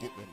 Get ready.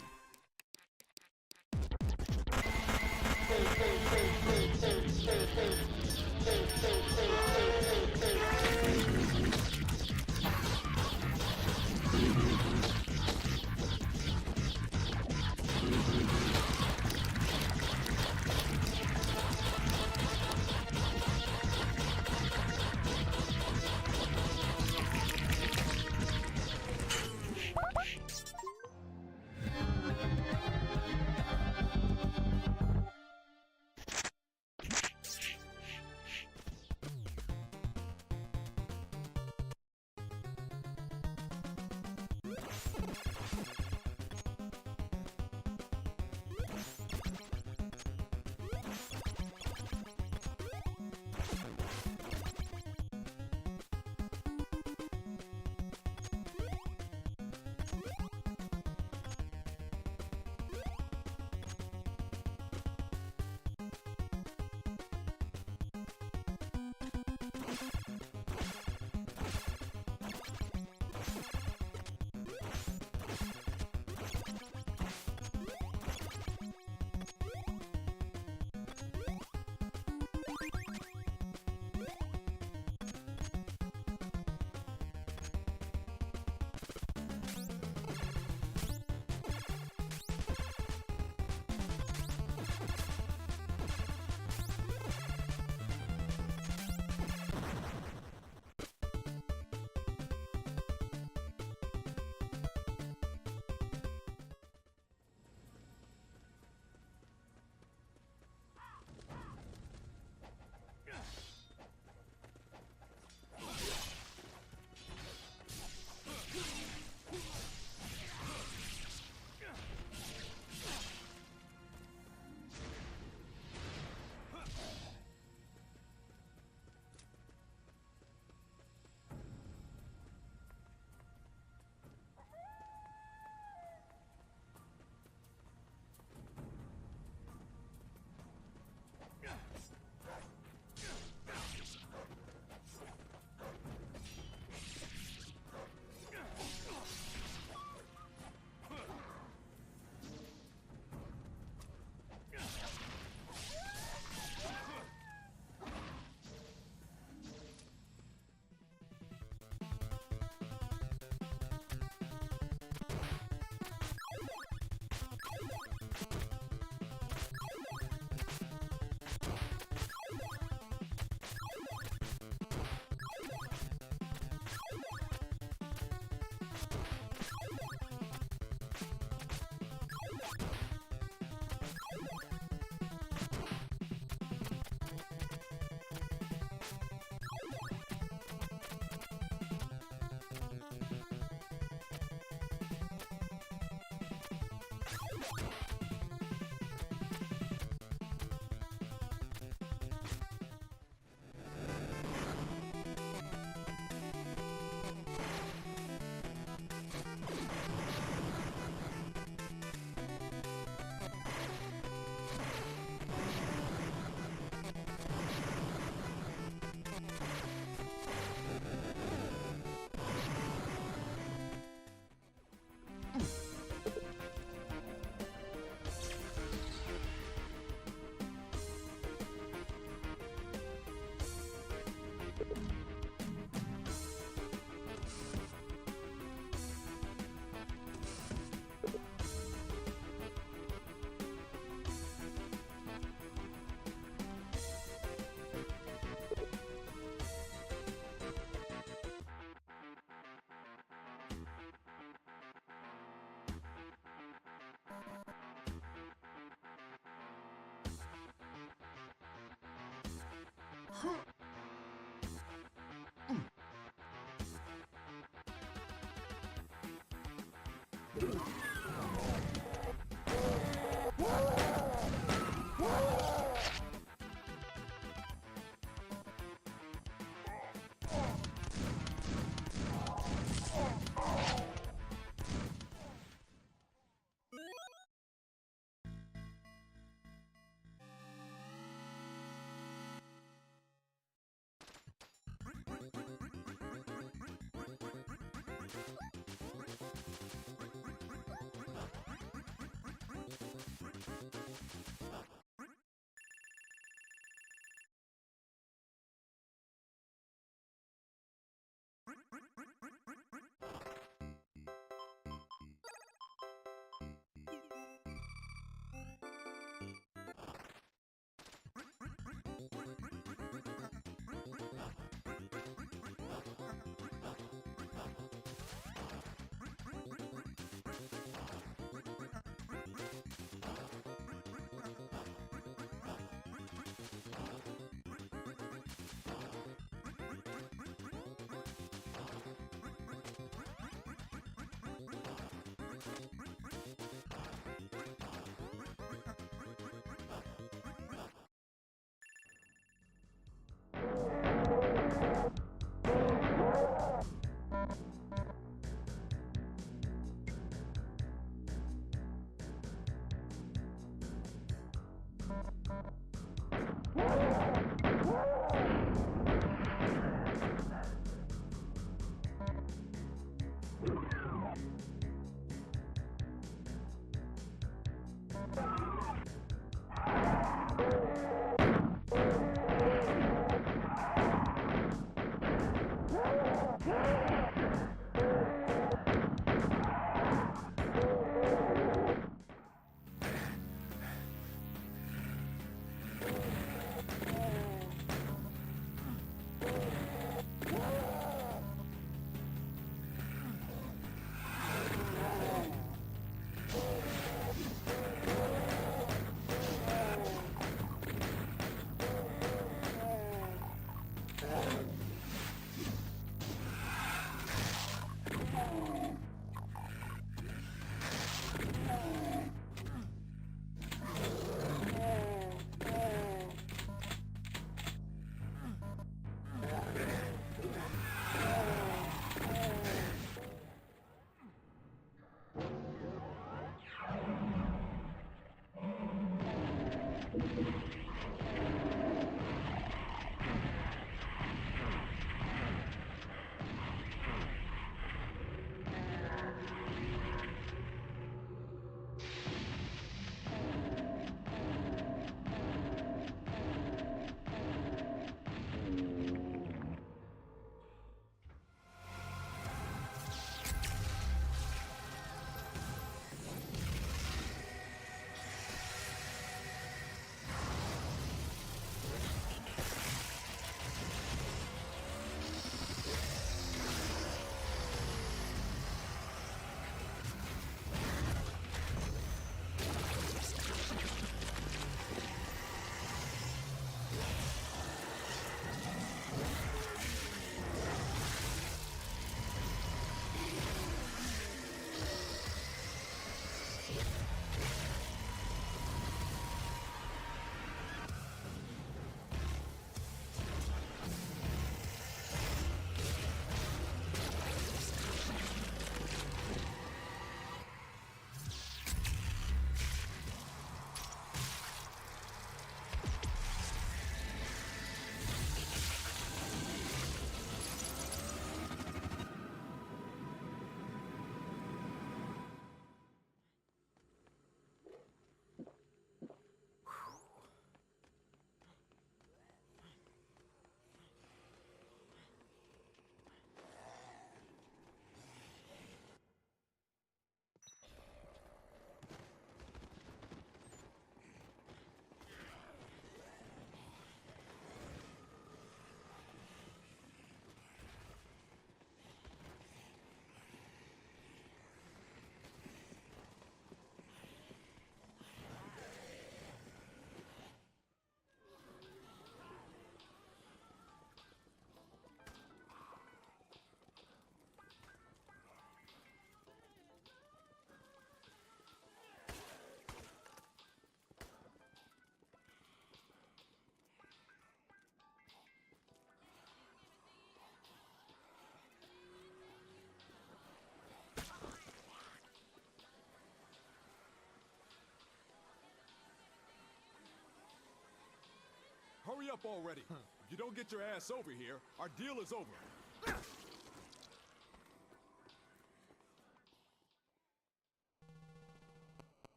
Hurry up already. If you don't get your ass over here, our deal is over.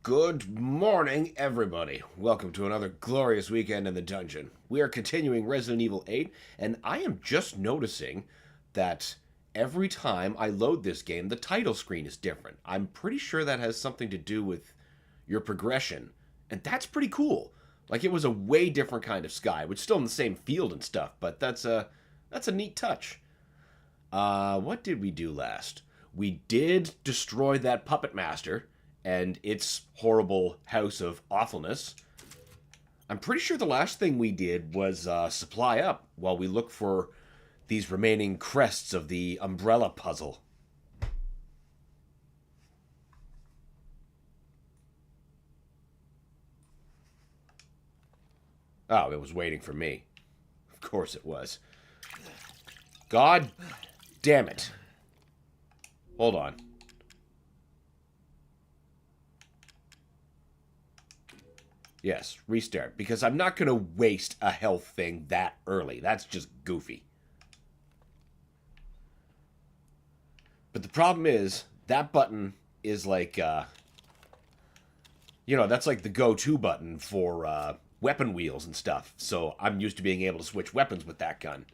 Good morning, everybody. Welcome to another glorious weekend in the dungeon. We are continuing Resident Evil 8, and I am just noticing that every time I load this game, the title screen is different. I'm pretty sure that has something to do with your progression, and that's pretty cool. Like, it was a way different kind of sky, which is still in the same field and stuff, but that's a neat touch. What did we do last? We did destroy that puppet master and its horrible house of awfulness. I'm pretty sure the last thing we did was supply up while we look for these remaining crests of the umbrella puzzle. Oh, it was waiting for me. Of course it was. God damn it. Hold on. Yes, restart, because I'm not going to waste a health thing that early. That's just goofy. But the problem is, that button is like, that's like the go-to button for weapon wheels and stuff. So I'm used to being able to switch weapons with that gun.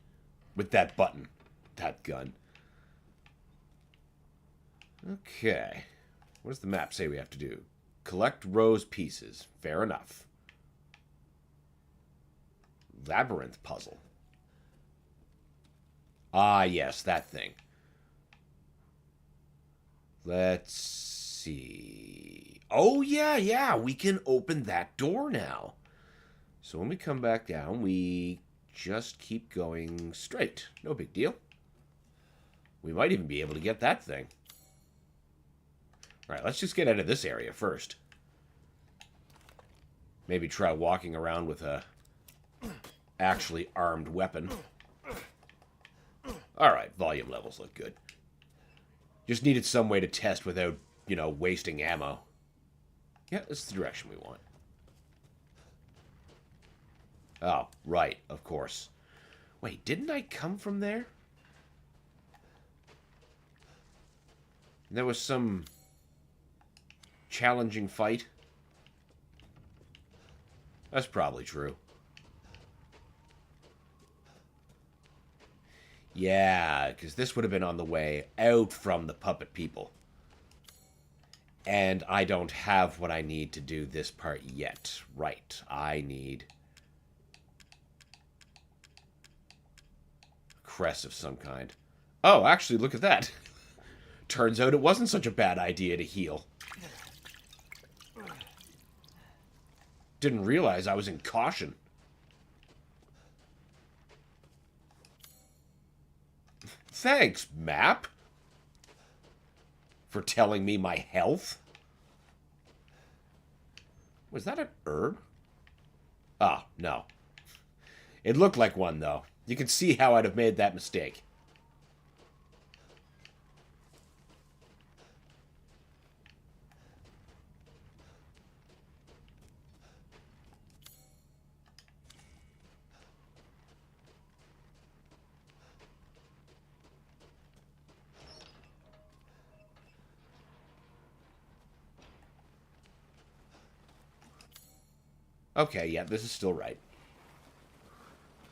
With that button. That gun. Okay. What does the map say we have to do? Collect Rose pieces. Fair enough. Labyrinth puzzle. Ah, yes, that thing. Let's see. Oh, yeah, we can open that door now. So when we come back down, we just keep going straight. No big deal. We might even be able to get that thing. Alright, let's just get out of this area first. Maybe try walking around with a actually armed weapon. Alright, volume levels look good. Just needed some way to test without, wasting ammo. Yeah, that's the direction we want. Oh, right, of course. Wait, didn't I come from there? There was some challenging fight. That's probably true. Yeah, because this would have been on the way out from the puppet people. And I don't have what I need to do this part yet. Right, I need a crest of some kind. Oh, actually, look at that. Turns out it wasn't such a bad idea to heal. Didn't realize I was in caution. Thanks, map. For telling me my health. Was that an herb? Oh, no. It looked like one, though. You can see how I'd have made that mistake. Okay, yeah, this is still right.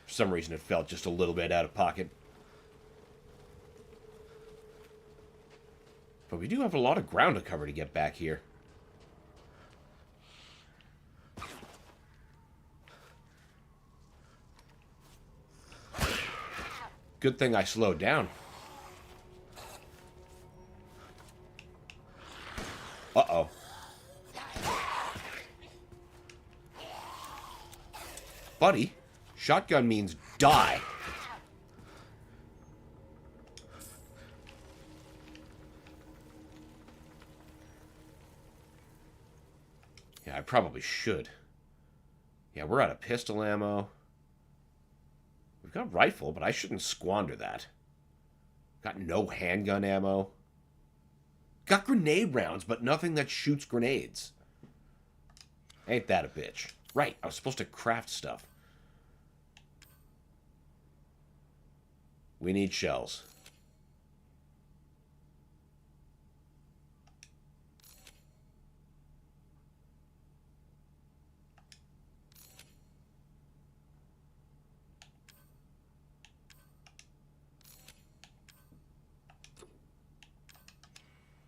For some reason, it felt just a little bit out of pocket. But we do have a lot of ground to cover to get back here. Good thing I slowed down. Uh-oh. Buddy, shotgun means die. Yeah, I probably should. Yeah, we're out of pistol ammo. We've got a rifle, but I shouldn't squander that. Got no handgun ammo. Got grenade rounds, but nothing that shoots grenades. Ain't that a bitch. Right, I was supposed to craft stuff. We need shells.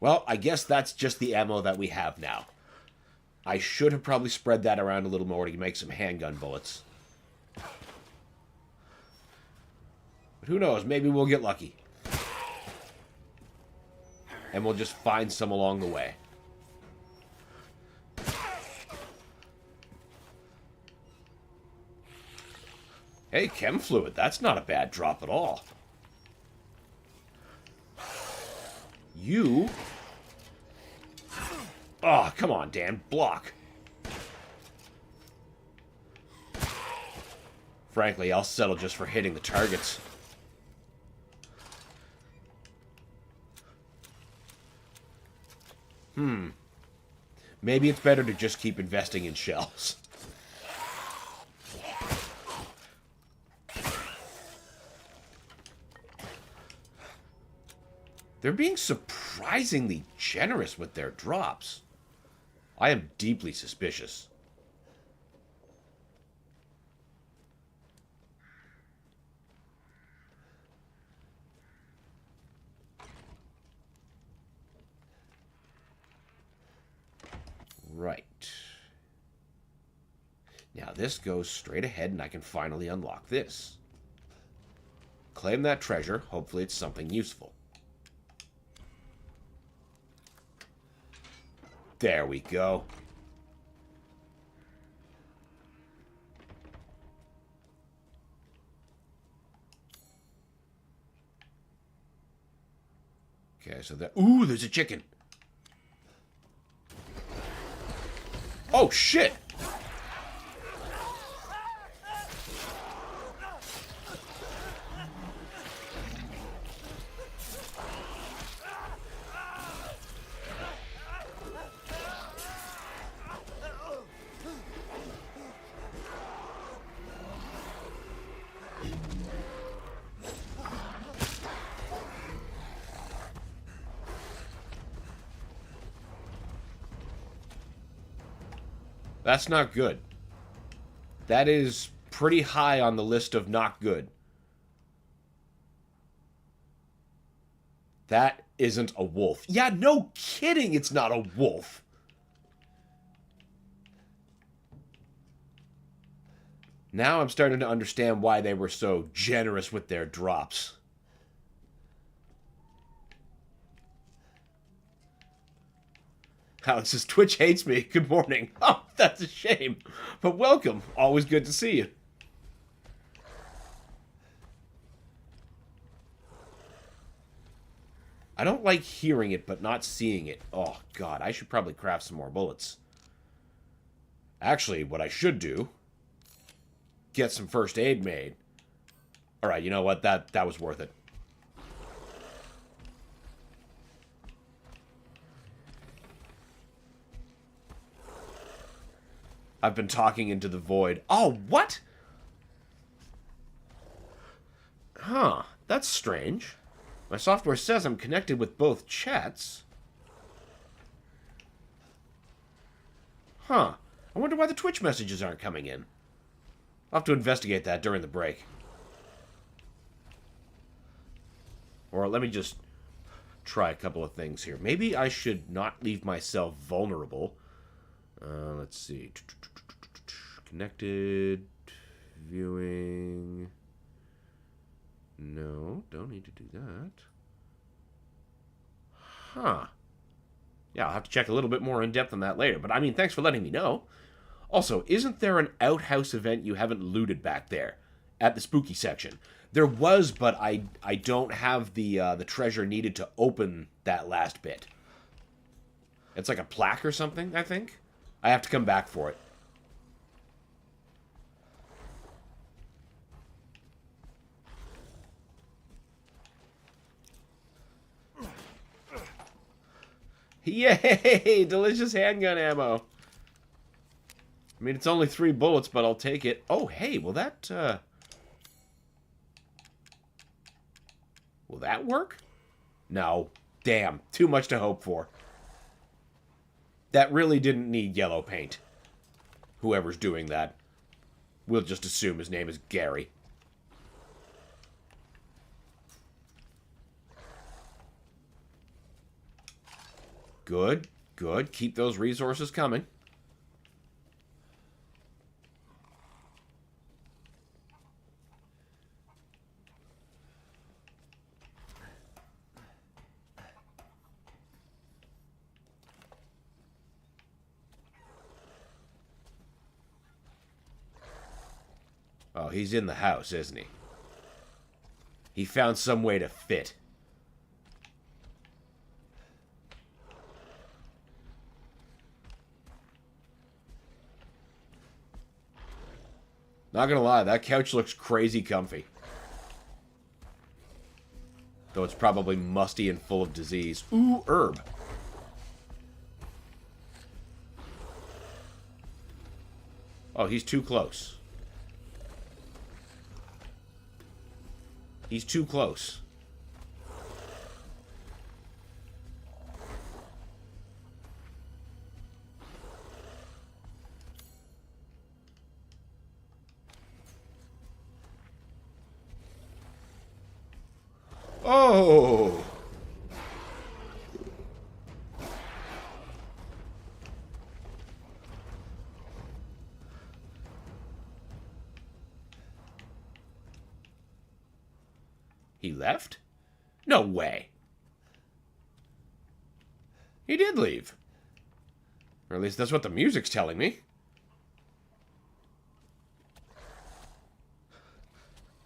Well, I guess that's just the ammo that we have now. I should have probably spread that around a little more to make some handgun bullets. But who knows, maybe we'll get lucky. And we'll just find some along the way. Hey, chem fluid, that's not a bad drop at all. You... Oh, come on, Dan. Block. Frankly, I'll settle just for hitting the targets. Maybe it's better to just keep investing in shells. They're being surprisingly generous with their drops. I am deeply suspicious. Right. Now this goes straight ahead and I can finally unlock this. Claim that treasure. Hopefully it's something useful. There we go. Okay, so that... Ooh, there's a chicken. Oh, shit! That's not good. That is pretty high on the list of not good. That isn't a wolf. Yeah, no kidding, it's not a wolf. Now I'm starting to understand why they were so generous with their drops. Alex says, Twitch hates me. Good morning. Oh, that's a shame. But welcome. Always good to see you. I don't like hearing it, but not seeing it. Oh, God. I should probably craft some more bullets. Actually, what I should do... get some first aid made. Alright, you know what? That was worth it. I've been talking into the void. Oh, what? Huh. That's strange. My software says I'm connected with both chats. Huh. I wonder why the Twitch messages aren't coming in. I'll have to investigate that during the break. Or let me just try a couple of things here. Maybe I should not leave myself vulnerable. Let's see. Connected. Viewing. No, don't need to do that. Huh. Yeah, I'll have to check a little bit more in depth on that later. But I mean, thanks for letting me know. Also, isn't there an outhouse event you haven't looted back there? At the spooky section? There was, but I don't have the treasure needed to open that last bit. It's like a plaque or something, I think. I have to come back for it. Yay! Delicious handgun ammo. I mean, it's only 3 bullets, but I'll take it. Oh, hey, will that work? No. Damn. Too much to hope for. That really didn't need yellow paint. Whoever's doing that. We'll just assume his name is Gary. Good. Good. Keep those resources coming. Oh, he's in the house, isn't he? He found some way to fit. Not gonna lie, that couch looks crazy comfy. Though it's probably musty and full of disease. Ooh, herb. Oh, he's too close. He's too close. Oh! He left? No way. He did leave. Or at least that's what the music's telling me.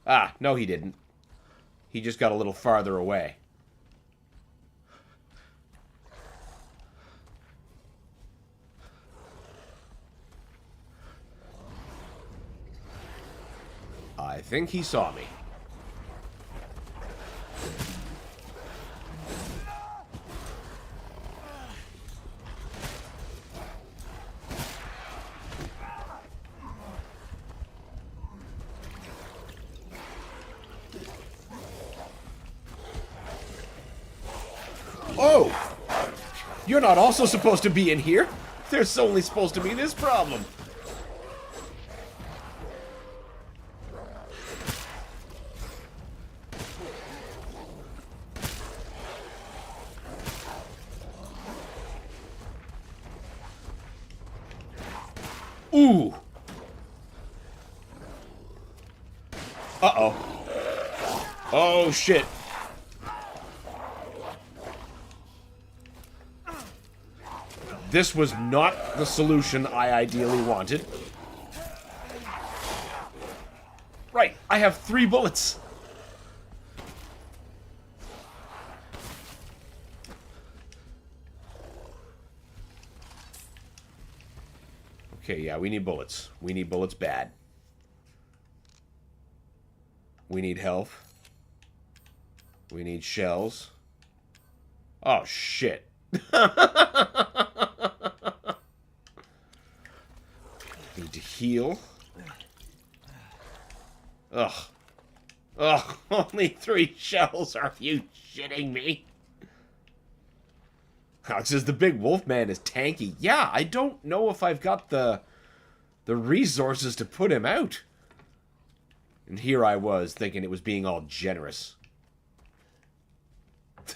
Ah, no he didn't. He just got a little farther away. I think he saw me. Oh! You're not also supposed to be in here? There's only supposed to be this problem. Ooh! Uh-oh. Oh, shit. This was not the solution I ideally wanted. Right, I have 3 bullets. Okay, yeah, we need bullets. We need bullets bad. We need health. We need shells. Oh, shit. Need to heal. Ugh. Ugh, only 3 shells. Are you shitting me? It says the big wolf man is tanky. Yeah, I don't know if I've got the resources to put him out. And here I was, thinking it was being all generous.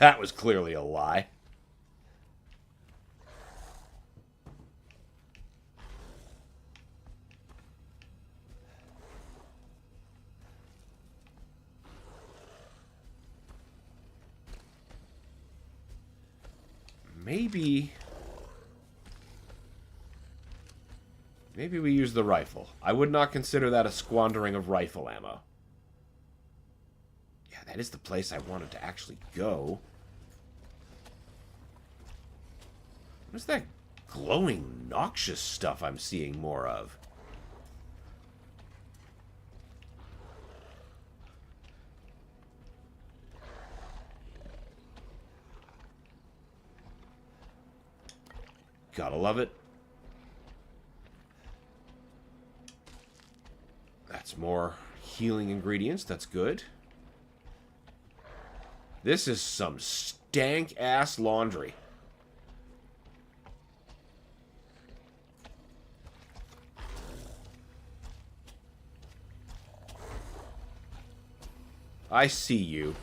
That was clearly a lie. Maybe we use the rifle. I would not consider that a squandering of rifle ammo. Yeah, that is the place I wanted to actually go. What's that glowing, noxious stuff I'm seeing more of? Gotta love it. That's more healing ingredients. That's good. This is some stank-ass laundry. I see you.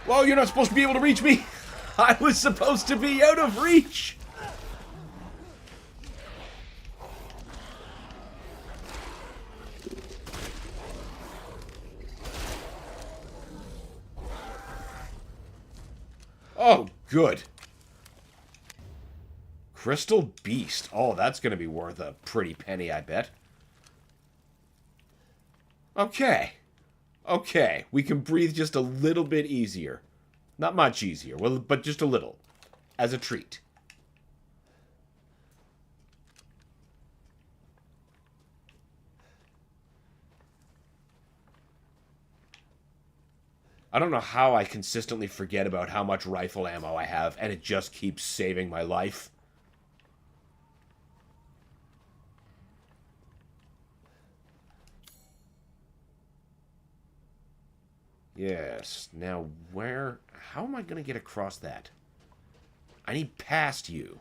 Whoa, you're not supposed to be able to reach me! I was supposed to be out of reach! Oh, good. Crystal Beast. Oh, that's going to be worth a pretty penny, I bet. Okay. Okay, we can breathe just a little bit easier. Not much easier, well, but just a little. As a treat. I don't know how I consistently forget about how much rifle ammo I have, and it just keeps saving my life. Yes. Now, where... How am I going to get across that? I need past you.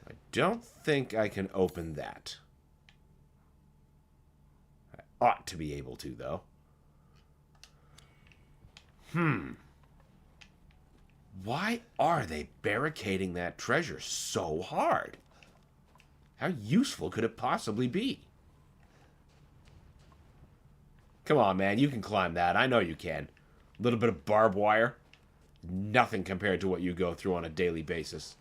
I don't think I can open that. I ought to be able to, though. Why are they barricading that treasure so hard? How useful could it possibly be? Come on, man. You can climb that. I know you can. A little bit of barbed wire. Nothing compared to what you go through on a daily basis.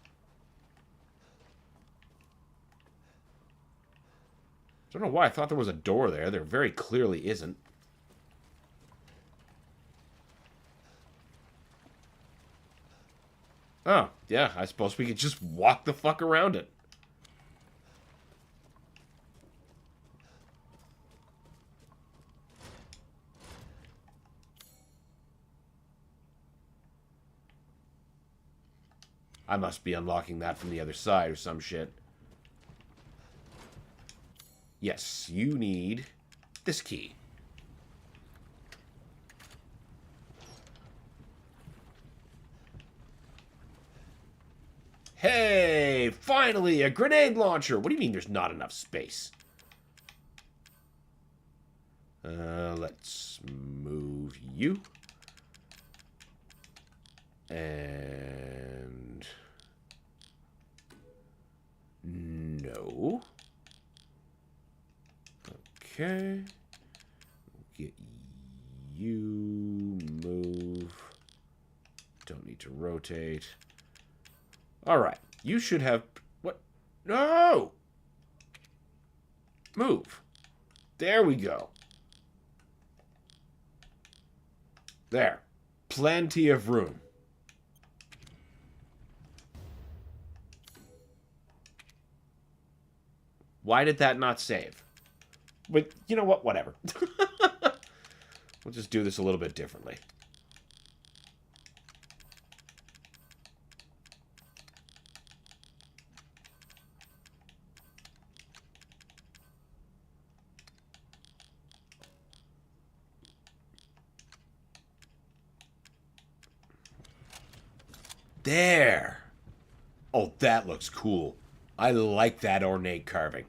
I don't know why I thought there was a door there. There very clearly isn't. Oh, yeah. I suppose we could just walk the fuck around it. I must be unlocking that from the other side or some shit. Yes, you need this key. Hey, finally, a grenade launcher. What do you mean there's not enough space? Let's move you. And Okay. Get you move. Don't need to rotate. All right. You should have... What? No! Move. There we go. There. Plenty of room. Why did that not save? But you know what? Whatever. We'll just do this a little bit differently. There. Oh, that looks cool. I like that ornate carving.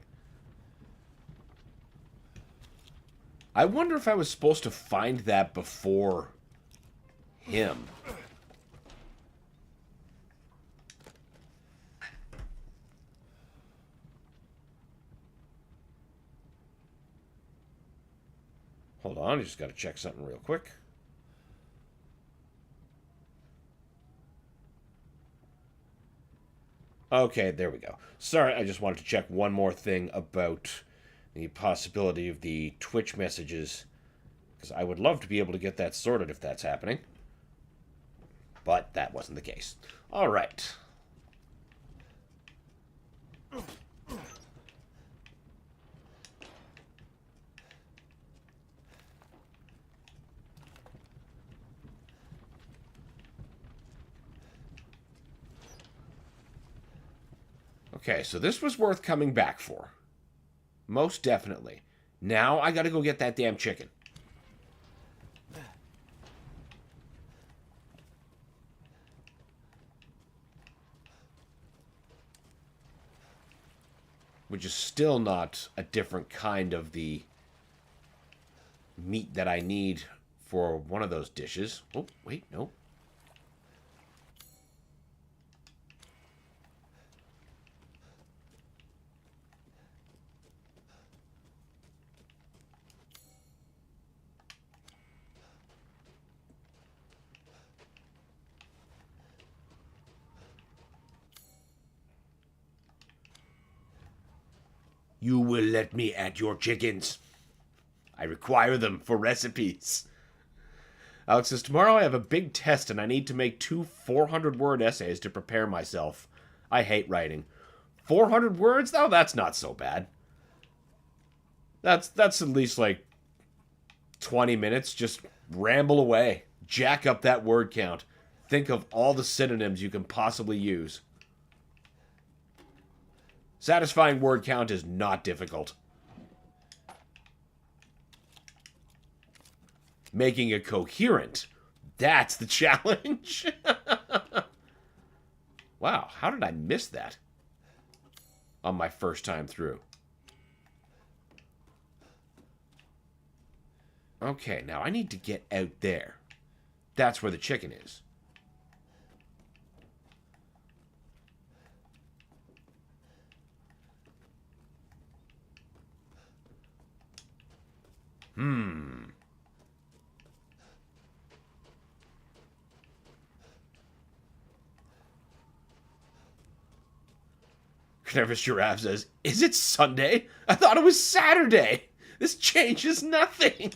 I wonder if I was supposed to find that before him. Hold on, I just got to check something real quick. Okay, there we go. Sorry, I just wanted to check one more thing about the possibility of the Twitch messages, because I would love to be able to get that sorted if that's happening. But that wasn't the case. All right. Okay, so this was worth coming back for. Most definitely. Now I gotta go get that damn chicken. Which is still not a different kind of the meat that I need for one of those dishes. Oh, wait, no. You will let me at your chickens. I require them for recipes. Alex says, tomorrow I have a big test and I need to make 2 400-word essays to prepare myself. I hate writing. 400 words? Oh, that's not so bad. That's at least like 20 minutes. Just ramble away. Jack up that word count. Think of all the synonyms you can possibly use. Satisfying word count is not difficult. Making it coherent, that's the challenge. Wow, how did I miss that on my first time through? Okay, now I need to get out there. That's where the chicken is. Nervous Giraffe says, is it Sunday? I thought it was Saturday. This changes nothing.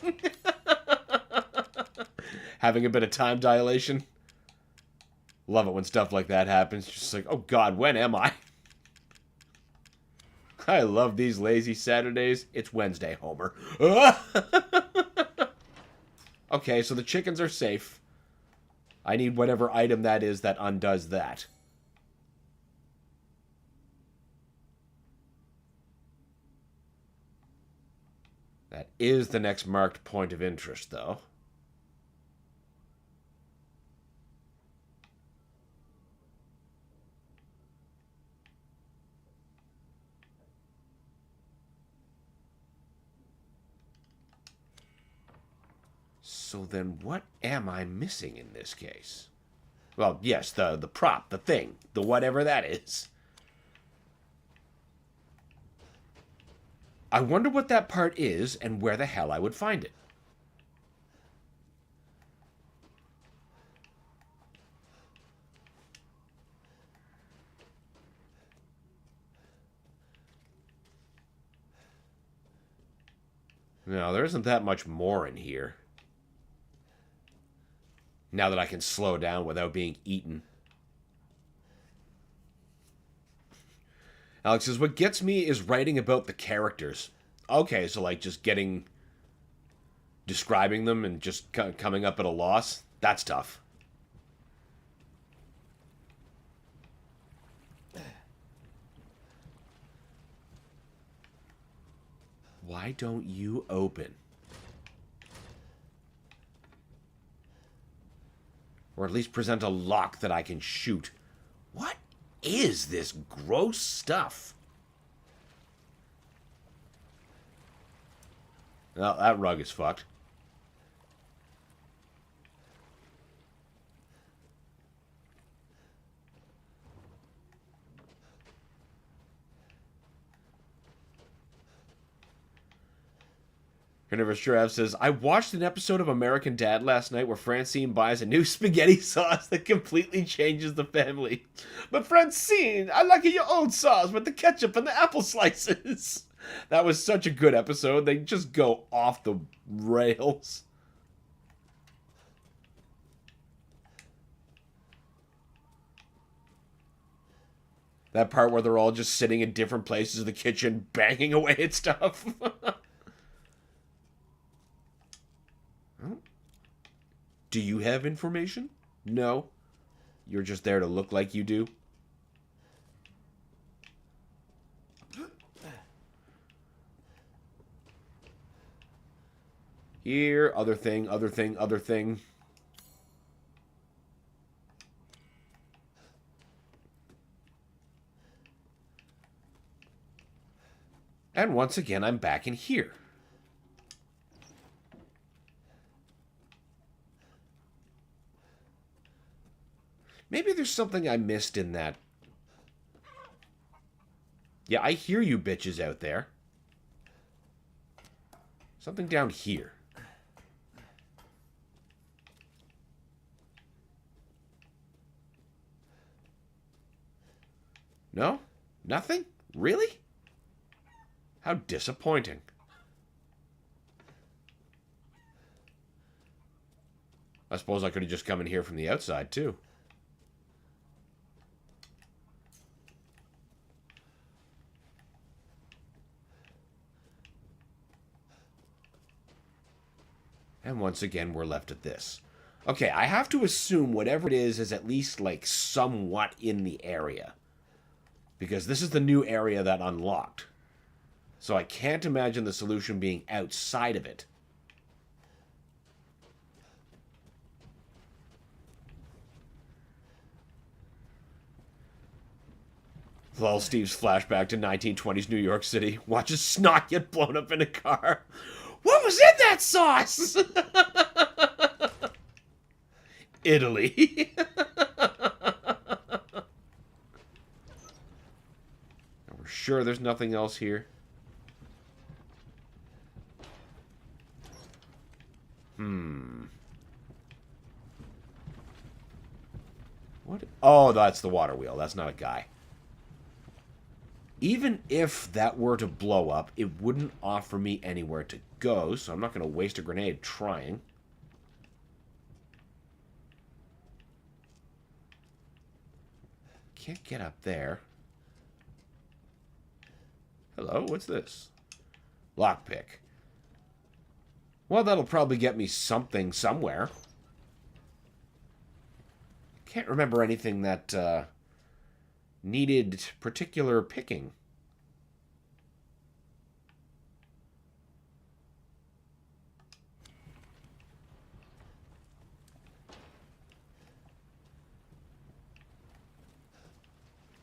Having a bit of time dilation. Love it when stuff like that happens. Just like, oh God, when am I? I love these lazy Saturdays. It's Wednesday, Homer. Okay, so the chickens are safe. I need whatever item that is that undoes that. That is the next marked point of interest, though. So then what am I missing in this case? Well, yes, the prop, the thing, the whatever that is. I wonder what that part is and where the hell I would find it. No, there isn't that much more in here. Now that I can slow down without being eaten. Alex says, what gets me is writing about the characters. Okay, so like just describing them and just coming up at a loss? That's tough. Why don't you open? Or at least present a lock that I can shoot. What is this gross stuff? Well, that rug is fucked. Universe Giraffe says, I watched an episode of American Dad last night where Francine buys a new spaghetti sauce that completely changes the family. But Francine, I like your old sauce with the ketchup and the apple slices. That was such a good episode. They just go off the rails. That part where they're all just sitting in different places of the kitchen, banging away at stuff. Do you have information? No. You're just there to look like you do. Here, other thing, other thing, other thing. And once again, I'm back in here. Maybe there's something I missed in that. Yeah, I hear you bitches out there. Something down here. No? Nothing? Really? How disappointing. I suppose I could have just come in here from the outside, too. And once again, we're left at this. Okay, I have to assume whatever it is at least, like, somewhat in the area. Because this is the new area that unlocked. So I can't imagine the solution being outside of it. Lol, Steve's flashback to 1920s New York City. Watches snot get blown up in a car. What was in that sauce? Italy. We're sure there's nothing else here. What? Oh, that's the water wheel. That's not a guy. Even if that were to blow up, it wouldn't offer me anywhere to go, so I'm not going to waste a grenade trying. Can't get up there. Hello, what's this? Lockpick. Well, that'll probably get me something somewhere. Can't remember anything that needed particular picking.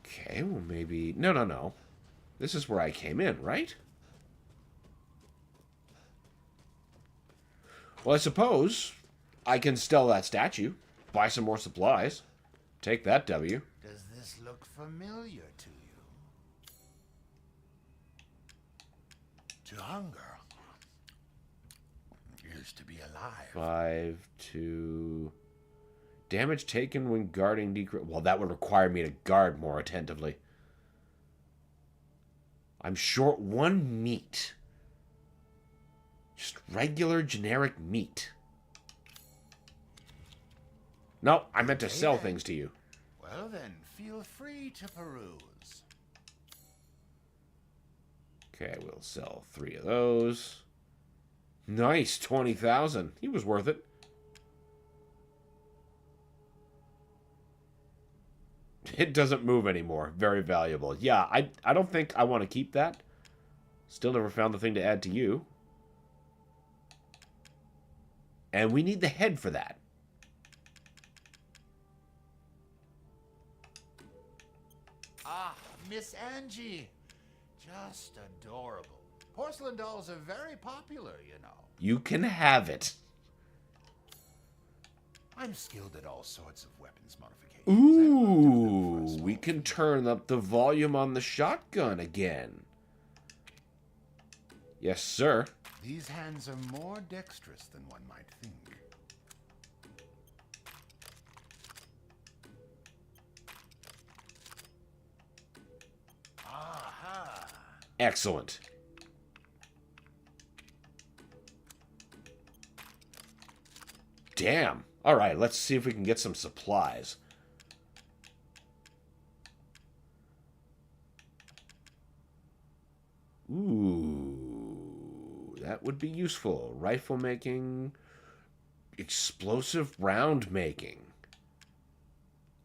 Okay, well maybe... No. This is where I came in, right? Well, I suppose I can steal that statue, buy some more supplies, take that W. Does this look familiar to you? to hunger is to be alive. 5 to... Damage taken when guarding decrease. Well, that would require me to guard more attentively. I'm short 1 meat. Just regular generic meat. No, I meant to sell things to you. Well then, feel free to peruse. Okay, we'll sell 3 of those. Nice, 20,000. He was worth it. It doesn't move anymore. Very valuable. Yeah, I don't think I want to keep that. Still never found the thing to add to you. And we need the head for that. Ah, Miss Angie. Just adorable. Porcelain dolls are very popular, you know. You can have it. I'm skilled at all sorts of weapons modifications. Ooh, we can turn up the volume on the shotgun again. Yes, sir. These hands are more dexterous than one might think. Aha! Excellent. Damn. All right, let's see if we can get some supplies. Ooh, that would be useful. Rifle making, explosive round making.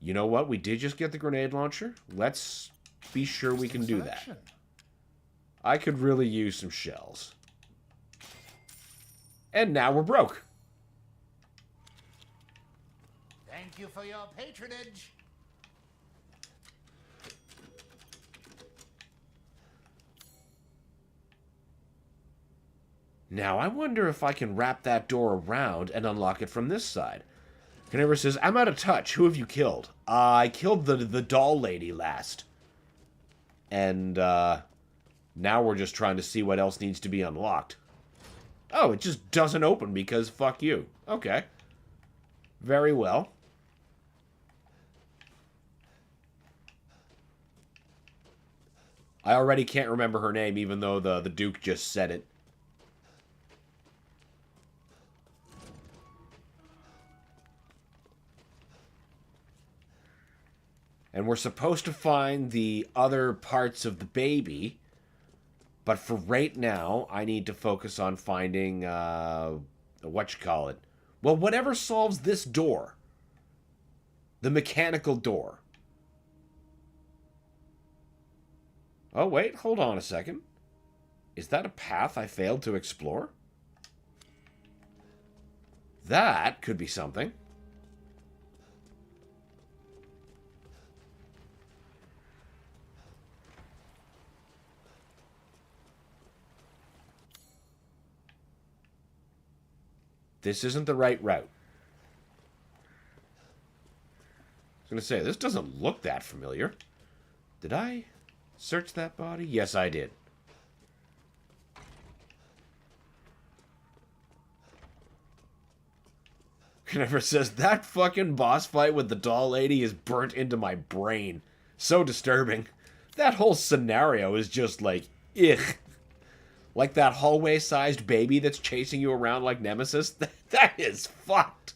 You know what? We did just get the grenade launcher. Let's be sure we can do that. I could really use some shells. And now we're broke. Thank you for your patronage. Now, I wonder if I can wrap that door around and unlock it from this side. Canary says, I'm out of touch. Who have you killed? I killed the doll lady last. And, now we're just trying to see what else needs to be unlocked. Oh, it just doesn't open because fuck you. Okay. Very well. I already can't remember her name, even though the Duke just said it. And we're supposed to find the other parts of the baby. But for right now, I need to focus on finding, whatchamacallit. Well, whatever solves this door. The mechanical door. Oh, wait, hold on a second. Is that a path I failed to explore? That could be something. This isn't the right route. I was going to say, this doesn't look that familiar. Did I search that body? Yes, I did. Never says, that fucking boss fight with the doll lady is burnt into my brain. So disturbing. That whole scenario is just like, ugh. Like that hallway-sized baby that's chasing you around like Nemesis. That is fucked.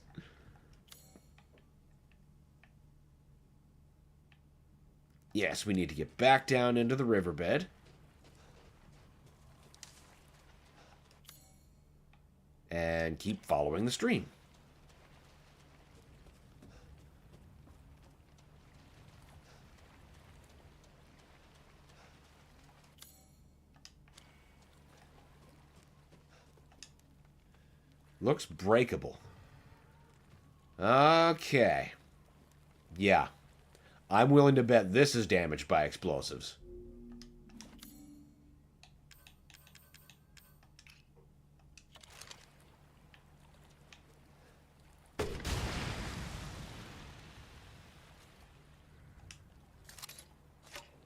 Yes, we need to get back down into the riverbed. And keep following the stream. Looks breakable. Okay. Yeah. I'm willing to bet this is damaged by explosives.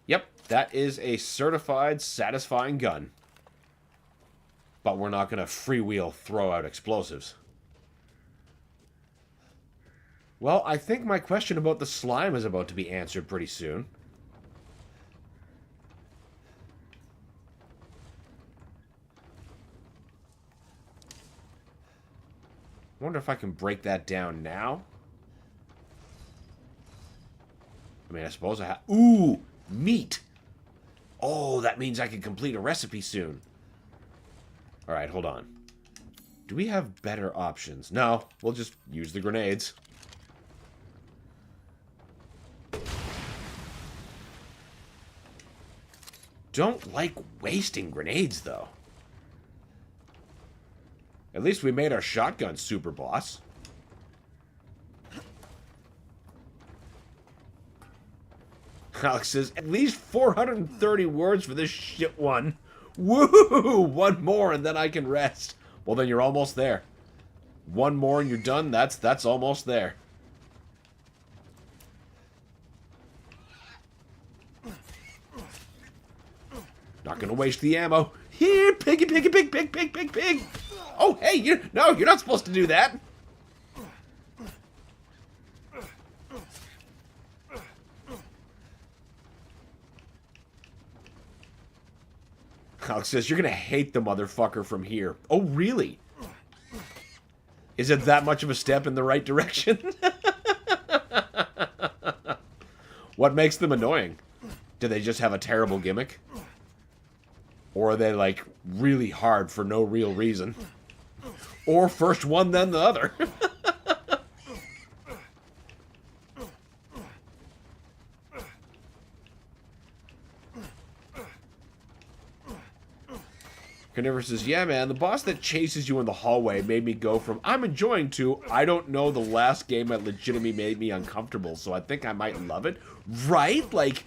Yep, that is a certified satisfying gun. But we're not going to freewheel throw out explosives. Well, I think my question about the slime is about to be answered pretty soon. I wonder if I can break that down now. I mean, I suppose I have... Ooh! Meat! Oh, that means I can complete a recipe soon. Alright, hold on. Do we have better options? No, we'll just use the grenades. Don't like wasting grenades, though. At least we made our shotgun super boss. Alex says, at least 430 words for this shit one. Woo! One more and then I can rest. Well, then you're almost there. One more and you're done. That's almost there. Not gonna waste the ammo. Here, piggy, piggy, pig, pig, pig, pig, pig. Oh, hey, you're not supposed to do that. Alex says, you're gonna hate the motherfucker from here. Oh, really? Is it that much of a step in the right direction? What makes them annoying? Do they just have a terrible gimmick? Or are they, like, really hard for no real reason? Or first one, then the other. Carnivorous says, yeah, man, the boss that chases you in the hallway made me go from I'm enjoying to I don't know, the last game that legitimately made me uncomfortable, so I think I might love it. Right? Like,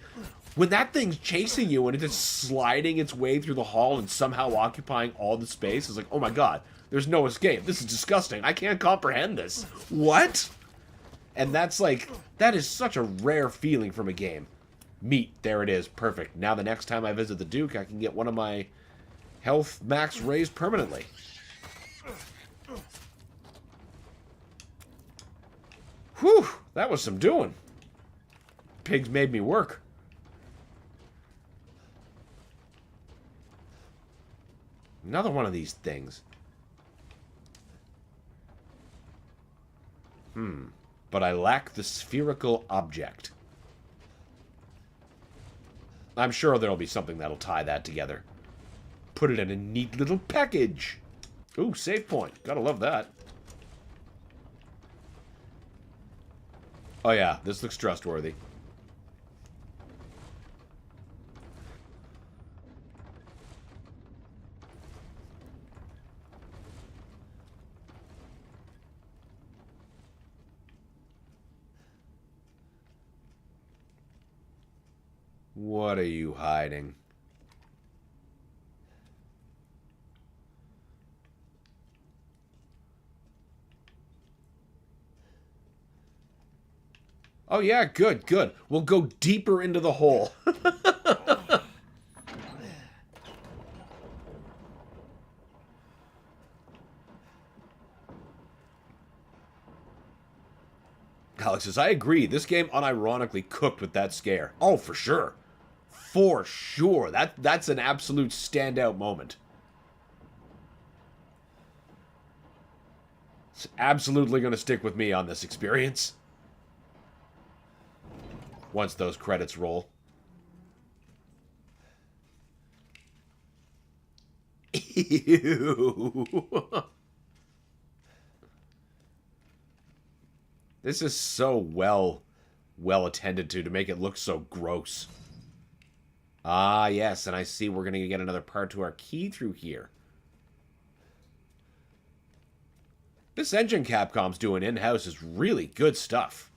when that thing's chasing you and it's just sliding its way through the hall and somehow occupying all the space, it's like, oh my god, there's no escape. This is disgusting. I can't comprehend this. What? And that's like, that is such a rare feeling from a game. Meat, there it is, perfect. Now the next time I visit the Duke, I can get one of my health max raised permanently. Whew, that was some doing. Pigs made me work. Another one of these things. But I lack the spherical object. I'm sure there'll be something that'll tie that together. Put it in a neat little package. Ooh, save point. Gotta love that. Oh yeah, this looks trustworthy. What are you hiding? Oh yeah, good, good. We'll go deeper into the hole. Alex says, I agree. This game unironically cooked with that scare. Oh, for sure. For sure. That's an absolute standout moment. It's absolutely going to stick with me on this experience. Once those credits roll. Ew. This is so well attended to make it look so gross. Ah, yes, and I see we're going to get another part to our key through here. This engine Capcom's doing in-house is really good stuff.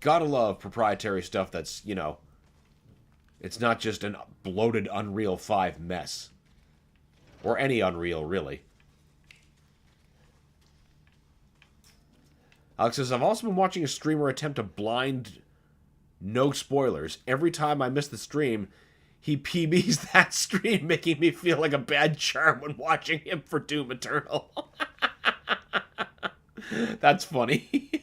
Gotta love proprietary stuff that's, you know, it's not just a bloated Unreal 5 mess. Or any Unreal, really. Alex says, I've also been watching a streamer attempt to blind, no spoilers. Every time I miss the stream, He PBs that stream, making me feel like a bad charm when watching him for Doom Eternal. That's funny.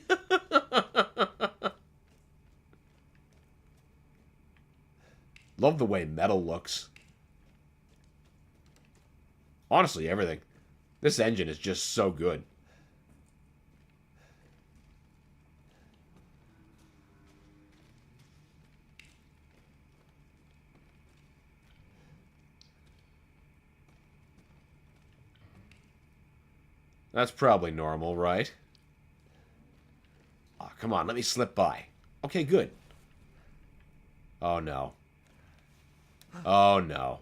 Love the way metal looks. Honestly, everything. This engine is just so good. That's probably normal, right? Oh, come on, let me slip by. Okay, good. Oh, no. Oh, no.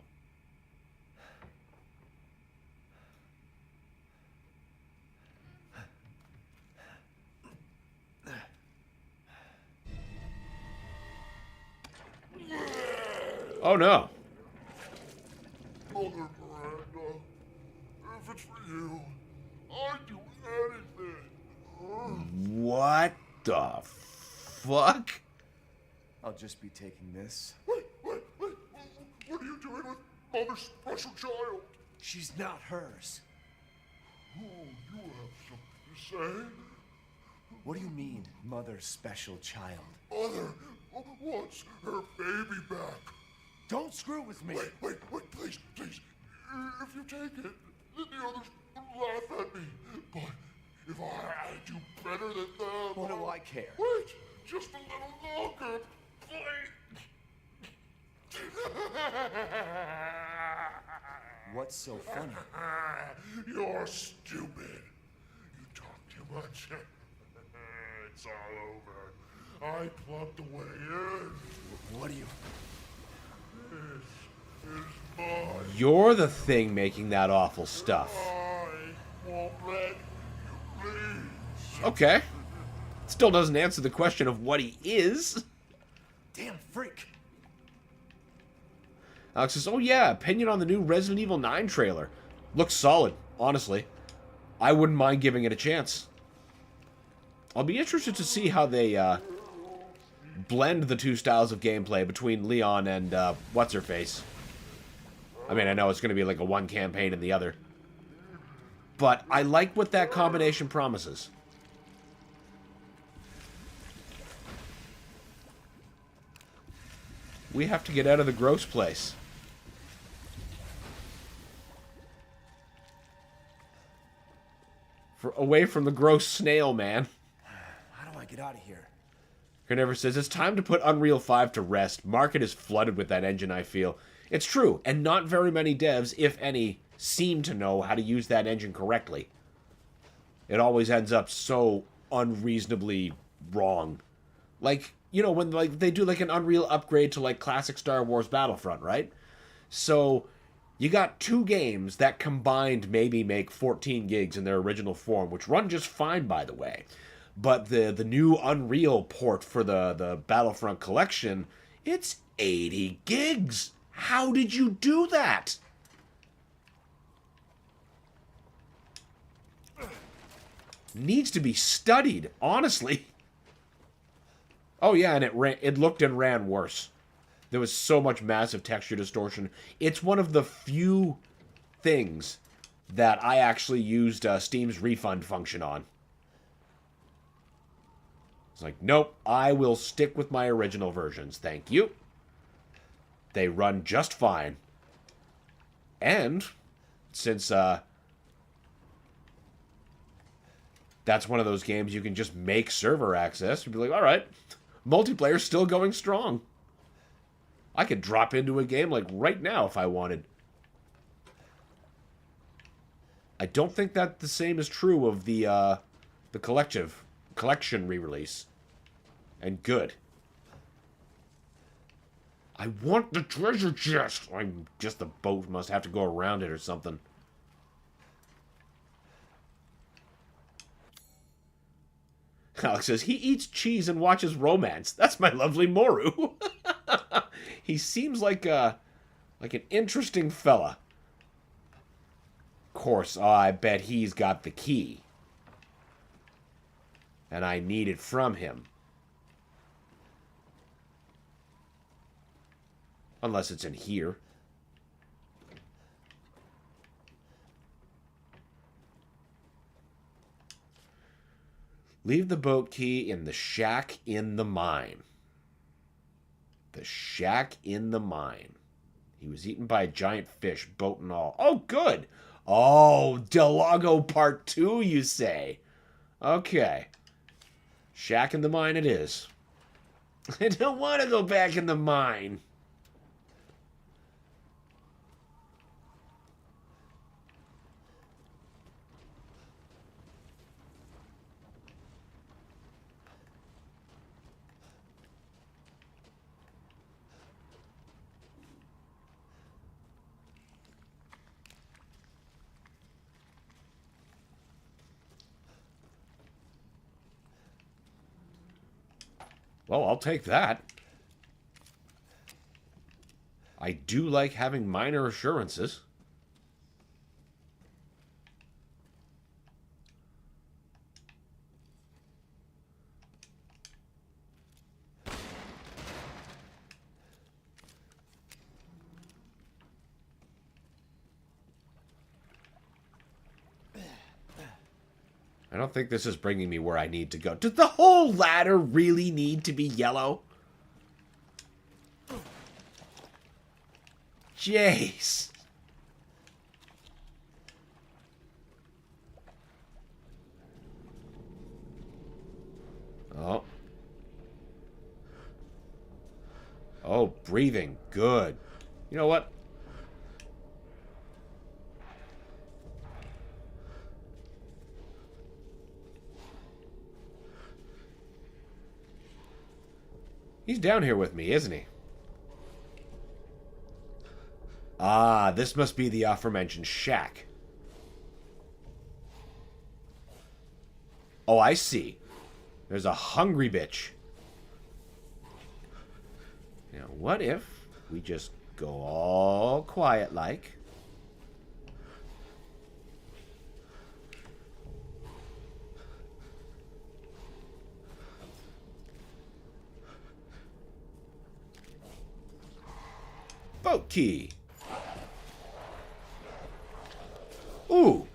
Oh, no. Mother Miranda, if it's for you, I'd do anything. What the fuck? I'll just be taking this. Wait, what are you doing with Mother's special child? She's not hers. Oh, you have something to say? What do you mean, mother's special child? Mother wants her baby back. Don't screw with me. Wait, please. If you take it, then the others will laugh at me. But if I do better than them... What do I care? Wait, just a little longer, please. What's so funny? You're stupid. You talk too much. It's all over. I plugged the way in. What do you... This is mine. You're the thing making that awful stuff. I won't let you leave. Okay. Still doesn't answer the question of what he is. Damn freak. Alex says, oh yeah, opinion on the new Resident Evil 9 trailer. Looks solid, honestly. I wouldn't mind giving it a chance. I'll be interested to see how they blend the two styles of gameplay between Leon and What's-Her-Face. I mean, I know it's going to be like a one campaign and the other. But I like what that combination promises. We have to get out of the gross place. Away from the gross snail, man. How do I get out of here? Carniver says, it's time to put Unreal 5 to rest. Market is flooded with that engine, I feel. It's true, and not very many devs, if any, seem to know how to use that engine correctly. It always ends up so unreasonably wrong. Like, you know, when like they do like an Unreal upgrade to like classic Star Wars Battlefront, right? So you got two games that combined maybe make 14 gigs in their original form, which run just fine, by the way. But the new Unreal port for the Battlefront collection, it's 80 gigs. How did you do that? Needs to be studied, honestly. Oh yeah, and it looked and ran worse. There was so much massive texture distortion. It's one of the few things that I actually used Steam's refund function on. It's like, nope, I will stick with my original versions. Thank you. They run just fine. And since that's one of those games you can just make server access, you'd be like, all right, multiplayer's still going strong. I could drop into a game like right now if I wanted. I don't think that the same is true of the collection re-release. And good. I want the treasure chest. I guess the boat must have to go around it or something. Alex says, he eats cheese and watches romance. That's my lovely Moru. He seems like an interesting fella. Of course, I bet he's got the key. And I need it from him. Unless it's in here. Leave the boat key in the shack in the mine. The shack in the mine. He was eaten by a giant fish, boat and all. Oh, good. Oh, Del Lago Part 2, you say? Okay. Shack in the mine it is. I don't want to go back in the mine. Well, I'll take that. I do like having minor assurances. I don't think this is bringing me where I need to go. Does the whole ladder really need to be yellow? Jeez. Oh. Oh, breathing. Good. You know what? He's down here with me, isn't he? Ah, this must be the aforementioned shack. Oh, I see. There's a hungry bitch. Now, what if we just go all quiet like? Boat key. Ooh.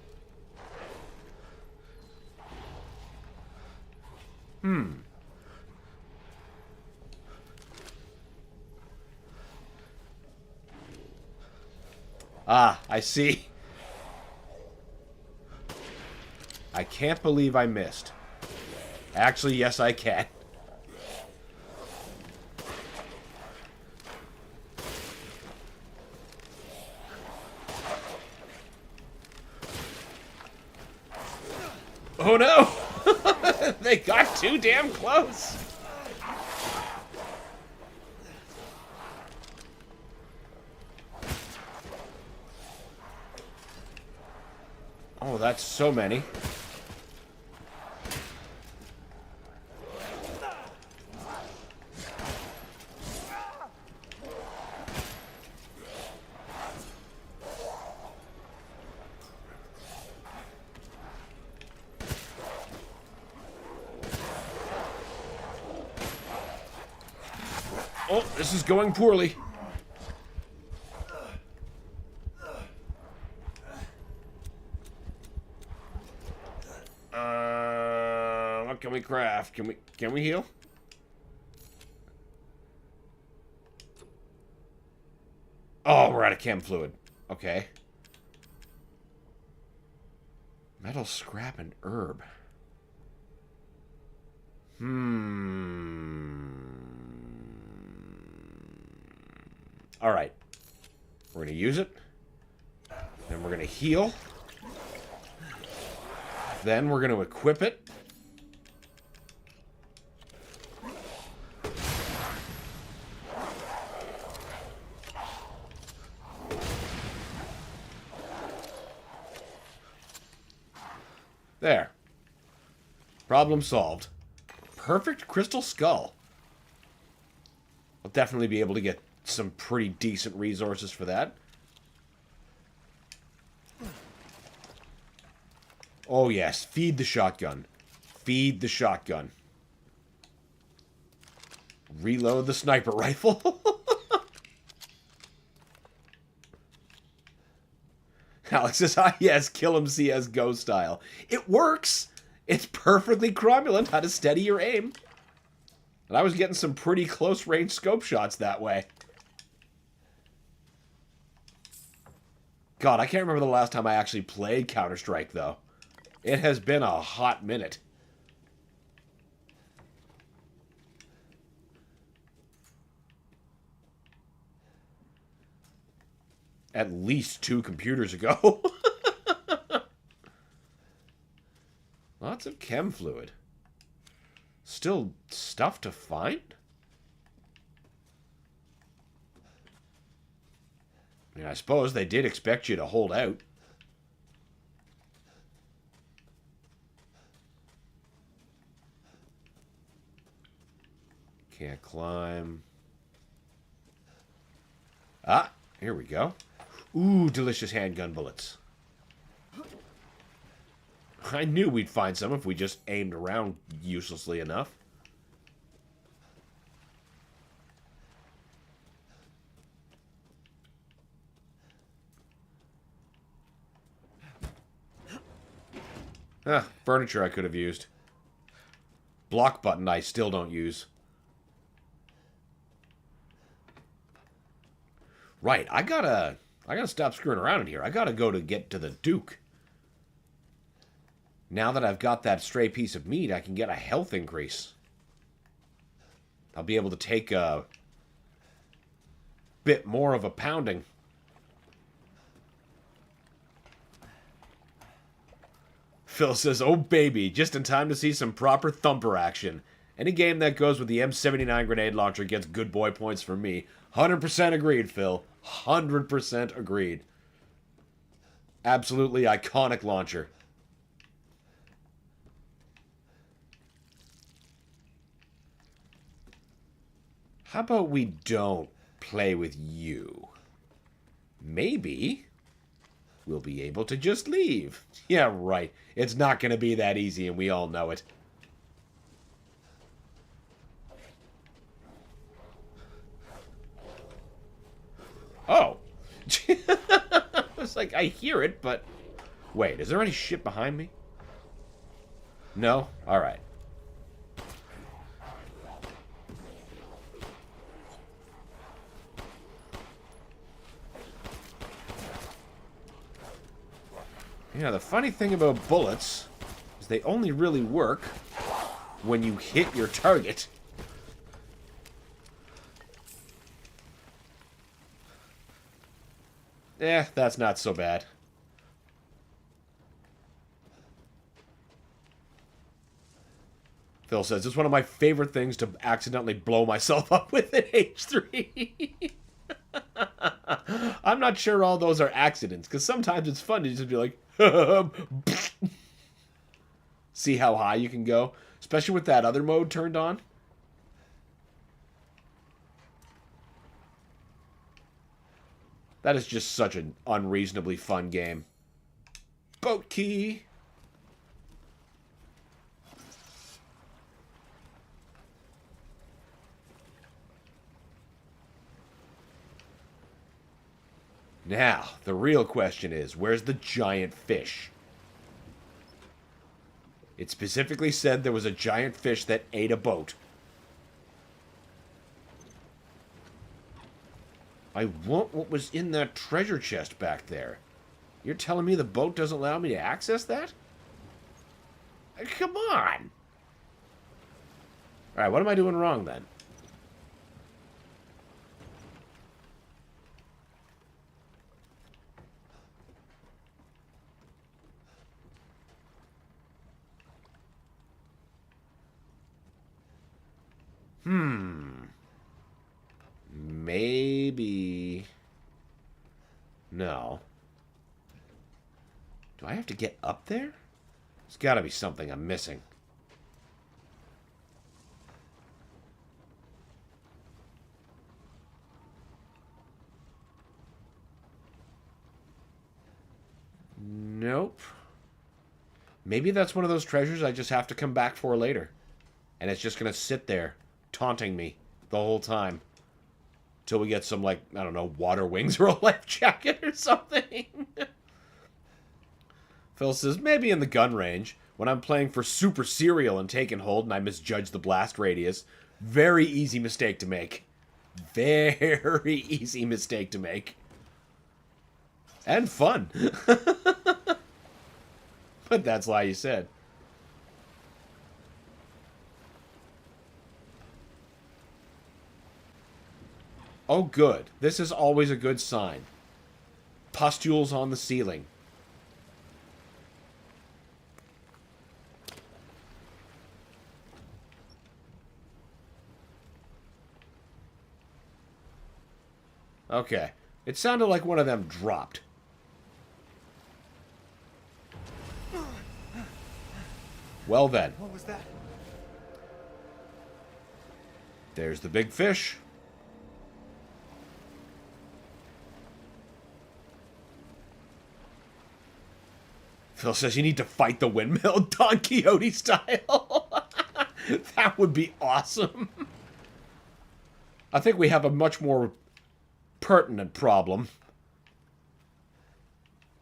Ah, I see. I can't believe I missed. Actually, yes, I can. Oh no! They got too damn close! Oh, that's so many. Oh, this is going poorly. What can we craft? Can we heal? Oh, we're out of chem fluid. Okay. Metal scrap and herb. Alright. We're going to use it. Then we're going to heal. Then we're going to equip it. There. Problem solved. Perfect crystal skull. I'll definitely be able to get some pretty decent resources for that. Oh yes, feed the shotgun. Feed the shotgun. Reload the sniper rifle. Alex says, ah, yes, kill him CSGO style. It works! It's perfectly cromulent how to steady your aim. And I was getting some pretty close-range scope shots that way. God, I can't remember the last time I actually played Counter-Strike, though. It has been a hot minute. At least 2 computers ago. Lots of chem fluid. Still stuff to find? I mean, I suppose they did expect you to hold out. Can't climb. Ah, here we go. Ooh, delicious handgun bullets. I knew we'd find some if we just aimed around uselessly enough. Ah, furniture I could have used. Block button I still don't use. Right, I gotta stop screwing around in here. I gotta go to get to the Duke. Now that I've got that stray piece of meat, I can get a health increase. I'll be able to take a bit more of a pounding. Phil says, oh baby, just in time to see some proper thumper action. Any game that goes with the M79 grenade launcher gets good boy points from me. 100% agreed, Phil. 100% agreed. Absolutely iconic launcher. How about we don't play with you? Maybe we'll be able to just leave. Yeah, right. It's not going to be that easy, and we all know it. Oh. It's like, I hear it, but... Wait, is there any shit behind me? No? Alright. Yeah, the funny thing about bullets is they only really work when you hit your target. Eh, that's not so bad. Phil says, it's one of my favorite things to accidentally blow myself up with an H3. I'm not sure all those are accidents, because sometimes it's fun to just be like, see how high you can go, especially with that other mode turned on. That is just such an unreasonably fun game. Boat key. Now, the real question is, where's the giant fish? It specifically said there was a giant fish that ate a boat. I want what was in that treasure chest back there. You're telling me the boat doesn't allow me to access that? Come on! Alright, what am I doing wrong then? Maybe... No. Do I have to get up there? There's got to be something I'm missing. Nope. Maybe that's one of those treasures I just have to come back for later. And it's just going to sit there, taunting me the whole time. Till we get some, like, I don't know, water wings or a life jacket or something. Phil says, maybe in the gun range. When I'm playing for Super Serial and taking hold and I misjudge the blast radius. Very easy mistake to make. Very easy mistake to make. And fun. But that's why you said. Oh, good. This is always a good sign. Pustules on the ceiling. Okay. It sounded like one of them dropped. Well then. What was that? There's the big fish. Phil says you need to fight the windmill Don Quixote style. That would be awesome. I think we have a much more pertinent problem.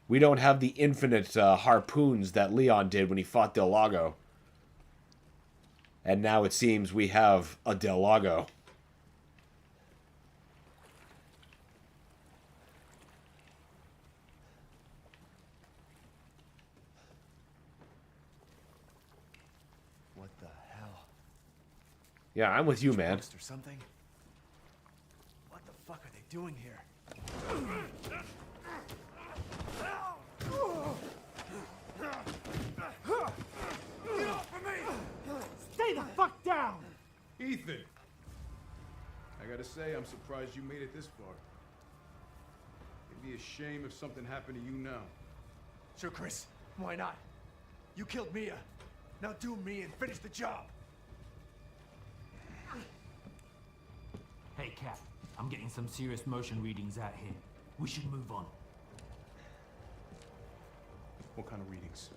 We don't have the infinite harpoons that Leon did when he fought Del Lago. And now it seems we have a Del Lago. What the hell? Yeah, I'm with you, man. Ghost or something? What the fuck are they doing here? Get off of me! Stay the fuck down! Ethan! I gotta say, I'm surprised you made it this far. It'd be a shame if something happened to you now. Sure, Chris. Why not? You killed Mia. Now do me and finish the job. Hey, Cap. I'm getting some serious motion readings out here. We should move on. What kind of readings?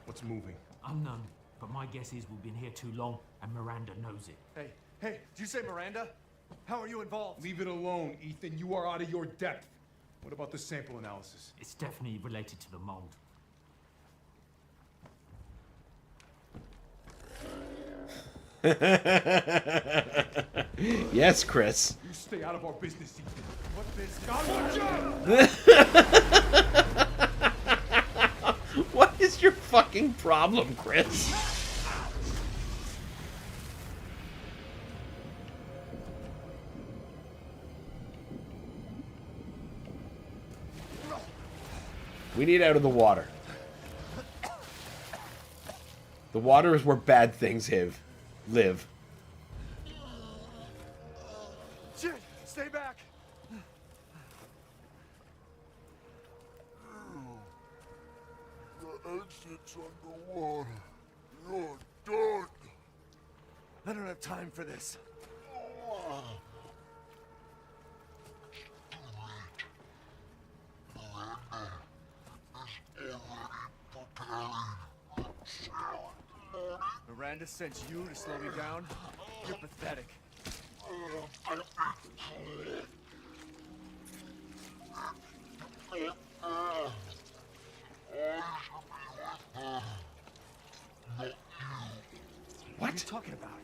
What's moving? Unknown, but my guess is we've been here too long, and Miranda knows it. Hey, did you say Miranda? How are you involved? Leave it alone, Ethan. You are out of your depth. What about the sample analysis? It's definitely related to the mold. Yes, Chris. You stay out of our business, Ethan. What business? What is your fucking problem, Chris? We need out of the water. The water is where bad things live. Shit! Stay back! The exit's underwater. You're done. I don't have time for this. Miranda sent you to slow me down? You're pathetic. What are you talking about?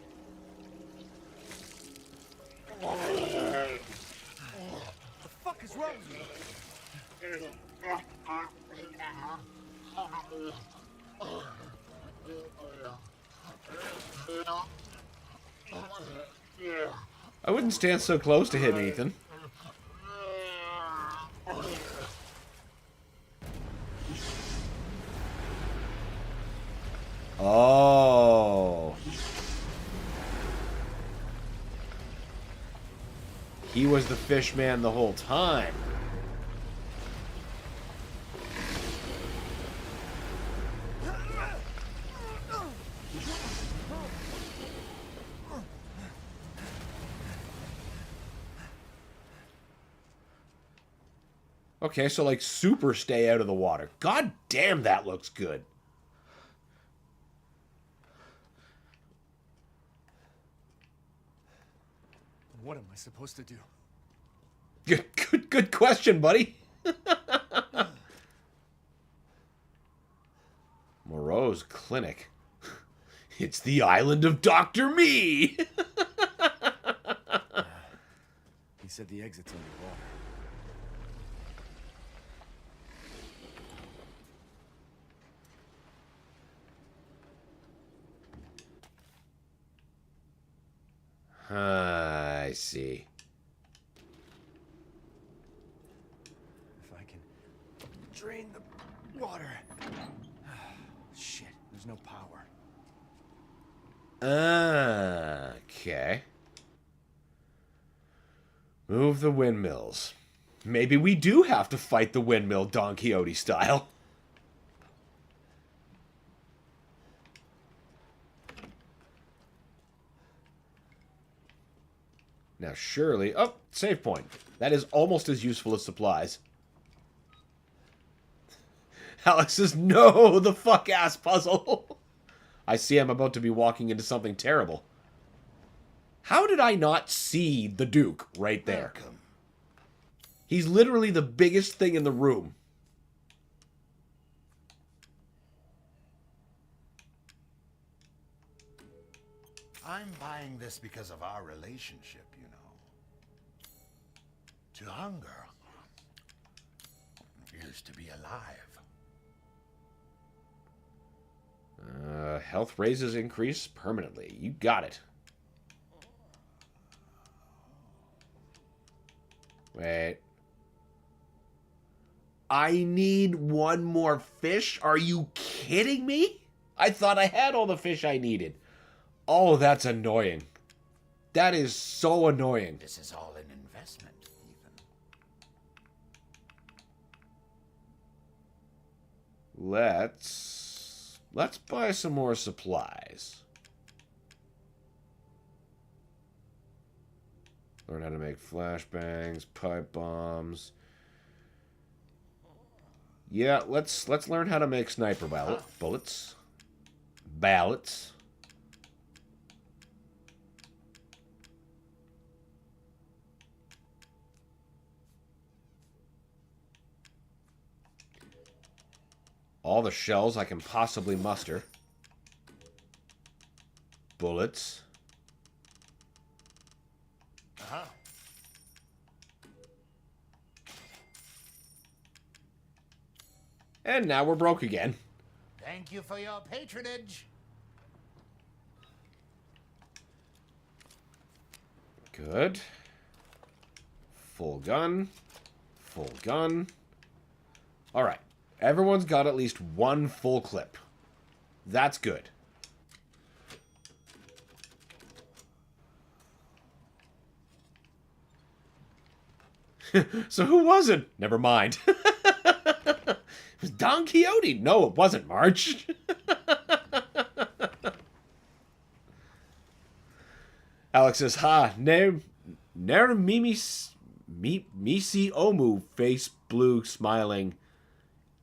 The fuck is wrong with you? I wouldn't stand so close to him, Ethan. Oh. He was the fish man the whole time. Okay, so like super stay out of the water. God damn, that looks good. What am I supposed to do? Good question, buddy. Moreau's clinic. It's the island of Dr. Me! He said the exit's underwater. I see. If I can drain the water. Shit, there's no power. Okay. Move the windmills. Maybe we do have to fight the windmill Don Quixote style. Now surely... Oh, save point. That is almost as useful as supplies. Alex says, no, the fuck-ass puzzle. I see I'm about to be walking into something terrible. How did I not see the Duke right there? Welcome. He's literally the biggest thing in the room. I'm buying this because of our relationship, you know. To hunger is to be alive. Health raises increase permanently. You got it. Wait. I need one more fish? Are you kidding me? I thought I had all the fish I needed. Oh, that's annoying. That is so annoying. This is all an investment, Ethan. Let's buy some more supplies. Learn how to make flashbangs, pipe bombs. Yeah, let's learn how to make sniper bullets. Ballots. All the shells I can possibly muster. Bullets. Uh-huh. And now we're broke again. Thank you for your patronage. Good. Full gun. Full gun. Alright. Everyone's got at least one full clip. That's good. So who was it? Never mind. It was Don Quixote. No, it wasn't, Marge. Alex says, ha, ner misi omu, face blue, smiling.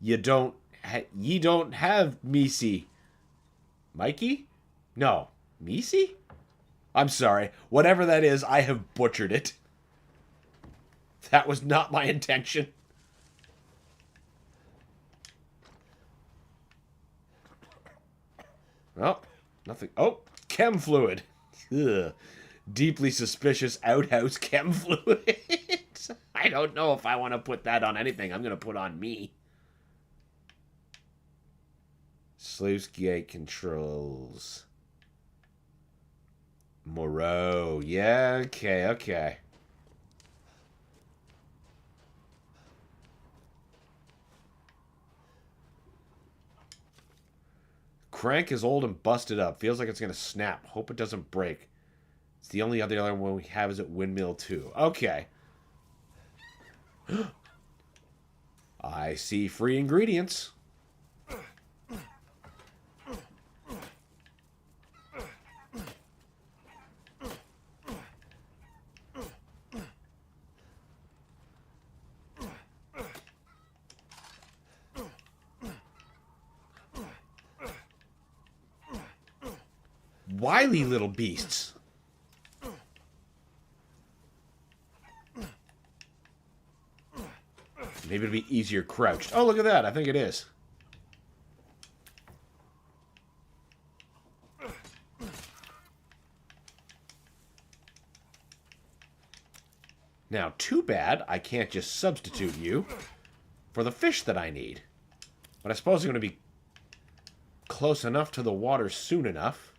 Ye don't have Misi. Mikey? No. Misi? I'm sorry. Whatever that is, I have butchered it. That was not my intention. Oh, nothing. Oh, chem fluid. Ugh. Deeply suspicious outhouse chem fluid. I don't know if I want to put that on anything. I'm going to put on me. Sluice gate controls. Moreau. Yeah, okay. Crank is old and busted up. Feels like it's going to snap. Hope it doesn't break. It's the only other one we have is at Windmill 2. Okay. I see free ingredients. Wily little beasts. Maybe it'll be easier crouched. Oh, look at that. I think it is. Now, too bad I can't just substitute you for the fish that I need. But I suppose I'm going to be close enough to the water soon enough.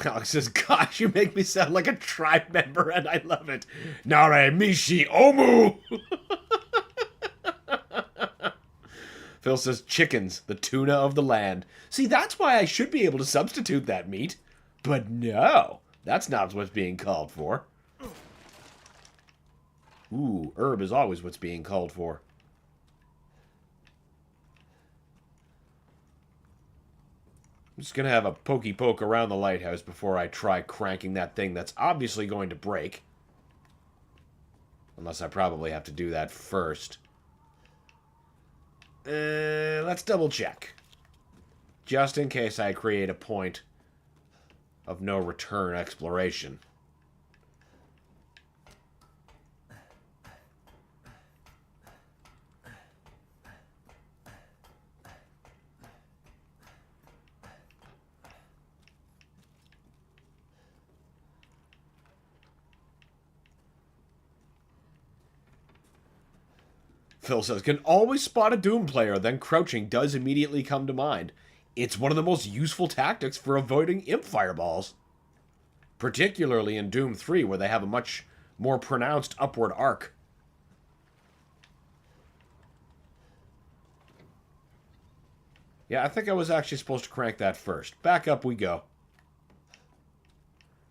Alex says, gosh, you make me sound like a tribe member, and I love it. Nare mishi omu! Phil says, chickens, the tuna of the land. See, that's why I should be able to substitute that meat. But no, that's not what's being called for. Ooh, herb is always what's being called for. I'm just going to have a pokey poke around the lighthouse before I try cranking that thing that's obviously going to break. Unless I probably have to do that first. Let's double check. Just in case I create a point of no return exploration. Phil says, can always spot a Doom player, then crouching does immediately come to mind. It's one of the most useful tactics for avoiding imp fireballs. Particularly in Doom 3, where they have a much more pronounced upward arc. Yeah, I think I was actually supposed to crank that first. Back up we go.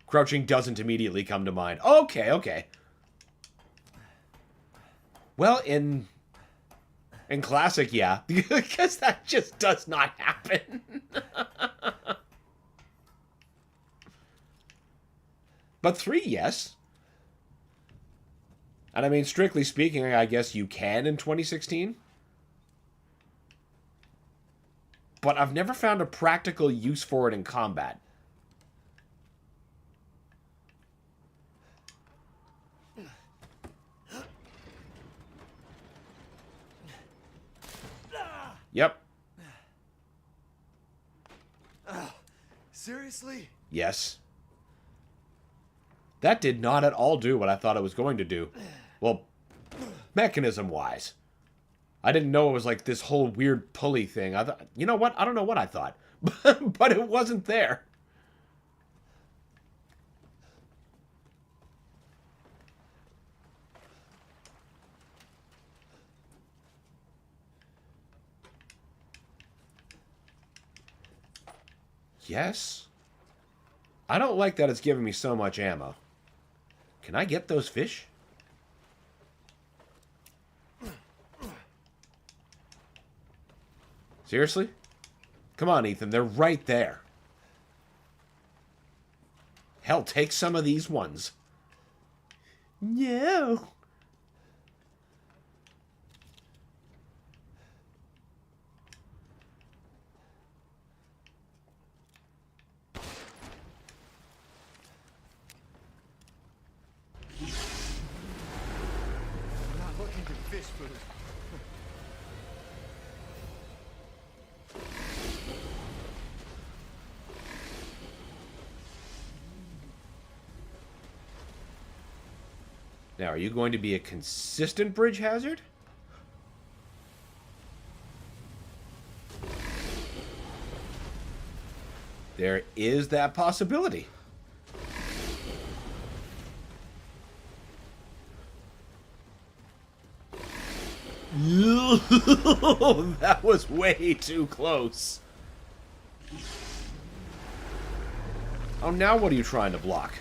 Crouching doesn't immediately come to mind. Okay, okay. Well, in Classic, yeah. Because that just does not happen. But 3, yes. And I mean, strictly speaking, I guess you can in 2016. But I've never found a practical use for it in combat. Yep. Seriously? Yes. That did not at all do what I thought it was going to do. Well, mechanism-wise. I didn't know it was like this whole weird pulley thing. I thought, you know what? I don't know what I thought. But it wasn't there. Yes. I don't like that it's giving me so much ammo. Can I get those fish? Seriously? Come on, Ethan. They're right there. Hell, take some of these ones. No. I'm not looking for fish food. Now, are you going to be a consistent bridge hazard? There is that possibility. That was way too close. Oh, now what are you trying to block?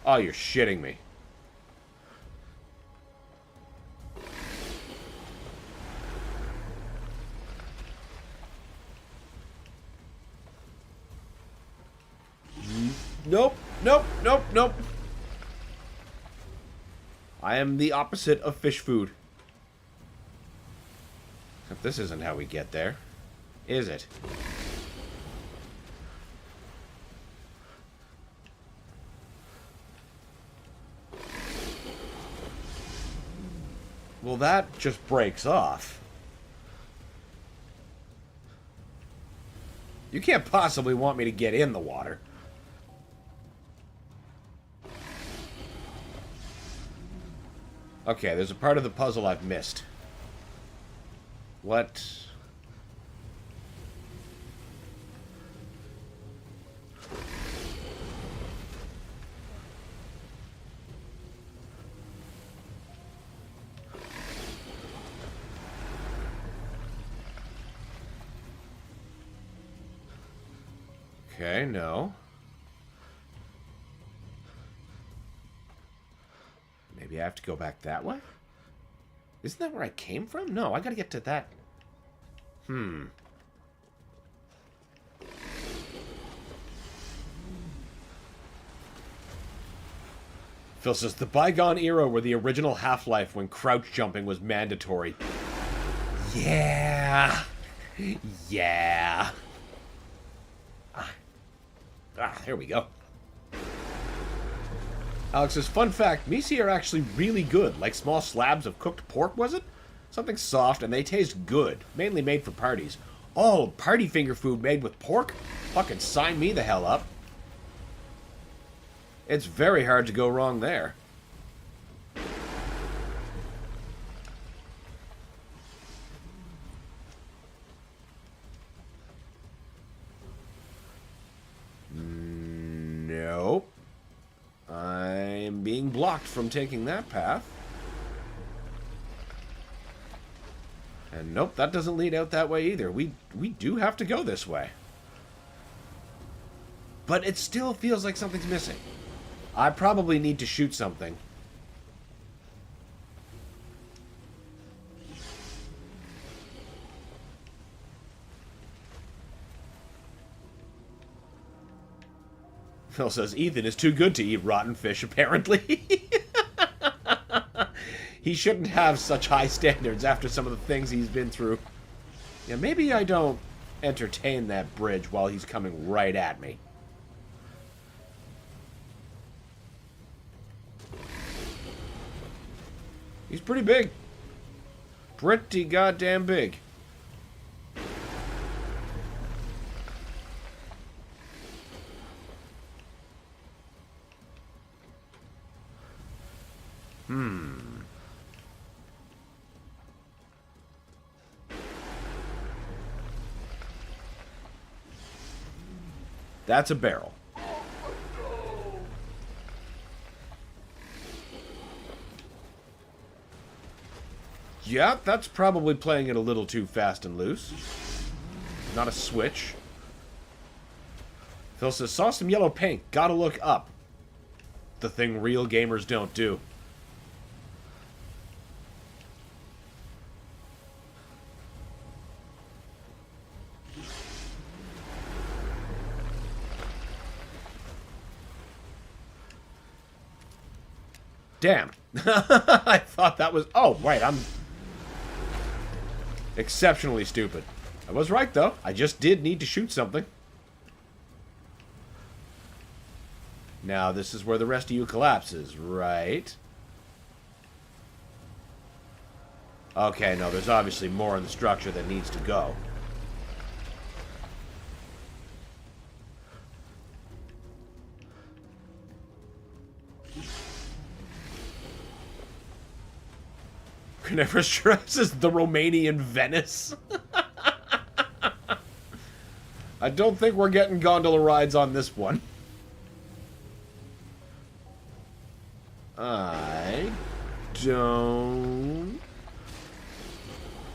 Oh, you're shitting me. Nope, nope, nope, nope. I am the opposite of fish food. Except this isn't how we get there, is it? Well, that just breaks off. You can't possibly want me to get in the water. Okay, there's a part of the puzzle I've missed. What? Okay, no. Maybe I have to go back that way? Isn't that where I came from? No, I gotta get to that. Phil says, the bygone era were the original Half-Life when crouch jumping was mandatory. Yeah. Yeah. There we go. Alex says, fun fact, misi are actually really good. Like small slabs of cooked pork, was it? Something soft, and they taste good. Mainly made for parties. Oh, party finger food made with pork? Fucking sign me the hell up. It's very hard to go wrong there. Nope. I'm being blocked from taking that path. And nope, that doesn't lead out that way either. We do have to go this way. But it still feels like something's missing. I probably need to shoot something. Phil says, Ethan is too good to eat rotten fish, apparently. He shouldn't have such high standards after some of the things he's been through. Yeah, maybe I don't entertain that bridge while he's coming right at me. He's pretty big. Pretty goddamn big. That's a barrel. Yeah, that's probably playing it a little too fast and loose. Not a switch. Phil says, saw some yellow paint. Gotta look up. The thing real gamers don't do. Damn. I thought that was... Oh, wait, I'm... exceptionally stupid. I was right, though. I just did need to shoot something. Now, this is where the rest of you collapses, right? Okay, no, there's obviously more in the structure that needs to go. Never stresses the Romanian Venice. I don't think we're getting gondola rides on this one. I don't...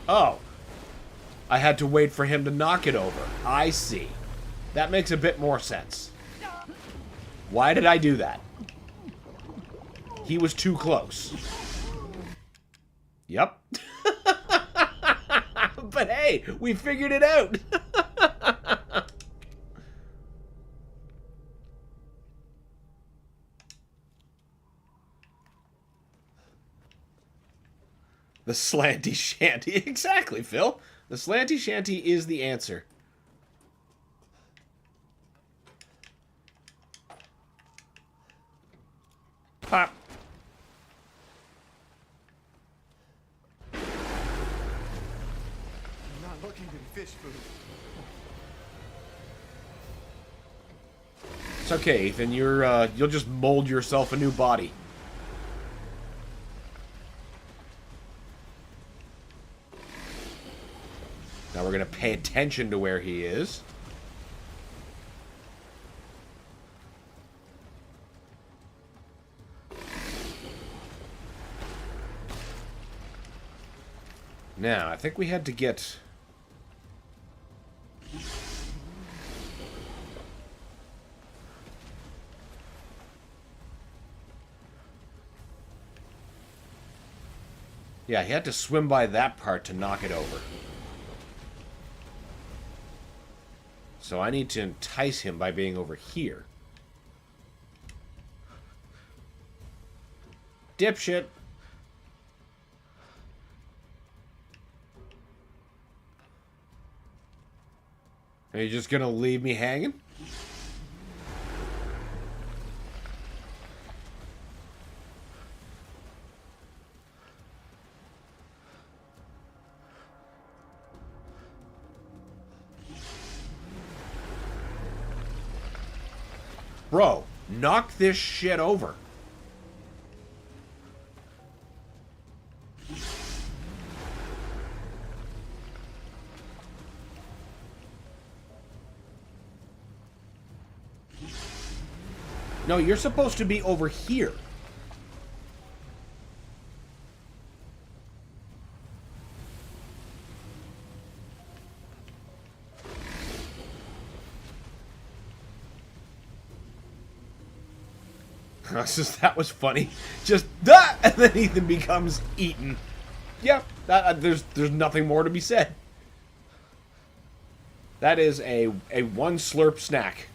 Oh. I had to wait for him to knock it over. I see. That makes a bit more sense. Why did I do that? He was too close. Yep. But hey, we figured it out. The slanty shanty. Exactly, Phil. The slanty shanty is the answer. Pop. I'm not looking to be fish food. It's okay, Ethan. You'll just mold yourself a new body. Now we're gonna pay attention to where he is. Now, I think we had to get... Yeah, he had to swim by that part to knock it over. So I need to entice him by being over here. Dipshit! Are you just gonna leave me hanging? Bro, knock this shit over. No, you're supposed to be over here. That was funny. Just that, and then Ethan becomes eaten. Yep, there's nothing more to be said. That is a one slurp snack.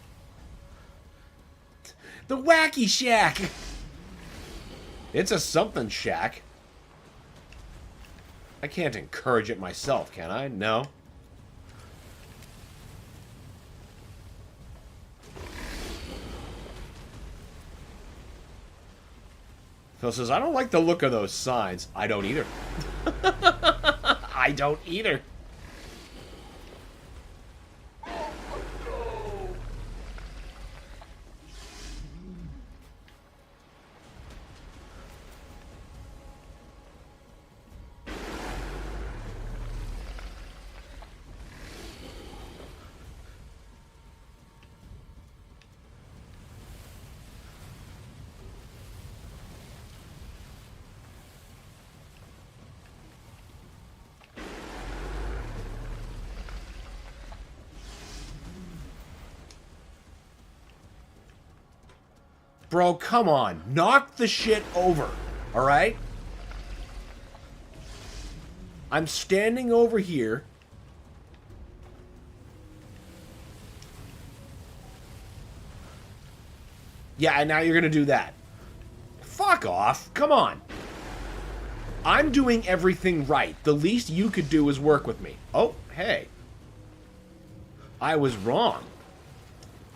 The Wacky Shack. It's a something shack. I can't encourage it myself, can I? No. Phil says, I don't like the look of those signs. I don't either. I don't either. Bro, come on. Knock the shit over. Alright? I'm standing over here. Yeah, and now you're gonna do that. Fuck off. Come on. I'm doing everything right. The least you could do is work with me. Oh, hey. I was wrong.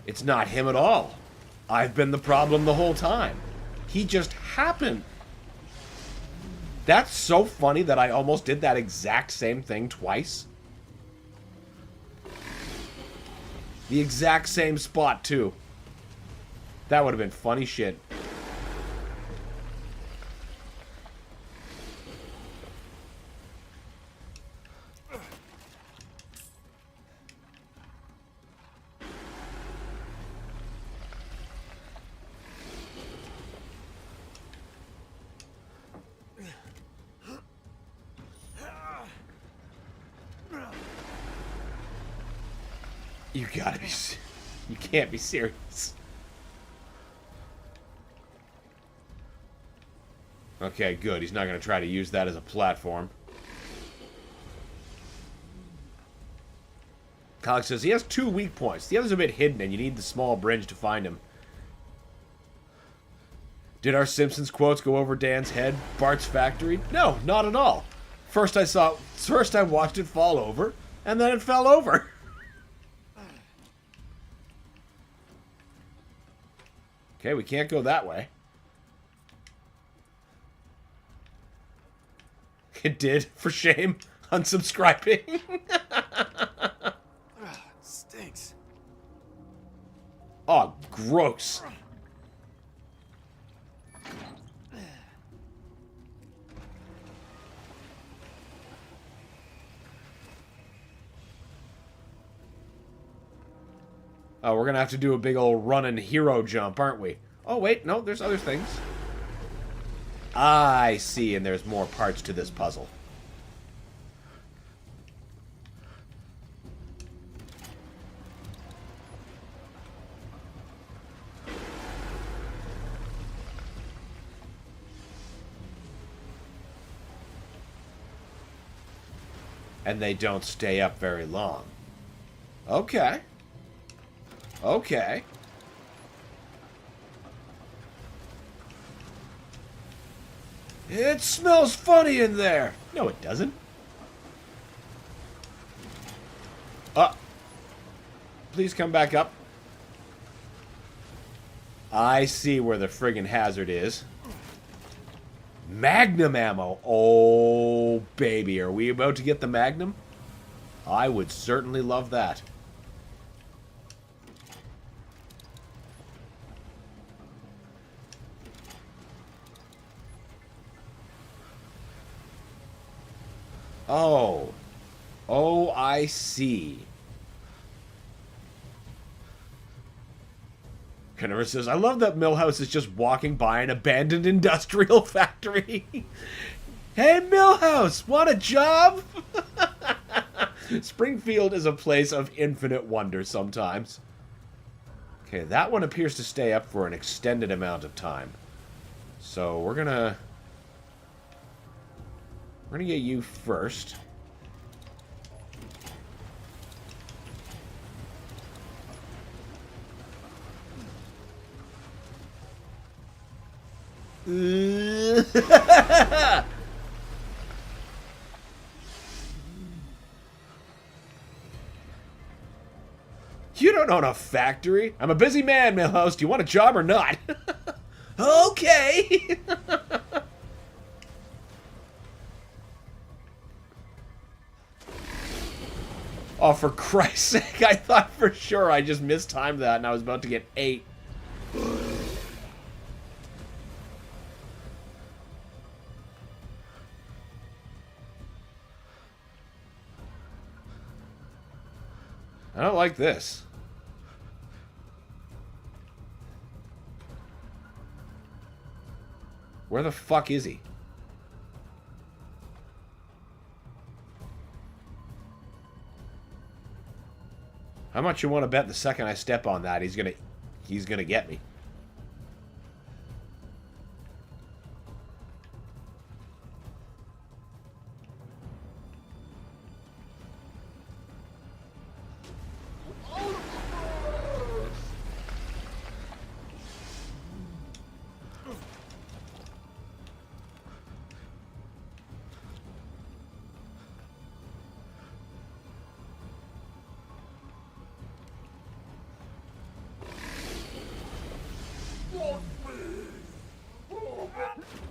It's not him at all. I've been the problem the whole time. He just happened. That's so funny that I almost did that exact same thing twice. The exact same spot, too. That would have been funny shit. You gotta be... You can't be serious. Okay, good. He's not gonna try to use that as a platform. Alex says he has 2 weak points. The other's a bit hidden, and you need the small bridge to find him. Did our Simpsons quotes go over Dan's head? Bart's factory? No, not at all. First I watched it fall over, and then it fell over. Okay, we can't go that way. It did, for shame. Unsubscribing. Stinks. Oh, gross. Oh, we're gonna have to do a big old running hero jump, aren't we? Oh, wait, no, there's other things. I see, and there's more parts to this puzzle. And they don't stay up very long. Okay. Okay. It smells funny in there. No, it doesn't. Please come back up. I see where the friggin' hazard is. Magnum ammo. Oh, baby. Are we about to get the Magnum? I would certainly love that. Oh. Oh, I see. Kennever says, I love that Millhouse is just walking by an abandoned industrial factory. Hey, Millhouse, want a job? Springfield is a place of infinite wonder sometimes. Okay, that one appears to stay up for an extended amount of time. So we're gonna get you first. You don't own a factory. I'm a busy man, Millhouse. Do you want a job or not? Okay. Oh, for Christ's sake, I thought for sure I just mistimed that and I was about to get 8. I don't like this. Where the fuck is he? How much you want to bet the second I step on that he's gonna get me?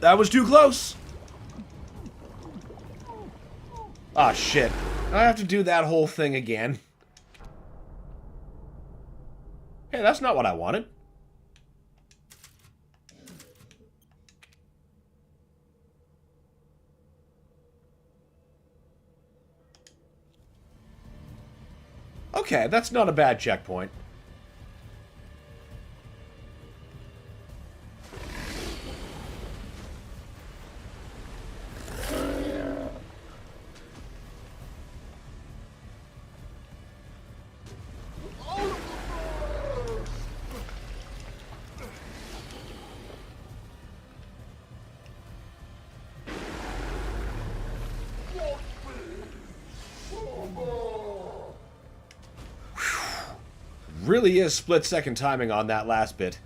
That was too close. Ah, shit. I have to do that whole thing again. Hey, that's not what I wanted. Okay, that's not a bad checkpoint. Really is split-second timing on that last bit.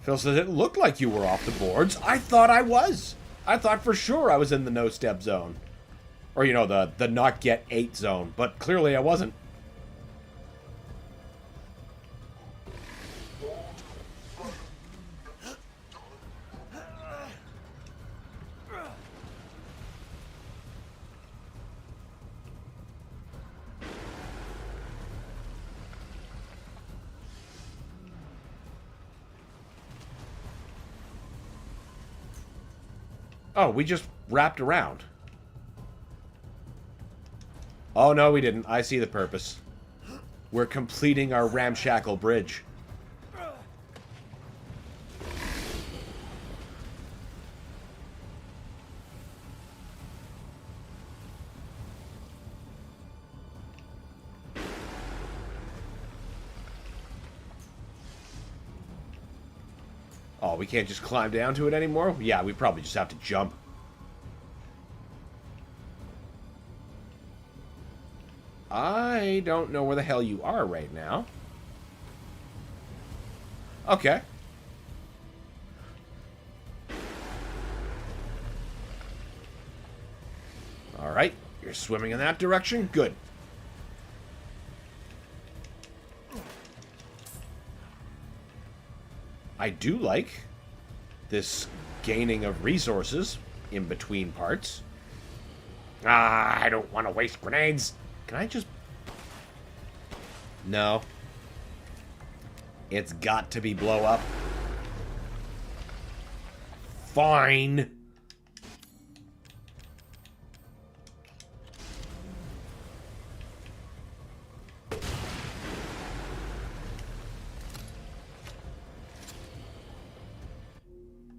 Phil says, it looked like you were off the boards. I thought I was. I thought for sure I was in the no-step zone. Or, you know, the not get 8 zone. But clearly I wasn't. Oh, we just wrapped around. Oh, no, we didn't. I see the purpose. We're completing our ramshackle bridge. Oh, we can't just climb down to it anymore? Yeah, we probably just have to jump. I don't know where the hell you are right now. Okay. Alright, you're swimming in that direction? Good. I do like this gaining of resources in between parts. Ah, I don't want to waste grenades. Can I just... No. It's got to be blow up. Fine.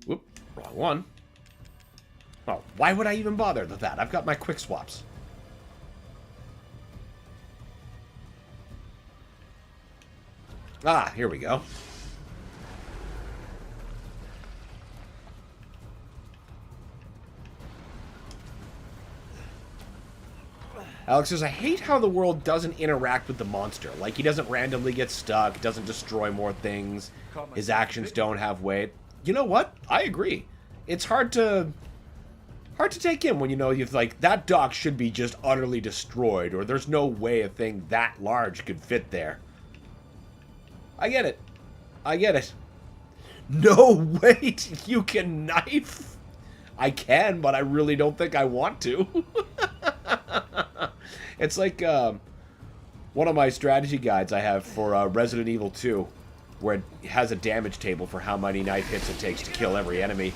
Whoop, wrong one. Oh, why would I even bother with that? I've got my quick swaps. Ah, here we go. Alex says, I hate how the world doesn't interact with the monster. Like, he doesn't randomly get stuck, doesn't destroy more things, his actions don't have weight. You know what? I agree. It's hard to take in when you know you've, like, that dock should be just utterly destroyed, or there's no way a thing that large could fit there. I get it. I get it. No, wait. You can knife? I can, but I really don't think I want to. It's like one of my strategy guides I have for Resident Evil 2, where it has a damage table for how many knife hits it takes to kill every enemy.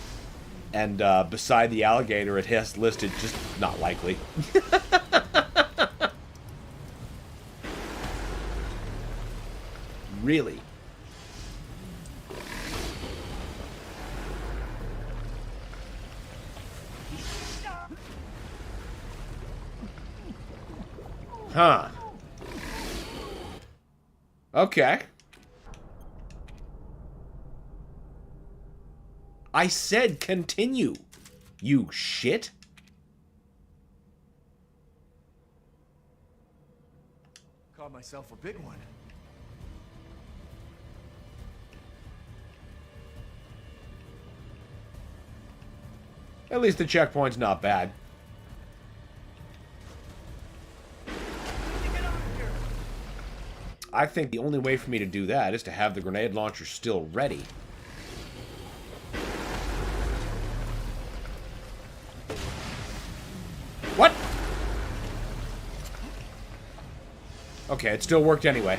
And beside the alligator, it has listed just not likely. Really? Huh. Okay. I said continue, you shit. Caught myself a big one. At least the checkpoint's not bad. I think the only way for me to do that is to have the grenade launcher still ready. What? Okay, it still worked anyway.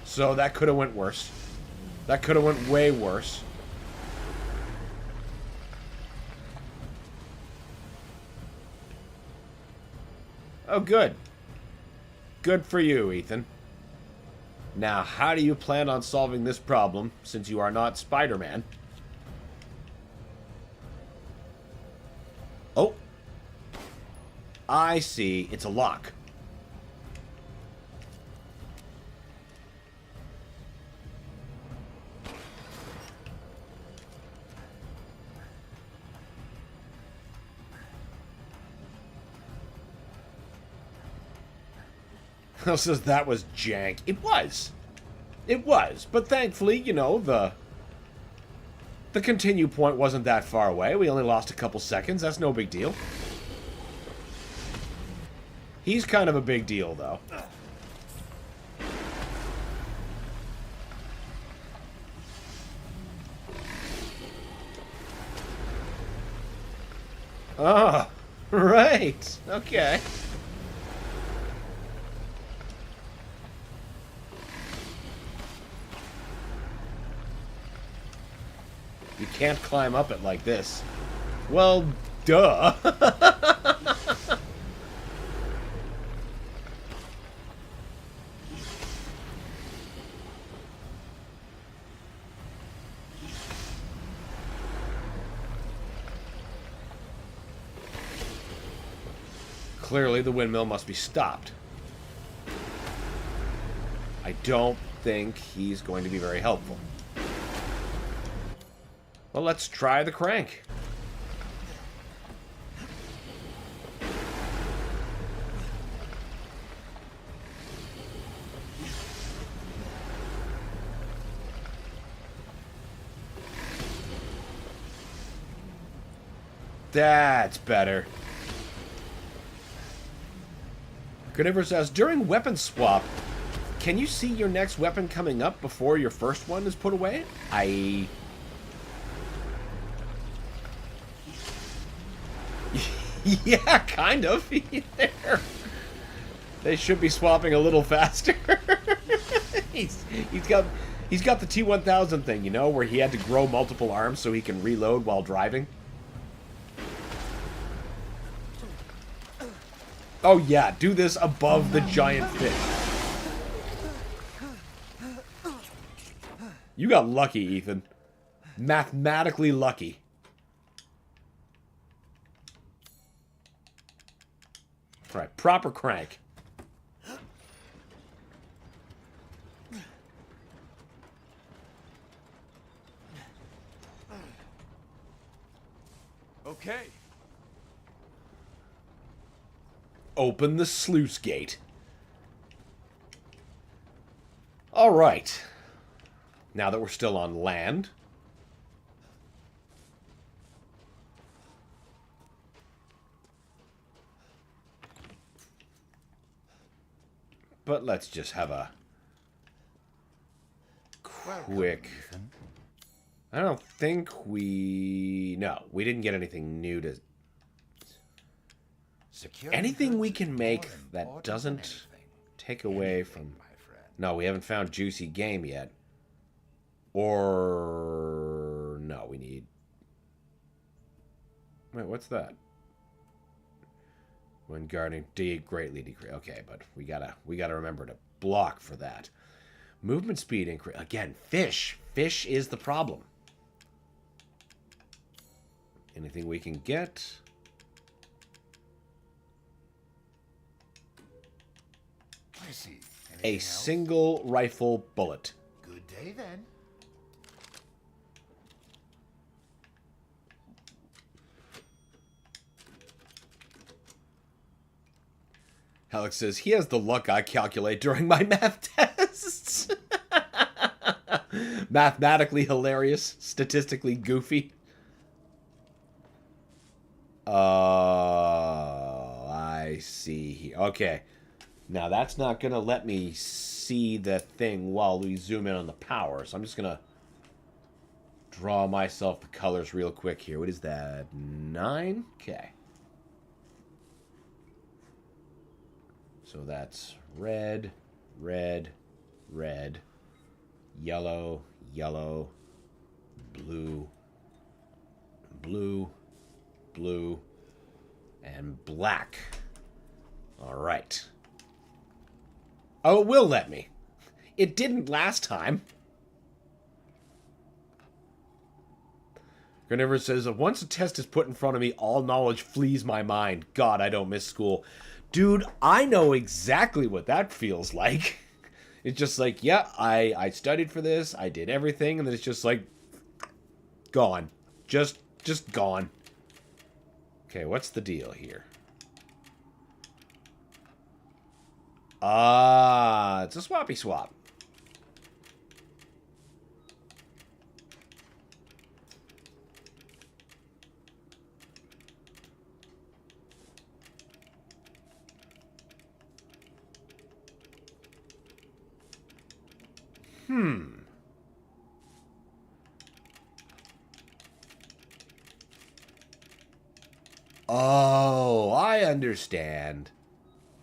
So that could have went worse. That could have went way worse. Oh, good. Good for you, Ethan. Now, how do you plan on solving this problem, since you are not Spider-Man? Oh. I see. It's a lock. Says that was jank. It was. It was. But thankfully, you know, the continue point wasn't that far away. We only lost a couple seconds. That's no big deal. He's kind of a big deal, though. Oh, right. Okay. You can't climb up it like this. Well, duh. Clearly, the windmill must be stopped. I don't think he's going to be very helpful. Well, let's try the crank. That's better. Carnivorous says, during weapon swap, can you see your next weapon coming up before your first one is put away? Yeah, kind of. They should be swapping a little faster. he's got the T-1000 thing, you know, where he had to grow multiple arms so he can reload while driving. Oh yeah, do this above the giant fish. You got lucky, Ethan. Mathematically lucky. Alright, proper crank. Okay. Open the sluice gate. Alright. Now that we're still on land. But let's just have a quick... I don't think we... No, we didn't get anything new to... Anything we can make that doesn't take away from... No, we haven't found juicy game yet. Or... No, we need... Wait, what's that? When guarding, greatly decrease. Okay, but we gotta remember to block for that. Movement speed increase. Again, fish. Fish is the problem. Anything we can get... I see. A single rifle bullet. Good day then. Alex says, he has the luck I calculate during my math tests. Mathematically hilarious. Statistically goofy. Oh, I see. Okay. Now, that's not going to let me see the thing while we zoom in on the power. So I'm just going to draw myself the colors real quick here. What is that? 9? Okay. So that's red, red, red, yellow, yellow, blue, blue, blue, and black. All right. Oh, it will let me. It didn't last time. Carnivorous says, once a test is put in front of me, all knowledge flees my mind. God, I don't miss school. Dude, I know exactly what that feels like. It's just like, yeah, I studied for this, I did everything, and then it's just like, gone. Just gone. Okay, what's the deal here? Ah, it's a swappy swap. Oh, I understand.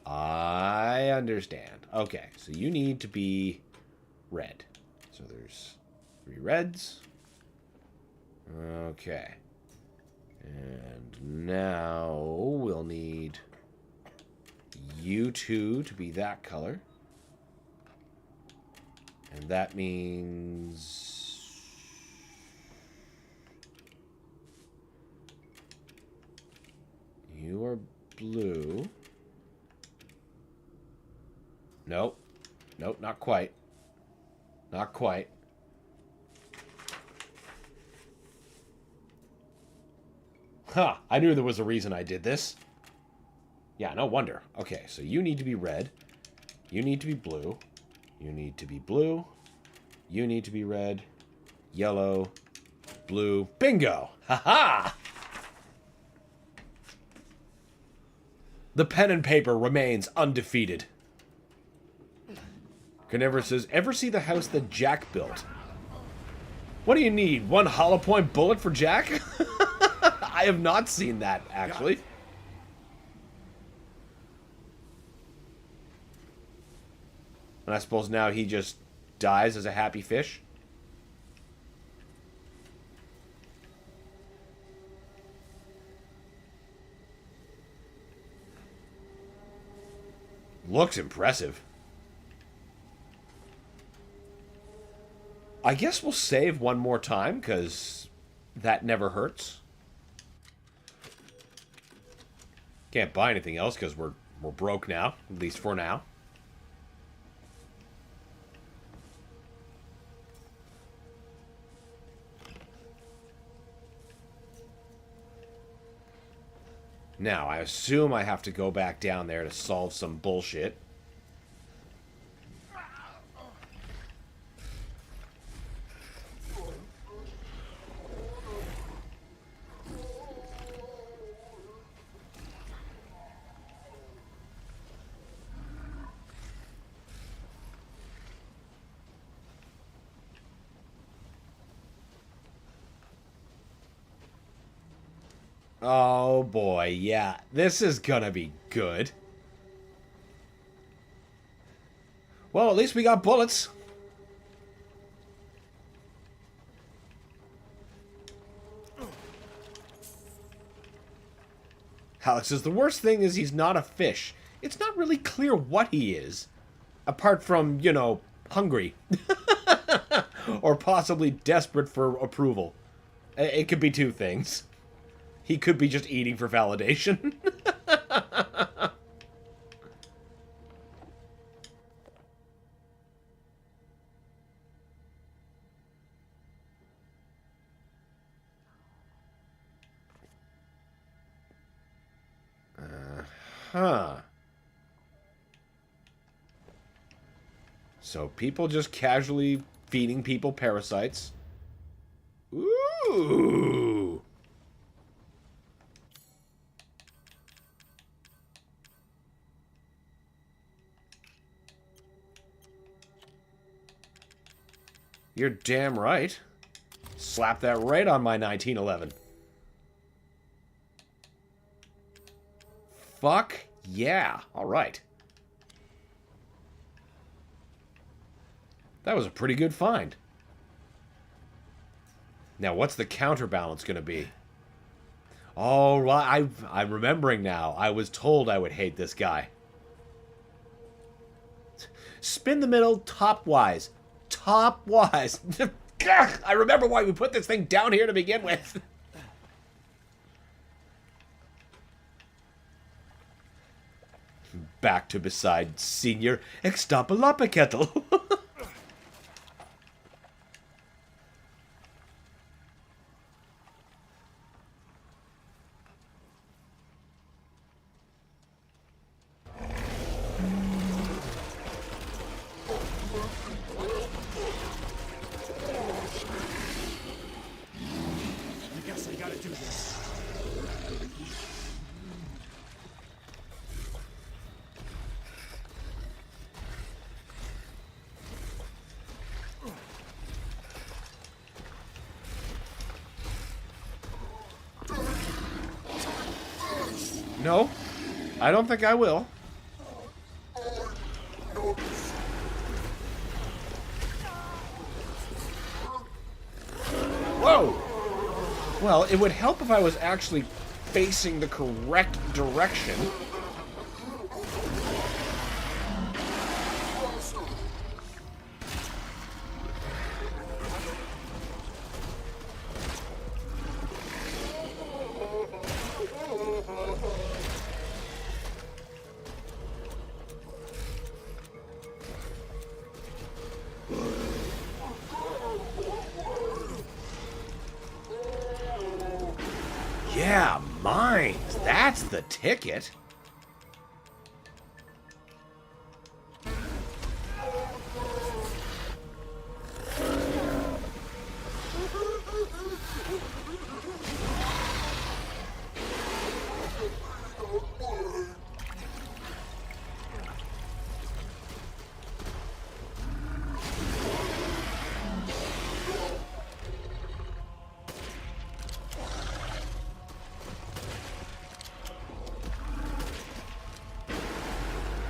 I understand. Okay, so you need to be red. So there's 3 reds. Okay. And now we'll need you two to be that color. And that means... you are blue. Nope. Nope, not quite. Not quite. Huh, I knew there was a reason I did this. Yeah, no wonder. Okay, so you need to be red. You need to be blue. You need to be blue. You need to be red. Yellow. Blue. Bingo! Ha-ha! The pen and paper remains undefeated. Carnivorous says, ever see the house that Jack built? What do you need? One hollow point bullet for Jack? I have not seen that, actually. And I suppose now he just dies as a happy fish? Looks impressive. I guess we'll save one more time, because that never hurts. Can't buy anything else, because we're broke now, at least for now. Now, I assume I have to go back down there to solve some bullshit. Oh boy, yeah. This is gonna be good. Well, at least we got bullets. Alex says, the worst thing is he's not a fish. It's not really clear what he is. Apart from, you know, hungry. Or possibly desperate for approval. It could be two things. He could be just eating for validation. Huh. So people just casually feeding people parasites. Ooh. You're damn right. Slap that right on my 1911. Fuck yeah. All right. That was a pretty good find. Now, what's the counterbalance going to be? Oh, right. I'm remembering now. I was told I would hate this guy. Spin the middle top-wise. Top-wise. I remember why we put this thing down here to begin with. Back to beside Senior Extapalapakettle. No, I don't think I will. Whoa! Well, it would help if I was actually facing the correct direction. Yeah, mines. That's the ticket.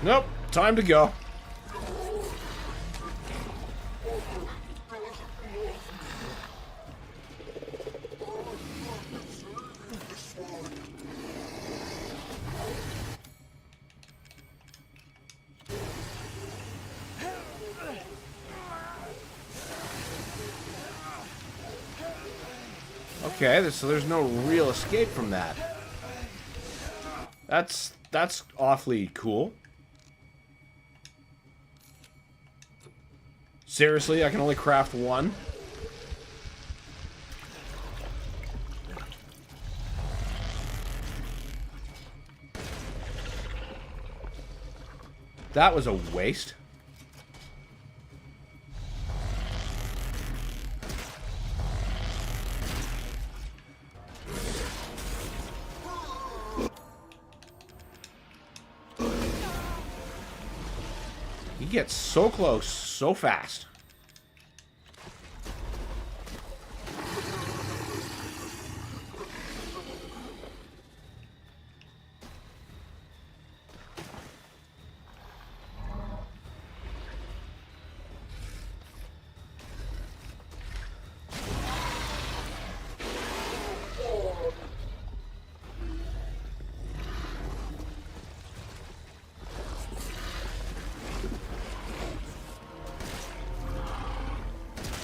Nope, time to go. Okay, so there's no real escape from that. That's awfully cool. Seriously, I can only craft one? That was a waste. He gets so close, so fast.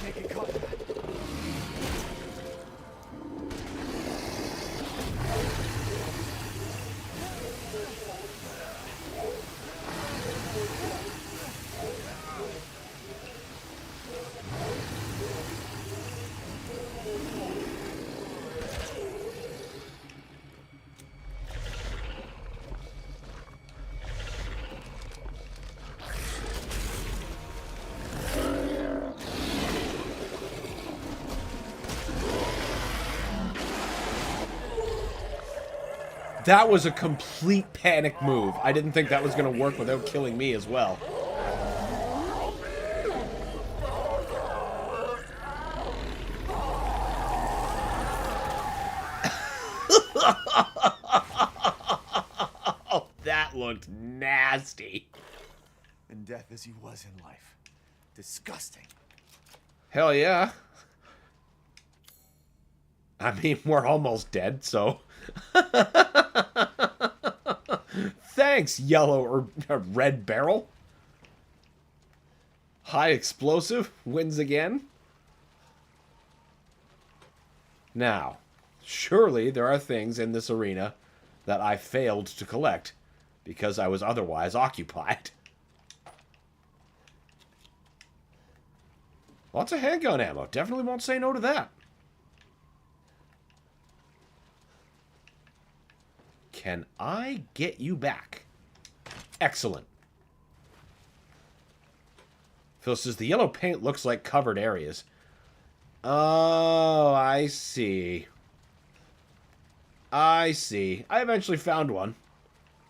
Taking contact. That was a complete panic move. I didn't think that was going to work without killing me as well. That looked nasty. In death as he was in life. Disgusting. Hell yeah. I mean, we're almost dead, so... Thanks, yellow or red barrel. High explosive wins again. Now, surely there are things in this arena that I failed to collect because I was otherwise occupied. Lots of handgun ammo. Definitely won't say no to that. Can I get you back? Excellent. Phil says the yellow paint looks like covered areas. Oh, I see. I see. I eventually found one.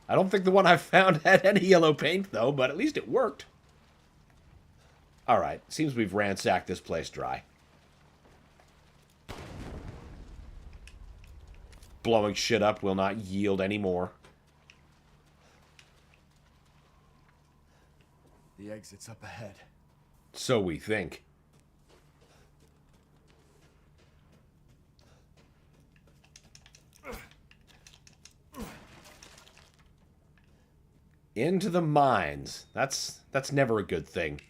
I don't think the one I found had any yellow paint, though, but at least it worked. Alright, seems we've ransacked this place dry. Blowing shit up will not yield anymore. The exit's up ahead. So we think. Into the mines. That's never a good thing.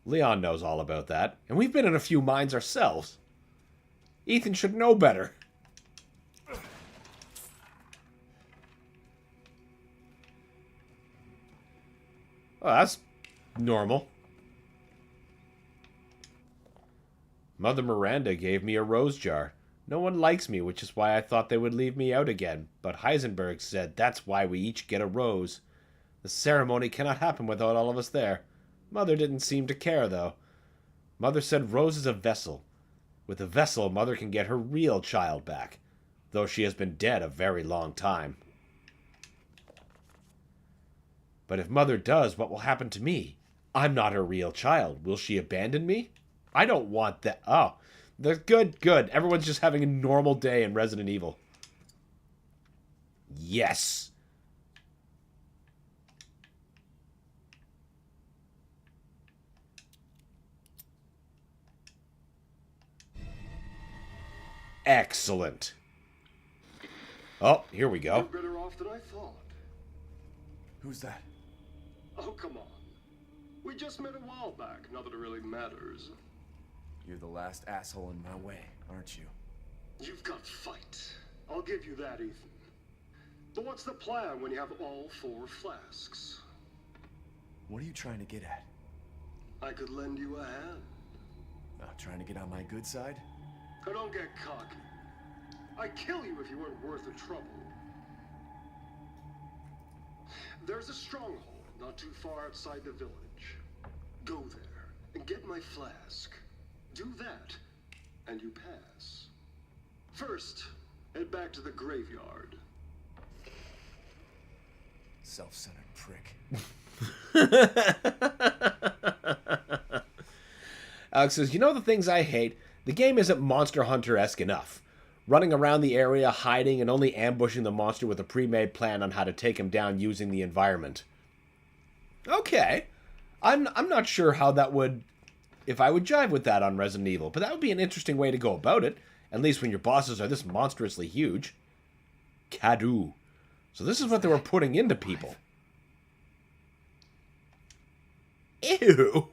Leon knows all about that. And we've been in a few mines ourselves. Ethan should know better. Oh, that's normal. Mother Miranda gave me a rose jar. No one likes me, which is why I thought they would leave me out again. But Heisenberg said that's why we each get a rose. The ceremony cannot happen without all of us there. Mother didn't seem to care, though. Mother said Rose is a vessel. With a vessel, Mother can get her real child back, though she has been dead a very long time. But if Mother does, what will happen to me? I'm not her real child. Will she abandon me? I don't want that. Oh, that's good, good. Everyone's just having a normal day in Resident Evil. Yes. Excellent. Oh, here we go. You're better off than I thought. Who's that? Oh, come on. We just met a while back, not that it really matters. You're the last asshole in my way, aren't you? You've got fight. I'll give you that, Ethan. But what's the plan when you have all 4 flasks? What are you trying to get at? I could lend you a hand. Trying to get on my good side? Now don't get cocky. I'd kill you if you weren't worth the trouble. There's a stronghold not too far outside the village. Go there and get my flask. Do that, and you pass. First, head back to the graveyard. Self-centered prick. Alex says, you know the things I hate? The game isn't Monster Hunter-esque enough. Running around the area, hiding, and only ambushing the monster with a pre-made plan on how to take him down using the environment. Okay. I'm not sure how that would... if I would jive with that on Resident Evil, but that would be an interesting way to go about it, at least when your bosses are this monstrously huge. Cadu. So this is what they were putting into people. Ew.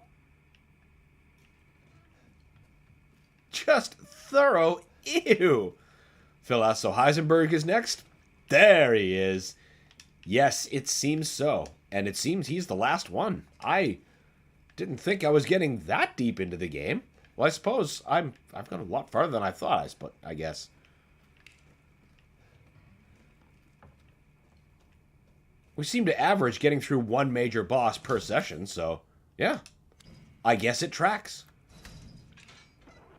Just thorough ew. Phil asks, so Heisenberg is next? There he is. Yes, it seems so. And it seems he's the last one. I didn't think I was getting that deep into the game. Well, I suppose I've gone a lot farther than I thought, I guess. We seem to average getting through one major boss per session, so yeah. I guess it tracks.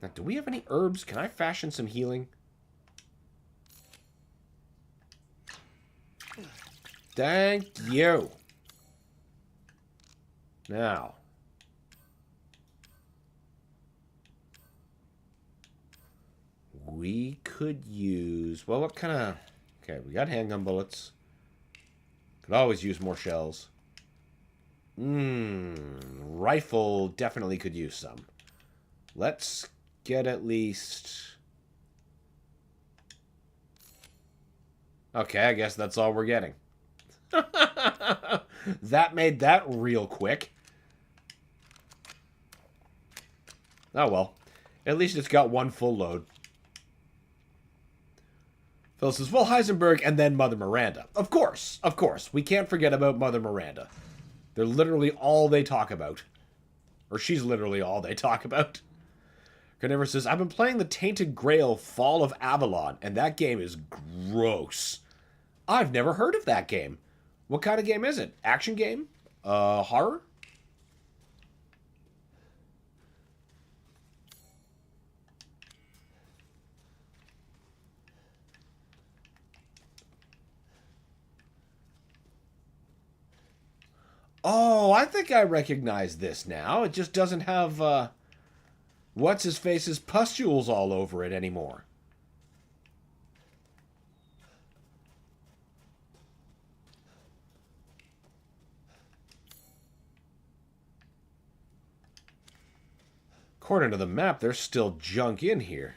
Now, do we have any herbs? Can I fashion some healing? Thank you. Now. We could use... well, what kind of... okay, we got handgun bullets. Could always use more shells. Rifle definitely could use some. Let's get at least... okay, I guess that's all we're getting. That made that real quick. Oh well. At least it's got one full load. Phil says, well, Heisenberg and then Mother Miranda. Of course. Of course. We can't forget about Mother Miranda. They're literally all they talk about. Or she's literally all they talk about. Carnivorous says, I've been playing the Tainted Grail Fall of Avalon, and that game is gross. I've never heard of that game. What kind of game is it? Action game? Horror? Oh, I think I recognize this now. It just doesn't have, what's-his-face's pustules all over it anymore. According to the map, there's still junk in here.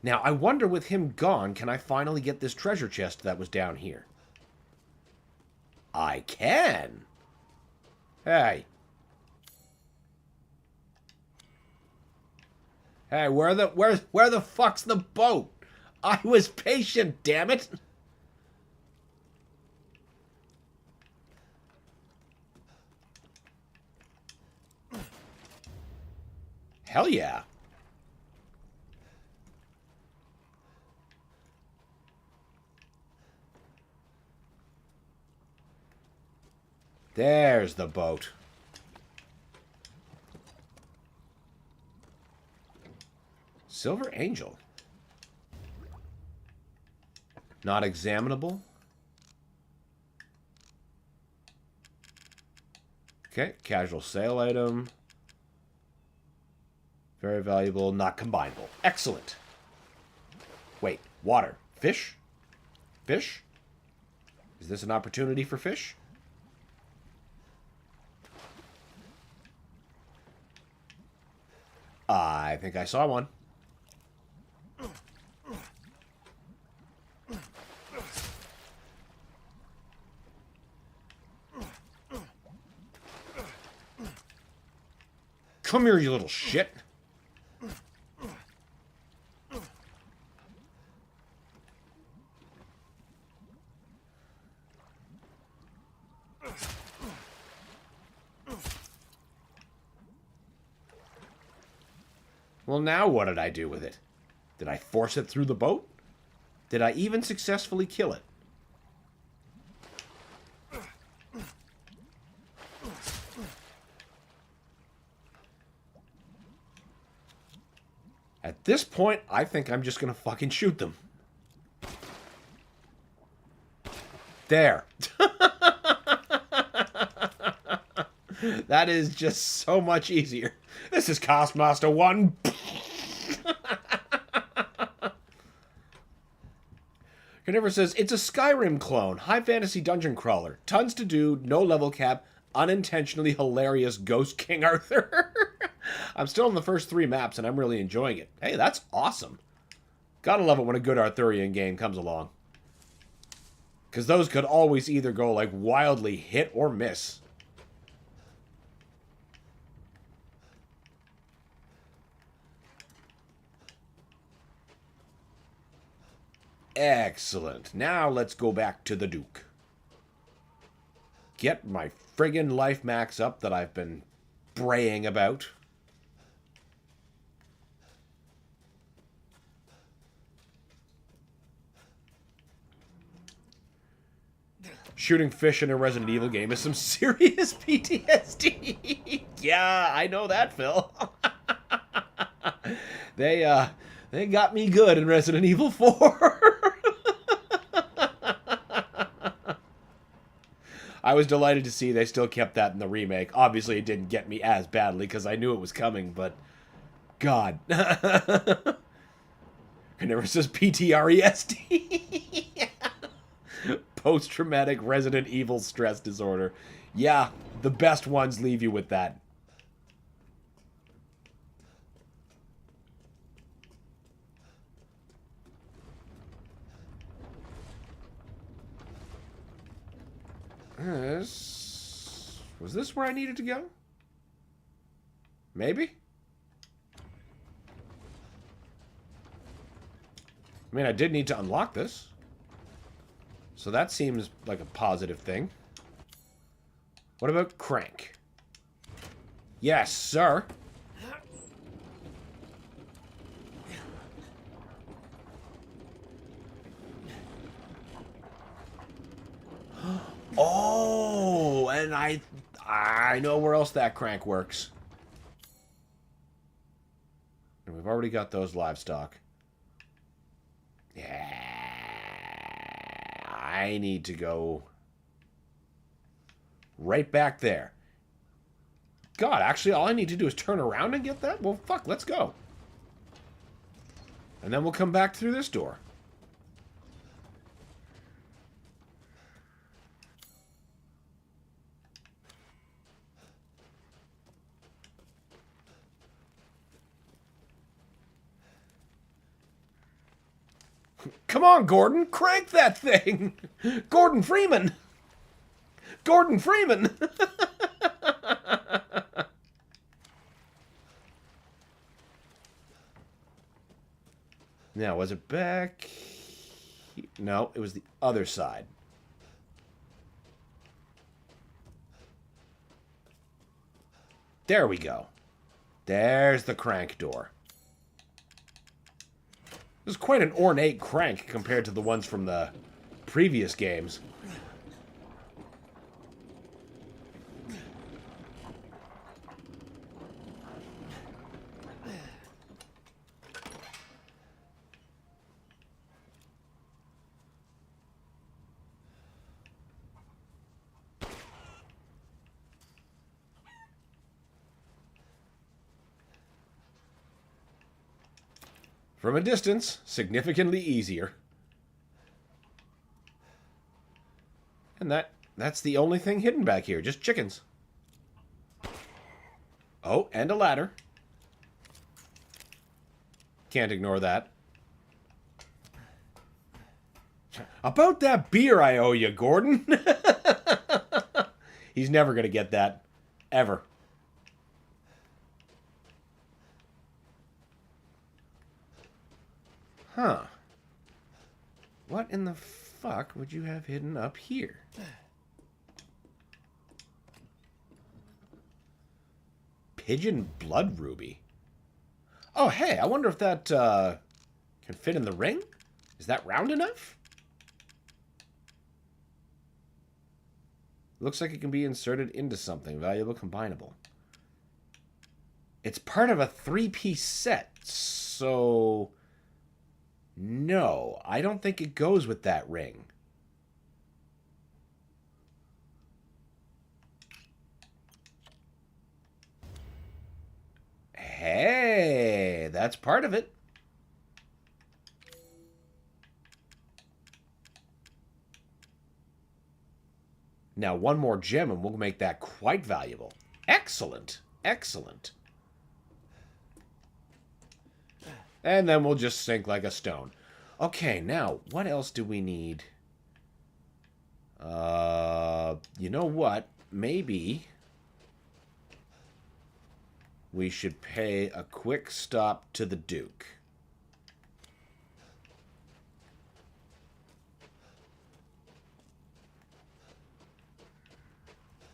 Now, I wonder with him gone, can I finally get this treasure chest that was down here? I can! Hey. Hey, where the fuck's the boat? I was patient, damn it! Hell yeah. There's the boat. Silver Angel. Not examinable. Okay, casual sale item. Very valuable, not combinable. Excellent. Wait, water. Fish? Fish? Is this an opportunity for fish? I think I saw one. Come here, you little shit. Well, now what did I do with it? Did I force it through the boat? Did I even successfully kill it? At this point, I think I'm just gonna fucking shoot them. There. That is just so much easier. This is Castmaster 1. Carnivorous says, it's a Skyrim clone. High fantasy dungeon crawler. Tons to do, no level cap, unintentionally hilarious Ghost King Arthur. I'm still in the first 3 maps and I'm really enjoying it. Hey, that's awesome. Gotta love it when a good Arthurian game comes along. Because those could always either go like wildly hit or miss. Excellent. Now let's go back to the Duke. Get my friggin' life max up that I've been braying about. Shooting fish in a Resident Evil game is some serious PTSD. Yeah, I know that, Phil. They got me good in Resident Evil 4. I was delighted to see they still kept that in the remake. Obviously, it didn't get me as badly because I knew it was coming, but God. It never says PTRESD. Post-traumatic Resident Evil stress disorder. Yeah, the best ones leave you with that. Was this where I needed to go? Maybe? I mean, I did need to unlock this. So that seems like a positive thing. What about Crank? Yes, sir. Oh, and I know where else that crank works. And we've already got those livestock. Yeah. I need to go right back there. God, actually, all I need to do is turn around and get that? Well, fuck, let's go. And then we'll come back through this door. Come on, Gordon. Crank that thing. Gordon Freeman. Gordon Freeman. Now, was it back? No, it was the other side. There we go. There's the crank door. This is quite an ornate crank compared to the ones from the previous games. From a distance, significantly easier. And that's the only thing hidden back here, just chickens. Oh, and a ladder. Can't ignore that. About that beer I owe you, Gordon. He's never going to get that. Ever. Huh. What in the fuck would you have hidden up here? Pigeon blood ruby. Oh, hey, I wonder if that can fit in the ring? Is that round enough? Looks like it can be inserted into something. Valuable combinable. It's part of a 3-piece set, so... No, I don't think it goes with that ring. Hey, that's part of it. Now, one more gem and we'll make that quite valuable. Excellent. Excellent. And then we'll just sink like a stone. Okay, now, what else do we need? You know what? Maybe we should pay a quick stop to the Duke.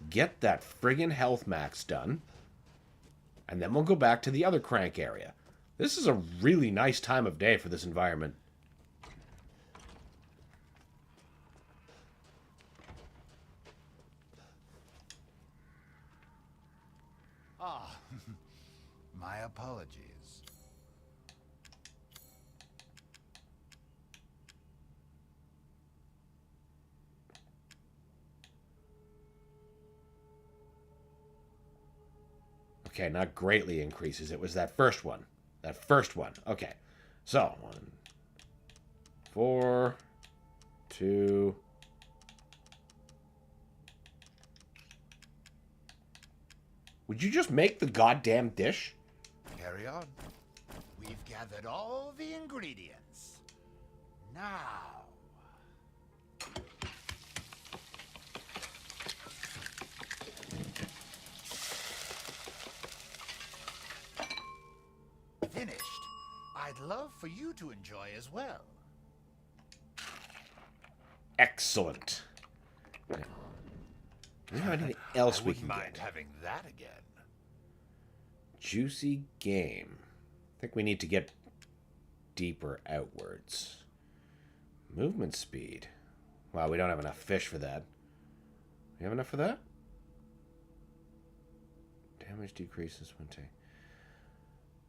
Get that friggin' health max done. And then we'll go back to the other crank area. This is a really nice time of day for this environment. Ah, my apologies. Okay, not greatly increases. It was that first one. That first one. Okay. So, 1, 4, 2. Would you just make the goddamn dish? Carry on. We've gathered all the ingredients. Now. Finished. I'd love for you to enjoy as well. Excellent. Do we have anything else we can Mind get? having that again. Juicy game. I think we need to get deeper outwards. Movement speed. Wow, we don't have enough fish for that. We have enough for that? Damage decreases when taken.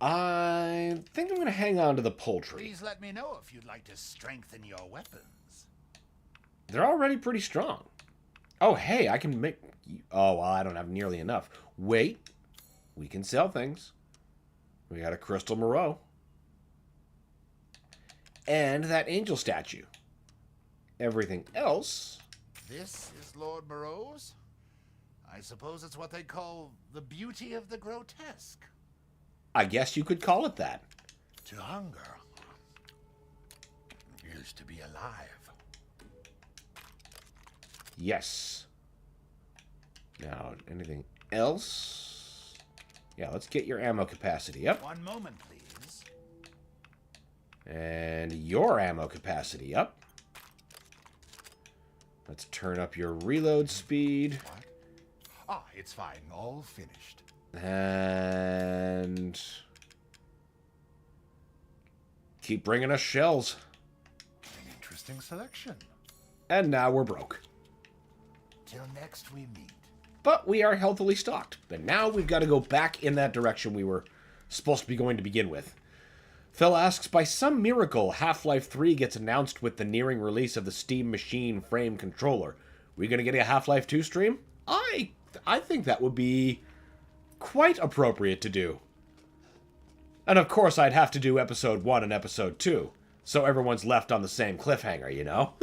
I think I'm going to hang on to the poultry. Please let me know if you'd like to strengthen your weapons. They're already pretty strong. Oh, hey, I can make... Oh, well, I don't have nearly enough. Wait. We can sell things. We got a crystal Moreau. And that angel statue. Everything else... This is Lord Moreau's? I suppose it's what they call the beauty of the grotesque. I guess you could call it that. To hunger is to be alive. Yes. Now, anything else? Yeah, let's get your ammo capacity up. One moment, please. And your ammo capacity up. Let's turn up your reload speed. What? Ah, it's fine. All finished. And keep bringing us shells. An interesting selection. And now we're broke. Till next we meet. But we are healthily stocked. And now we've got to go back in that direction we were supposed to be going to begin with. Phil asks, by some miracle, Half-Life 3 gets announced with the nearing release of the Steam Machine Frame controller. We going to get a Half-Life 2 stream? I think that would be quite appropriate to do. And of course, I'd have to do episode 1 and episode 2, so everyone's left on the same cliffhanger, you know?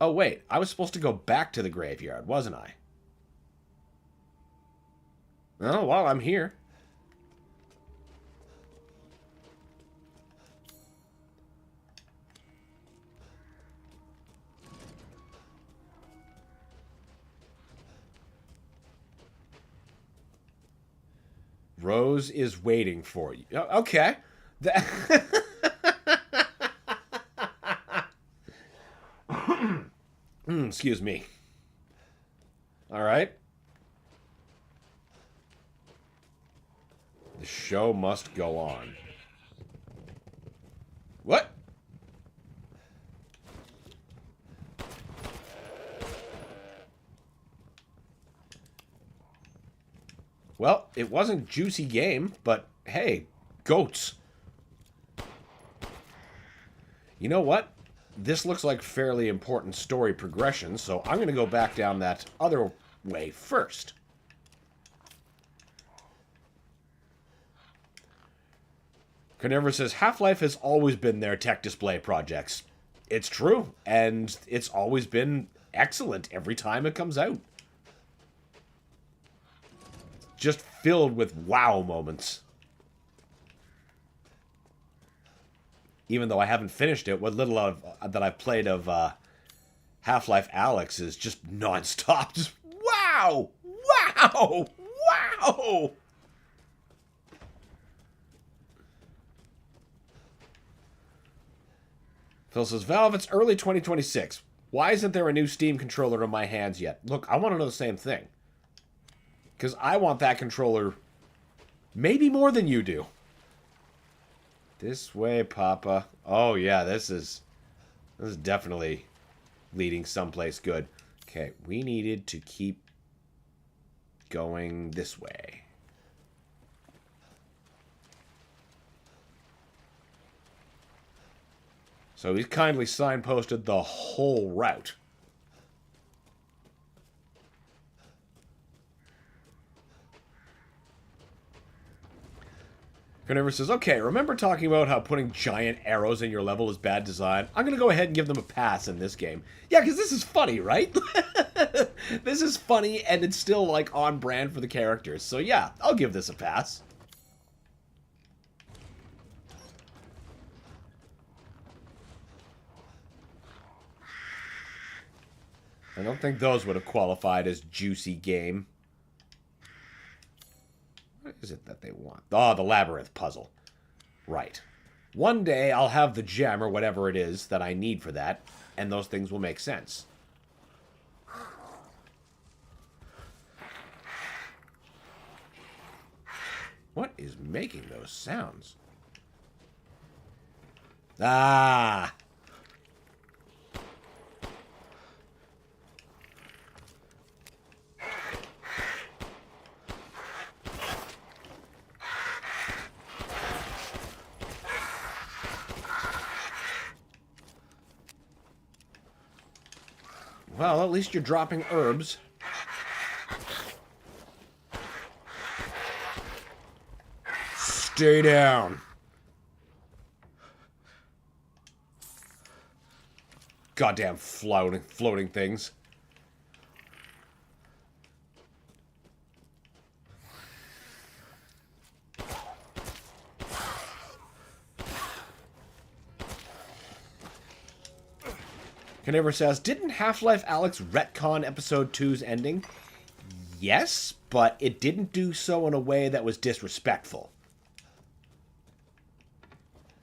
Oh, wait, I was supposed to go back to the graveyard, wasn't I? Oh, well, I'm here. Rose is waiting for you. Okay. Excuse me. All right. The show must go on. What? Well, it wasn't juicy game, but hey, goats. You know what? This looks like fairly important story progression, so I'm going to go back down that other way first. Carnivore says, Half-Life has always been their tech display projects. It's true, and it's always been excellent every time it comes out. Just filled with wow moments. Even though I haven't finished it, what little of that I've played of Half-Life Alyx is just non-stop. Just wow! Wow! Wow! Phil says, Valve, it's early 2026. Why isn't there a new Steam controller in my hands yet? Look, I want to know the same thing. Because I want that controller maybe more than you do. This way, Papa. Oh, yeah, this is definitely leading someplace good. Okay, we needed to keep going this way. So he's kindly signposted the whole route. Carnivore says, okay, remember talking about how putting giant arrows in your level is bad design? I'm going to go ahead and give them a pass in this game. Yeah, because this is funny, right? This is funny, and it's still, like, on brand for the characters. So yeah, I'll give this a pass. I don't think those would have qualified as juicy game. What is it that they want? Oh, the labyrinth puzzle. Right. One day I'll have the gem or whatever it is that I need for that, and those things will make sense. What is making those sounds? Ah! Well, at least you're dropping herbs. Stay down. Goddamn floating things. Carnivorous says, didn't Half-Life Alyx retcon Episode 2's ending? Yes, but it didn't do so in a way that was disrespectful.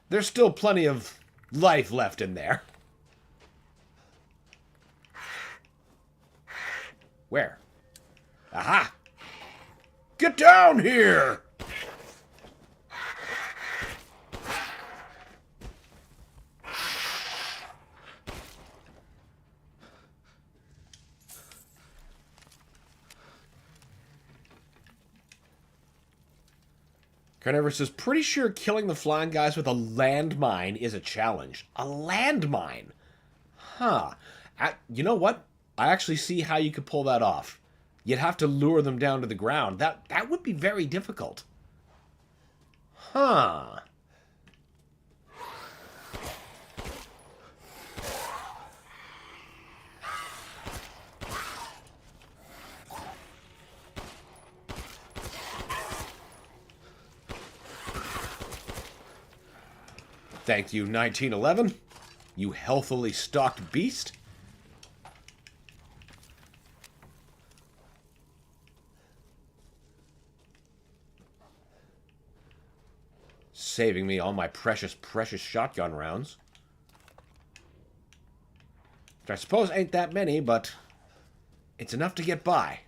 There's still plenty of life left in there. Where? Aha! Get down here! Carnivorous is pretty sure killing the flying guys with a landmine is a challenge. A landmine? Huh. You know what? I actually see how you could pull that off. You'd have to lure them down to the ground. That would be very difficult. Huh. Thank you, 1911. You healthily stocked beast. Saving me all my precious, precious shotgun rounds. Which I suppose ain't that many, but it's enough to get by.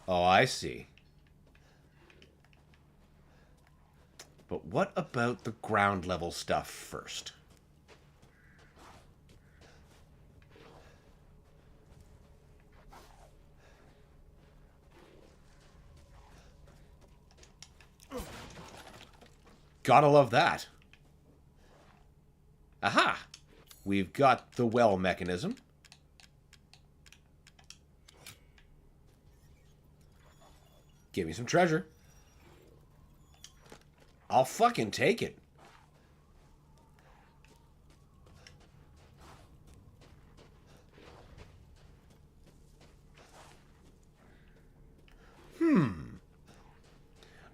Oh, I see. But what about the ground level stuff first? Gotta love that. Aha! We've got the well mechanism. Give me some treasure. I'll fucking take it.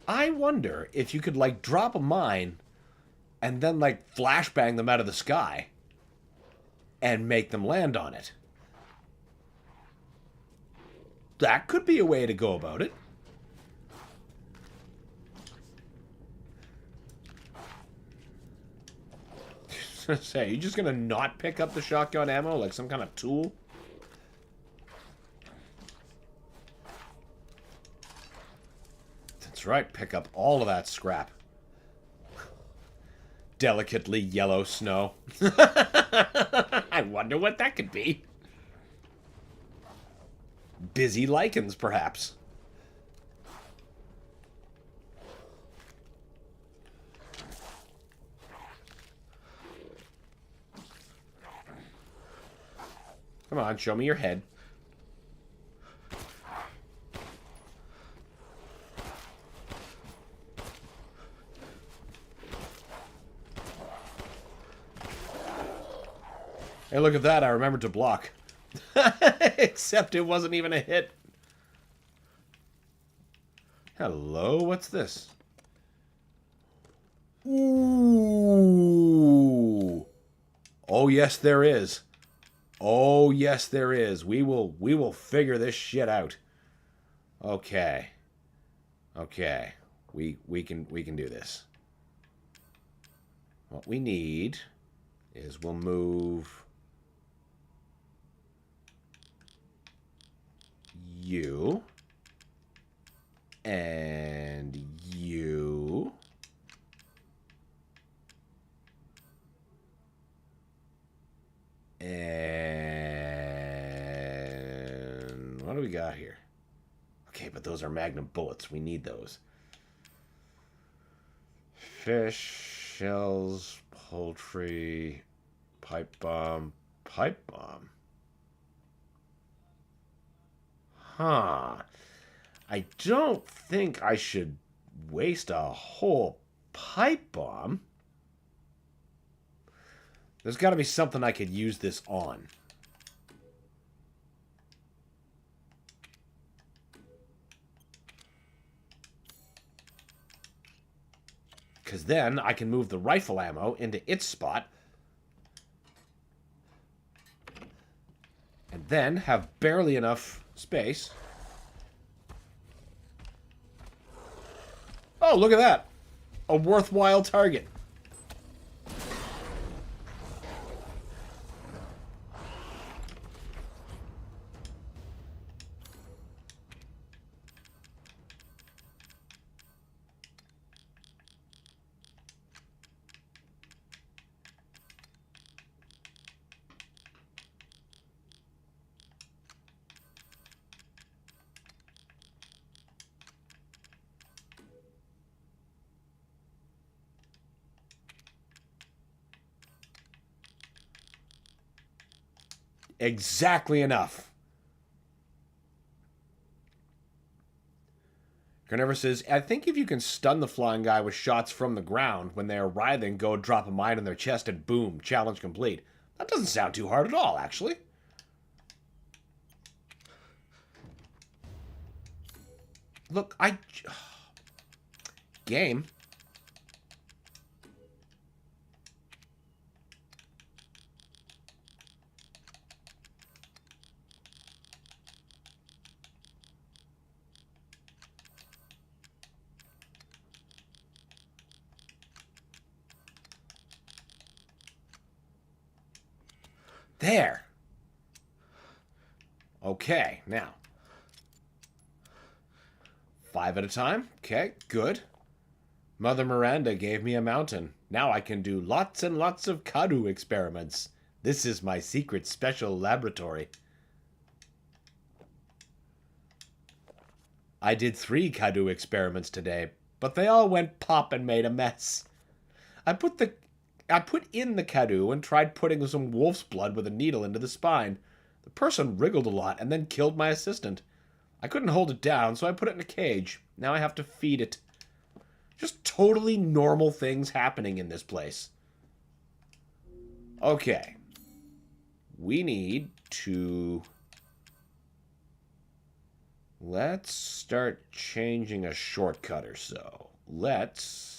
I wonder if you could, like, drop a mine and then, like, flashbang them out of the sky and make them land on it. That could be a way to go about it. Say, you just gonna not pick up the shotgun ammo like some kind of tool? That's right, pick up all of that scrap. Delicately yellow snow. I wonder what that could be. Busy lichens, perhaps. Come on, show me your head. Hey, look at that. I remembered to block. Except it wasn't even a hit. Hello, what's this? Ooh. Oh, yes, there is. Oh, yes, there is. We will figure this shit out. Okay. Okay. We can do this. What we need is we'll move you and you. And what do we got here? Okay, but those are magnum bullets. We need those. Fish, shells, poultry, pipe bomb, pipe bomb. Huh. I don't think I should waste a whole pipe bomb. There's got to be something I could use this on. Because then I can move the rifle ammo into its spot. And then have barely enough space. Oh, look at that. A worthwhile target. Exactly enough. Carnivorous says, I think if you can stun the flying guy with shots from the ground, when they are writhing, go drop a mine in their chest and boom, challenge complete. That doesn't sound too hard at all, actually. Look, Game. There. Okay, now. 5 at a time. Okay, good. Mother Miranda gave me a mountain. Now I can do lots and lots of Kadu experiments. This is my secret special laboratory. I did 3 Kadu experiments today, but they all went pop and made a mess. I put in the Kadu and tried putting some wolf's blood with a needle into the spine. The person wriggled a lot and then killed my assistant. I couldn't hold it down, so I put it in a cage. Now I have to feed it. Just totally normal things happening in this place. Okay. We need to... Let's start changing a shortcut or so. Let's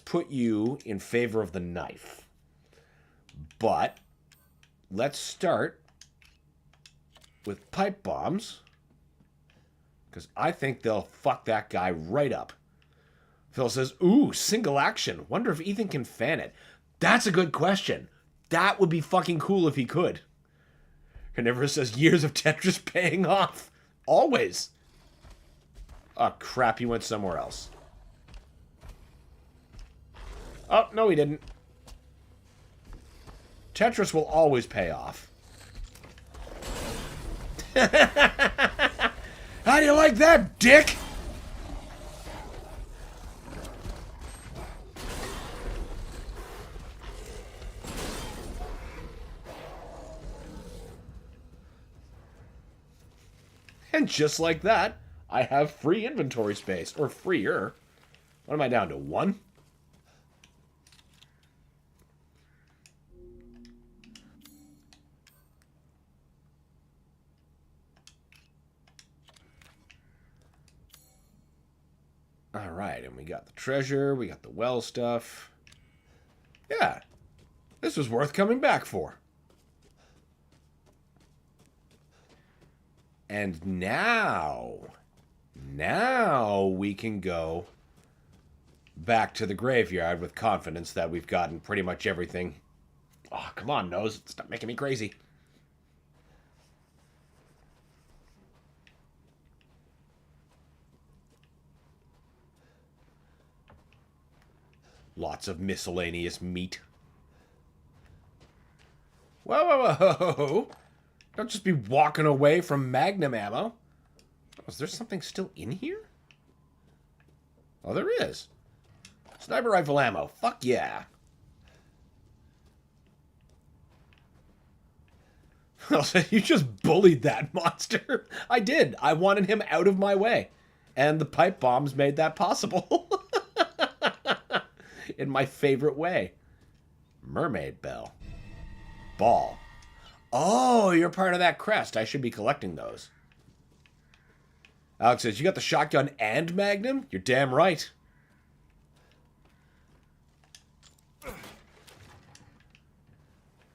put you in favor of the knife. But let's start with pipe bombs, because I think they'll fuck that guy right up. Phil says, ooh, single action. Wonder if Ethan can fan it. That's a good question. That would be fucking cool if he could. Carnivorous says, years of Tetris paying off. Always. Oh, crap, he went somewhere else. Oh, no, he didn't. Tetris will always pay off. How do you like that, dick? And just like that, I have free inventory space. Or freer. What am I down to? 1? Alright, and we got the treasure, we got the well stuff. Yeah, this was worth coming back for. And now we can go back to the graveyard with confidence that we've gotten pretty much everything. Oh, come on, Nose, stop making me crazy. Lots of miscellaneous meat. Whoa, whoa, whoa. Don't just be walking away from magnum ammo. Oh, is there something still in here? Oh, there is. Sniper rifle ammo. Fuck yeah. You just bullied that monster. I did. I wanted him out of my way. And the pipe bombs made that possible. In my favorite way. Mermaid bell. Ball. Oh, you're part of that crest. I should be collecting those. Alex says, you got the shotgun and magnum? You're damn right.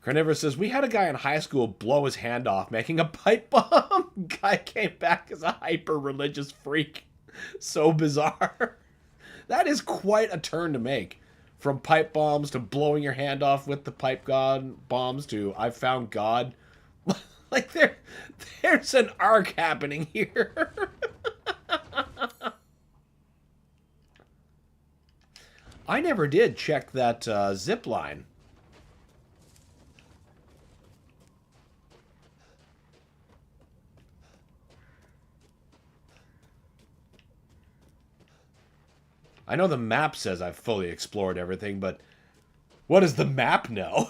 Carnivorous says, we had a guy in high school blow his hand off making a pipe bomb. Guy came back as a hyper-religious freak. So bizarre. That is quite a turn to make. From pipe bombs to blowing your hand off with the pipe bombs to I've found God. Like, there's an arc happening here. I never did check that zip line. I know the map says I've fully explored everything, but what does the map know?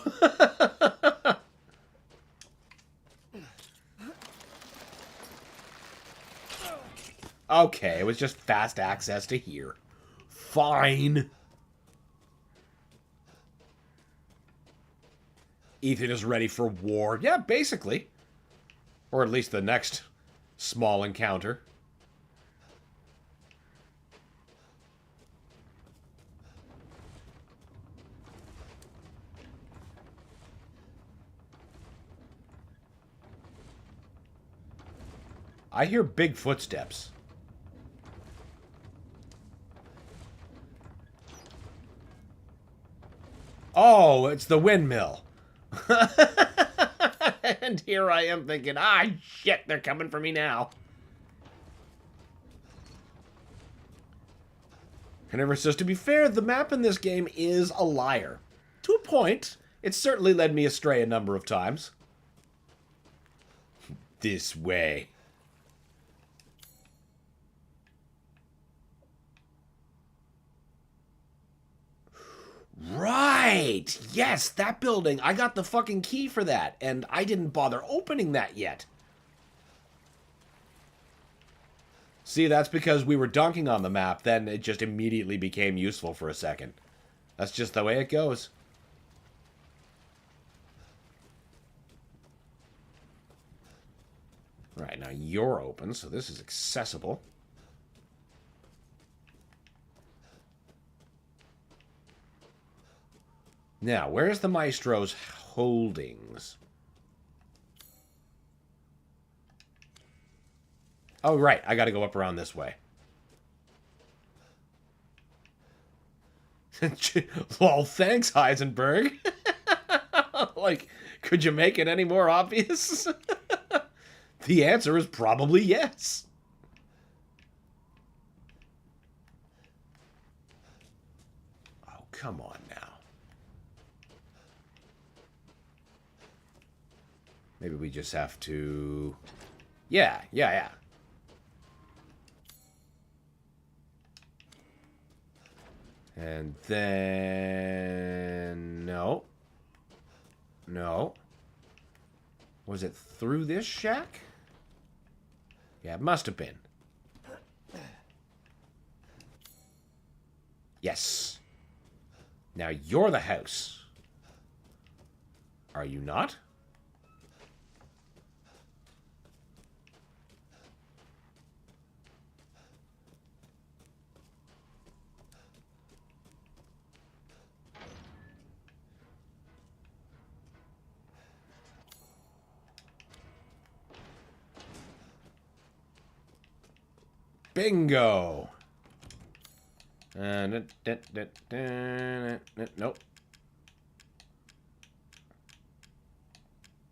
Okay, it was just fast access to here. Fine. Ethan is ready for war. Yeah, basically. Or at least the next small encounter. I hear big footsteps. Oh, it's the windmill. And here I am thinking, ah, shit, they're coming for me now. Carnivorous says, to be fair, the map in this game is a liar. To a point, it certainly led me astray a number of times. This way. Right! Yes, that building. I got the fucking key for that, and I didn't bother opening that yet. See, that's because we were dunking on the map, then it just immediately became useful for a second. That's just the way it goes. Right, now you're open, so this is accessible. Now, where's the Maestro's holdings? Oh, right. I gotta go up around this way. Well, thanks, Heisenberg. Like, could you make it any more obvious? The answer is probably yes. Oh, come on now. Maybe we just have to... Yeah. And then... No. Was it through this shack? Yeah, it must have been. Yes. Now you're the house. Are you not? Bingo! Nope.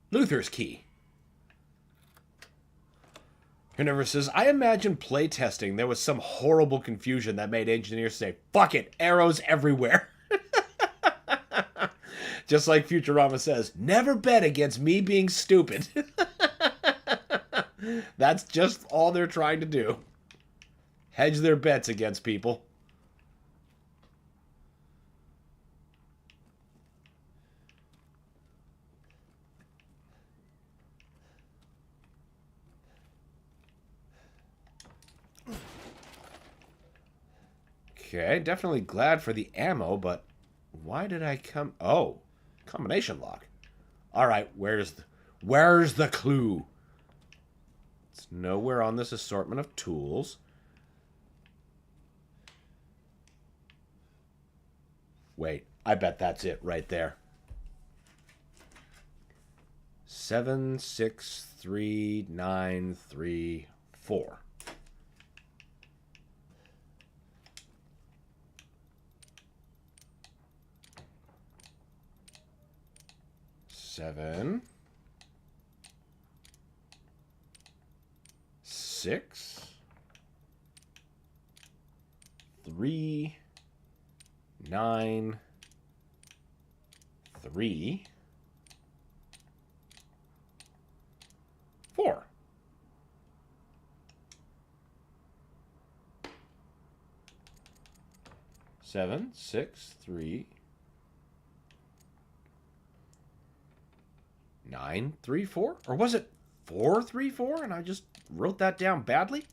Luther's key. Carnivorous says, I imagine playtesting there was some horrible confusion that made engineers say, fuck it, arrows everywhere. Just like Futurama says, never bet against me being stupid. That's just all they're trying to do. Hedge their bets against people. Okay, definitely glad for the ammo, but why did I come... Oh, combination lock. All right, where's the clue? It's nowhere on this assortment of tools. Wait, I bet that's it right there. 7, 6, 3, 9, 3, 4. Seven, 6, 3, 9, 3, 4. Seven, 6, 3, 9, 3, 4? Or was it 4, 3, 4? And I just wrote that down badly?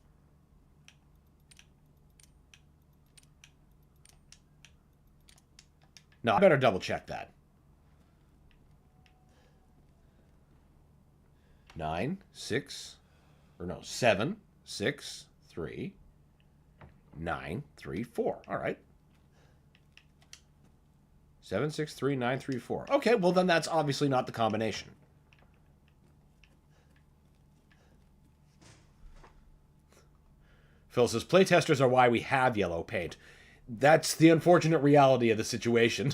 No, I better double check that. 9, 6, or no, 7, 6, 3, 9, 3, 4. All right. 7, 6, 3, 9, 3, 4. Okay, well then that's obviously not the combination. Phil says, playtesters are why we have yellow paint. That's the unfortunate reality of the situation.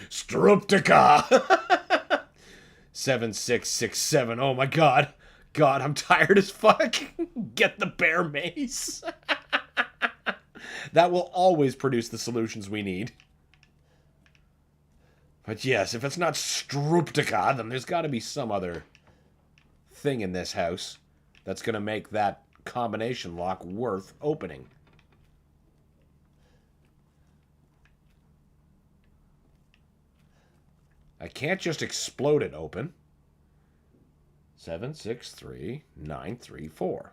Struptica! 7, 6, 6, 7. Oh my god. God, I'm tired as fuck. Get the bear mace. That will always produce the solutions we need. But yes, if it's not Struptica, then there's got to be some other thing in this house that's going to make that combination lock worth opening. I can't just explode it open. 7, 6, 3, 9, 3, 4.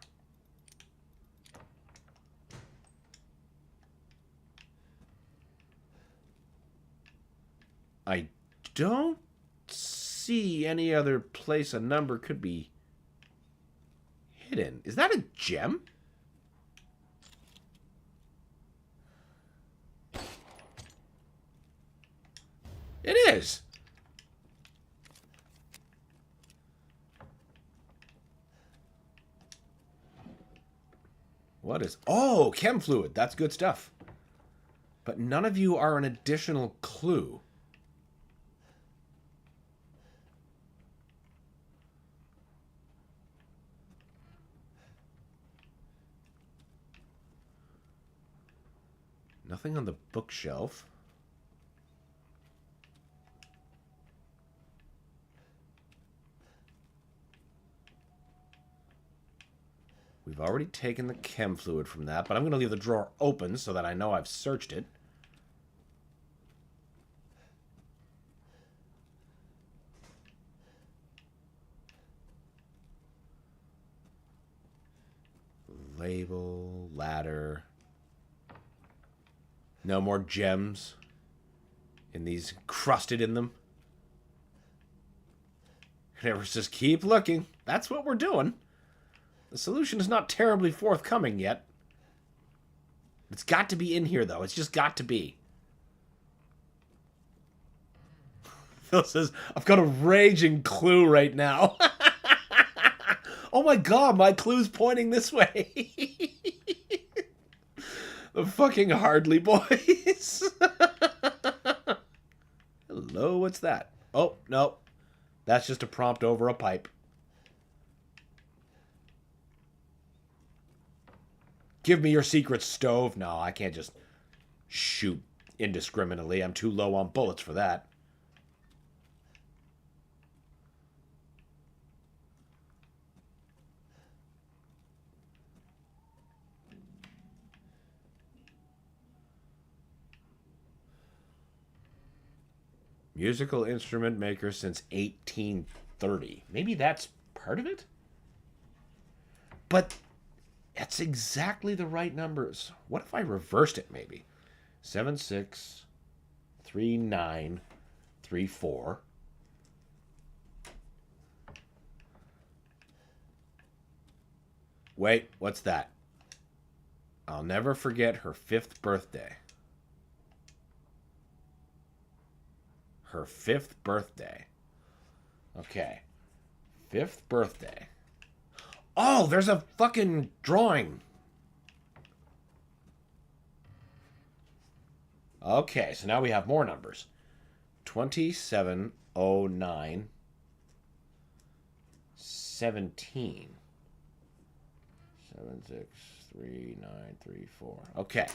I don't see any other place a number could be hidden. Is that a gem? It is. What is... Oh, chem fluid. That's good stuff. But none of you are an additional clue. Nothing on the bookshelf. We've already taken the chem fluid from that, but I'm going to leave the drawer open so that I know I've searched it. Label, ladder. No more gems in these crusted in them. And it just keep looking. That's what we're doing. The solution is not terribly forthcoming yet. It's got to be in here, though. It's just got to be. Phil says, I've got a raging clue right now. Oh my god, my clue's pointing this way. The fucking Hardly boys. Hello, what's that? Oh, no. That's just a prompt over a pipe. Give me your secret stove. No, I can't just shoot indiscriminately. I'm too low on bullets for that. Musical instrument maker since 1830. Maybe that's part of it? But that's exactly the right numbers. What if I reversed it, maybe? 7, 6, 3, 9, 3, 4. Wait, what's that? I'll never forget her 5th birthday. Her 5th birthday. Okay. 5th birthday. Oh, there's a fucking drawing. Okay, so now we have more numbers. 2709 17. 763934. Okay,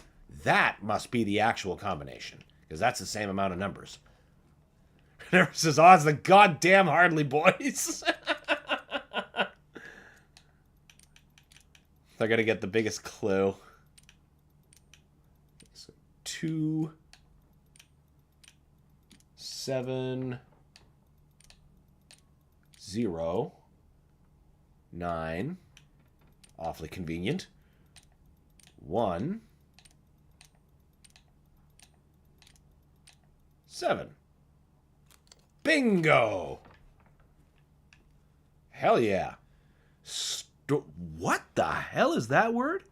that must be the actual combination, because that's the same amount of numbers. Never says, oh, it's the goddamn Hardly Boys. They're gonna get the biggest clue. So 2, 7, 0, 9. Awfully convenient. 1, 7. Bingo! Hell yeah. What the hell is that word?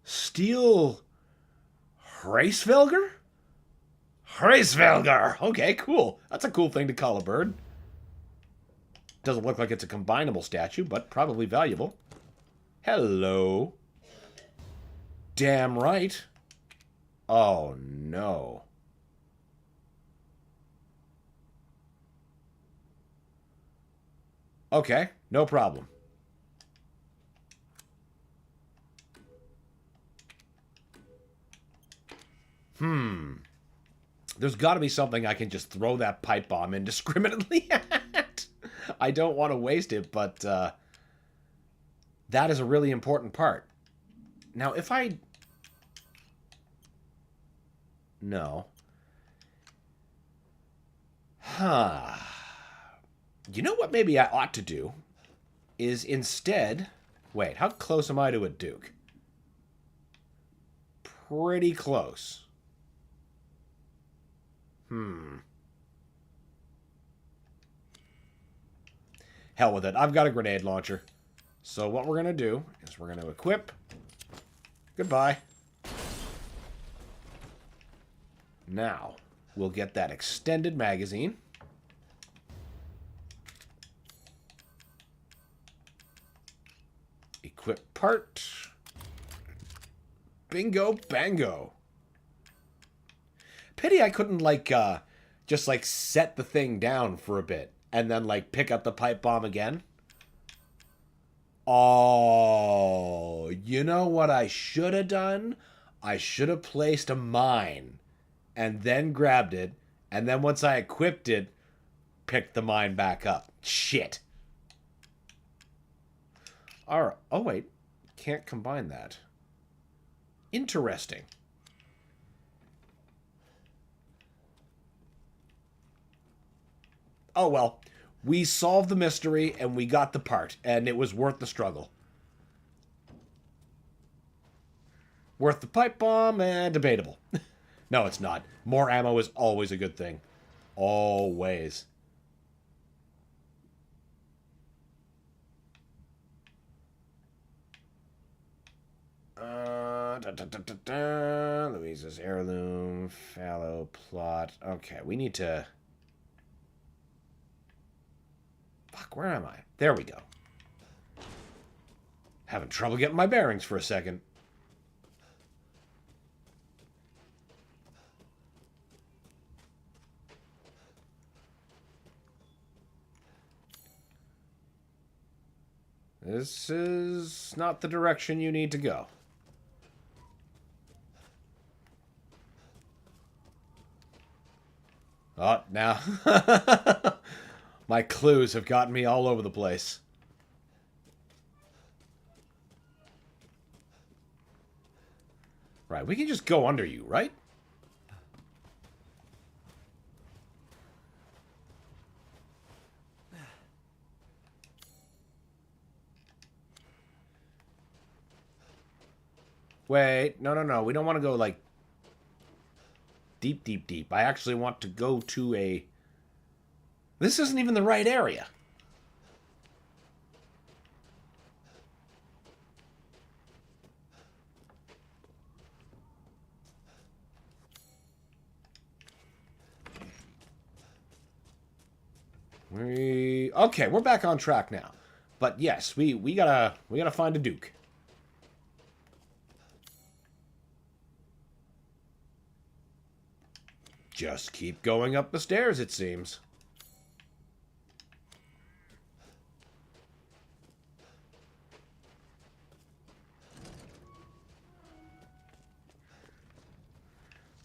Steel Hraesvelgr? Hraesvelgr! Okay, cool. That's a cool thing to call a bird. Doesn't look like it's a combinable statue, but probably valuable. Hello. Damn right. Oh, no. Okay, no problem. There's got to be something I can just throw that pipe bomb indiscriminately at. I don't want to waste it, but that is a really important part. Now, if I... No. Huh. You know what maybe I ought to do? Is instead... Wait, how close am I to a Duke? Pretty close. Hell with it. I've got a grenade launcher. So what we're going to do is we're going to equip. Goodbye. Now, we'll get that extended magazine. Equip part. Bingo bango. Pity I couldn't, like, just, like, set the thing down for a bit and then, like, pick up the pipe bomb again. Oh, you know what I should have done? I should have placed a mine and then grabbed it, and then once I equipped it, picked the mine back up. Shit. Alright. Oh, wait. Can't combine that. Interesting. Oh, well. We solved the mystery, and we got the part, and it was worth the struggle. Worth the pipe bomb, and debatable. No, it's not. More ammo is always a good thing. Always. Louisa's heirloom, fallow plot. Okay, we need to... Fuck, where am I? There we go. Having trouble getting my bearings for a second. This is not the direction you need to go. Oh, now... My clues have gotten me all over the place. Right, we can just go under you, right? Wait, no. We don't want to go, like, deep, deep, deep. I actually want to go to a... This isn't even the right area. Okay, we're back on track now. But yes, we gotta find a Duke. Just keep going up the stairs, it seems.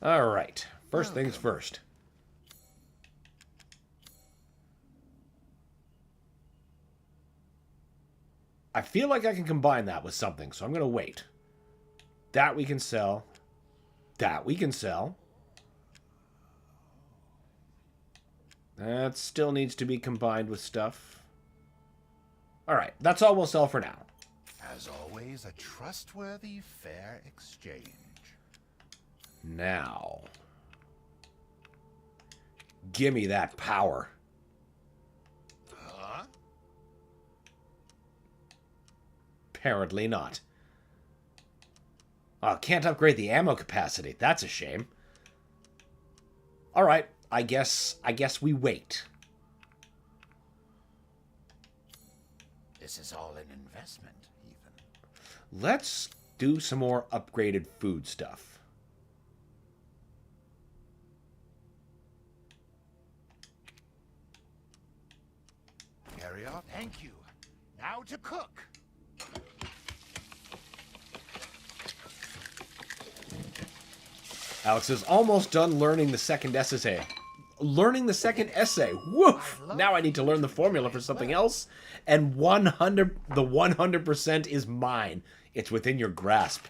All right. First things first. I feel like I can combine that with something, so I'm going to wait. That we can sell. That we can sell. That still needs to be combined with stuff. Alright, that's all we'll sell for now. As always, a trustworthy, fair exchange. Now. Gimme that power. Huh? Apparently not. Oh, can't upgrade the ammo capacity. That's a shame. Alright, I guess we wait. This is all an investment, even. Let's do some more upgraded food stuff. Carry on. Thank you. Now to cook. Alex is almost done learning the second essay. Learning the second essay. Woof! Now I need to learn the formula for something else. And the 100% is mine. It's within your grasp.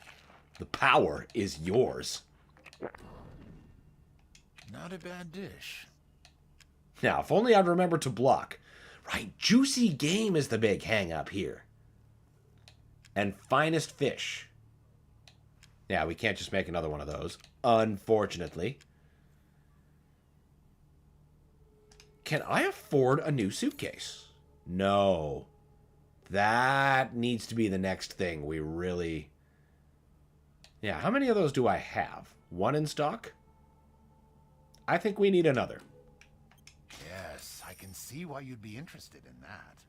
The power is yours. Not a bad dish. Now, if only I'd remember to block. Right, juicy game is the big hang-up here. And finest fish. Yeah, we can't just make another one of those, unfortunately. Can I afford a new suitcase? No. That needs to be the next thing we really... Yeah, how many of those do I have? One in stock? I think we need another. Yes, I can see why you'd be interested in that.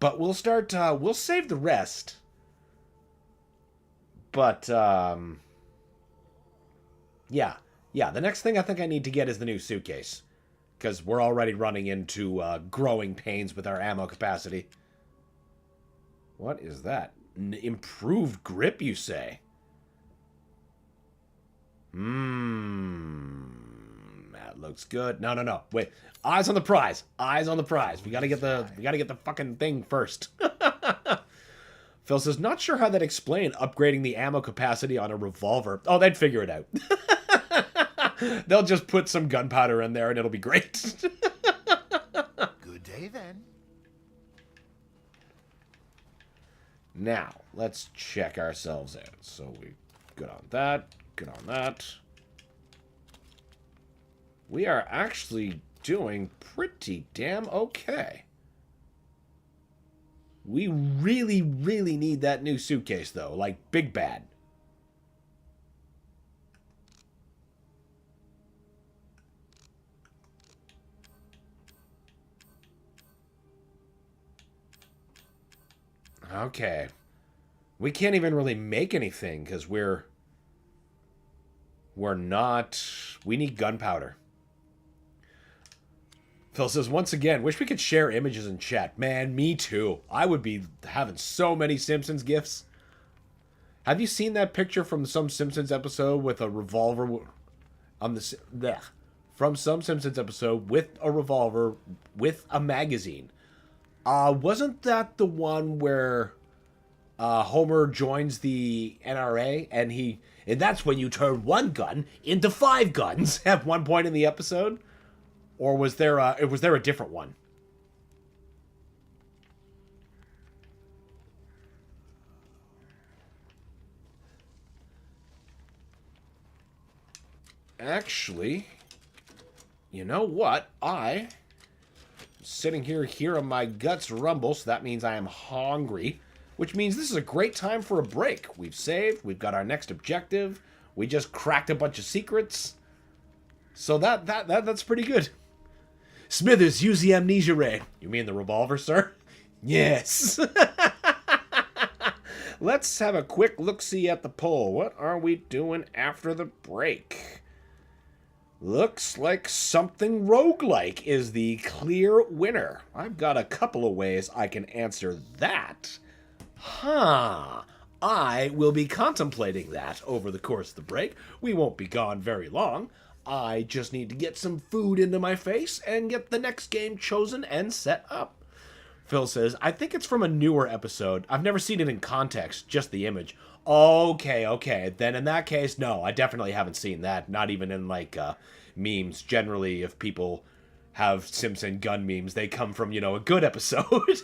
But we'll start, we'll save the rest. But, yeah, the next thing I think I need to get is the new suitcase. Because we're already running into growing pains with our ammo capacity. What is that? Improved grip, you say? That looks good. No. Wait. Eyes on the prize. Eyes on the prize. We gotta get the fucking thing first. Phil says, not sure how that explained upgrading the ammo capacity on a revolver. Oh, they'd figure it out. They'll just put some gunpowder in there and it'll be great. Good day, then. Now, let's check ourselves out. So we good on that. Good on that. We are actually doing pretty damn okay. We really, really need that new suitcase, though. Like, big bad. Okay. We can't even really make anything, because we're not... We need gunpowder. Phil says, once again, wish we could share images in chat. Man, me too. I would be having so many Simpsons gifs. Have you seen that picture from some Simpsons episode with a revolver on the... From some Simpsons episode with a revolver with a magazine. Wasn't that the one where Homer joins the NRA and that's when you turn one gun into 5 guns at one point in the episode? Or was there a different one? Actually, you know what? I'm sitting here hearing my guts rumble, so that means I am hungry, which means this is a great time for a break. We've saved, we've got our next objective, we just cracked a bunch of secrets. So that's pretty good. Smithers, use the amnesia ray. You mean the revolver, sir? Yes. Let's have a quick look-see at the poll. What are we doing after the break? Looks like something roguelike is the clear winner. I've got a couple of ways I can answer that. I will be contemplating that over the course of the break. We won't be gone very long. I just need to get some food into my face and get the next game chosen and set up. Phil says, I think it's from a newer episode. I've never seen it in context, just the image. Okay. Then in that case, no, I definitely haven't seen that. Not even in, like, memes. Generally, if people have Simpson gun memes, they come from, a good episode.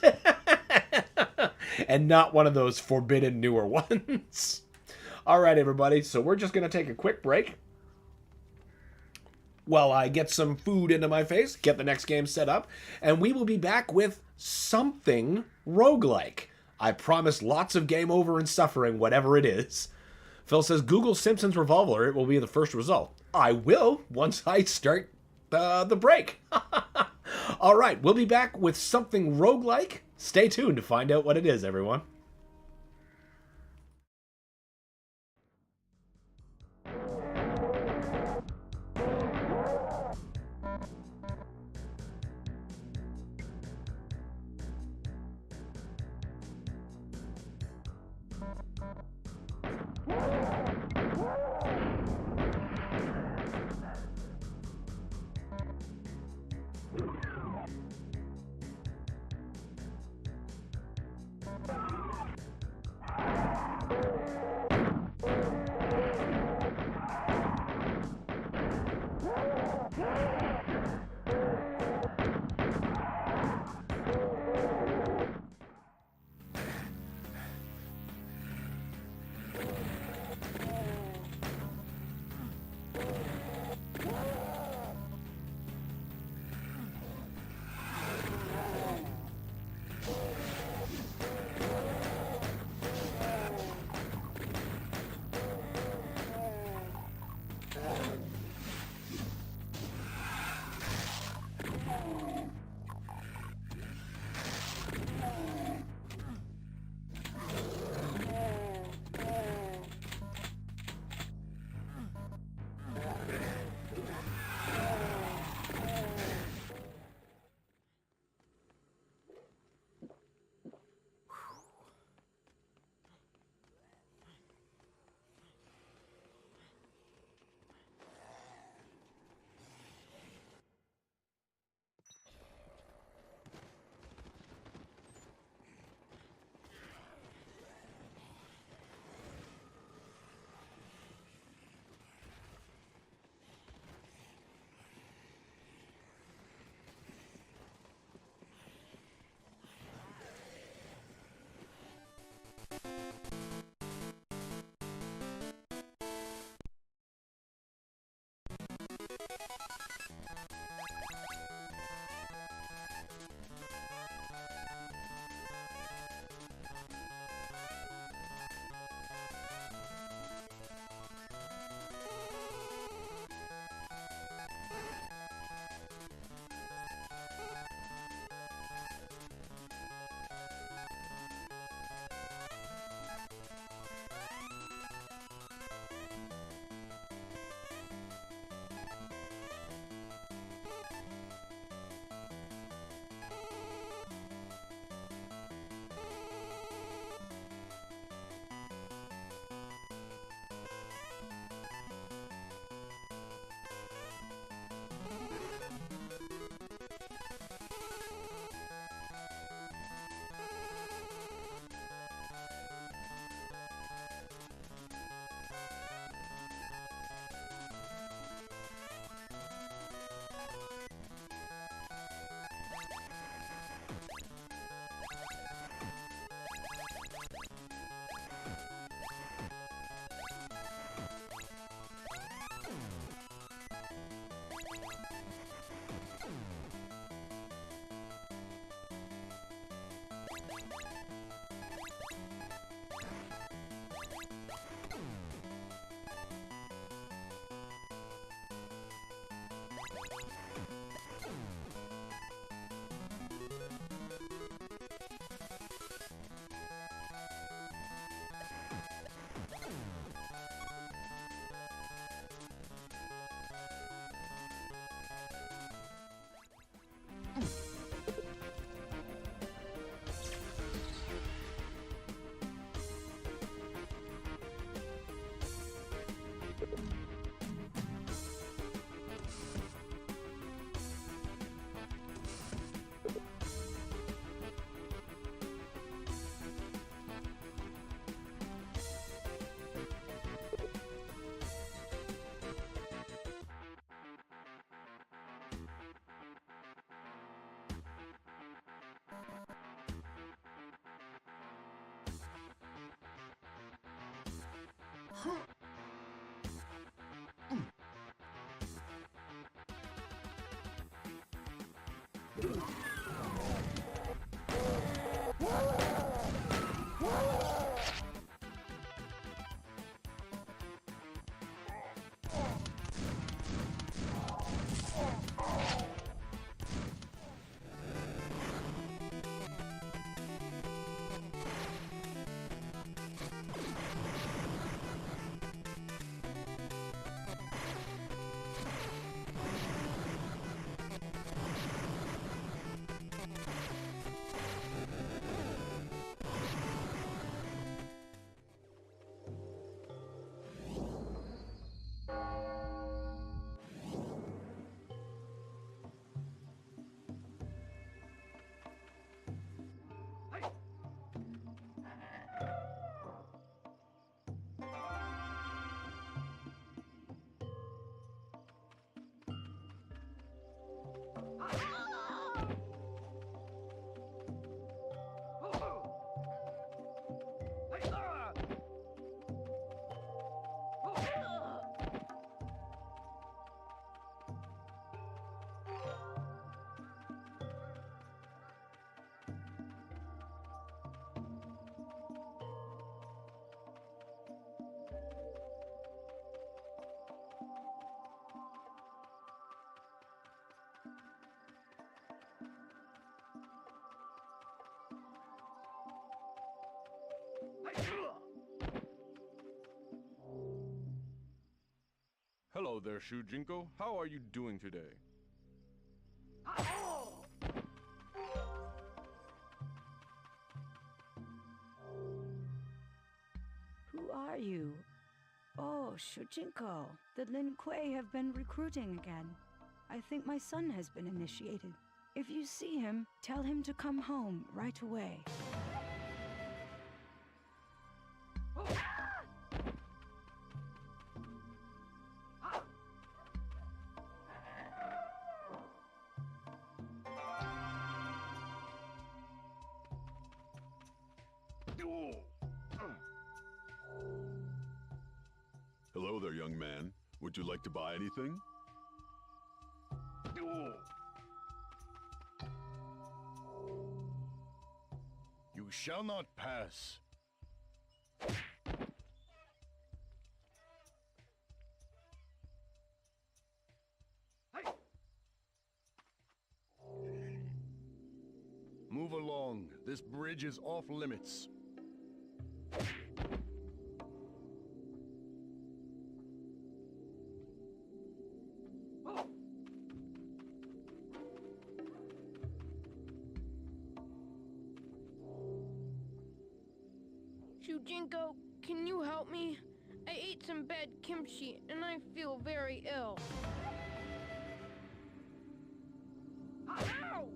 And not one of those forbidden newer ones. All right, everybody, so we're just going to take a quick break while I get some food into my face, get the next game set up, and we will be back with something roguelike. I promise lots of game over and suffering, whatever it is. Phil says, Google Simpsons Revolver, it will be the first result. I will once I start the break. All right, we'll be back with something roguelike. Stay tuned to find out what it is, everyone. Hello there, Shujinko. How are you doing today? Who are you? Oh, Shujinko. The Lin Kuei have been recruiting again. I think my son has been initiated. If you see him, tell him to come home right away. Hello there, young man. Would you like to buy anything? You shall not pass. Move along. This bridge is off limits. Shujinko, can you help me? I ate some bad kimchi and I feel very ill. Ow!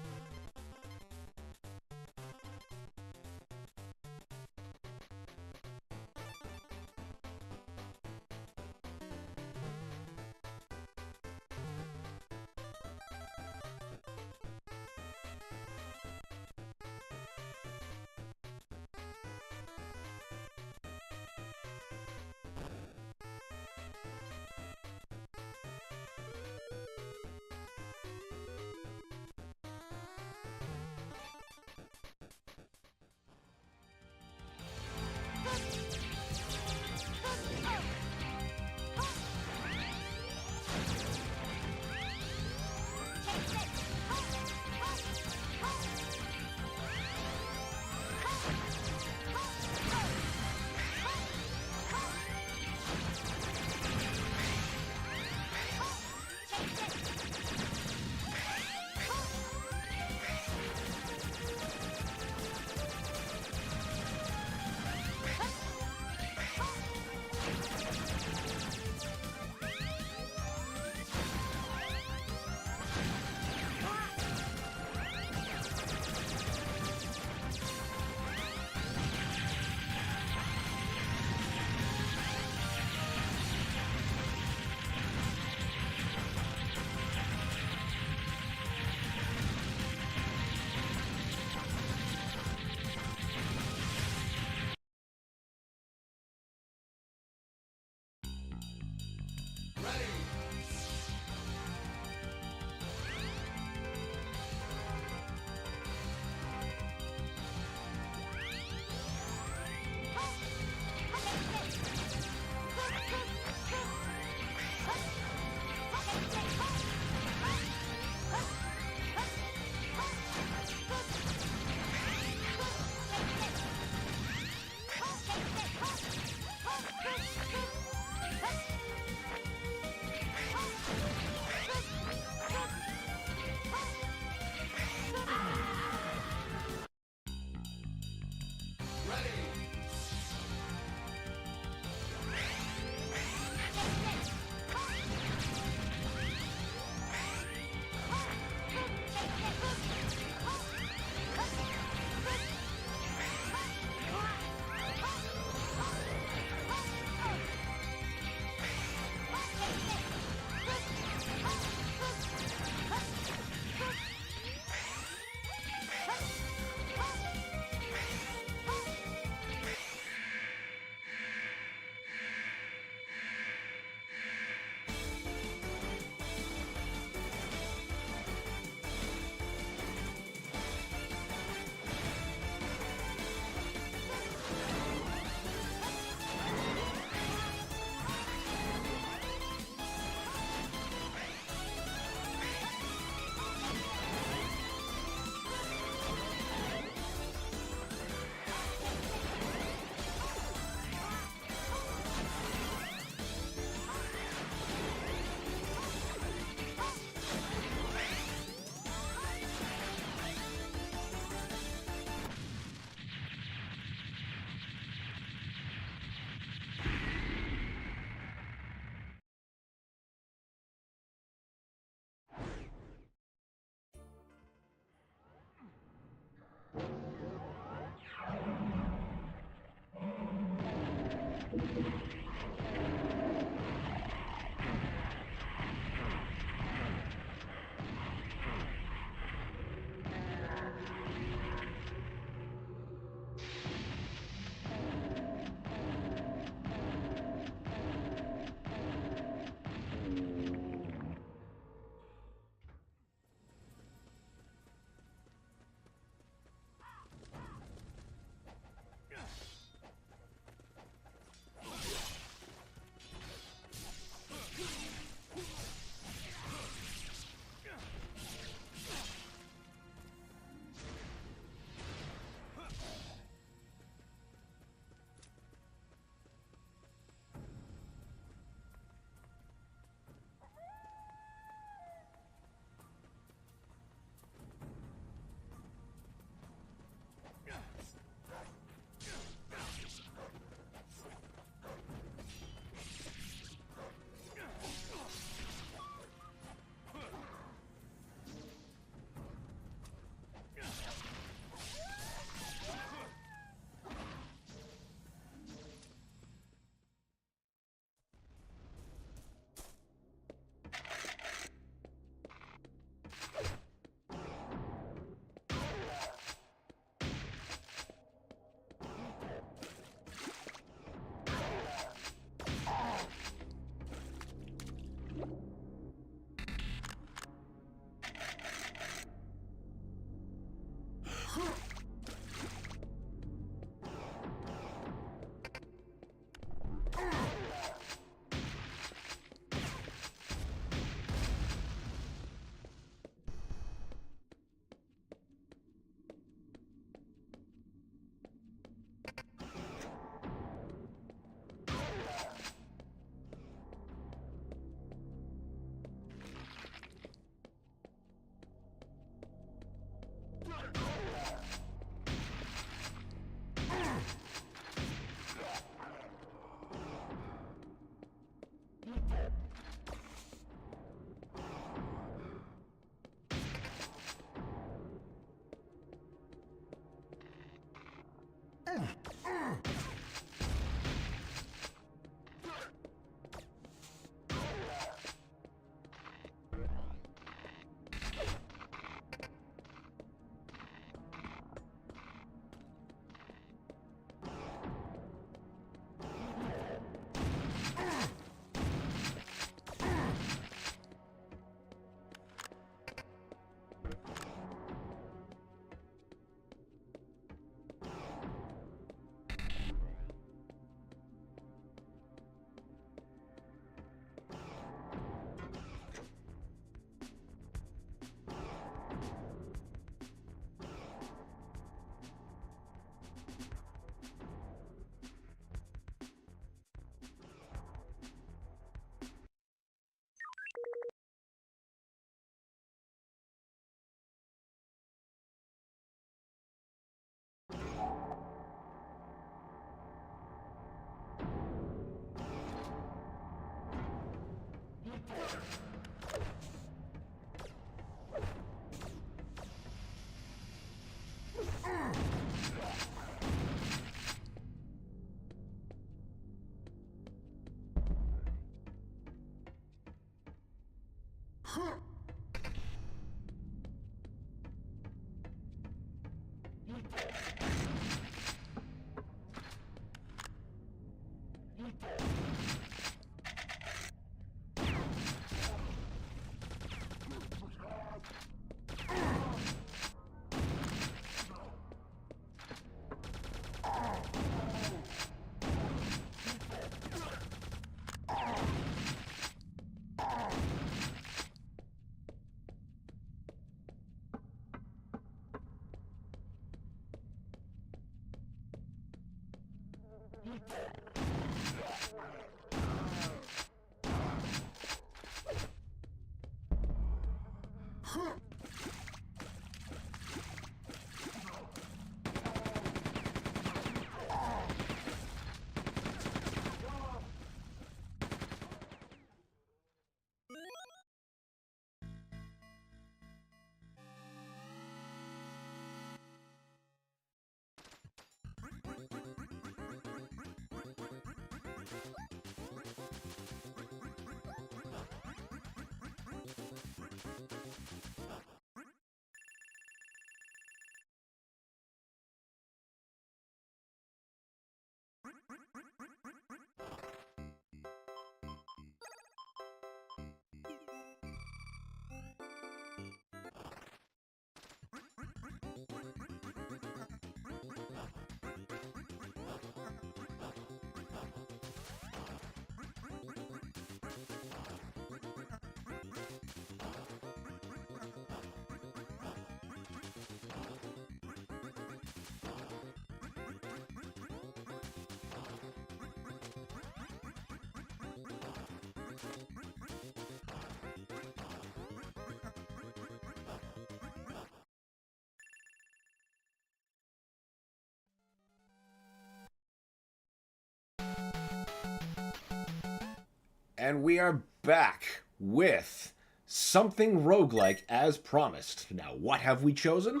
And we are back with something roguelike as promised. Now, what have we chosen?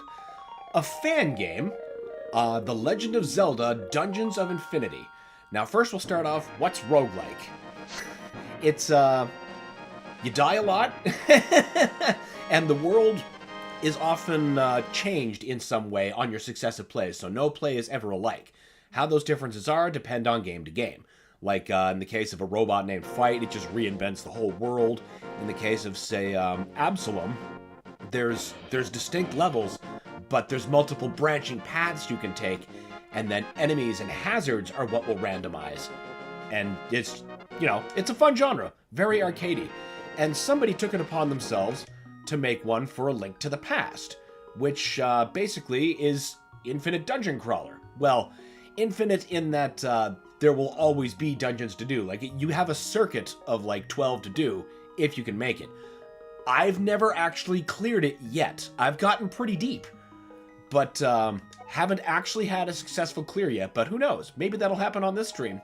A fan game, The Legend of Zelda Dungeons of Infinity. Now, first we'll start off, what's roguelike? It's, you die a lot, and the world is often changed in some way on your successive plays, so no play is ever alike. How those differences are depend on game to game. Like, in the case of a robot named Fight, it just reinvents the whole world. In the case of, say, Absalom, there's distinct levels, but there's multiple branching paths you can take, and then enemies and hazards are what will randomize. And it's, you know, it's a fun genre, very arcadey. And somebody took it upon themselves to make one for A Link to the Past, which basically is infinite dungeon crawler. Well, infinite in that there will always be dungeons to do. Like, you have a circuit of like 12 to do if you can make it. I've never actually cleared it yet. I've gotten pretty deep, but haven't actually had a successful clear yet, but who knows? Maybe that'll happen on this stream.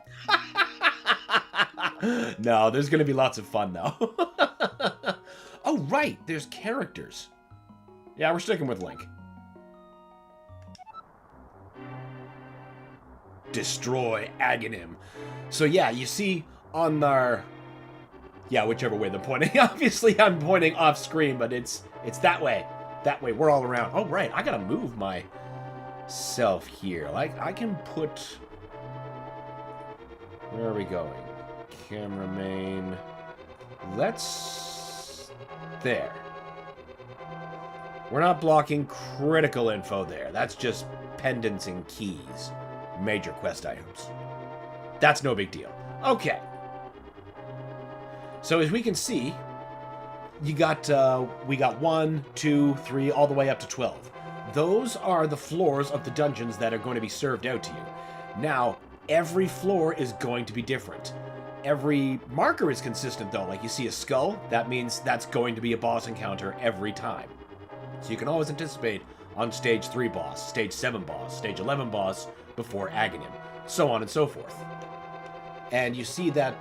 No, there's gonna be lots of fun though. Oh, right, there's characters. Yeah, we're sticking with Link. Destroy Aghanim. So yeah, you see on our... Yeah, whichever way they're pointing. Obviously, I'm pointing off screen, but it's that way. That way, we're all around. Oh, right, I gotta move myself here. Like, I can put... Where are we going? Camera main. Let's... There. We're not blocking critical info there. That's just pendants and keys. Major quest items. That's no big deal. Okay. So as we can see, we got 1, 2, 3, all the way up to 12. Those are the floors of the dungeons that are going to be served out to you. Now, every floor is going to be different. Every marker is consistent though. Like, you see a skull, that means that's going to be a boss encounter every time. So you can always anticipate on stage 3 boss, stage 7 boss, stage 11 boss, before Aghanim, so on and so forth. And you see that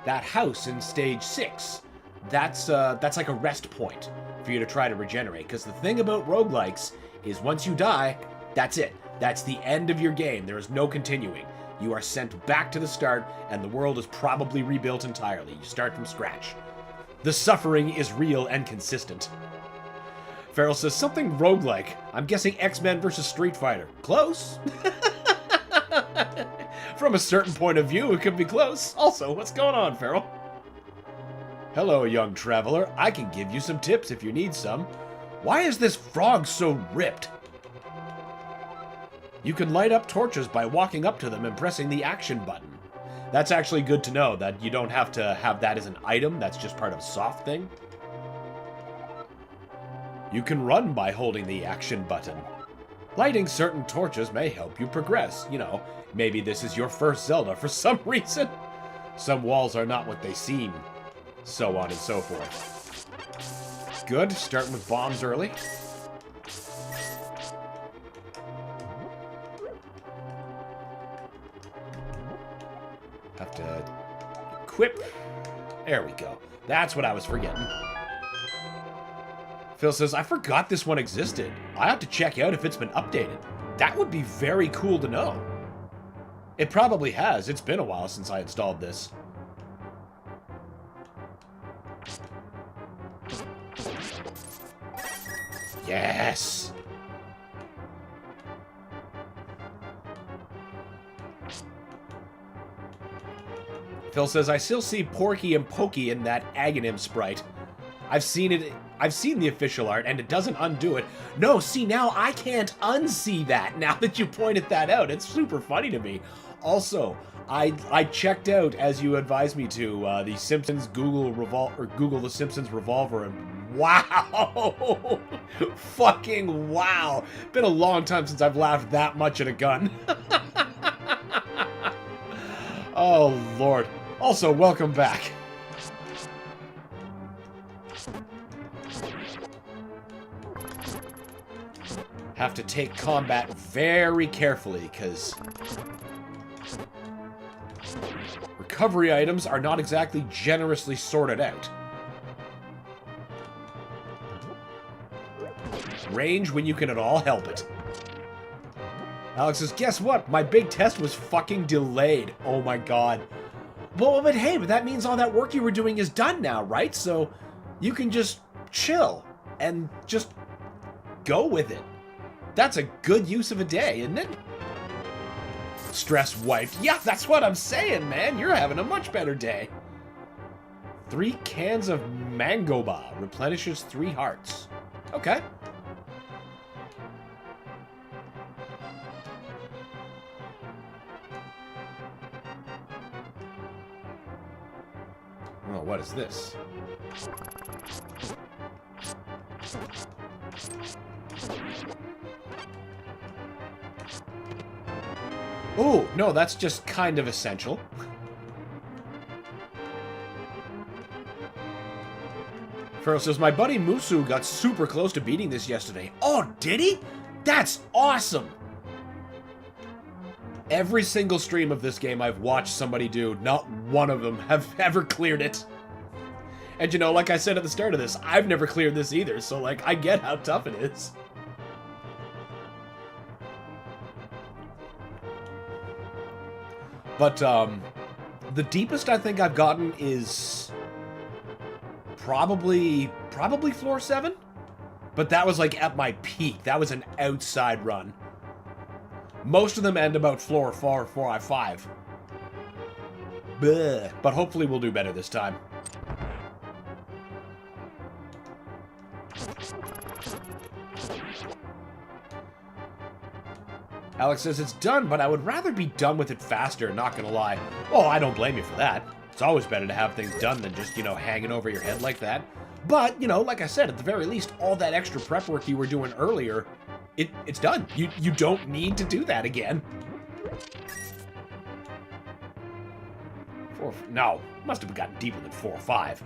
that house in stage 6, that's like a rest point for you to try to regenerate, because the thing about roguelikes is once you die, that's it. That's the end of your game. There is no continuing. You are sent back to the start, and the world is probably rebuilt entirely. You start from scratch. The suffering is real and consistent. Farrell says, something roguelike. I'm guessing X-Men versus Street Fighter. Close. From a certain point of view, it could be close. Also, what's going on, Farrell? Hello, young traveler. I can give you some tips if you need some. Why is this frog so ripped? You can light up torches by walking up to them and pressing the action button. That's actually good to know, that you don't have to have that as an item. That's just part of a soft thing. You can run by holding the action button. Lighting certain torches may help you progress. You know, maybe this is your first Zelda for some reason. Some walls are not what they seem. So on and so forth. Good, starting with bombs early. Have to equip. There we go. That's what I was forgetting. Phil says, I forgot this one existed. I have to check out if it's been updated. That would be very cool to know. It probably has. It's been a while since I installed this. Yes! Phil says, I still see Porky and Pokey in that Aghanim sprite. I've seen the official art, and it doesn't undo it. No, see, now I can't unsee that, now that you pointed that out. It's super funny to me. Also, I checked out, as you advised me to, the Simpsons Google the Simpsons Revolver, and wow! Fucking wow! Been a long time since I've laughed that much at a gun. Oh, Lord. Also, welcome back. Have to take combat very carefully, because recovery items are not exactly generously sorted out. Range when you can at all help it. Alex says, guess what? My big test was fucking delayed. Oh my god. Well, but hey, but that means all that work you were doing is done now, right? So you can just chill and just go with it. That's a good use of a day, isn't it? Stress wiped. Yeah, that's what I'm saying, man. You're having a much better day. 3 cans of Mangoba replenishes 3 hearts. Okay. Oh, what is this? Oh, no, that's just kind of essential. Farrell says, my buddy Musu got super close to beating this yesterday. Oh, did he? That's awesome! Every single stream of this game I've watched somebody do, not one of them have ever cleared it. And you know, like I said at the start of this, I've never cleared this either, so like, I get how tough it is. But, the deepest I think I've gotten is probably floor 7? But that was like at my peak. That was an outside run. Most of them end about floor 4, 5. Bleh. But hopefully we'll do better this time. Alex says, it's done, but I would rather be done with it faster, not gonna lie. Oh, I don't blame you for that. It's always better to have things done than just, you know, hanging over your head like that. But, you know, like I said, at the very least, all that extra prep work you were doing earlier, it's done. You don't need to do that again. No, must have gotten deeper than 4 or 5.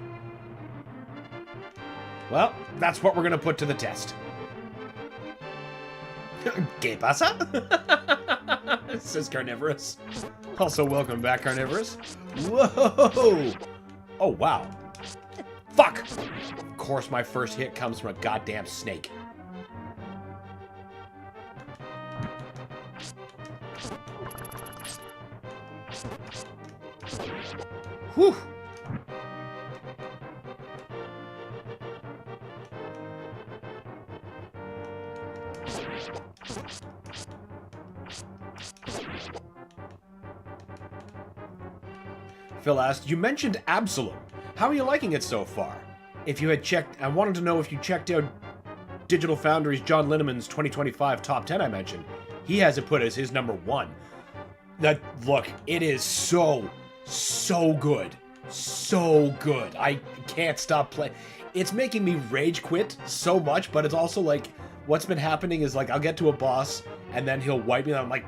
Well, that's what we're gonna put to the test. ¿Qué pasa? Says Carnivorous. Also, welcome back, Carnivorous. Whoa! Oh, wow. Fuck! Of course, my first hit comes from a goddamn snake. Whew! Phil asked, you mentioned Absalom. How are you liking it so far? If you had checked, I wanted to know if you checked out Digital Foundry's John Lineman's 2025 top 10 I mentioned. He has it put as his number 1. That, look, it is so good. So good. I can't stop playing. It's making me rage quit so much, but it's also like, what's been happening is like, I'll get to a boss, and then he'll wipe me, and I'm like,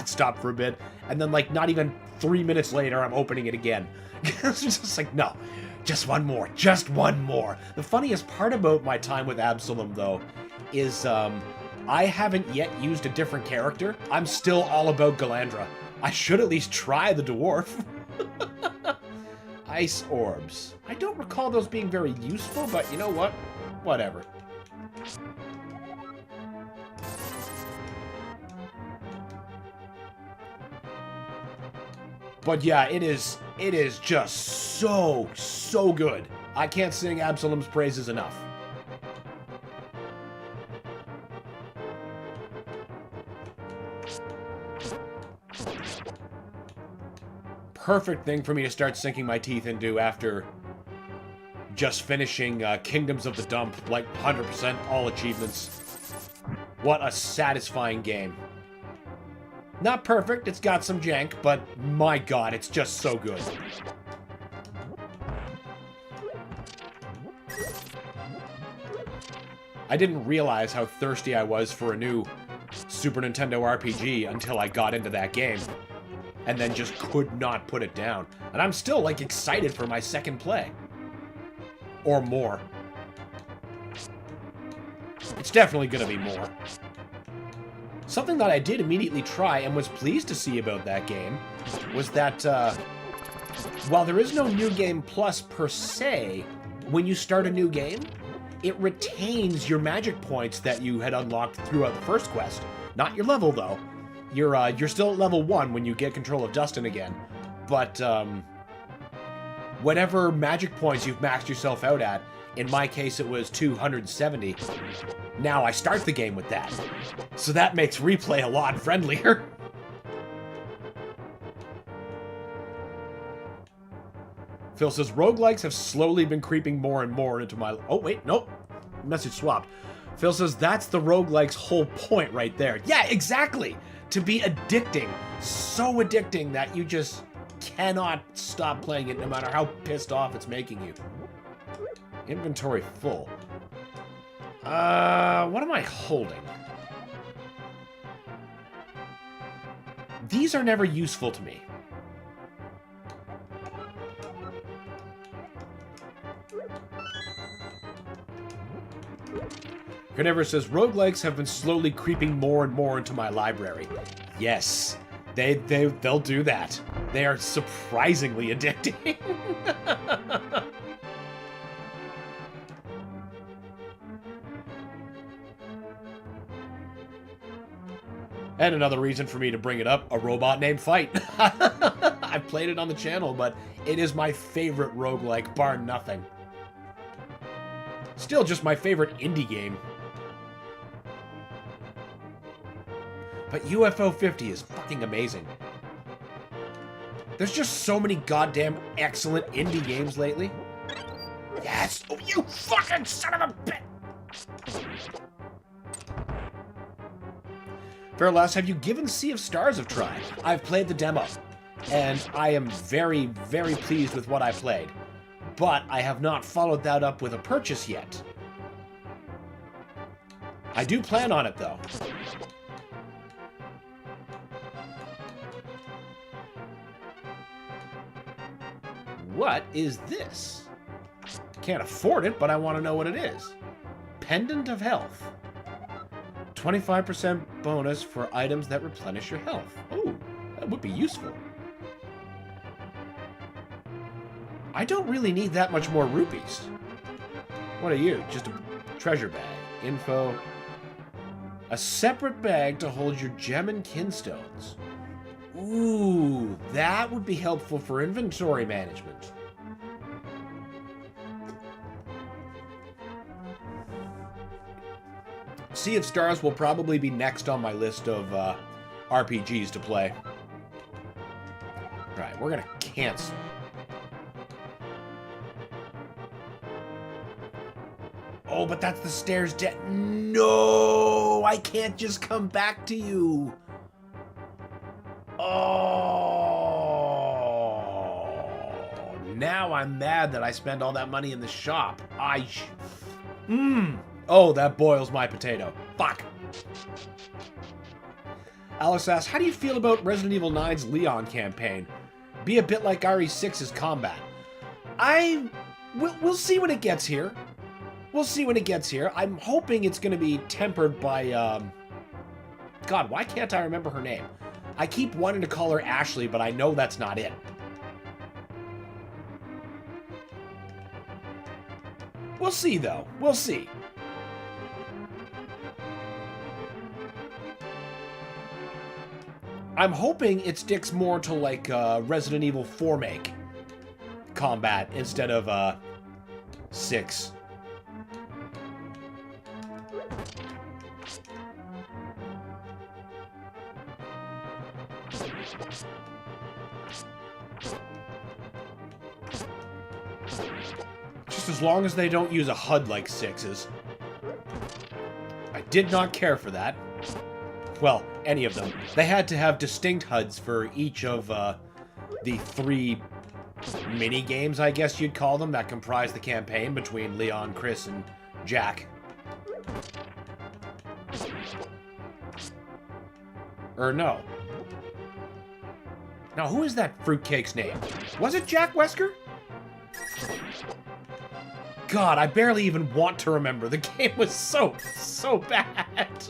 stop for a bit, and then like, not even 3 minutes later, I'm opening it again. It's just like, no, just one more, just one more. The funniest part about my time with Absalom, though, is I haven't yet used a different character. I'm still all about Galandra. I should at least try the dwarf. Ice orbs. I don't recall those being very useful, but you know what? Whatever. But yeah, it is just so good. I can't sing Absalom's praises enough. Perfect thing for me to start sinking my teeth into after just finishing Kingdoms of the Dump, like 100% all achievements. What a satisfying game. Not perfect, it's got some jank, but my god, it's just so good. I didn't realize how thirsty I was for a new Super Nintendo RPG until I got into that game. And then just could not put it down. And I'm still, like, excited for my second play. Or more. It's definitely gonna be more. Something that I did immediately try and was pleased to see about that game was that, while there is no New Game Plus per se, when you start a new game, it retains your magic points that you had unlocked throughout the first quest. Not your level, though. You're still at level 1 when you get control of Dustin again. But, whatever magic points you've maxed yourself out at, in my case it was 270, now I start the game with that. So that makes replay a lot friendlier. Phil says, roguelikes have slowly been creeping more and more into my... Oh, wait, nope. Message swapped. Phil says, that's the roguelike's whole point right there. Yeah, exactly! To be addicting. So addicting that you just cannot stop playing it no matter how pissed off it's making you. Inventory full. What am I holding? These are never useful to me. Carnivorous says, roguelikes have been slowly creeping more and more into my library. Yes, they'll do that. They are surprisingly addicting. And another reason for me to bring it up, a robot named Fight. I've played it on the channel, but it is my favorite roguelike, bar nothing. Still just my favorite indie game. But UFO 50 is fucking amazing. There's just so many goddamn excellent indie games lately. Yes! Oh, you fucking son of a bitch! Fairless, have you given Sea of Stars a try? I've played the demo, and I am very, very pleased with what I played. But I have not followed that up with a purchase yet. I do plan on it, though. What is this? Can't afford it, but I want to know what it is. Pendant of Health. 25% bonus for items that replenish your health. Oh, that would be useful. I don't really need that much more rupees. What are you? Just a treasure bag. Info. A separate bag to hold your gem and kinstones. Ooh, that would be helpful for inventory management. Sea of Stars will probably be next on my list of RPGs to play. Alright, we're gonna cancel. Oh, but that's the stairs debt. No! I can't just come back to you. Oh! Now I'm mad that I spent all that money in the shop. Oh, that boils my potato. Fuck. Alex asks, how do you feel about Resident Evil 9's Leon campaign? Be a bit like RE6's combat. We'll see when it gets here. We'll see when it gets here. I'm hoping it's going to be tempered by, God, why can't I remember her name? I keep wanting to call her Ashley, but I know that's not it. We'll see, though. We'll see. I'm hoping it sticks more to, like, Resident Evil 4 make combat instead of, 6. Just as long as they don't use a HUD like 6's. I did not care for that. Well, any of them. They had to have distinct HUDs for each of the 3 mini-games, I guess you'd call them, that comprise the campaign between Leon, Chris, and Jack. Or no. Now, who is that fruitcake's name? Was it Jack Wesker? God, I barely even want to remember. The game was so bad.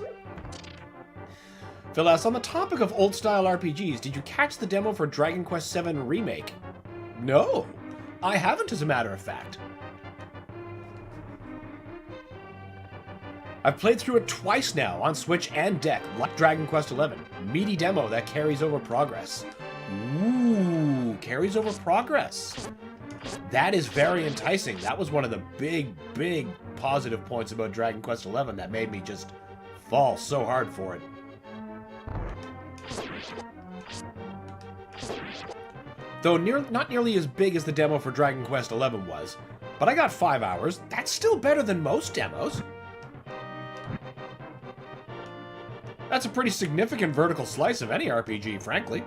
Phil asks, on the topic of old-style RPGs, did you catch the demo for Dragon Quest VII Remake? No, I haven't, as a matter of fact. I've played through it twice now, on Switch and deck, like Dragon Quest XI. Meaty demo that carries over progress. Ooh, carries over progress. That is very enticing. That was one of the big positive points about Dragon Quest XI that made me just fall so hard for it. Though not nearly as big as the demo for Dragon Quest XI was, but I got 5 hours. That's still better than most demos. That's a pretty significant vertical slice of any RPG, frankly.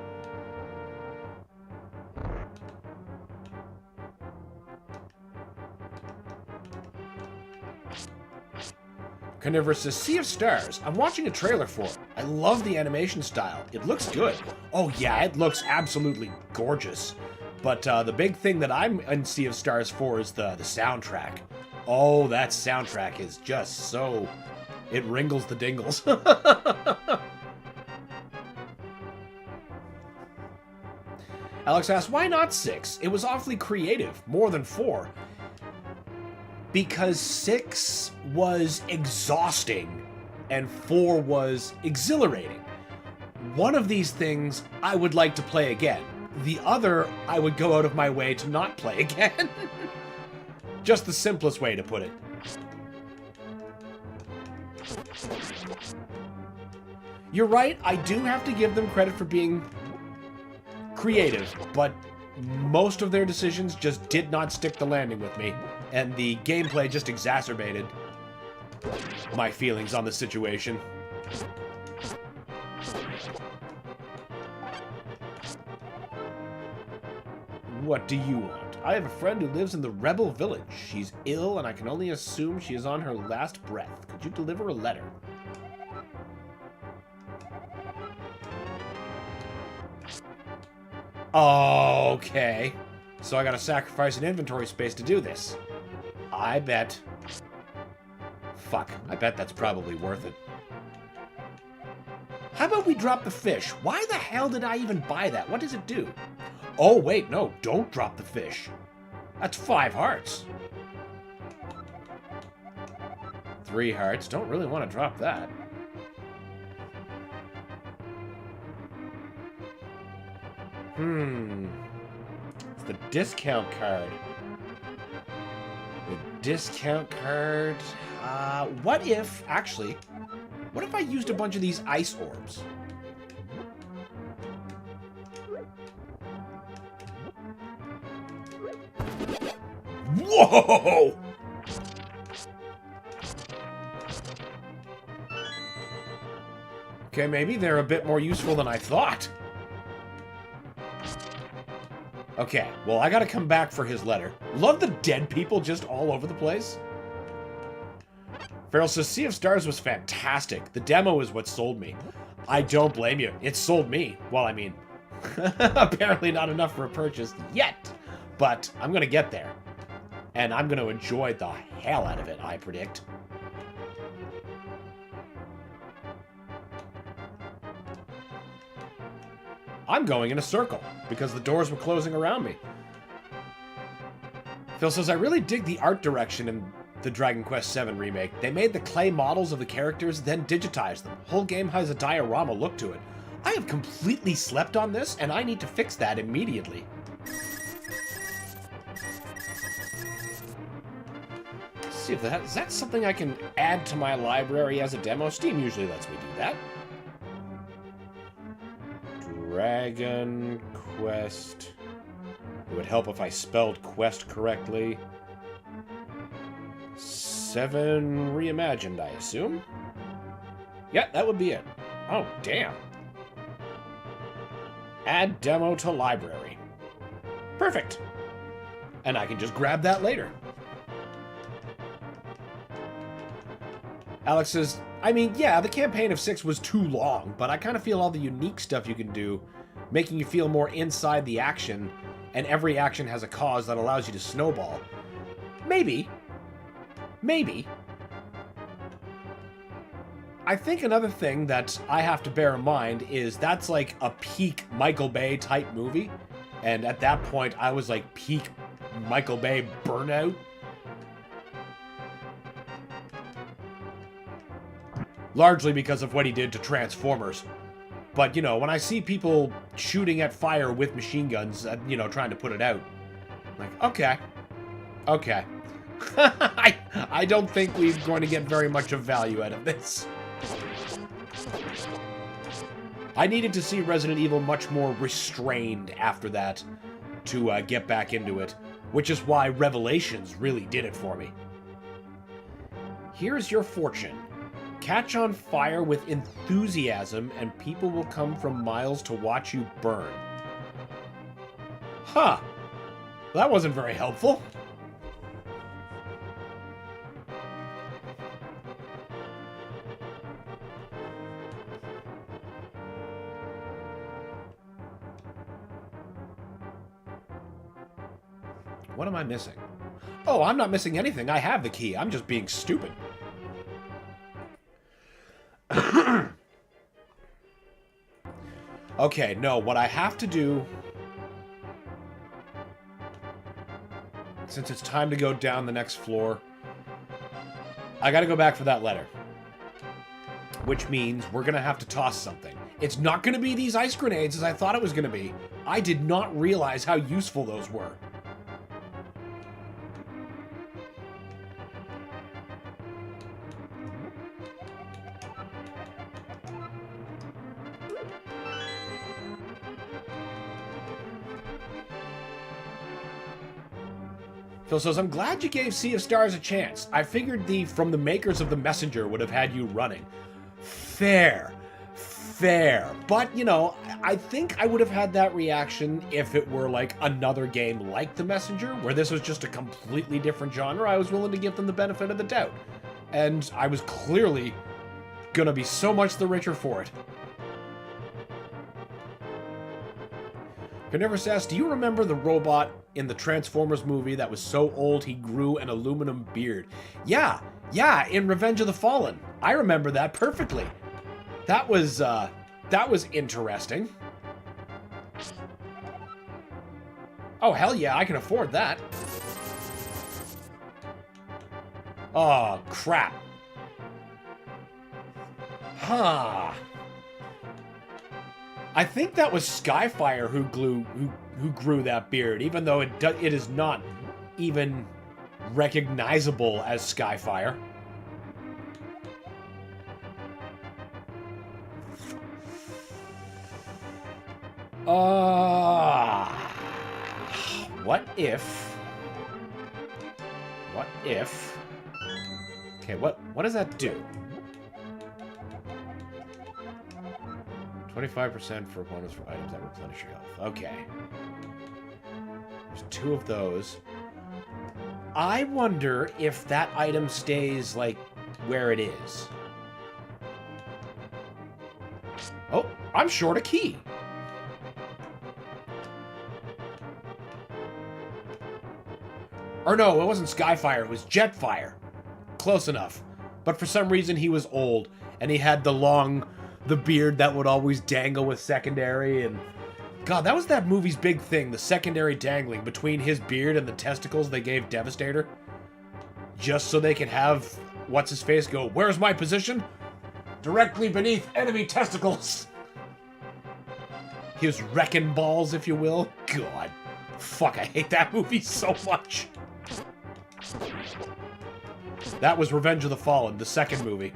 Carnivorous says, Sea of Stars. I'm watching a trailer for it. I love the animation style. It looks good. Oh yeah, it looks absolutely gorgeous. But the big thing that I'm in Sea of Stars for is the soundtrack. Oh, that soundtrack is just so... It wringles the dingles. Alex asks, why not 6? It was awfully creative, more than 4. Because 6 was exhausting and 4 was exhilarating. One of these things I would like to play again. The other, I would go out of my way to not play again. Just the simplest way to put it. You're right, I do have to give them credit for being creative, but most of their decisions just did not stick the landing with me, and the gameplay just exacerbated my feelings on the situation. What do you want? I have a friend who lives in the Rebel Village. She's ill, and I can only assume she is on her last breath. Could you deliver a letter? Okay. So I gotta sacrifice an inventory space to do this. I bet. Fuck, I bet that's probably worth it. How about we drop the fish? Why the hell did I even buy that? What does it do? Oh, wait, no, don't drop the fish. That's 5 hearts. 3 hearts. Don't really want to drop that. It's the discount card. The discount card. What if, actually, What if I used a bunch of these ice orbs? Whoa! Okay, maybe they're a bit more useful than I thought. Okay, well, I gotta come back for his letter. Love the dead people just all over the place. Farrell says, Sea of Stars was fantastic. The demo is what sold me. I don't blame you. It sold me. Well, I mean, apparently not enough for a purchase yet. But I'm gonna get there. And I'm gonna enjoy the hell out of it, I predict. I'm going in a circle, because the doors were closing around me. Phil says, I really dig the art direction in the Dragon Quest VII remake. They made the clay models of the characters, then digitized them. Whole game has a diorama look to it. I have completely slept on this, and I need to fix that immediately. Let's see if that's something I can add to my library as a demo. Steam usually lets me do that. Dragon Quest. It would help if I spelled quest correctly. 7 reimagined, I assume. Yeah, that would be it. Oh, damn. Add demo to library. Perfect. And I can just grab that later. Alex says, I mean, yeah, the campaign of 6 was too long, but I kind of feel all the unique stuff you can do, making you feel more inside the action, and every action has a cause that allows you to snowball. Maybe. Maybe. I think another thing that I have to bear in mind is that's like a peak Michael Bay type movie, and at that point I was like peak Michael Bay burnout. Largely because of what he did to Transformers. But, you know, when I see people shooting at fire with machine guns, you know, trying to put it out, I'm like, okay. Okay. I don't think we're going to get very much of value out of this. I needed to see Resident Evil much more restrained after that to get back into it, which is why Revelations really did it for me. Here's your fortune. Catch on fire with enthusiasm, and people will come from miles to watch you burn. Huh. That wasn't very helpful. What am I missing? Oh, I'm not missing anything. I have the key. I'm just being stupid. Okay, no, what I have to do, since it's time to go down the next floor, I gotta go back for that letter. Which means we're gonna have to toss something. It's not gonna be these ice grenades as I thought it was gonna be. I did not realize how useful those were. Phil says, I'm glad you gave Sea of Stars a chance. I figured from the makers of The Messenger would have had you running. Fair. Fair. But, you know, I think I would have had that reaction if it were like another game like The Messenger, where this was just a completely different genre. I was willing to give them the benefit of the doubt. And I was clearly gonna be so much the richer for it. Carnivorous asks, do you remember the robot in the Transformers movie that was so old he grew an aluminum beard? Yeah, in Revenge of the Fallen. I remember that perfectly. That was interesting. Oh, hell yeah, I can afford that. Oh, crap. Huh. I think that was Skyfire who grew that beard, even though it is not even recognizable as Skyfire. What if... Okay, what does that do? 25% for opponents for items that replenish your health. Okay. There's 2 of those. I wonder if that item stays, like, where it is. Oh, I'm short a key. Or no, it wasn't Skyfire, it was Jetfire. Close enough. But for some reason he was old, and he had the beard that would always dangle with Secondary, and... God, that was that movie's big thing, the Secondary dangling between his beard and the testicles they gave Devastator. Just so they could have What's-His-Face go, "Where's my position?" "Directly beneath enemy testicles." His wrecking balls, if you will. God. Fuck, I hate that movie so much. That was Revenge of the Fallen, the second movie.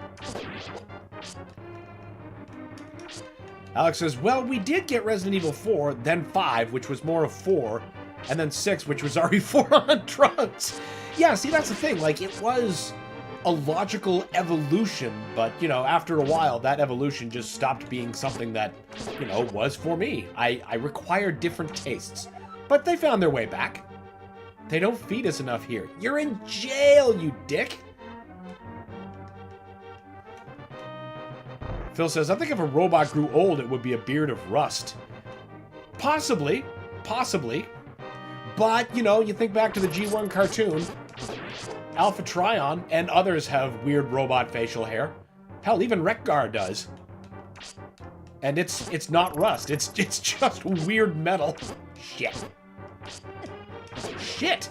Alex says, well, we did get Resident Evil 4, then 5, which was more of 4, and then 6, which was RE4 on drugs. Yeah, see, that's the thing. Like, it was a logical evolution, but, you know, after a while, that evolution just stopped being something that, you know, was for me. I required different tastes. But they found their way back. They don't feed us enough here. You're in jail, you dick! Phil says, I think if a robot grew old, it would be a beard of rust. Possibly. Possibly. But, you know, you think back to the G1 cartoon. Alpha Trion and others have weird robot facial hair. Hell, even Wreck-Gar does. And it's not rust. It's just weird metal. Shit. Shit!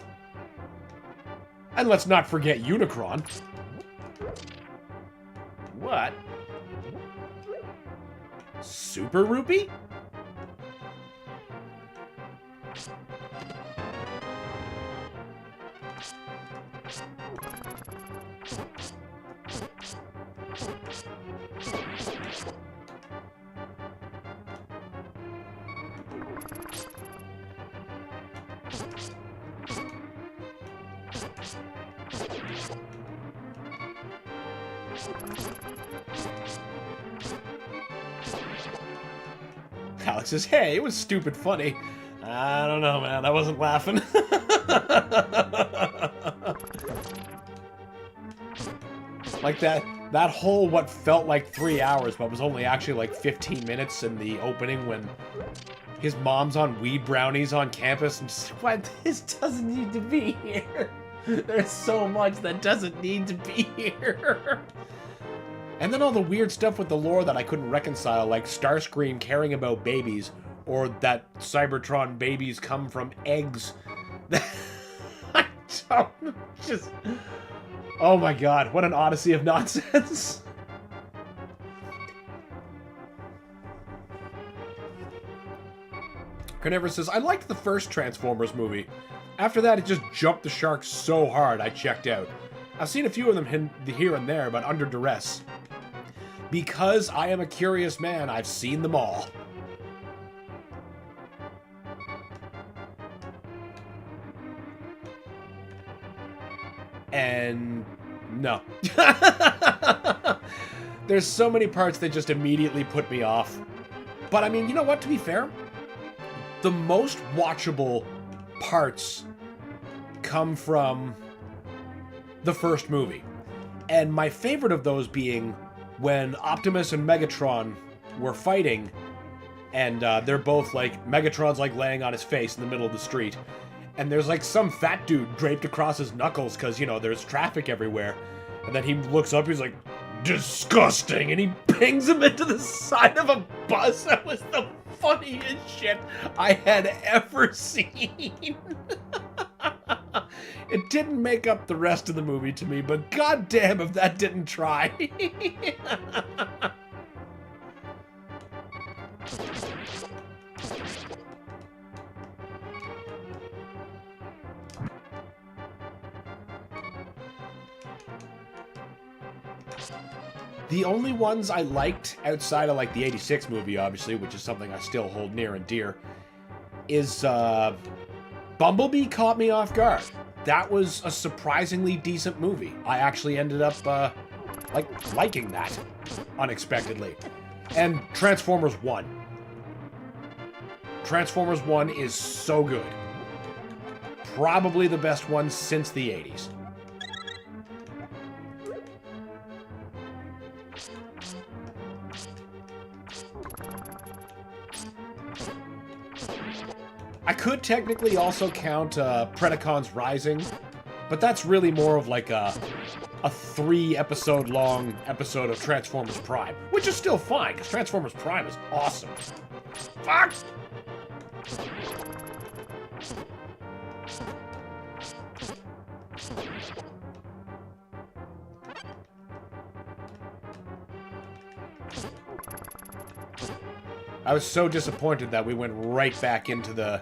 And let's not forget Unicron. What? Super Rupee? Alex says, hey, it was stupid funny. I don't know, man. I wasn't laughing. Like that whole what felt like 3 hours, but was only actually like 15 minutes in the opening when his mom's on weed brownies on campus and just, what? This doesn't need to be here. There's so much that doesn't need to be here. And then all the weird stuff with the lore that I couldn't reconcile, like Starscream caring about babies, or that Cybertron babies come from eggs. I don't just... Oh my god, what an odyssey of nonsense. Carnivorous says, I liked the first Transformers movie. After that, it just jumped the shark so hard, I checked out. I've seen a few of them here and there, but under duress. Because I am a curious man, I've seen them all. And no. There's so many parts that just immediately put me off. But I mean, you know what, to be fair? The most watchable parts come from the first movie. And my favorite of those being when Optimus and Megatron were fighting, and they're both like, Megatron's like laying on his face in the middle of the street, and there's like some fat dude draped across his knuckles because, you know, there's traffic everywhere, and then he looks up, he's like, disgusting, and he pings him into the side of a bus. That was the funniest shit I had ever seen. It didn't make up the rest of the movie to me, but goddamn if that didn't try. The only ones I liked outside of like the 86 movie, obviously, which is something I still hold near and dear, is Bumblebee caught me off guard. That was a surprisingly decent movie. I actually ended up liking that unexpectedly. And Transformers 1. Transformers 1 is so good. Probably the best one since the 80s. I could technically also count Predacons Rising, but that's really more of like a 3-episode long episode of Transformers Prime, which is still fine, because Transformers Prime is awesome. Fuck! I was so disappointed that we went right back into the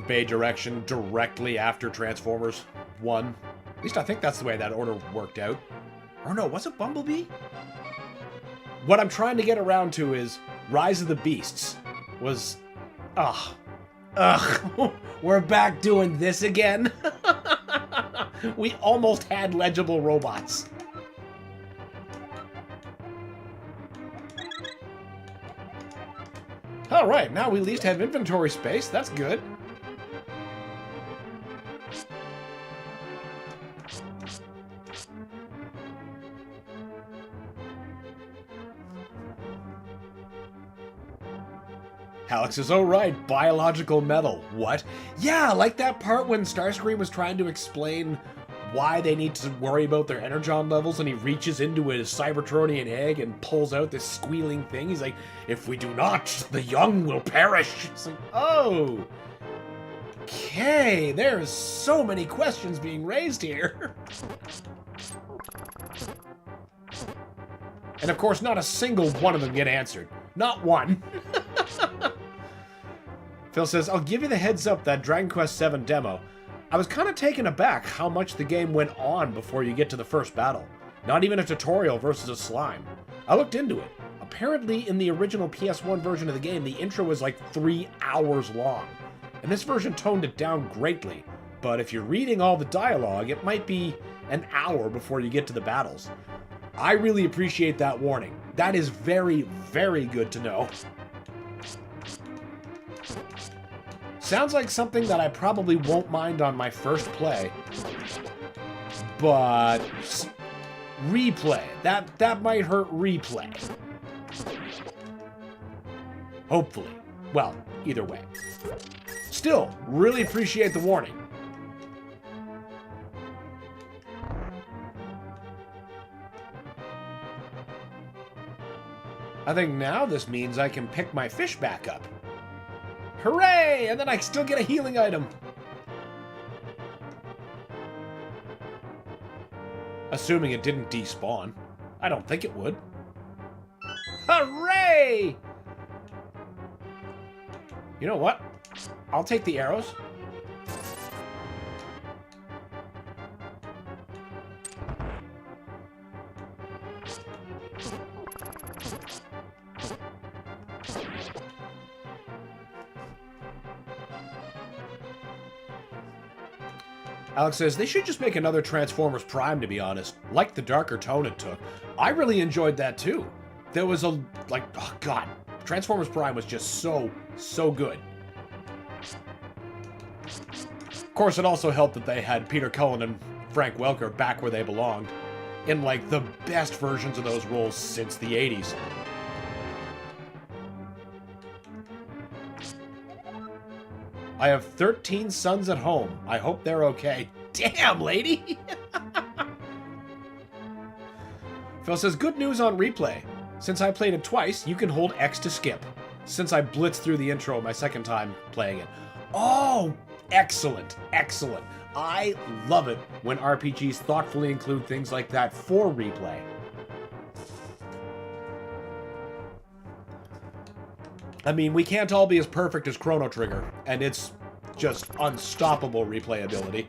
Bay direction directly after Transformers 1. At least I think that's the way that order worked out. Or no, was it Bumblebee? What I'm trying to get around to is Rise of the Beasts was... Ugh. We're back doing this again. We almost had legible robots. Alright, now we at least have inventory space. That's good. Alex is, oh right, biological metal. What? Yeah, like that part when Starscream was trying to explain why they need to worry about their energon levels, and he reaches into a Cybertronian egg and pulls out this squealing thing. He's like, if we do not, the young will perish. It's like, oh. Okay, there's so many questions being raised here. And of course, not a single one of them get answered. Not one. Phil says, I'll give you the heads up that Dragon Quest VII demo. I was kind of taken aback how much the game went on before you get to the first battle. Not even a tutorial versus a slime. I looked into it. Apparently, in the original PS1 version of the game, the intro was like 3 hours long. And this version toned it down greatly. But if you're reading all the dialogue, it might be an hour before you get to the battles. I really appreciate that warning. That is very, very good to know. Sounds like something that I probably won't mind on my first play. But replay. That might hurt replay. Hopefully. Well, either way. Still, really appreciate the warning. I think now this means I can pick my fish back up. Hooray! And then I still get a healing item. Assuming it didn't despawn. I don't think it would. Hooray! You know what? I'll take the arrows. Alex says, they should just make another Transformers Prime, to be honest. Like the darker tone it took. I really enjoyed that, too. There was a, like, oh god. Transformers Prime was just so good. Of course, it also helped that they had Peter Cullen and Frank Welker back where they belonged. In, like, the best versions of those roles since the 80s. I have 13 sons at home. I hope they're okay. Damn, lady! Phil says, good news on replay. Since I played it twice, you can hold X to skip. Since I blitzed through the intro my second time playing it. Oh, excellent, excellent. I love it when RPGs thoughtfully include things like that for replay. I mean, we can't all be as perfect as Chrono Trigger, and it's just unstoppable replayability.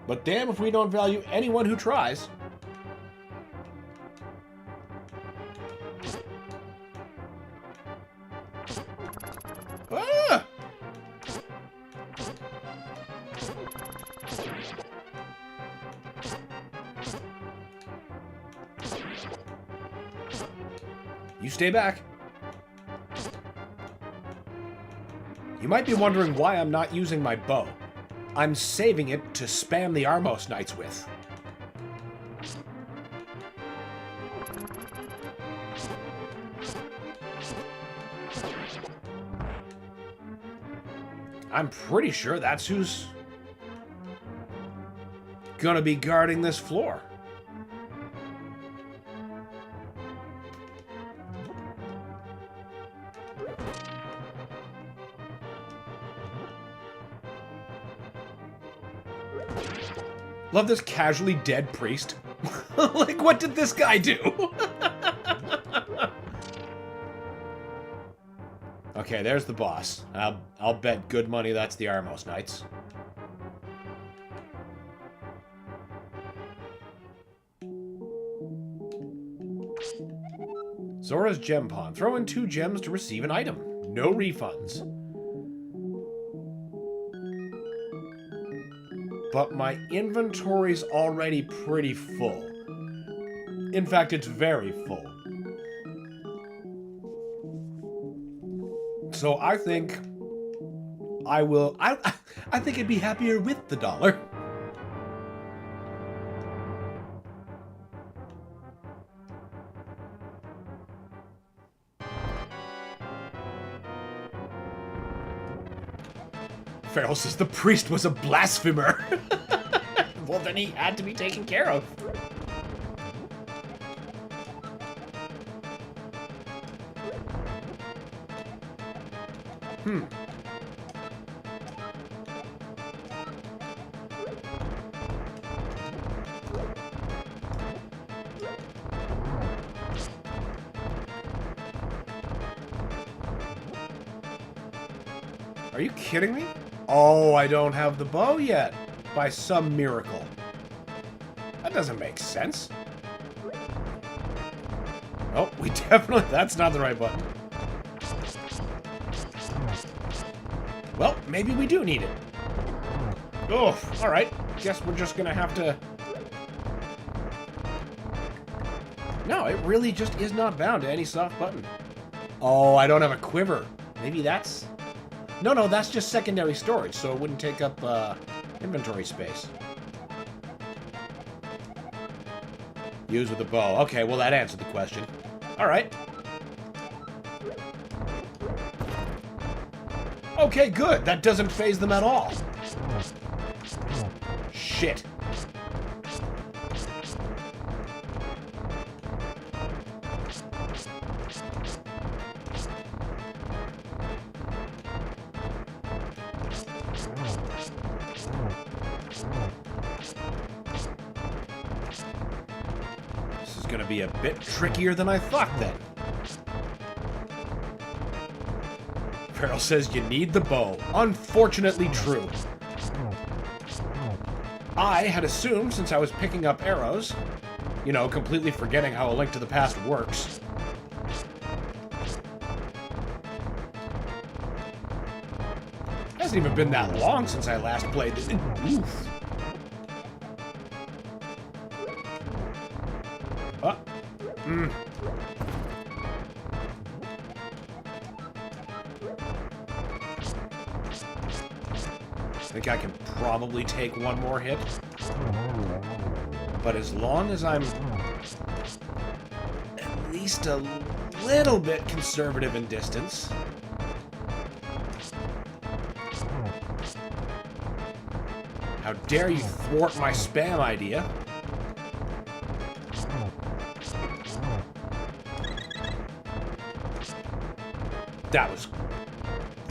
But damn if we don't value anyone who tries. Ah! You stay back. You might be wondering why I'm not using my bow. I'm saving it to spam the Armos Knights with. I'm pretty sure that's who's gonna be guarding this floor. Love this casually dead priest. Like, what did this guy do? Okay, there's the boss. I'll bet good money that's the Armos Knights. Zora's Gem Pawn. Throw in 2 gems to receive an item. No refunds. But my inventory's already pretty full. In fact, it's very full. So I think I will... I think I'd be happier with the dollar. Farrell says the priest was a blasphemer. Well, then he had to be taken care of. Are you kidding me? Oh, I don't have the bow yet. By some miracle. That doesn't make sense. Oh, we definitely... That's not the right button. Well, maybe we do need it. Oh, alright. Guess we're just gonna have to... No, it really just is not bound to any soft button. Oh, I don't have a quiver. Maybe that's... No, that's just secondary storage, so it wouldn't take up inventory space. Use with the bow. Okay, well, that answered the question. Alright. Okay, good. That doesn't faze them at all. Shit. This is gonna be a bit trickier than I thought then. Farrell says you need the bow. Unfortunately true. I had assumed, since I was picking up arrows, you know, completely forgetting how A Link to the Past works. It hasn't even been that long since I last played this. Oof. I think I can probably take one more hit. But as long as I'm at least a little bit conservative in distance. How dare you thwart my spam idea? That was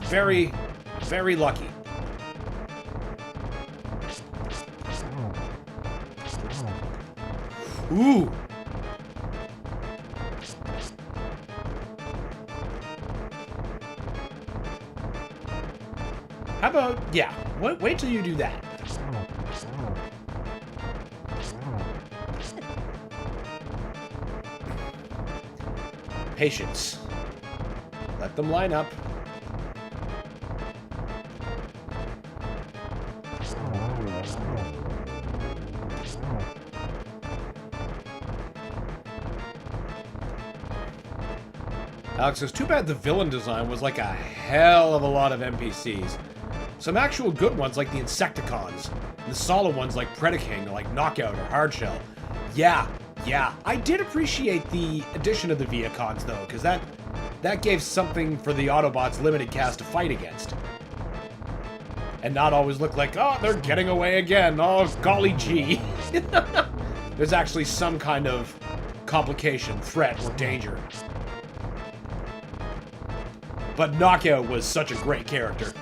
very, very lucky. Ooh! How about, yeah, wait till you do that. Patience. Let them line up. Alex says, too bad the villain design was like a hell of a lot of NPCs. Some actual good ones like the Insecticons, and the solid ones like Predaking, or like Knockout or Hardshell. Yeah, I did appreciate the addition of the Viacons though, because that gave something for the Autobots limited cast to fight against. And not always look like, oh, they're getting away again, oh, golly gee. There's actually some kind of complication, threat, or danger. But Knockout was such a great character.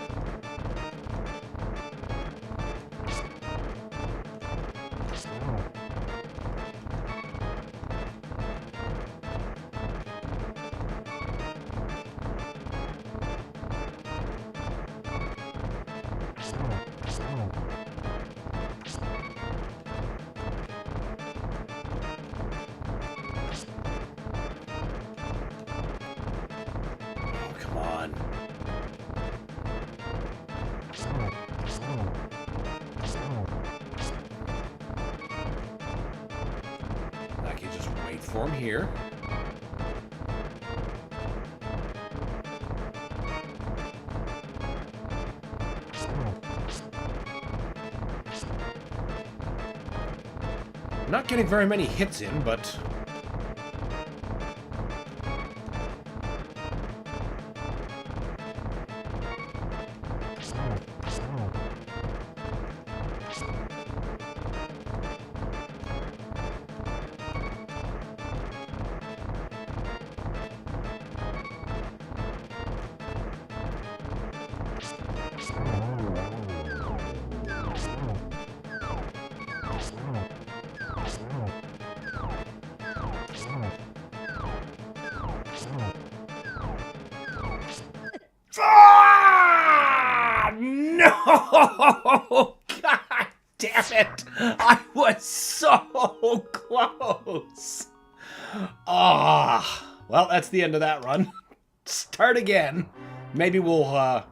Form here. Not getting very many hits in, but no! God damn it! I was so close! Well, that's the end of that run. Start again. Maybe we'll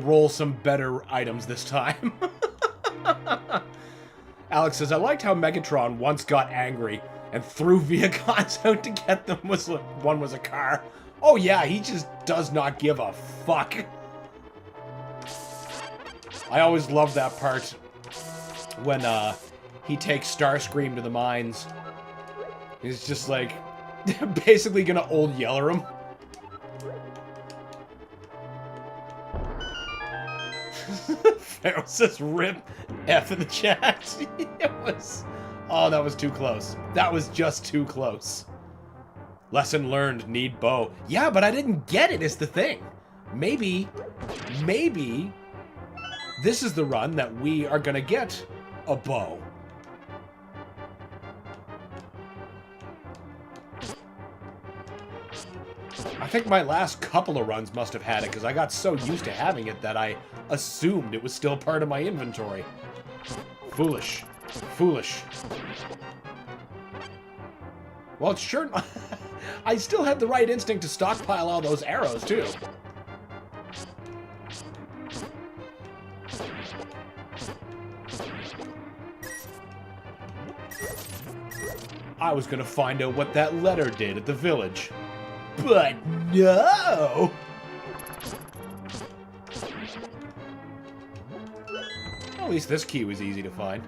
roll some better items this time. Alex says, I liked how Megatron once got angry and threw Viacons out to get them. One was a car. Oh yeah, he just does not give a fuck. I always love that part when he takes Starscream to the mines. He's just like basically gonna old Yeller him. Pharaoh says rip F in the chat. It was... Oh, that was too close. That was just too close. Lesson learned, need bow. Yeah, but I didn't get it is the thing. Maybe this is the run that we are gonna get a bow. I think my last couple of runs must have had it because I got so used to having it that I assumed it was still part of my inventory. Foolish. Foolish. Well, it's sure... I still had the right instinct to stockpile all those arrows, too. I was gonna find out what that letter did at the village. But no! At least this key was easy to find.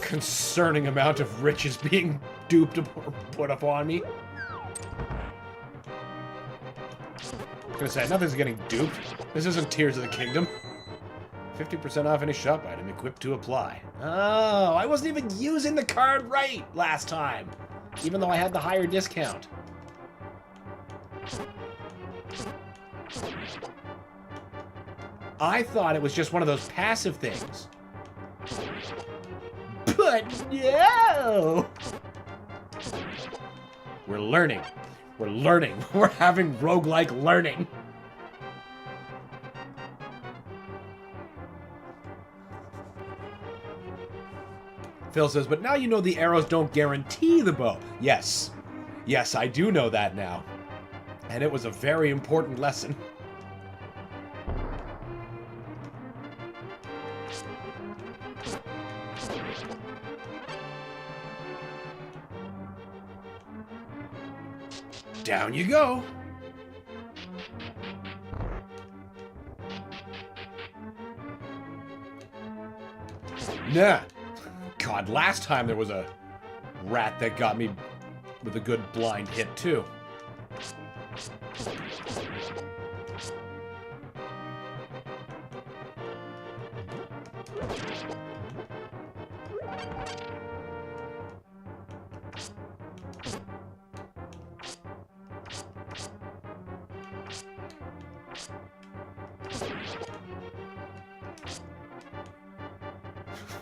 Concerning amount of riches being duped or put upon me. I was gonna say, nothing's getting duped. This isn't Tears of the Kingdom. 50% off any shop item equipped to apply. Oh, I wasn't even using the card right last time, even though I had the higher discount. I thought it was just one of those passive things. But no! We're learning. We're learning. We're having roguelike learning. Phil says, but now you know the arrows don't guarantee the bow. Yes. Yes, I do know that now. And it was a very important lesson. Down you go. Nah. God, last time there was a rat that got me with a good blind hit, too.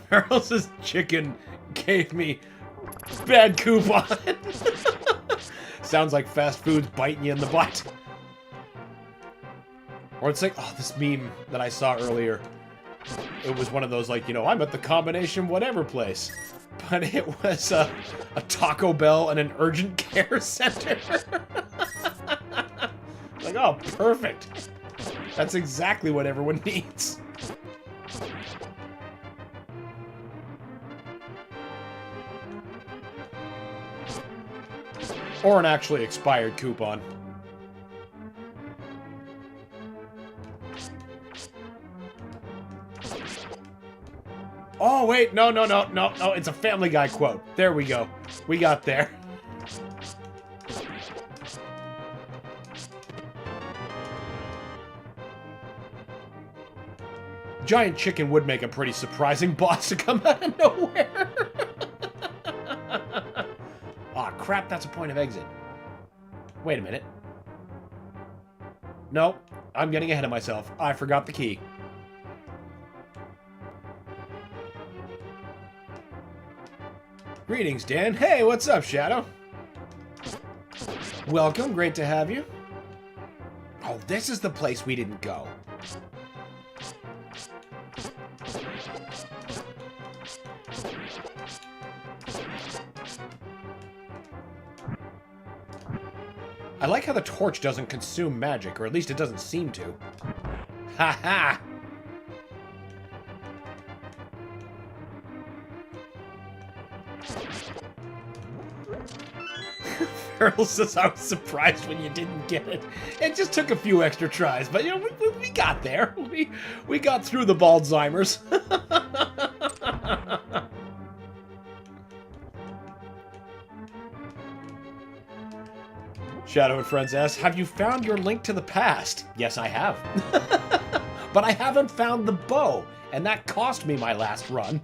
Charles's chicken gave me bad coupon. Sounds like fast food's biting you in the butt. Or it's like, oh, this meme that I saw earlier. It was one of those, like, you know, I'm at the combination whatever place. But it was a Taco Bell and an urgent care center. Like, oh, perfect. That's exactly what everyone needs. Or an actually expired coupon. Oh, wait, no, it's a Family Guy quote. There we go. We got there. Giant chicken would make a pretty surprising boss to come out of nowhere. Aw, crap, that's a point of exit. Wait a minute. Nope, I'm getting ahead of myself. I forgot the key. Greetings, Dan. Hey, what's up, Shadow? Welcome, great to have you. Oh, this is the place we didn't go. I like how the torch doesn't consume magic, or at least it doesn't seem to. Ha ha! Earl says I was surprised when you didn't get it. It just took a few extra tries, but you know, we got there. We got through the Baldheimers. Shadow and Friends asks, have you found your link to the past? Yes, I have. But I haven't found the bow, and that cost me my last run.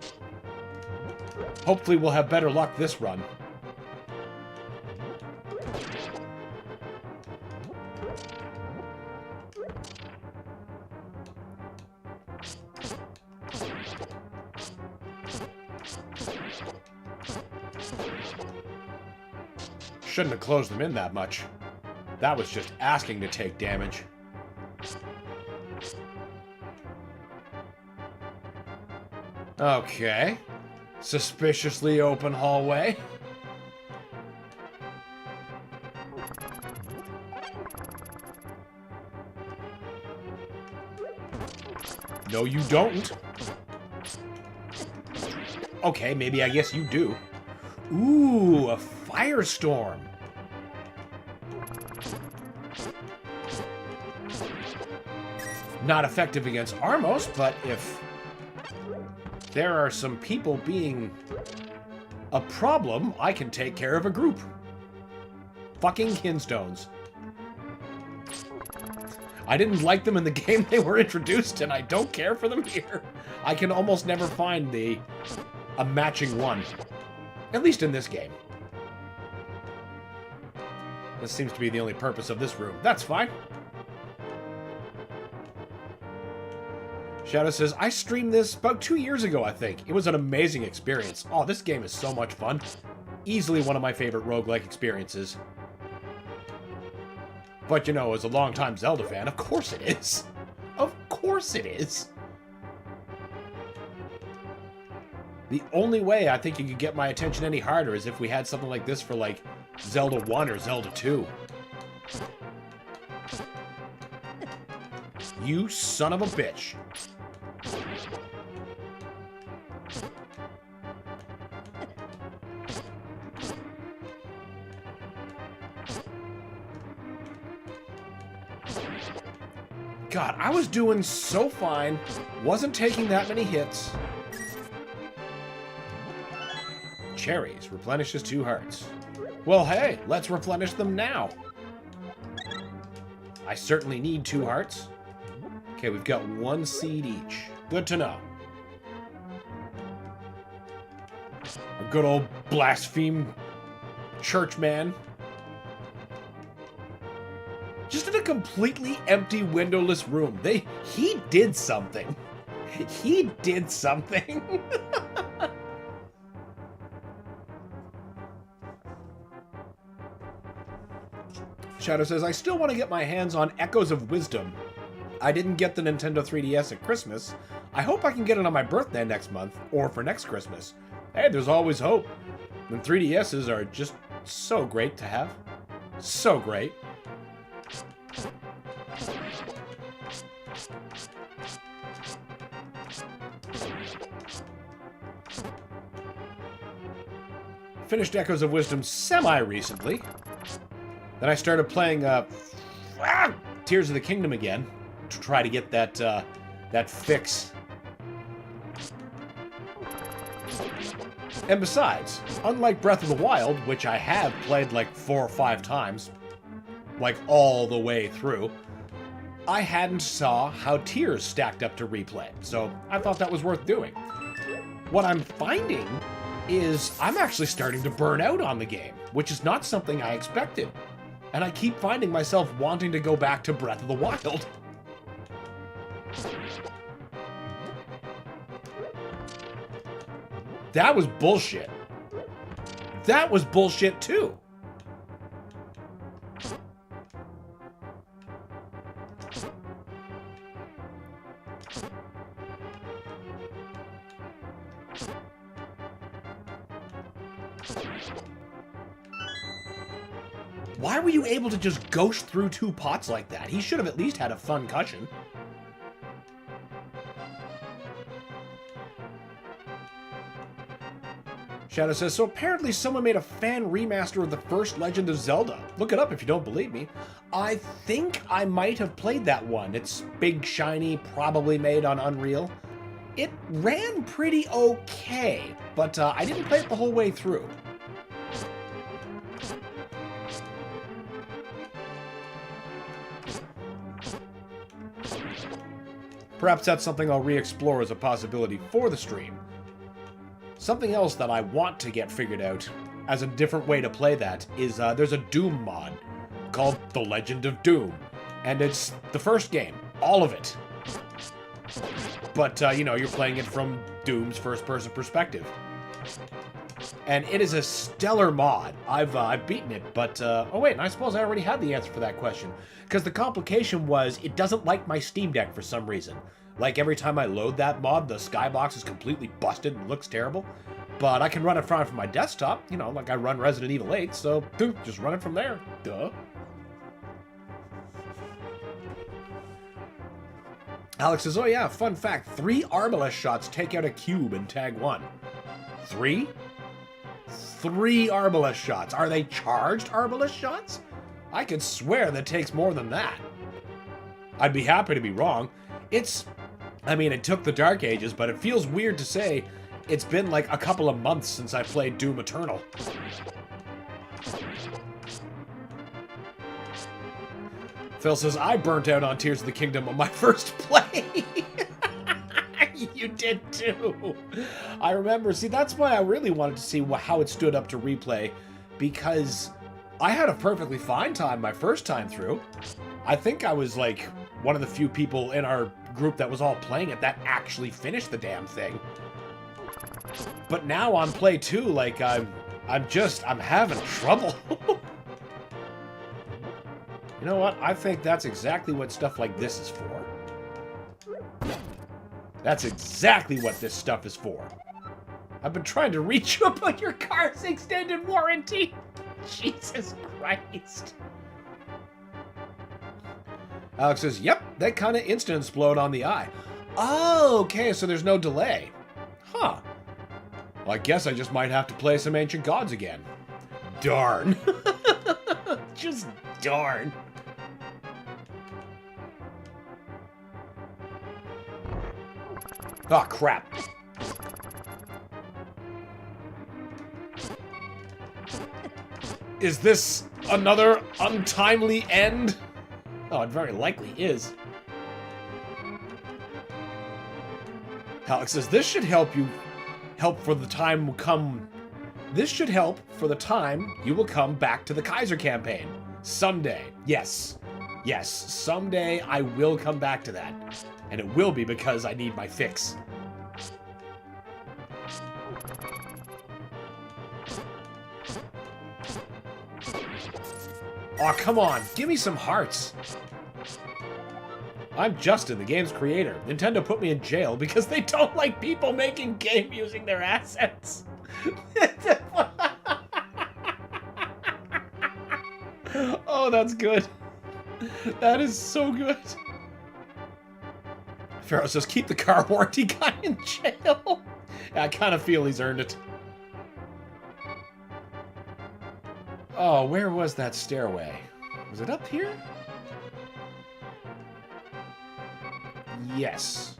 Hopefully we'll have better luck this run. Shouldn't have closed them in that much. That was just asking to take damage. Okay. Suspiciously open hallway. No, you don't. Okay, maybe I guess you do. Ooh, a firestorm. Not effective against Armos, but if there are some people being a problem, I can take care of a group. Fucking kinstones. I didn't like them in the game they were introduced, and I don't care for them here. I can almost never find a matching one. At least in this game. This seems to be the only purpose of this room. That's fine. Shadow says, I streamed this about 2 years ago, I think. It was an amazing experience. Oh, this game is so much fun. Easily one of my favorite roguelike experiences. But, you know, as a longtime Zelda fan, of course it is. Of course it is. The only way I think you could get my attention any harder is if we had something like this for, like, Zelda 1 or Zelda 2. You son of a bitch. God, I was doing so fine. Wasn't taking that many hits. Cherries replenishes 2 hearts. Well, hey, let's replenish them now. I certainly need 2 hearts. Okay, we've got 1 seed each. Good to know. A good old blaspheme churchman. Just in a completely empty, windowless room. He did something. He did something. Shadow says, I still want to get my hands on Echoes of Wisdom. I didn't get the Nintendo 3DS at Christmas. I hope I can get it on my birthday next month, or for next Christmas. Hey, there's always hope. And 3DSs are just so great to have. So great. Finished Echoes of Wisdom semi-recently. Then I started playing Tears of the Kingdom again to try to get that fix. And besides, unlike Breath of the Wild, which I have played like 4 or 5 times, like all the way through, I hadn't saw how Tears stacked up to replay, so I thought that was worth doing. What I'm finding is I'm actually starting to burn out on the game, which is not something I expected. And I keep finding myself wanting to go back to Breath of the Wild. That was bullshit. That was bullshit too. Why were you able to just ghost through 2 pots like that? He should have at least had a fun cushion. Shadow says, so apparently someone made a fan remaster of the first Legend of Zelda. Look it up if you don't believe me. I think I might have played that one. It's big, shiny, probably made on Unreal. It ran pretty okay, but I didn't play it the whole way through. Perhaps that's something I'll re-explore as a possibility for the stream. Something else that I want to get figured out as a different way to play that is there's a Doom mod called The Legend of Doom. And it's the first game, all of it. But, you know, you're playing it from Doom's first-person perspective. And it is a stellar mod. I've beaten it, but, oh wait, I suppose I already had the answer for that question. Because the complication was, it doesn't like my Steam Deck for some reason. Like, every time I load that mod, the skybox is completely busted and looks terrible. But I can run it from my desktop, you know, like I run Resident Evil 8, so, just run it from there. Duh. Alex says, oh yeah, fun fact, 3 Arbalest shots take out a cube in Tag 1. 3? 3 Arbalest shots. Are they charged Arbalest shots? I could swear that takes more than that. I'd be happy to be wrong. I mean, it took the Dark Ages, but it feels weird to say it's been like a couple of months since I played Doom Eternal. Phil says, I burnt out on Tears of the Kingdom on my first play. You did too. I remember. See, that's why I really wanted to see how it stood up to replay, because I had a perfectly fine time my first time through. I think I was like one of the few people in our group that was all playing it that actually finished the damn thing. But now on play 2, like I'm having trouble. You know what? I think that's exactly what stuff like this is for. That's exactly what this stuff is for. I've been trying to reach you about your car's extended warranty. Jesus Christ. Alex says, yep, that kind of instant explode on the eye. Oh, okay, so there's no delay. Huh. Well, I guess I just might have to play some Ancient Gods again. Darn. Just darn. Oh, crap. Is this another untimely end? Oh, it very likely is. Alex says, this should help for the time will come. This should help for the time you will come back to the Kaiser campaign. Someday. Yes. Yes, someday I will come back to that. And it will be because I need my fix. Aw, come on, give me some hearts. I'm Justin, the game's creator. Nintendo put me in jail because they don't like people making game using their assets. Oh, that's good. That is so good. Pharaoh says, keep the car warranty guy in jail. I kind of feel he's earned it. Oh, where was that stairway? Was it up here? Yes.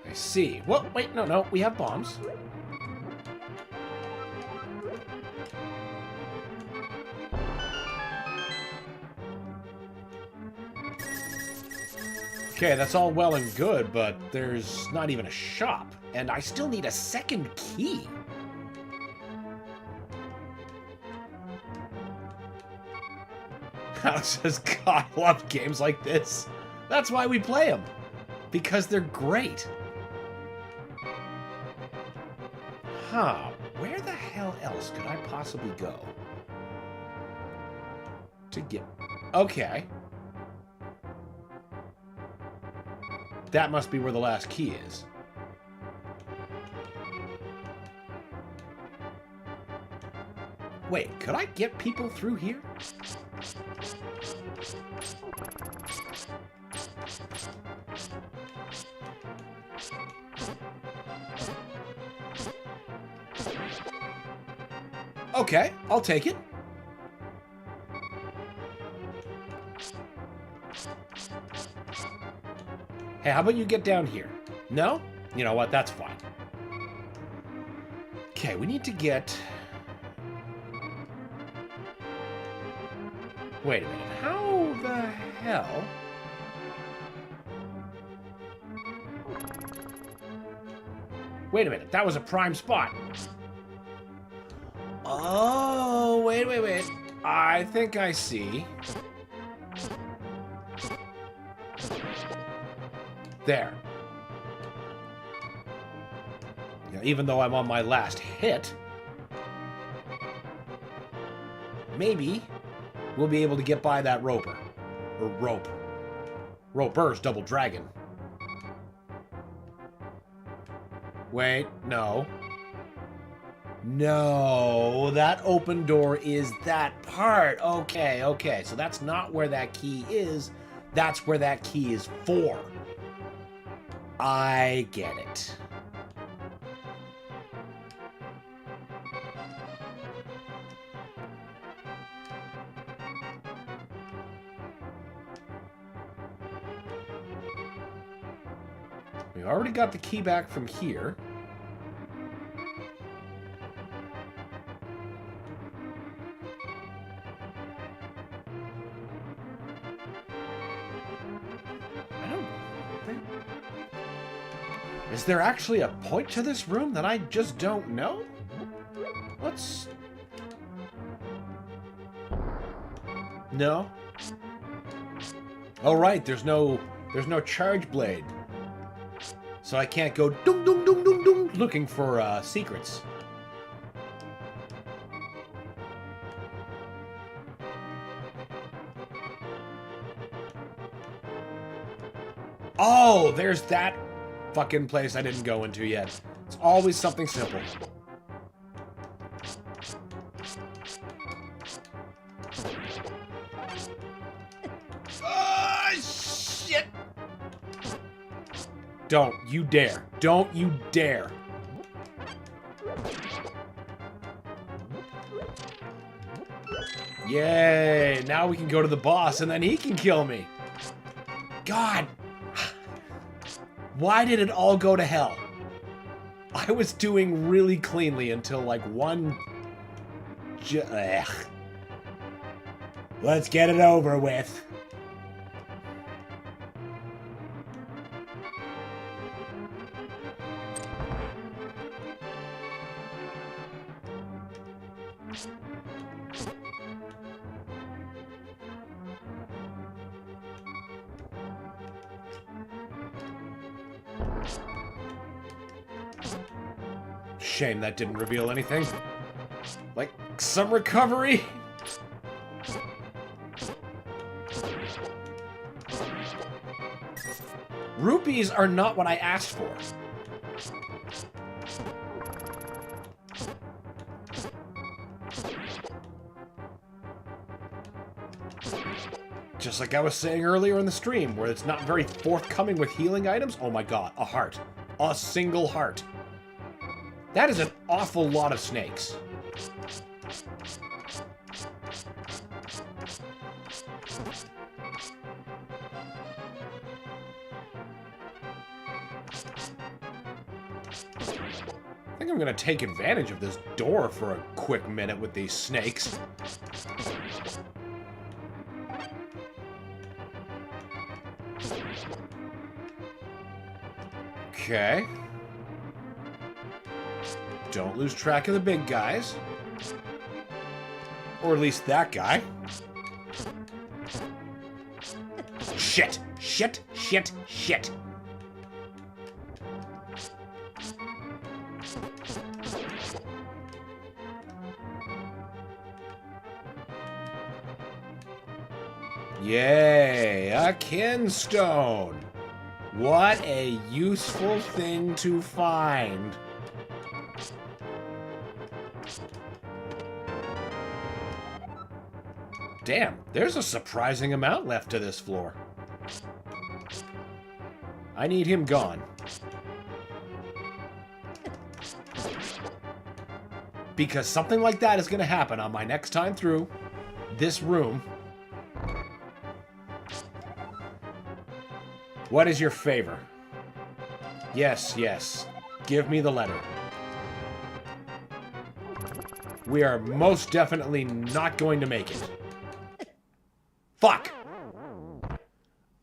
I see. What? Wait, no, we have bombs. Okay, that's all well and good, but there's not even a shop, and I still need a second key. Alex says, God, I love games like this. That's why we play them. Because they're great. Huh, where the hell else could I possibly go? To get... Okay. That must be where the last key is. Wait, could I get people through here? Okay, I'll take it. Hey, how about you get down here? No? You know what? That's fine. Okay, we need to get... Wait a minute. How the hell... Wait a minute. That was a prime spot. Oh, wait. I think I see. There. Yeah, even though I'm on my last hit, maybe we'll be able to get by that roper. Or rope. Roper's double dragon. Wait, no. No, that open door is that part. Okay. So that's not where that key is. That's where that key is for. I get it. We already got the key back from here. Is there actually a point to this room that I just don't know? What's... No? Oh right, there's no charge blade. So I can't go dum dum dum dum dum looking for secrets. Oh, there's that fucking place I didn't go into yet. It's always something simple. Oh, shit! Don't you dare. Don't you dare. Yay! Now we can go to the boss and then he can kill me. God! Why did it all go to hell? I was doing really cleanly until like one... Ugh. Let's get it over with. Shame that didn't reveal anything. Like, some recovery? Rupees are not what I asked for. Just like I was saying earlier in the stream, where it's not very forthcoming with healing items. Oh my god, a heart. A single heart. That is an awful lot of snakes. I think I'm gonna take advantage of this door for a quick minute with these snakes. Okay. Don't lose track of the big guys. Or at least that guy. Shit! Shit! Shit! Shit! Yay! A kinstone! What a useful thing to find. Damn, there's a surprising amount left to this floor. I need him gone. Because something like that is going to happen on my next time through this room. What is your favor? Yes, yes. Give me the letter. We are most definitely not going to make it. Fuck!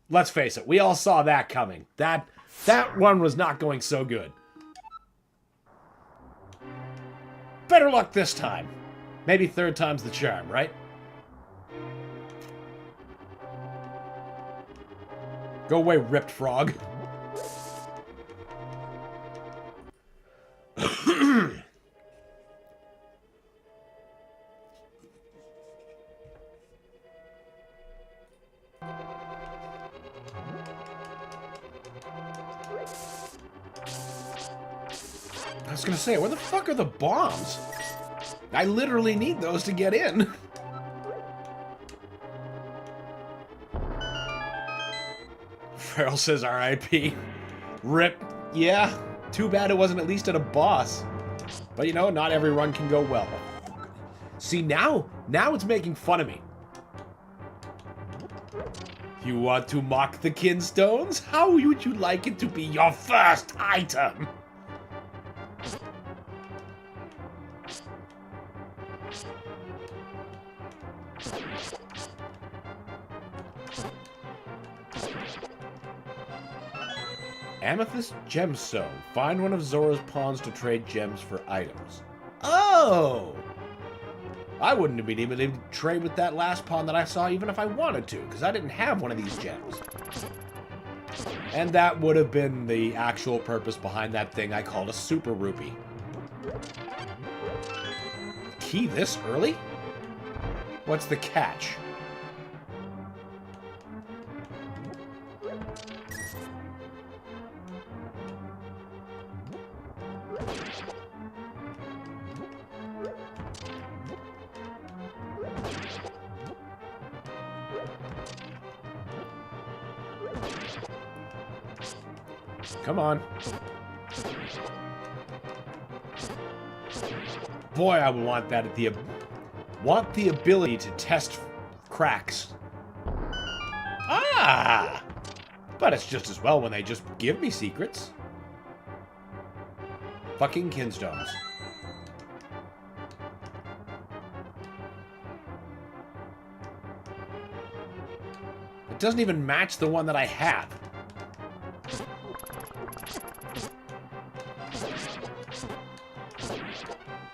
Let's face it, we all saw that coming. That one was not going so good. Better luck this time. Maybe third time's the charm, right? Go away, ripped frog. I was gonna say, where the fuck are the bombs? I literally need those to get in. Farrell says RIP. Rip. Yeah, too bad it wasn't at least at a boss. But you know, not every run can go well. See, now it's making fun of me. You want to mock the kinstones? How would you like it to be your first item? Amethyst Gemstone. Find one of Zora's pawns to trade gems for items. Oh! I wouldn't have been able to trade with that last pawn that I saw even if I wanted to, because I didn't have one of these gems. And that would have been the actual purpose behind that thing I called a Super Rupee. Key this early? What's the catch? Come on. Boy, I would want that at the ability to test cracks. Ah! But it's just as well when they just give me secrets. Fucking kinstones. It doesn't even match the one that I have.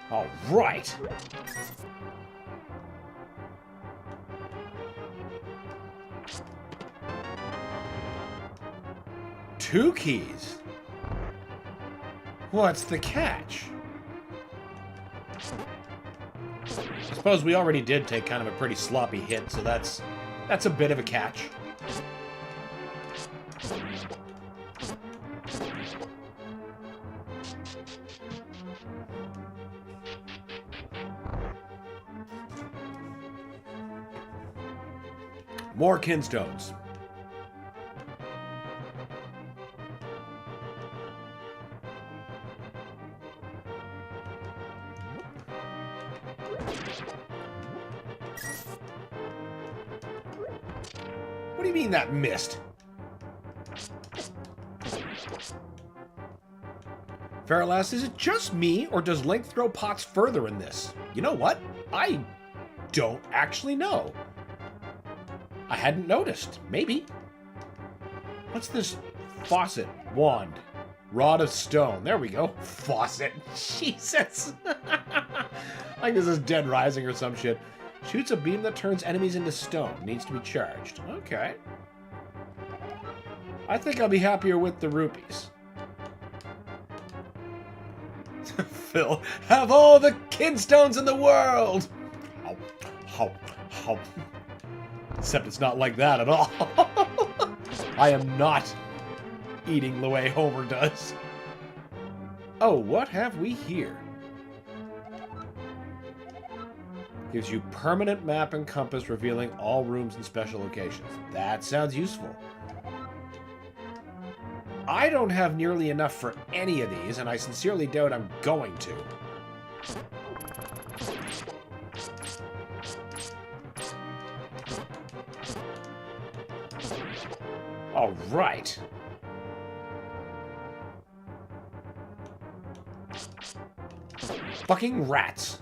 All right. Two keys. What's the catch? I suppose we already did take kind of a pretty sloppy hit, so that's a bit of a catch. More kinstones. What do you mean that missed? Farrell asks, is it just me, or does Link throw pots further in this? You know what? I don't actually know. I hadn't noticed. Maybe. What's this? Faucet. Wand. Rod of stone. There we go. Faucet. Jesus. Like this is Dead Rising or some shit. Shoots a beam that turns enemies into stone. Needs to be charged. Okay. I think I'll be happier with the rupees. Phil, have all the kinstones in the world! How, how. Except it's not like that at all. I am not eating the way Homer does. Oh, what have we here? Gives you permanent map and compass revealing all rooms and special locations. That sounds useful. I don't have nearly enough for any of these, and I sincerely doubt I'm going to. All right. Fucking rats.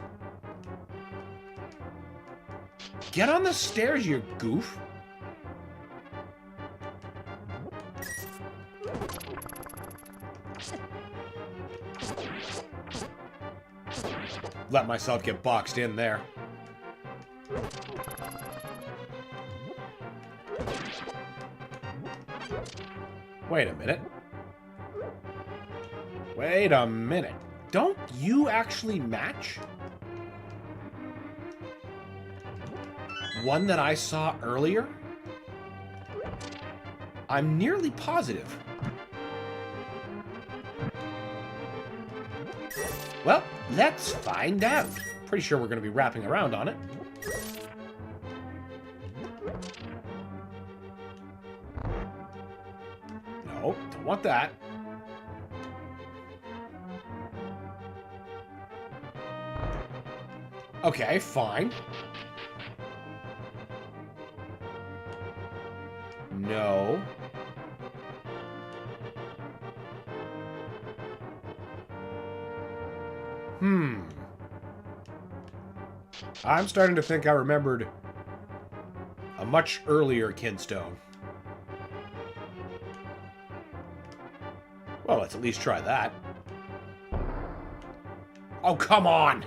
Get on the stairs, you goof. Let myself get boxed in there. Wait a minute. Wait a minute. Don't you actually match? One that I saw earlier? I'm nearly positive. Well, let's find out. Pretty sure we're going to be wrapping around on it. No, don't want that. Okay, fine. No. I'm starting to think I remembered a much earlier kinstone. Well, let's at least try that. Oh, come on!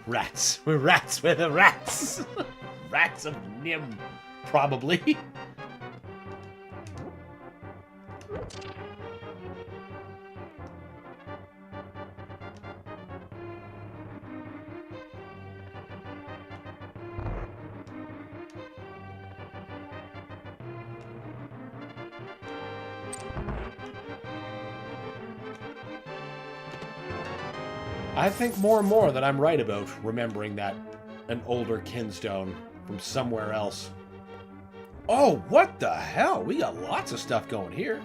Rats. We're rats. We're the rats. Rats of Nim, probably. I think more and more that I'm right about remembering that an older kinstone from somewhere else. Oh, what the hell? We got lots of stuff going here.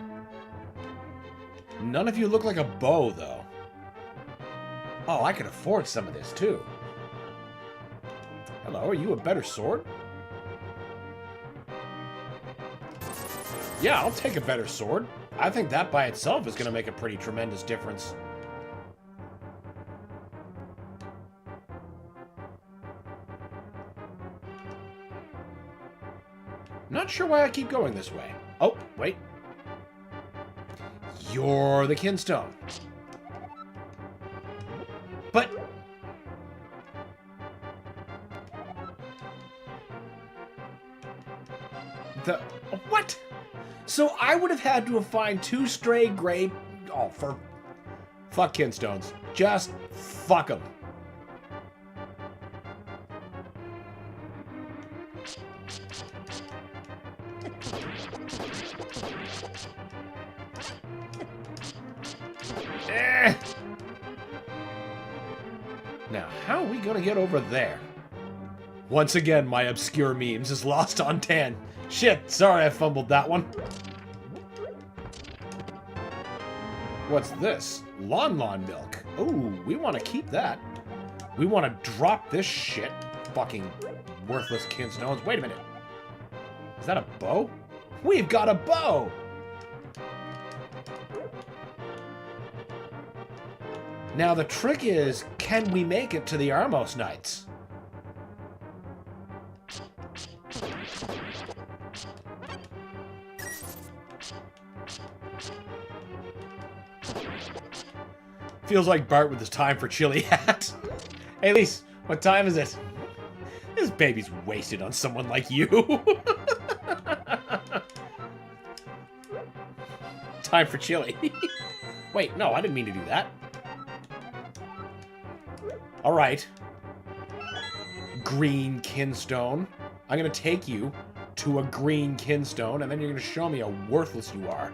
None of you look like a bow, though. Oh, I can afford some of this, too. Hello, are you a better sword? Yeah, I'll take a better sword. I think that by itself is going to make a pretty tremendous difference. Not sure why I keep going this way. Oh, wait. You're the Kinstone. But... What? So I would have had to have found 2 stray gray... Oh, for... Fuck Kinstones. Just fuck them. Now, how are we gonna get over there? Once again, my obscure memes is lost on 10. Shit, sorry I fumbled that one. What's this? Lon milk. Ooh, we want to keep that. We want to drop this shit. Fucking worthless Kinstones. Wait a minute. Is that a bow? We've got a bow! Now the trick is, can we make it to the Armos Knights? Feels like Bart with his time for chili hat. Hey, Lise, what time is it? This baby's wasted on someone like you. Time for chili. Wait, no, I didn't mean to do that. Alright. Green Kinstone. I'm gonna take you to a green Kinstone, and then you're gonna show me how worthless you are.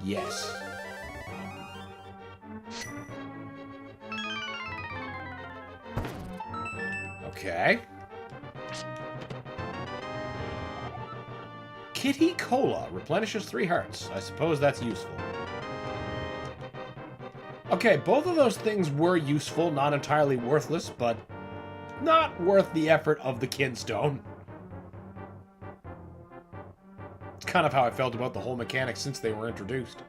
Yes. Okay. Kitty Cola replenishes 3 hearts. I suppose that's useful. Okay, both of those things were useful, not entirely worthless, but not worth the effort of the Kinstone. It's kind of how I felt about the whole mechanic since they were introduced.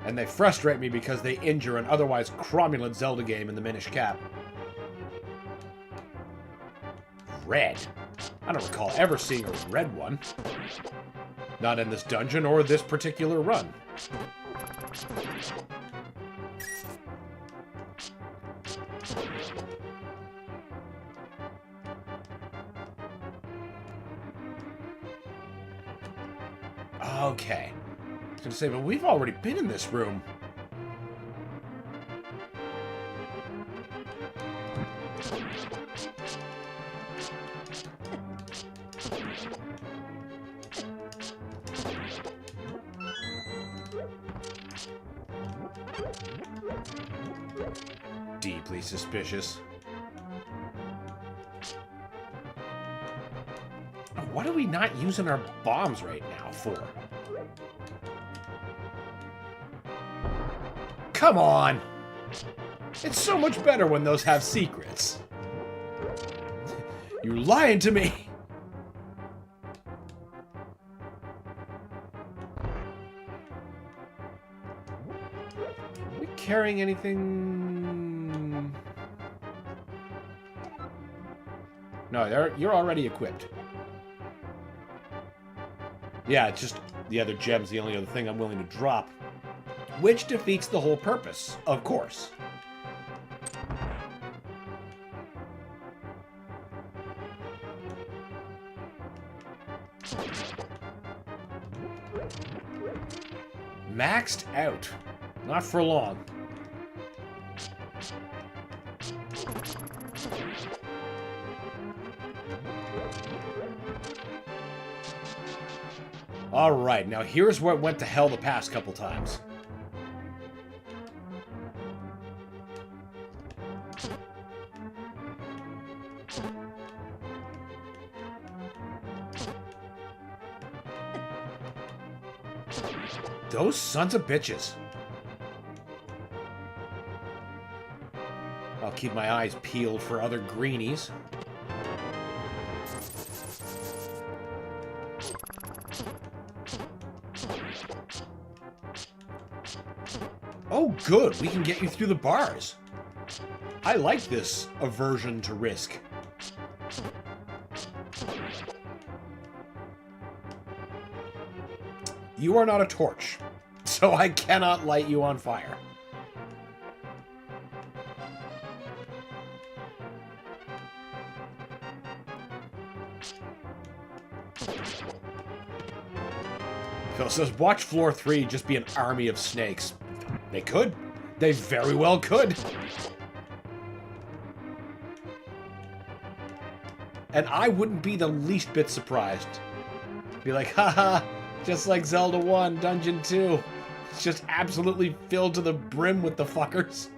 And they frustrate me because they injure an otherwise cromulent Zelda game in the Minish Cap. Red. I don't recall ever seeing a red one. Not in this dungeon or this particular run. Okay. I was gonna say, but we've already been in this room. Deeply suspicious. What are we not using our bombs right now for? Come on! It's so much better when those have secrets. You're lying to me! Are we carrying anything? No, you're already equipped. Yeah, it's just the other gem's the only other thing I'm willing to drop. Which defeats the whole purpose, of course. Maxed out. Not for long. Alright, now here's where it went to hell the past couple times. Those sons of bitches. I'll keep my eyes peeled for other greenies. Oh, good. We can get you through the bars. I like this aversion to risk. You are not a torch, so I cannot light you on fire. Phil says, watch floor 3 just be an army of snakes. They could. They very well could. And I wouldn't be the least bit surprised. Be like, haha, just like Zelda 1, Dungeon 2. It's just absolutely filled to the brim with the fuckers.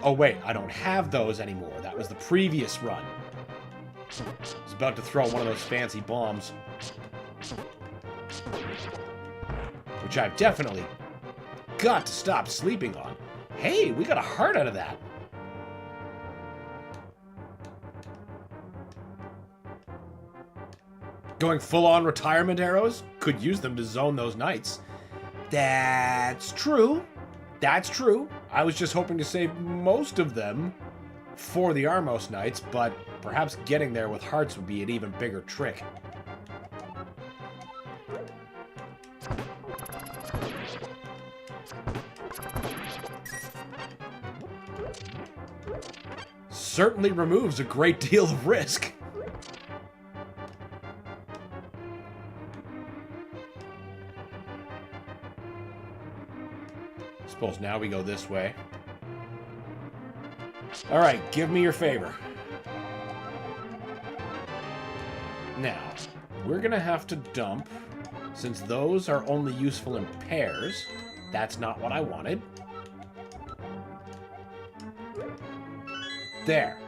Oh wait, I don't have those anymore. That was the previous run. I was about to throw one of those fancy bombs. Which I've definitely got to stop sleeping on. Hey, we got a heart out of that. Going full-on retirement arrows? Could use them to zone those knights. That's true. That's true. I was just hoping to save most of them for the Armos Knights, but perhaps getting there with hearts would be an even bigger trick. Certainly removes a great deal of risk. Suppose now we go this way. Alright, give me your favor. Now, we're gonna have to dump, since those are only useful in pairs. That's not what I wanted. There.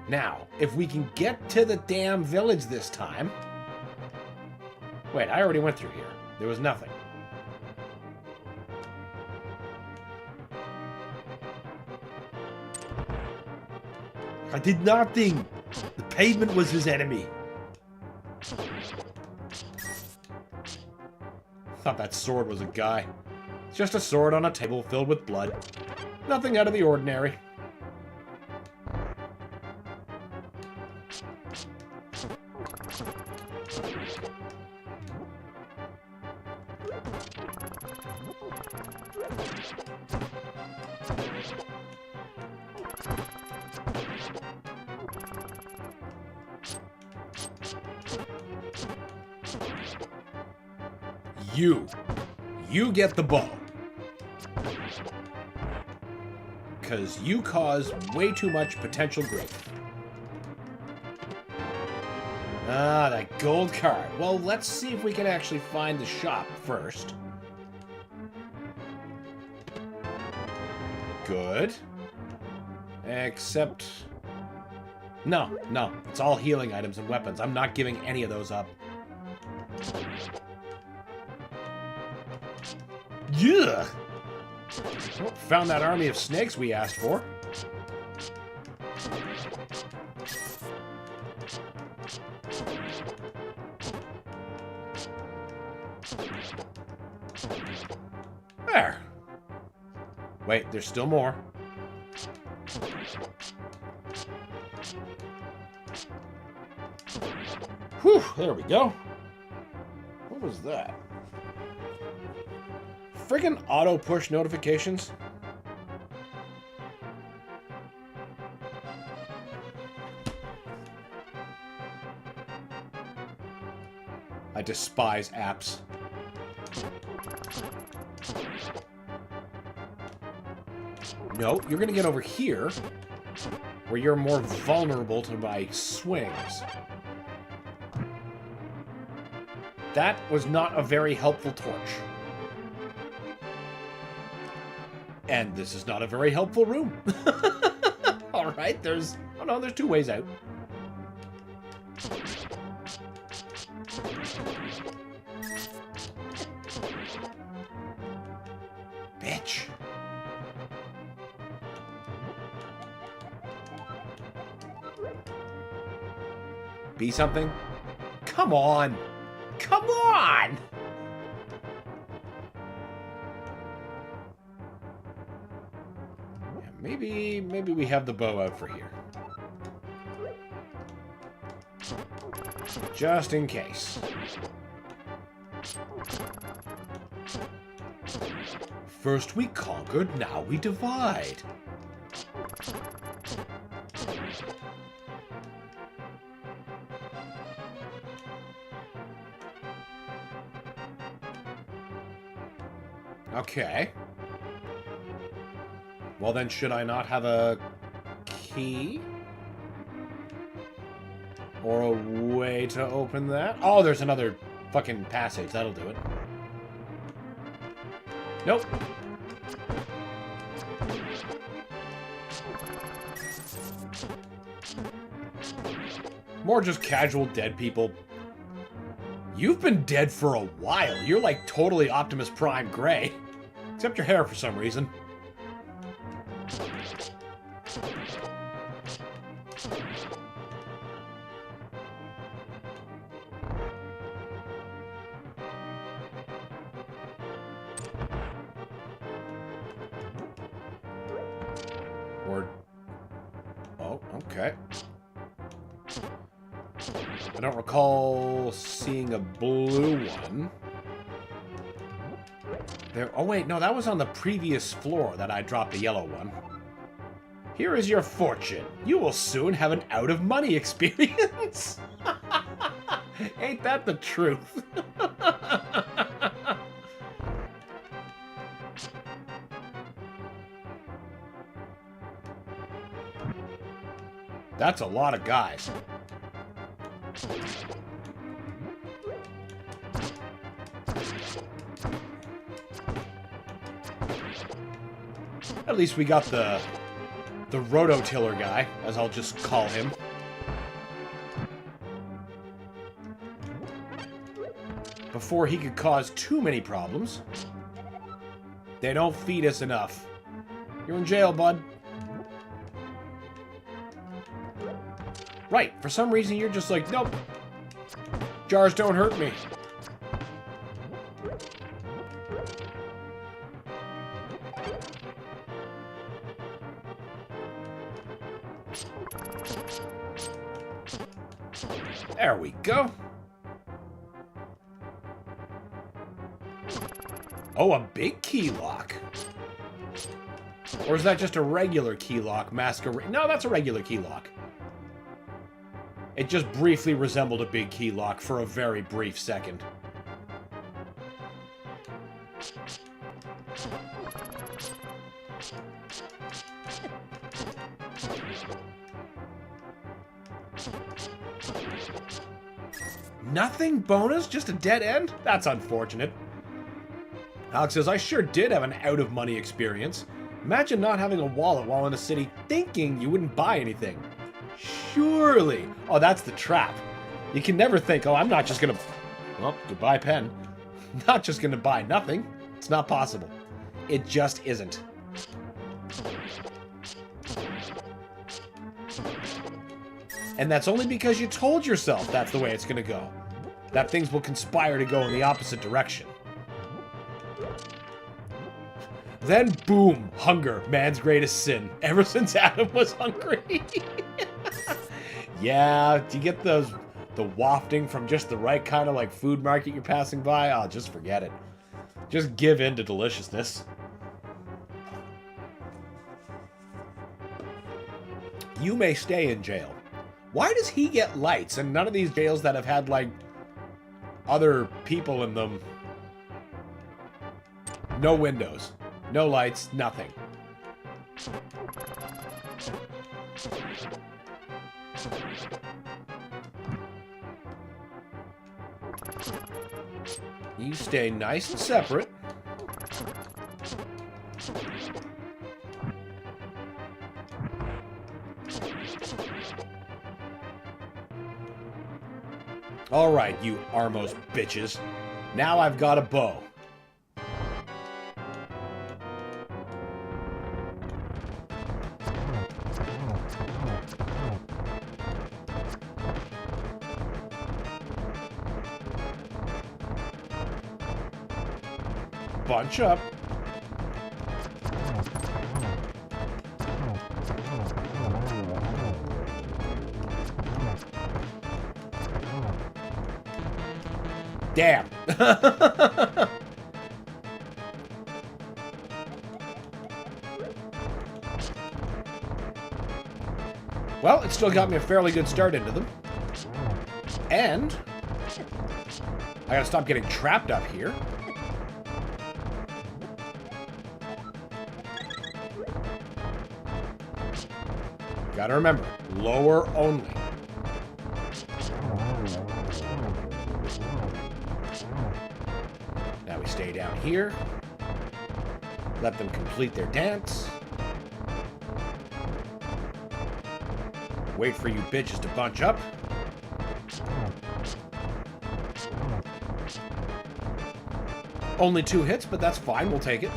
Now, if we can get to the damn village this time... Wait, I already went through here. There was nothing. I did nothing! The pavement was his enemy. Thought that sword was a guy. It's just a sword on a table filled with blood. Nothing out of the ordinary. You get the bow. Because you cause way too much potential grief. Ah, that gold card. Well, let's see if we can actually find the shop first. Good. Except... No. It's all healing items and weapons. I'm not giving any of those up. Yeah. Oh, found that army of snakes we asked for. There. Wait, there's still more. Whew, there we go. What was that? Friggin' auto push notifications. I despise apps. No, you're gonna get over here, where you're more vulnerable to my swings. That was not a very helpful torch. And this is not a very helpful room. Alright, there's... Oh no, there's 2 ways out. Bitch. Be something? Come on! Come on! Yeah, maybe we have the bow out for here. Just in case. First we conquered, now we divide. Okay. Well then, should I not have a key? Or a way to open that? Oh, there's another fucking passage. That'll do it. Nope. More just casual dead people. You've been dead for a while. You're like totally Optimus Prime Gray. Except your hair for some reason. Or... Oh, okay. I don't recall seeing a blue one. There. Oh wait, no, that was on the previous floor that I dropped the yellow one. Here is your fortune. You will soon have an out-of-money experience. Ain't that the truth? That's a lot of guys. At least we got the rototiller guy, as I'll just call him. Before he could cause too many problems. They don't feed us enough. You're in jail, bud. Right, for some reason you're just like, nope. Jars don't hurt me. There we go. Oh, a big key lock. Or is that just a regular key lock masquerade? No, that's a regular key lock. It just briefly resembled a big key lock for a very brief second. Nothing bonus? Just a dead end? That's unfortunate. Alex says, I sure did have an out-of-money experience. Imagine not having a wallet while in a city thinking you wouldn't buy anything. Surely. Oh, that's the trap. You can never think, oh, I'm not just gonna... Well, goodbye, pen. Not just gonna buy nothing. It's not possible. It just isn't. And that's only because you told yourself that's the way it's gonna go. That things will conspire to go in the opposite direction. Then, boom, hunger, man's greatest sin. Ever since Adam was hungry. Yeah, do you get the wafting from just the right kind of like food market you're passing by? Oh, just forget it. Just give in to deliciousness. You may stay in jail. Why does he get lights and none of these jails that have had like other people in them? No windows, no lights, nothing. You stay nice and separate. Alright, you Armos bitches. Now I've got a bow. Bunch up. Damn. Well, it still got me a fairly good start into them. And I gotta stop getting trapped up here. Gotta remember, lower only. Now we stay down here. Let them complete their dance. Wait for you bitches to bunch up. Only 2 hits, but that's fine. We'll take it.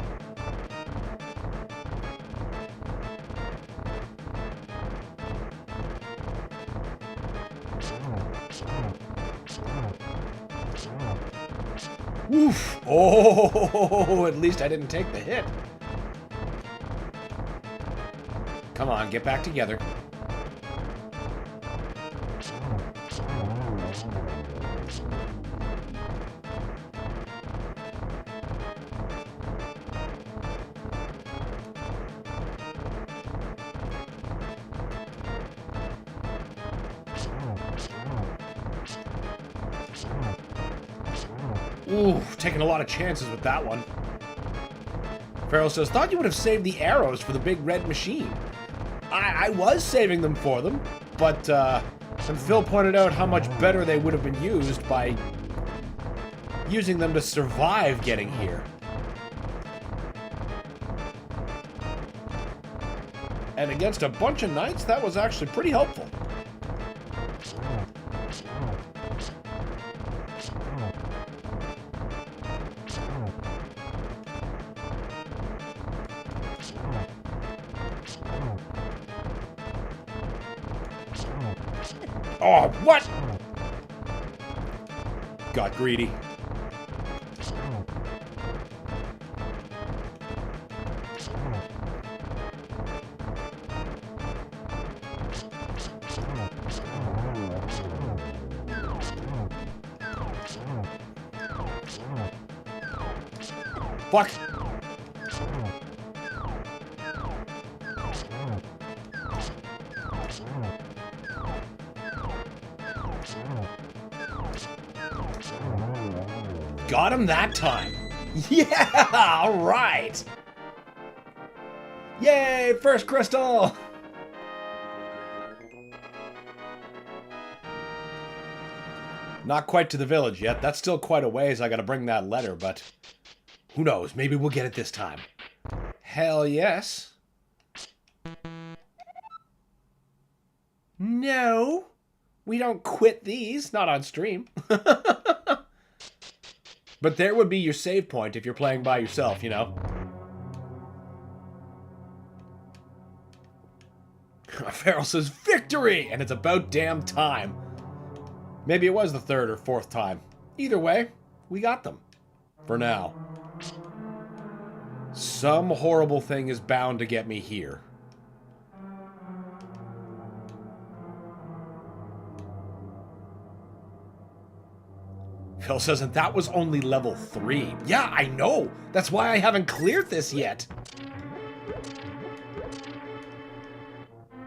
Oof! Oh, at least I didn't take the hit. Come on, get back together. Ooh, taking a lot of chances with that one. Farrell says, thought you would have saved the arrows for the big red machine. I was saving them for them, but and Phil pointed out how much better they would have been used by using them to survive getting here. And against a bunch of knights, that was actually pretty helpful. Oh, what? Got greedy. Fuck. Got him that time. Yeah, all right. Yay, first crystal. Not quite to the village yet. That's still quite a ways. I gotta bring that letter, but who knows? Maybe we'll get it this time. Hell yes. No, we don't quit these. Not on stream. But there would be your save point if you're playing by yourself, you know? Farrell says, victory! And it's about damn time. Maybe it was the 3rd or 4th time. Either way, we got them. For now. Some horrible thing is bound to get me here. Phil says, and that was only level 3. Yeah, I know. That's why I haven't cleared this yet.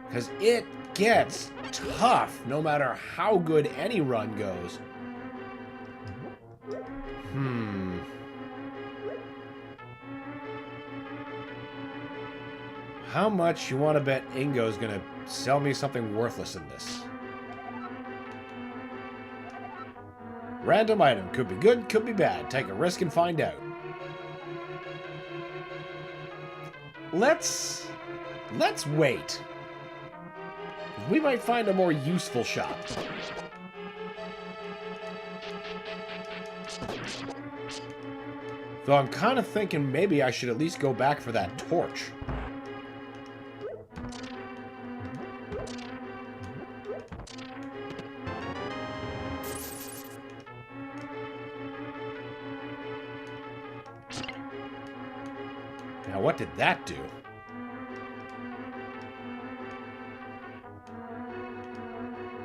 Because it gets tough no matter how good any run goes. How much you want to bet Ingo's gonna sell me something worthless in this? Random item. Could be good, could be bad. Take a risk and find out. Let's wait. We might find a more useful shop. Though I'm kind of thinking maybe I should at least go back for that torch. Now, what did that do?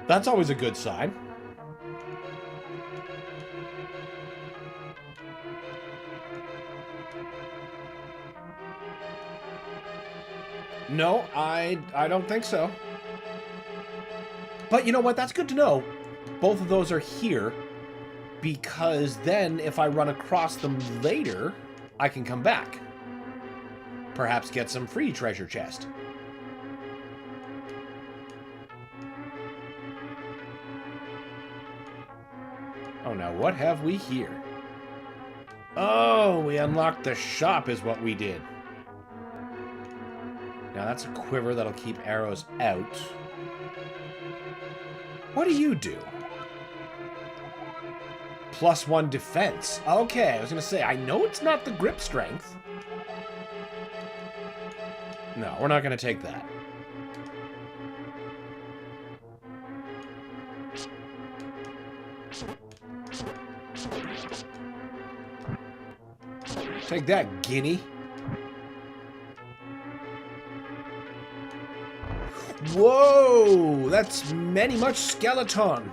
That's always a good sign. No, I don't think so. But you know what? That's good to know. Both of those are here, because then if I run across them later, I can come back. Perhaps get some free treasure chest. Oh, now what have we here? Oh, we unlocked the shop is what we did. Now that's a quiver that'll keep arrows out. What do you do? +1 defense. Okay, I was gonna say, I know it's not the grip strength. No, we're not gonna take that. Take that, guinea. Whoa! That's many much skeleton.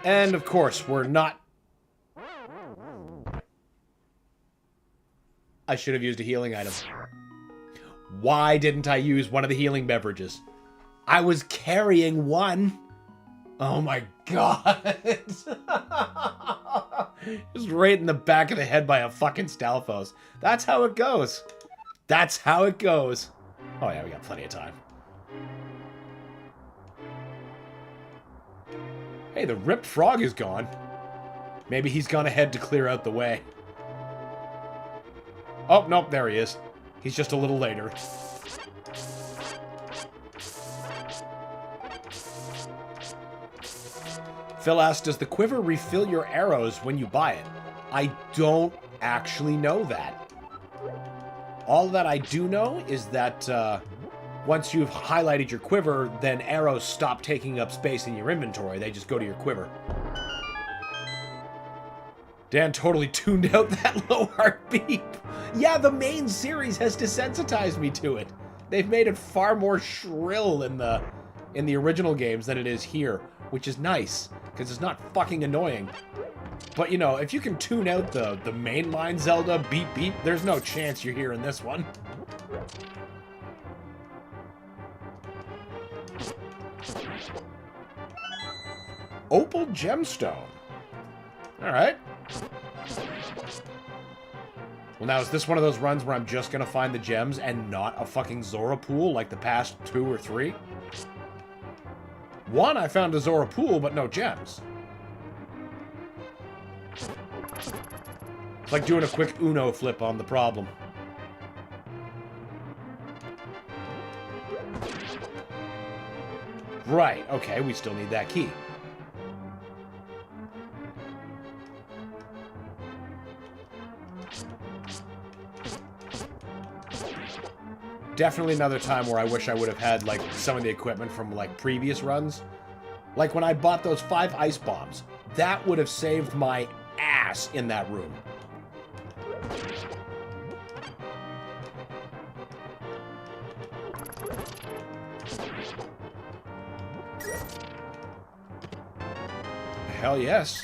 And of course, we're not... I should have used a healing item. Why didn't I use one of the healing beverages? I was carrying one. Oh my god. Just right in the back of the head by a fucking Stalfos. That's how it goes. That's how it goes. Oh yeah, we got plenty of time. Hey, the ripped frog is gone. Maybe he's gone ahead to clear out the way. Oh, nope, there he is. He's just a little later. Phil asks, does the quiver refill your arrows when you buy it? I don't actually know that. All that I do know is that once you've highlighted your quiver, then arrows stop taking up space in your inventory. They just go to your quiver. Dan totally tuned out that low heart beep. Yeah, the main series has desensitized me to it. They've made it far more shrill in the original games than it is here, which is nice, because it's not fucking annoying. But, you know, if you can tune out the mainline Zelda beep beep, there's no chance you're hearing this one. Opal Gemstone. Alright. Well, now, is this one of those runs where I'm just gonna find the gems and not a fucking Zora pool like the past 2 or 3? One, I found a Zora pool, but no gems. It's like doing a quick Uno flip on the problem. Right, okay, we still need that key. Definitely another time where I wish I would have had, like, some of the equipment from, like, previous runs. Like, when I bought those 5 ice bombs. That would have saved my ass in that room. Hell yes.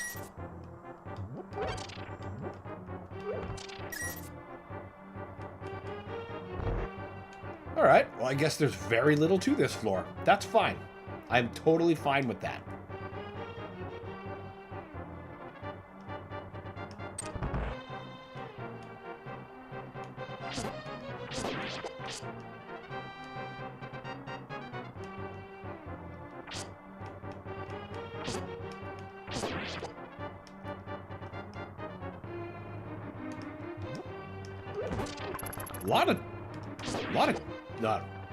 Alright, well, I guess there's very little to this floor. That's fine. I'm totally fine with that.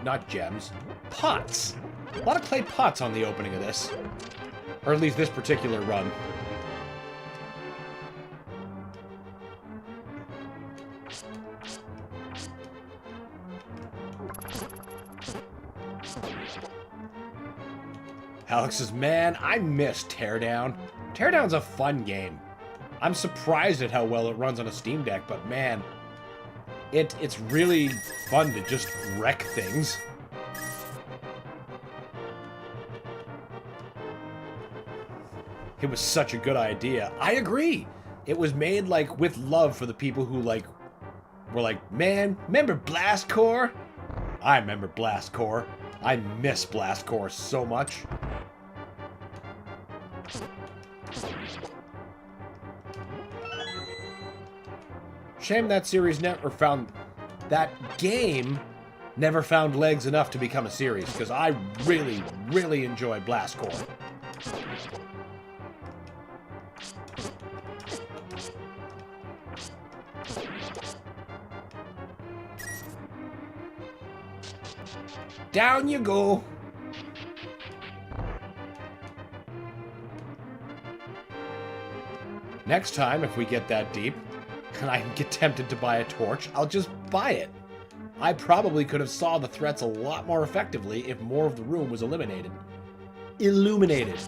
Not gems, pots. A lot of clay pots on the opening of this. Or at least this particular run. Alex says, man, I miss Teardown. Teardown's a fun game. I'm surprised at how well it runs on a Steam Deck, but man, it's really fun to just wreck things. It was such a good idea. I agree. It was made, like, with love for the people who, like, were like, man, remember Blast Core? I remember Blast Core. I miss Blast Core so much. Shame that series never found... That game never found legs enough to become a series, because I really, really enjoyed Blast Core. Down you go. Next time, if we get that deep, and I get tempted to buy a torch, I'll just buy it. I probably could have saw the threats a lot more effectively if more of the room was eliminated. Illuminated.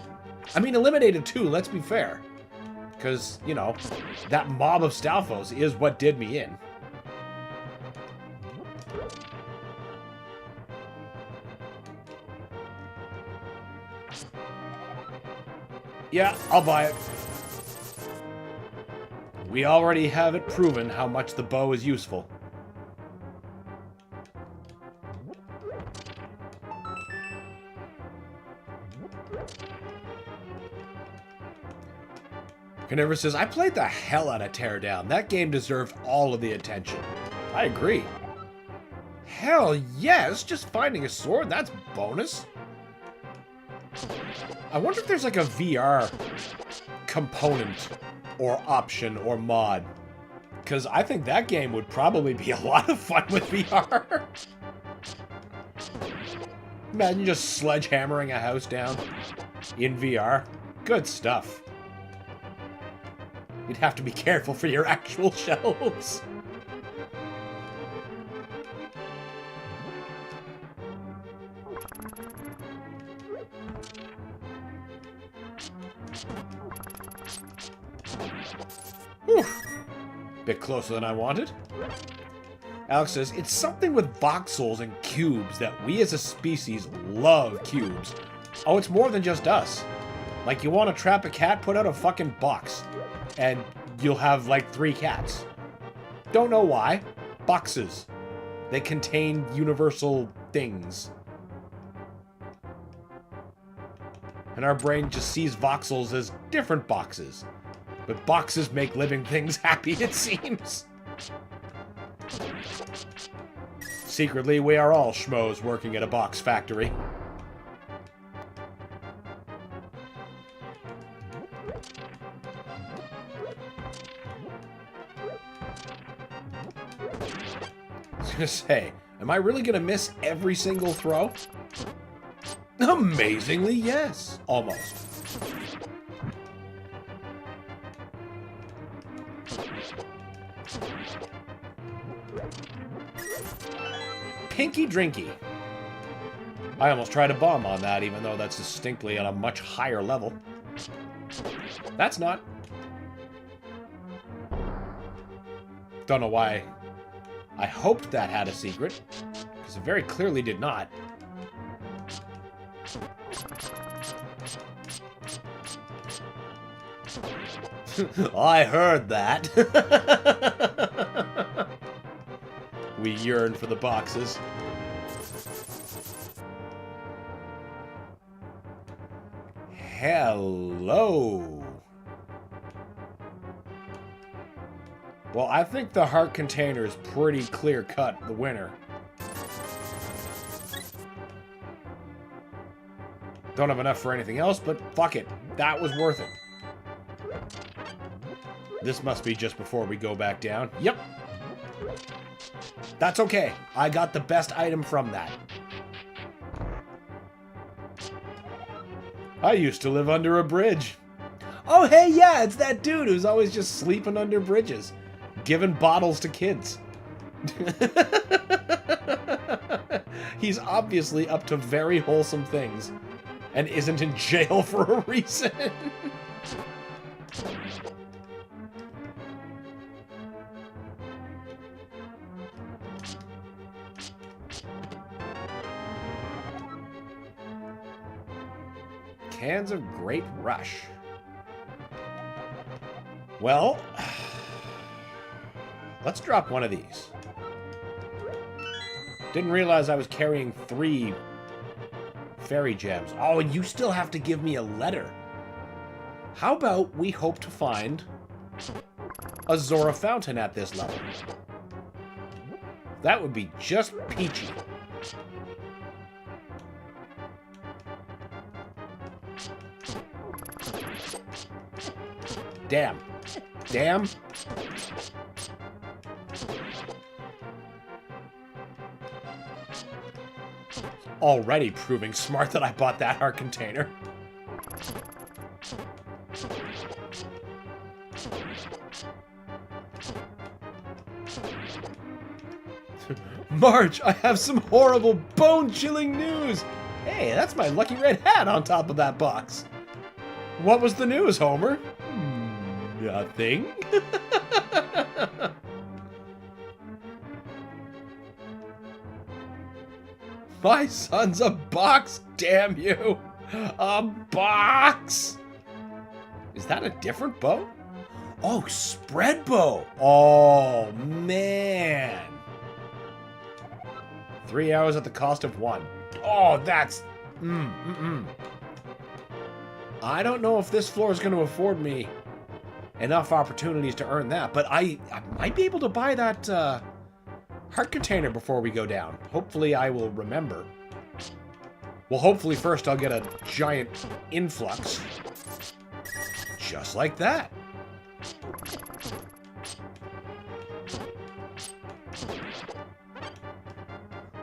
I mean, eliminated too, let's be fair. Because, you know, that mob of Stalfos is what did me in. Yeah, I'll buy it. We already have it proven how much the bow is useful. Carnivore says, I played the hell out of Teardown. That game deserved all of the attention. I agree. Hell yes, just finding a sword, that's bonus. I wonder if there's like a VR component or option or mod. Because I think that game would probably be a lot of fun with VR. Imagine just sledgehammering a house down in VR. Good stuff. You'd have to be careful for your actual shelves. Whew. Bit closer than I wanted. Alex says, it's something with voxels and cubes that we as a species love cubes. Oh, it's more than just us. Like, you want to trap a cat, put out a fucking box. And you'll have, like, 3 cats. Don't know why. Boxes. They contain universal things. And our brain just sees voxels as different boxes. But boxes make living things happy, it seems. Secretly, we are all schmoes working at a box factory. I was gonna say, am I really gonna miss every single throw? Amazingly, yes. Almost. Pinky Drinky. I almost tried a bomb on that, even though that's distinctly on a much higher level. That's not. Don't know why. I hoped that had a secret, because it very clearly did not. I heard that. We yearn for the boxes. Hello. Well, I think the heart container is pretty clear-cut the winner. Don't have enough for anything else, but fuck it. That was worth it. This must be just before we go back down. Yep. That's okay. I got the best item from that. I used to live under a bridge. Oh, hey, yeah, it's that dude who's always just sleeping under bridges, giving bottles to kids. He's obviously up to very wholesome things and isn't in jail for a reason. Cans of Great Rush. Well, let's drop one of these. Didn't realize I was carrying 3 fairy gems. Oh, and you still have to give me a letter. How about we hope to find a Zora fountain at this level? That would be just peachy. Damn. Damn. Already proving smart that I bought that heart container. Marge, I have some horrible, bone-chilling news! Hey, that's my lucky red hat on top of that box. What was the news, Homer? Nothing. My son's a box, damn you! A box! Is that a different bow? Oh, spread bow! Oh, man! 3 hours at the cost of 1. Oh, that's... I don't know if this floor is going to afford me enough opportunities to earn that, but I might be able to buy that heart container before we go down. Hopefully I will remember. Well, hopefully first I'll get a giant influx. Just like that.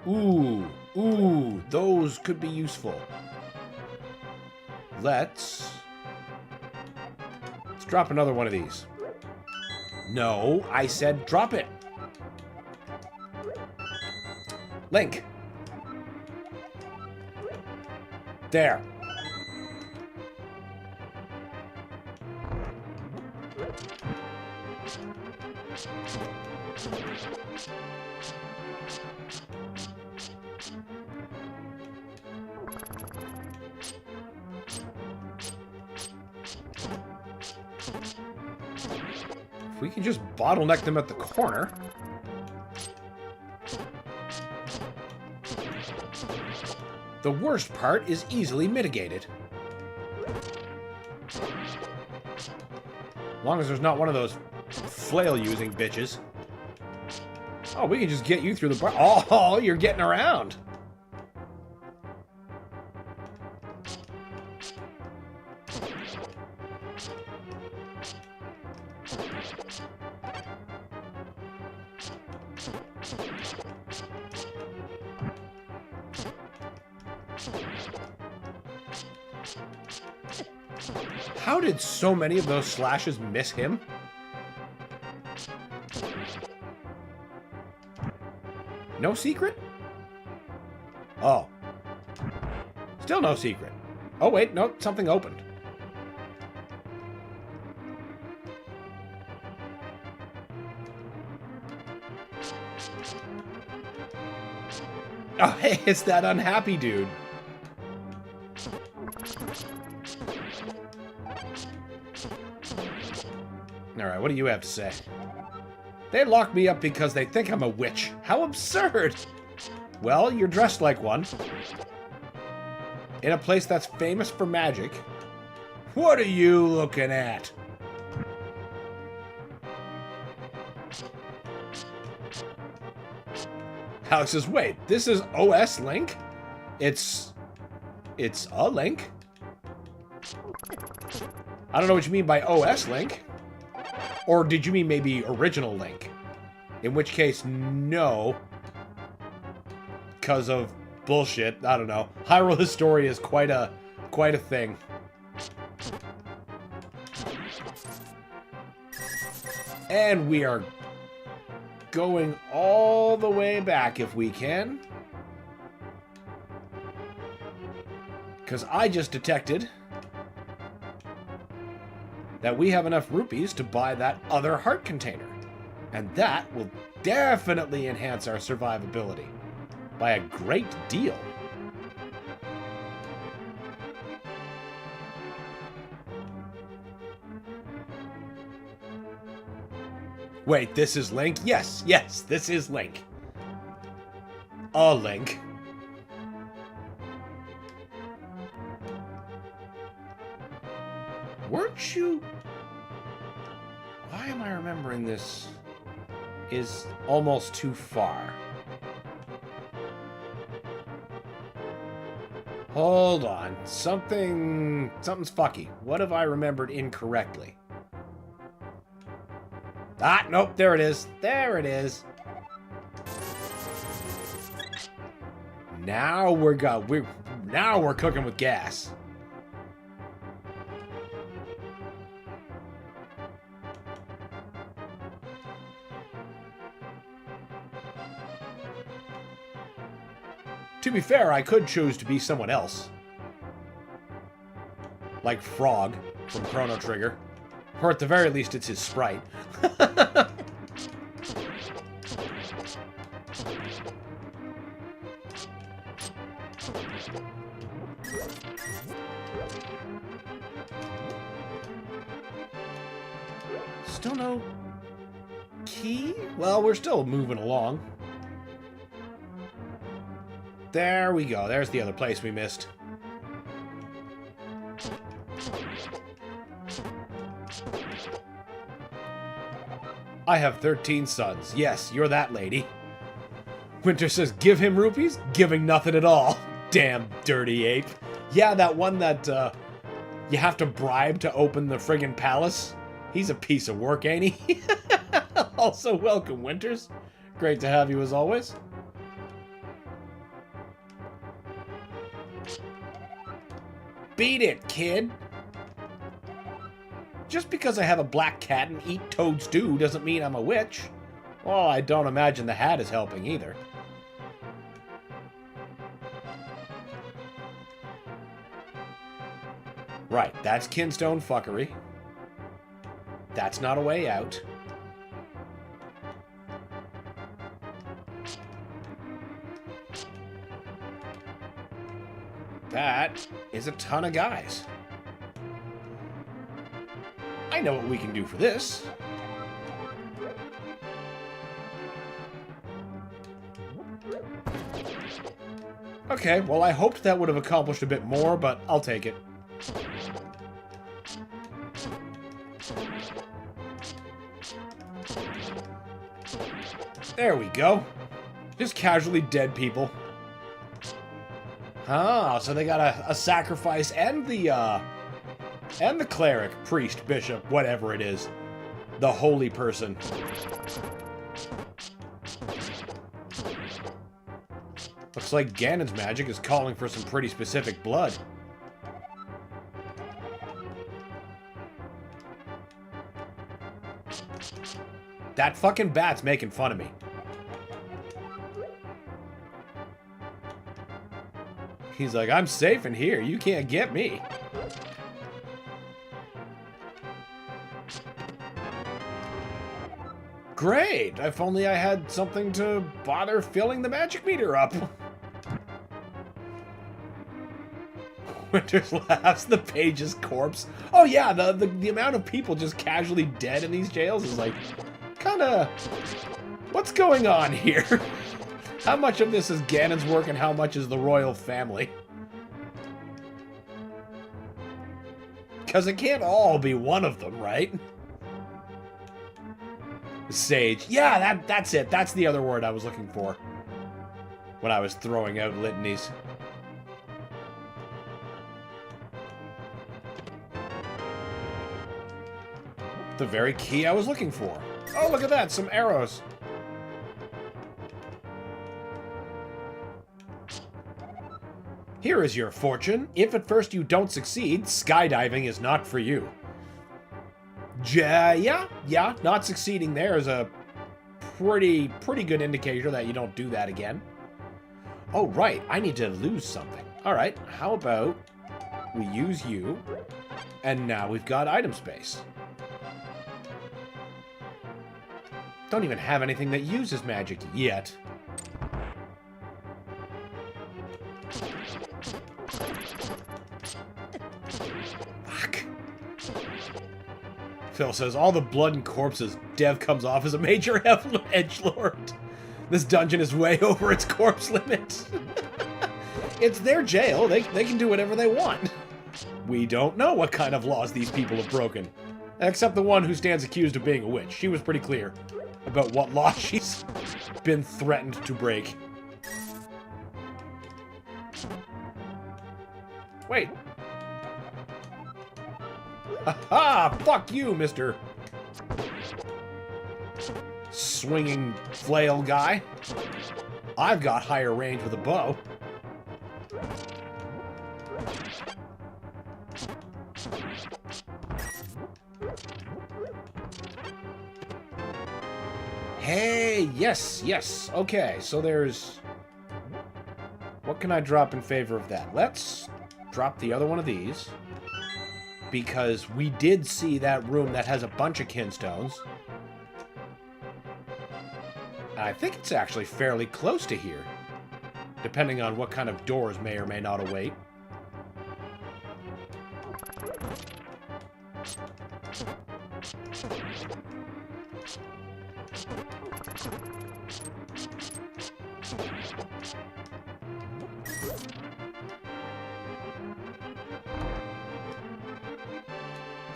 Ooh, those could be useful. Let's drop another one of these. No, I said drop it. Link. There. If we can just bottleneck them at the corner. The worst part is easily mitigated. As long as there's not one of those flail-using bitches. Oh, we can just get you through the bar. Oh, you're getting around. How did so many of those slashes miss him? No secret? Oh. Still no secret. Oh, wait, no, something opened. Oh, hey, it's that unhappy dude. Alright, what do you have to say? They lock me up because they think I'm a witch. How absurd! Well, you're dressed like one. In a place that's famous for magic. What are you looking at? Alex says, wait, this is OS Link? It's a Link? I don't know what you mean by OS Link. Or did you mean maybe original Link? In which case, no. Because of bullshit. I don't know. Hyrule Historia is quite a thing. And we are going all the way back if we can. Because I just detected that we have enough rupees to buy that other heart container. And that will definitely enhance our survivability by a great deal. Wait, this is Link? Yes, this is Link. A Link. Weren't you... Why am I remembering this is almost too far? Hold on. Something's fucky. What have I remembered incorrectly? Ah, nope, there it is. There it is. Now we're cooking with gas. To be fair, I could choose to be someone else. Like Frog from Chrono Trigger. Or at the very least, it's his sprite. Still no key? Well, we're still moving along. There we go. There's the other place we missed. I have 13 sons. Yes, you're that lady. Winter says, give him rupees? Giving nothing at all. Damn dirty ape. Yeah, that one that you have to bribe to open the friggin' palace. He's a piece of work, ain't he? Also, welcome, Winters. Great to have you as always. Beat it, kid. Just because I have a black cat and eat toad stew doesn't mean I'm a witch. Well, I don't imagine the hat is helping either. Right, that's kinstone fuckery. That's not a way out. That is a ton of guys. I know what we can do for this. Okay, well, I hoped that would have accomplished a bit more, but I'll take it. There we go. Just casually dead people. Ah, so they got a sacrifice and the cleric, priest, bishop, whatever it is. The holy person. Looks like Ganon's magic is calling for some pretty specific blood. That fucking bat's making fun of me. He's like, I'm safe in here. You can't get me. Great! If only I had something to bother filling the magic meter up. Winters laughs, the page's corpse. Oh yeah, the amount of people just casually dead in these jails is like, kinda... What's going on here? How much of this is Ganon's work and how much is the royal family? Because it can't all be one of them, right? Sage. Yeah, that's it. That's the other word I was looking for when I was throwing out litanies. The very key I was looking for. Oh, look at that. Some arrows. Here is your fortune. If at first you don't succeed, skydiving is not for you. Yeah, not succeeding there is a pretty good indicator that you don't do that again. Oh, right, I need to lose something. All right, how about we use you, and now we've got item space. Don't even have anything that uses magic yet. Phil says, all the blood and corpses Dev comes off as a major edgelord. This dungeon is way over its corpse limit. It's their jail. They can do whatever they want. We don't know what kind of laws these people have broken. Except the one who stands accused of being a witch. She was pretty clear about what law she's been threatened to break. Wait. Ha! Fuck you, Mr. Swinging flail guy. I've got higher range with a bow. Hey, yes. Okay, so there's... What can I drop in favor of that? Let's drop the other one of these. Because we did see that room that has a bunch of kinstones. And I think it's actually fairly close to here. Depending on what kind of doors may or may not await.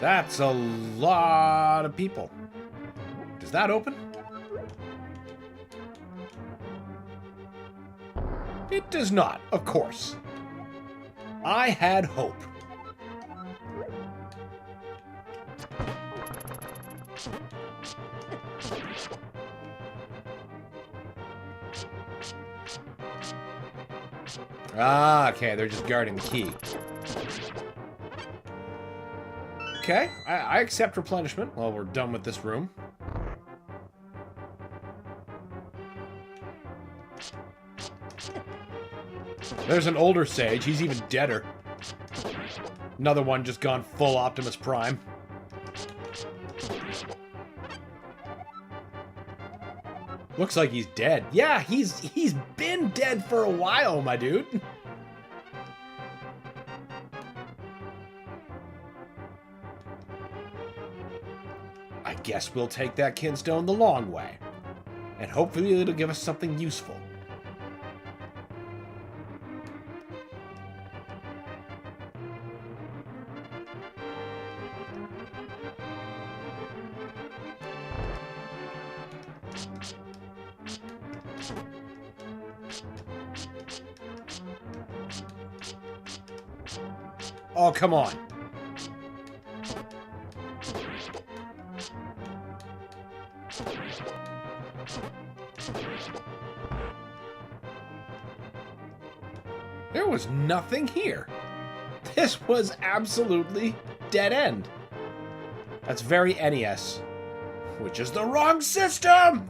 That's a lot of people. Does that open? It does not, of course. I had hope. Ah, okay, they're just guarding the key. Okay, I accept replenishment while we're done with this room. There's an older sage. He's even deader. Another one just gone full Optimus Prime. Looks like he's dead. Yeah, he's been dead for a while, my dude. I guess we'll take that kinstone the long way. And hopefully it'll give us something useful. Oh, come on. There was nothing here. This was absolutely dead end. That's very NES, which is the wrong system!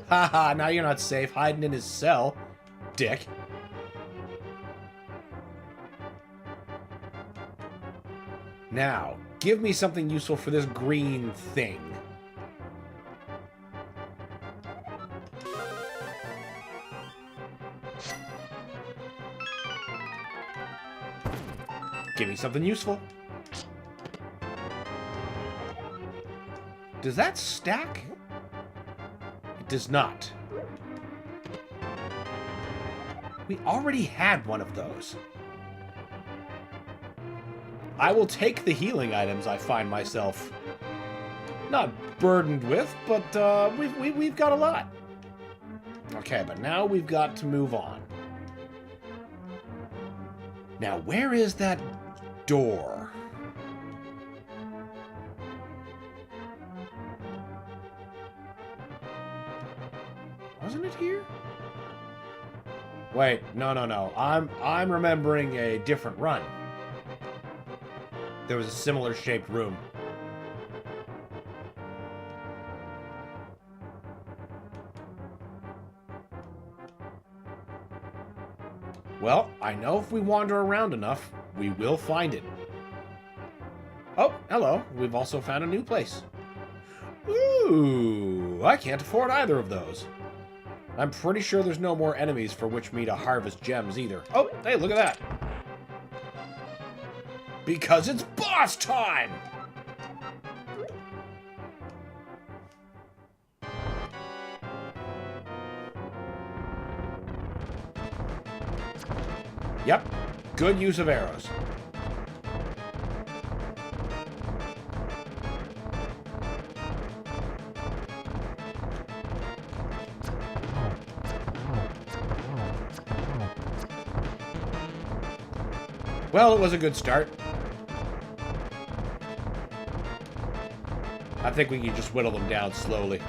Haha, now you're not safe, hiding in his cell, dick. Now, give me something useful for this green thing. Give me something useful. Does that stack? It does not. We already had one of those. I will take the healing items I find myself not burdened with, but we've got a lot. Okay, but now we've got to move on. Now, where is that door? Wasn't it here? Wait, no. I'm remembering a different run. There was a similar shaped room. Well, I know if we wander around enough, we will find it. Oh, hello. We've also found a new place. Ooh, I can't afford either of those. I'm pretty sure there's no more enemies for which me to harvest gems either. Oh, hey, look at that. Because it's boss time! Yep, good use of arrows. Well, it was a good start. I think we can just whittle them down slowly.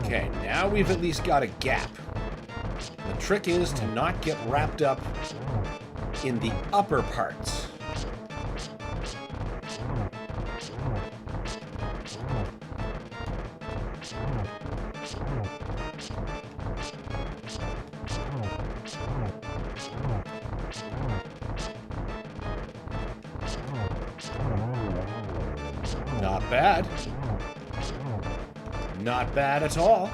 Okay, now we've at least got a gap. The trick is to not get wrapped up in the upper parts. Not bad. Not bad at all.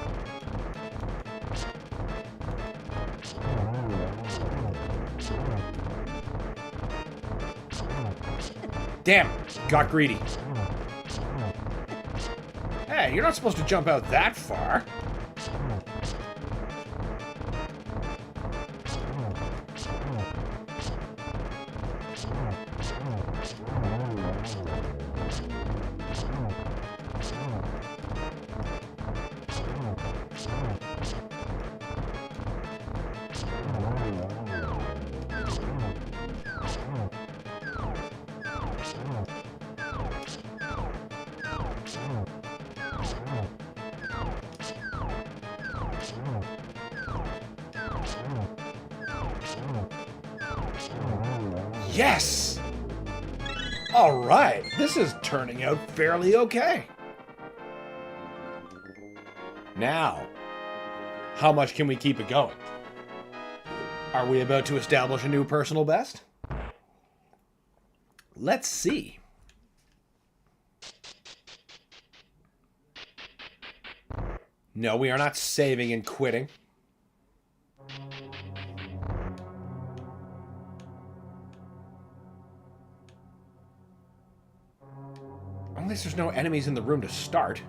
Damn, got greedy. Hey, you're not supposed to jump out that far. Yes! Alright, this is turning out fairly okay. Now, how much can we keep it going? Are we about to establish a new personal best? Let's see. No, we are not saving and quitting. At least there's no enemies in the room to start.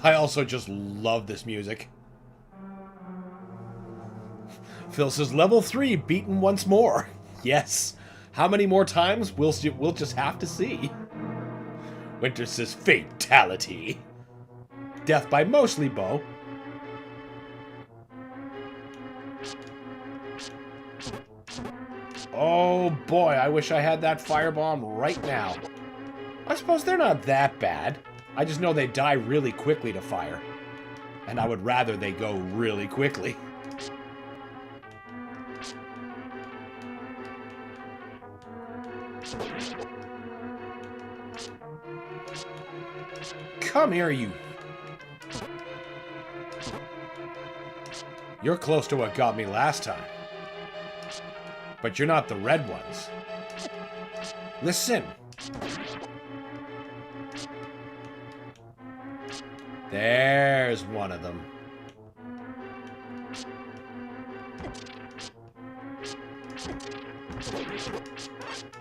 I also just love this music. Phil says, level 3 beaten once more. Yes. How many more times? We'll just have to see. Winter says, fatality. Death by mostly bow. Oh boy, I wish I had that firebomb right now. I suppose they're not that bad. I just know they die really quickly to fire. And I would rather they go really quickly. Come here, you. You're close to what got me last time. But you're not the red ones. Listen. There's one of them.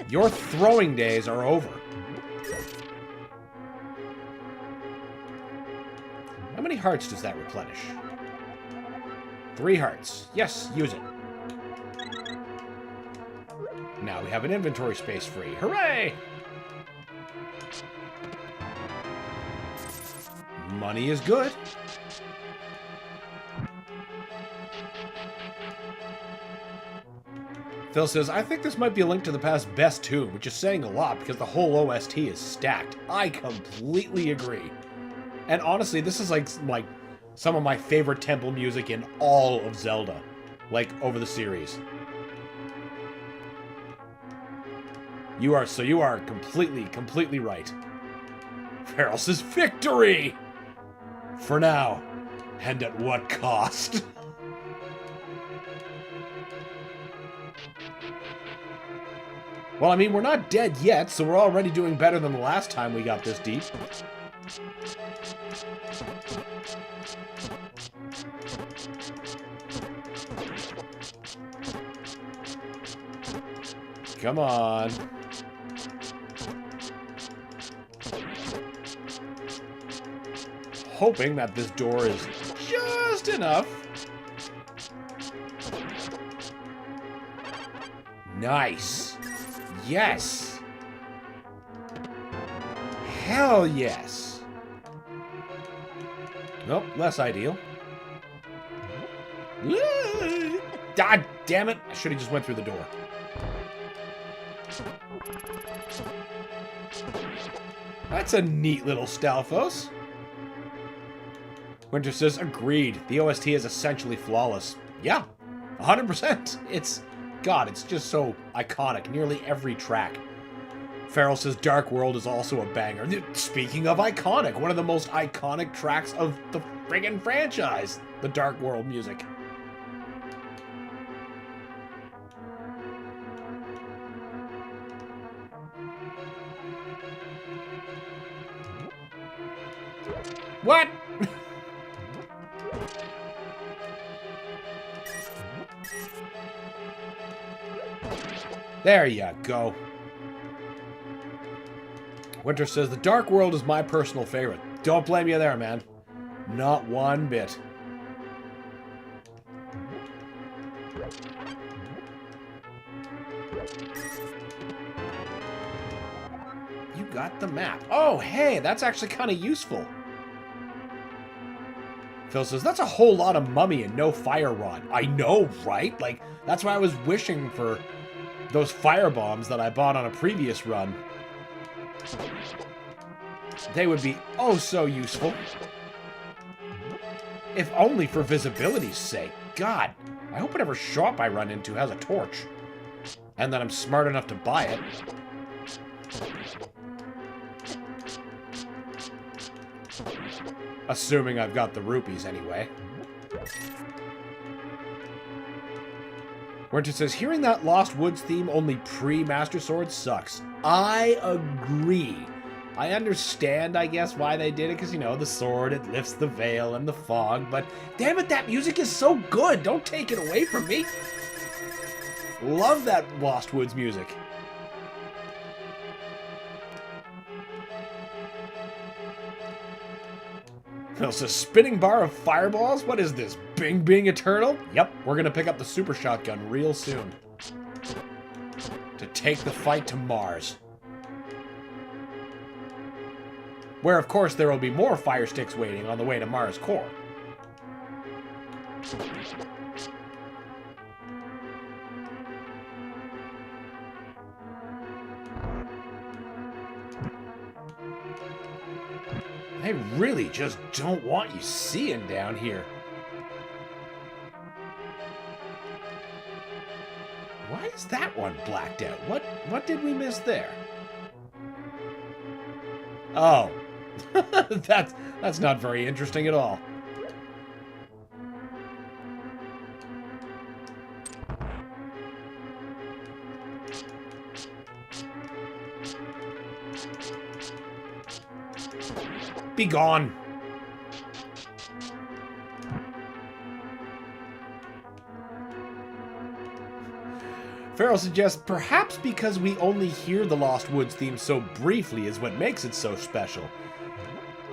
Your throwing days are over. many hearts does that replenish? 3 hearts. Yes, use it. Now we have an inventory space free. Hooray! Money is good. Phil says, I think this might be a Link to the Past best tune, which is saying a lot because the whole OST is stacked. I completely agree. And honestly, this is like some of my favorite temple music in all of Zelda, like over the series. You are completely right. Farrell says victory! For now. And at what cost? Well, I mean, we're not dead yet, so we're already doing better than the last time we got this deep. Come on. Hoping that this door is just enough. Nice. Yes. Hell yes. Nope, less ideal. God damn it. I should have just went through the door. That's a neat little Stalfos. Winter says, agreed. The OST is essentially flawless. Yeah, 100%. It's just so iconic. Nearly every track. Farrell says, Dark World is also a banger. Speaking of iconic, one of the most iconic tracks of the friggin' franchise. The Dark World music. What? There you go. Winter says, the Dark World is my personal favorite. Don't blame you there, man. Not one bit. You got the map. Oh, hey, that's actually kind of useful. Phil says, that's a whole lot of mummy and no fire rod. I know, right? Like, that's why I was wishing for those fire bombs that I bought on a previous run. They would be oh so useful. If only for visibility's sake. God, I hope whatever shop I run into has a torch. And that I'm smart enough to buy it. Assuming I've got the rupees anyway. Winter says, hearing that Lost Woods theme only pre-Master Sword sucks. I agree. I understand, I guess, why they did it, because, you know, the sword, it lifts the veil and the fog, but damn it, that music is so good. Don't take it away from me. Love that Lost Woods music. It's a spinning bar of fireballs? What is this? Bing Bing Eternal? Yep, we're gonna pick up the super shotgun real soon. To take the fight to Mars. Where, of course, there will be more fire sticks waiting on the way to Mars core. I really just don't want you seeing down here. Why is that one blacked out? What did we miss there? Oh. that's not very interesting at all. Be gone. Farrell suggests perhaps because we only hear the Lost Woods theme so briefly is what makes it so special.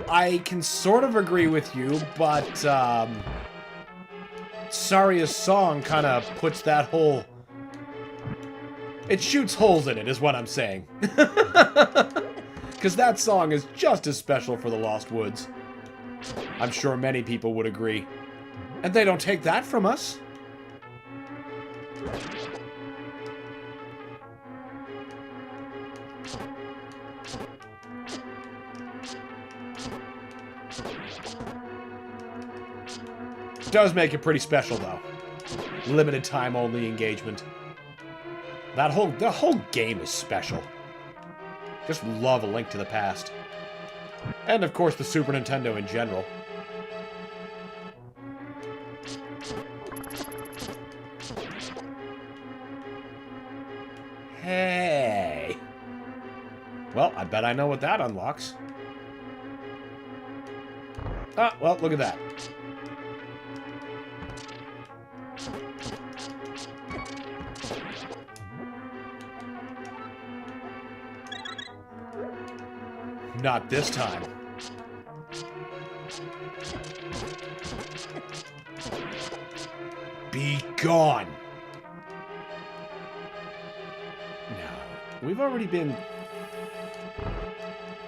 I can sort of agree with you, but Saria's song kind of puts that whole... It shoots holes in it, is what I'm saying. Because that song is just as special for the Lost Woods. I'm sure many people would agree. And they don't take that from us. Does make it pretty special, though. Limited time only engagement. The whole game is special. Just love A Link to the Past. And of course the Super Nintendo in general. Hey. Well, I bet I know what that unlocks. Ah, well, look at that. Not this time. Be gone. No. We've already been...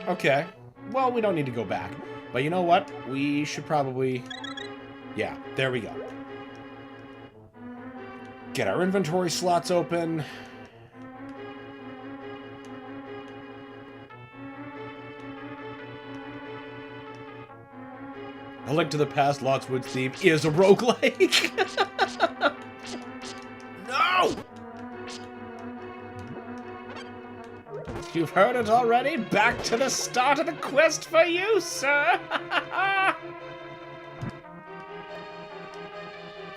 Okay. Well, we don't need to go back. But you know what? We should probably... Yeah, there we go. Get our inventory slots open. A Link to the Past Lost Woods theme is a roguelike. No! You've heard it already? Back to the start of the quest for you, sir!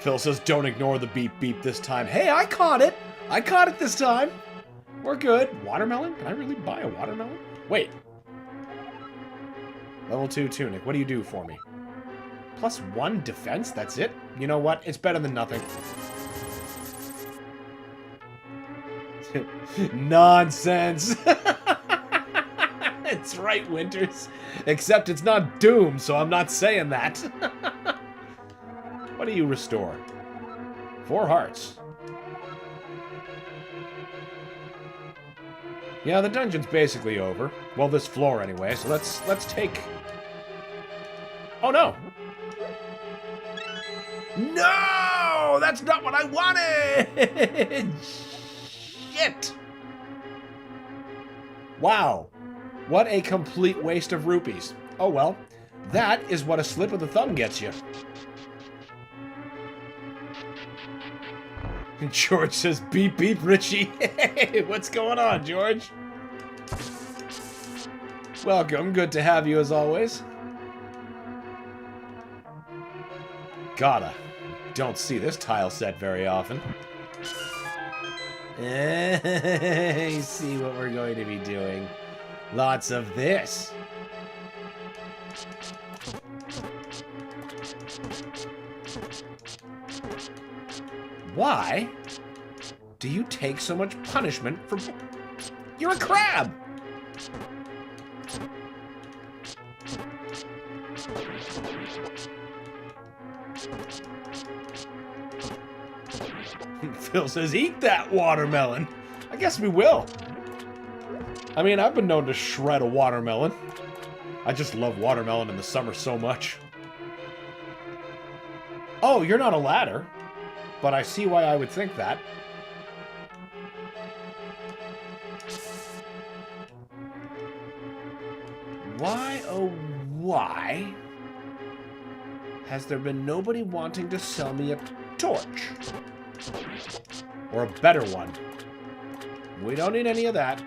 Phil says, don't ignore the beep beep this time. Hey, I caught it! I caught it this time! We're good. Watermelon? Can I really buy a watermelon? Wait. Level 2 tunic. What do you do for me? +1 defense? That's it? You know what? It's better than nothing. Nonsense! It's right, Winters. Except it's not Doom, so I'm not saying that. What do you restore? 4 hearts. Yeah, the dungeon's basically over. Well, this floor anyway, so let's take... Oh, no! No! That's not what I wanted! Shit! Wow. What a complete waste of rupees. Oh well. That is what a slip of the thumb gets you. George says, beep beep Richie. Hey, what's going on, George? Welcome. Good to have you as always. Gotta. Don't see this tile set very often. You see what we're going to be doing. Lots of this. Why do you take so much punishment for... You're a crab! Phil says, eat that watermelon. I guess we will. I mean, I've been known to shred a watermelon. I just love watermelon in the summer so much. Oh, you're not a ladder. But I see why I would think that. Why, oh why, has there been nobody wanting to sell me a torch? Or a better one. We don't need any of that.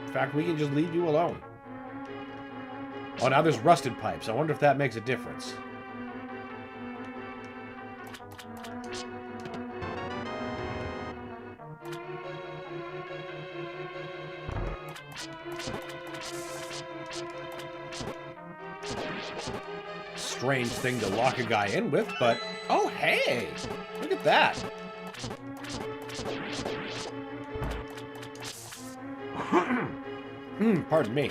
In fact, we can just leave you alone. Oh, now there's rusted pipes. I wonder if that makes a difference. Strange thing to lock a guy in with, but... Oh, hey! Look at that! Pardon me.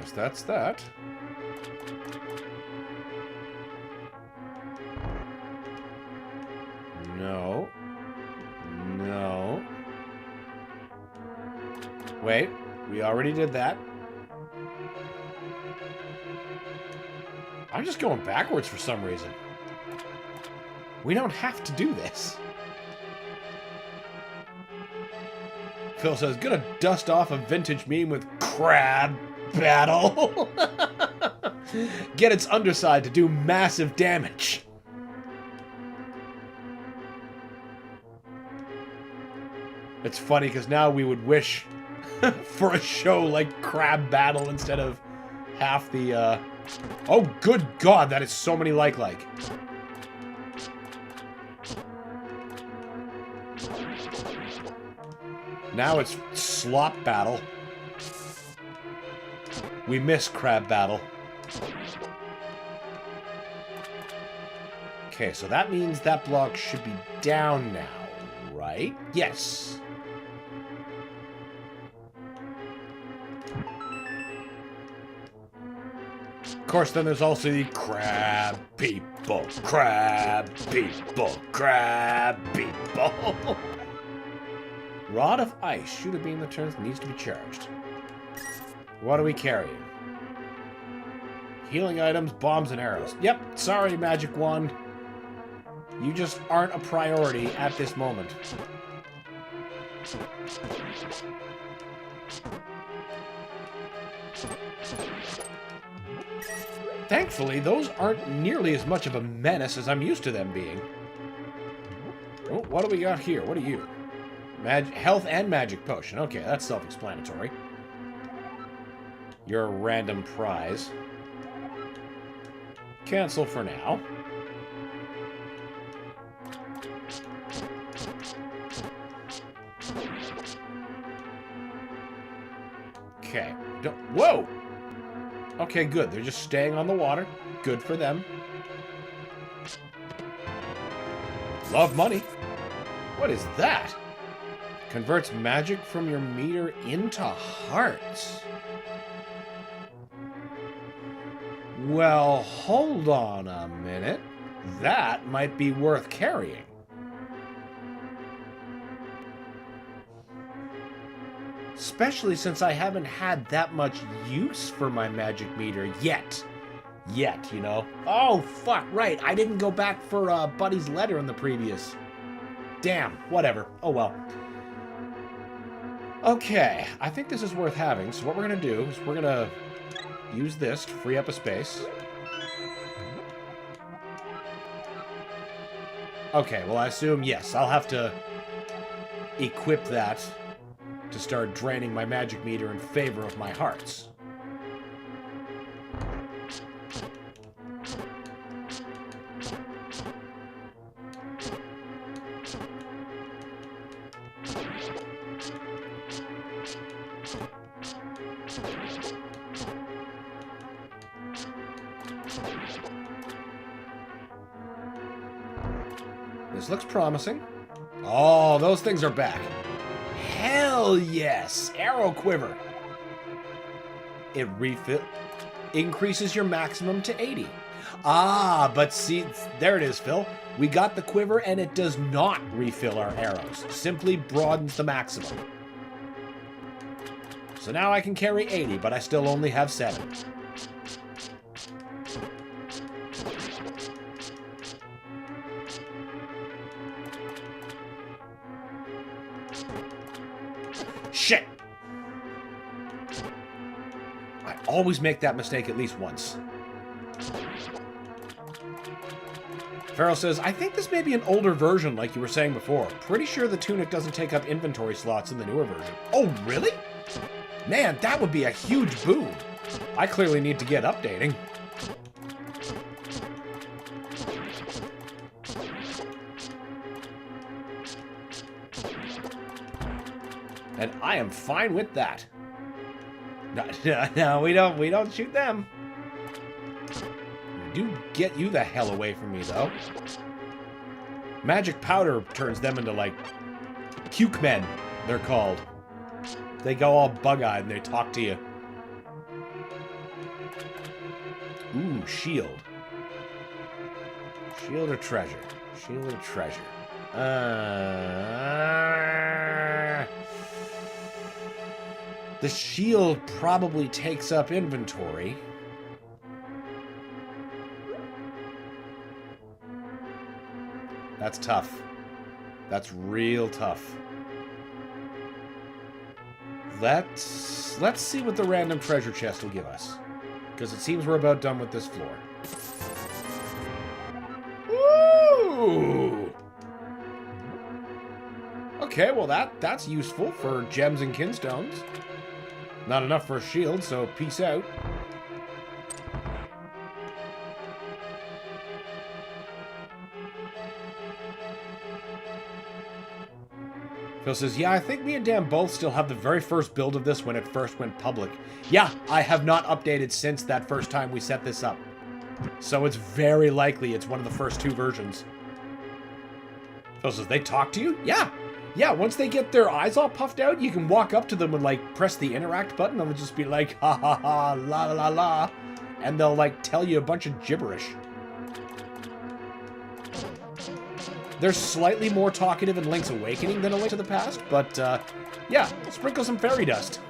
Guess that's that. No. No. Wait, we already did that. I'm just going backwards for some reason. We don't have to do this. Phil says, gonna dust off a vintage meme with crab battle. Get its underside to do massive damage. It's funny because now we would wish for a show like Crab Battle instead of half the, Oh, good God, that is so many like. Now it's Slop Battle. We miss Crab Battle. Okay, so that means that block should be down now, right? Yes. Of course, then there's also the crab people, crab people, crab people. Rod of ice. Shoot a beam that turns needs to be charged. What are we carrying? Healing items, bombs, and arrows. Yep, sorry, Magic Wand. You just aren't a priority at this moment. Thankfully, those aren't nearly as much of a menace as I'm used to them being. Oh, what do we got here? What are you? Health and magic potion. Okay, that's self-explanatory. You're a random prize. Cancel for now. Okay. Whoa! Okay, good. They're just staying on the water. Good for them. Love money. What is that? Converts magic from your meter into hearts. Well, hold on a minute. That might be worth carrying. Especially since I haven't had that much use for my magic meter yet. You know? Oh, fuck, right. I didn't go back for Buddy's letter in the previous. Damn, whatever. Oh, well. Okay, I think this is worth having. So what we're going to do is we're going to use this to free up a space. Okay, well, I assume, yes, I'll have to equip that to start draining my magic meter in favor of my hearts. This looks promising. Oh, those things are back. Hell yes! Arrow quiver. It increases your maximum to 80. Ah, but see, there it is, Phil. We got the quiver and it does not refill our arrows. Simply broadens the maximum. So now I can carry 80, but I still only have 7. Shit! I always make that mistake at least once. Farrell says, I think this may be an older version like you were saying before. Pretty sure the tunic doesn't take up inventory slots in the newer version. Oh, really? Man, that would be a huge boon. I clearly need to get updating. And I am fine with that. No, we don't shoot them. We do get you the hell away from me, though. Magic powder turns them into, like, puke men, they're called. They go all bug-eyed and they talk to you. Ooh, shield. Shield or treasure? Shield or treasure? The shield probably takes up inventory. That's tough. That's real tough. Let's see what the random treasure chest will give us. Because it seems we're about done with this floor. Ooh! Okay, well that's useful for gems and kinstones. Not enough for a shield, so peace out. Phil says, yeah, I think me and Dan both still have the very first build of this when it first went public. Yeah, I have not updated since that first time we set this up. So it's very likely it's one of the first 2 versions. Phil says, they talk to you? Yeah. Yeah, once they get their eyes all puffed out, you can walk up to them and, like, press the interact button and they'll just be like, ha ha ha, la la la la. And they'll, like, tell you a bunch of gibberish. They're slightly more talkative in Link's Awakening than A Link to the Past, but, yeah, sprinkle some fairy dust.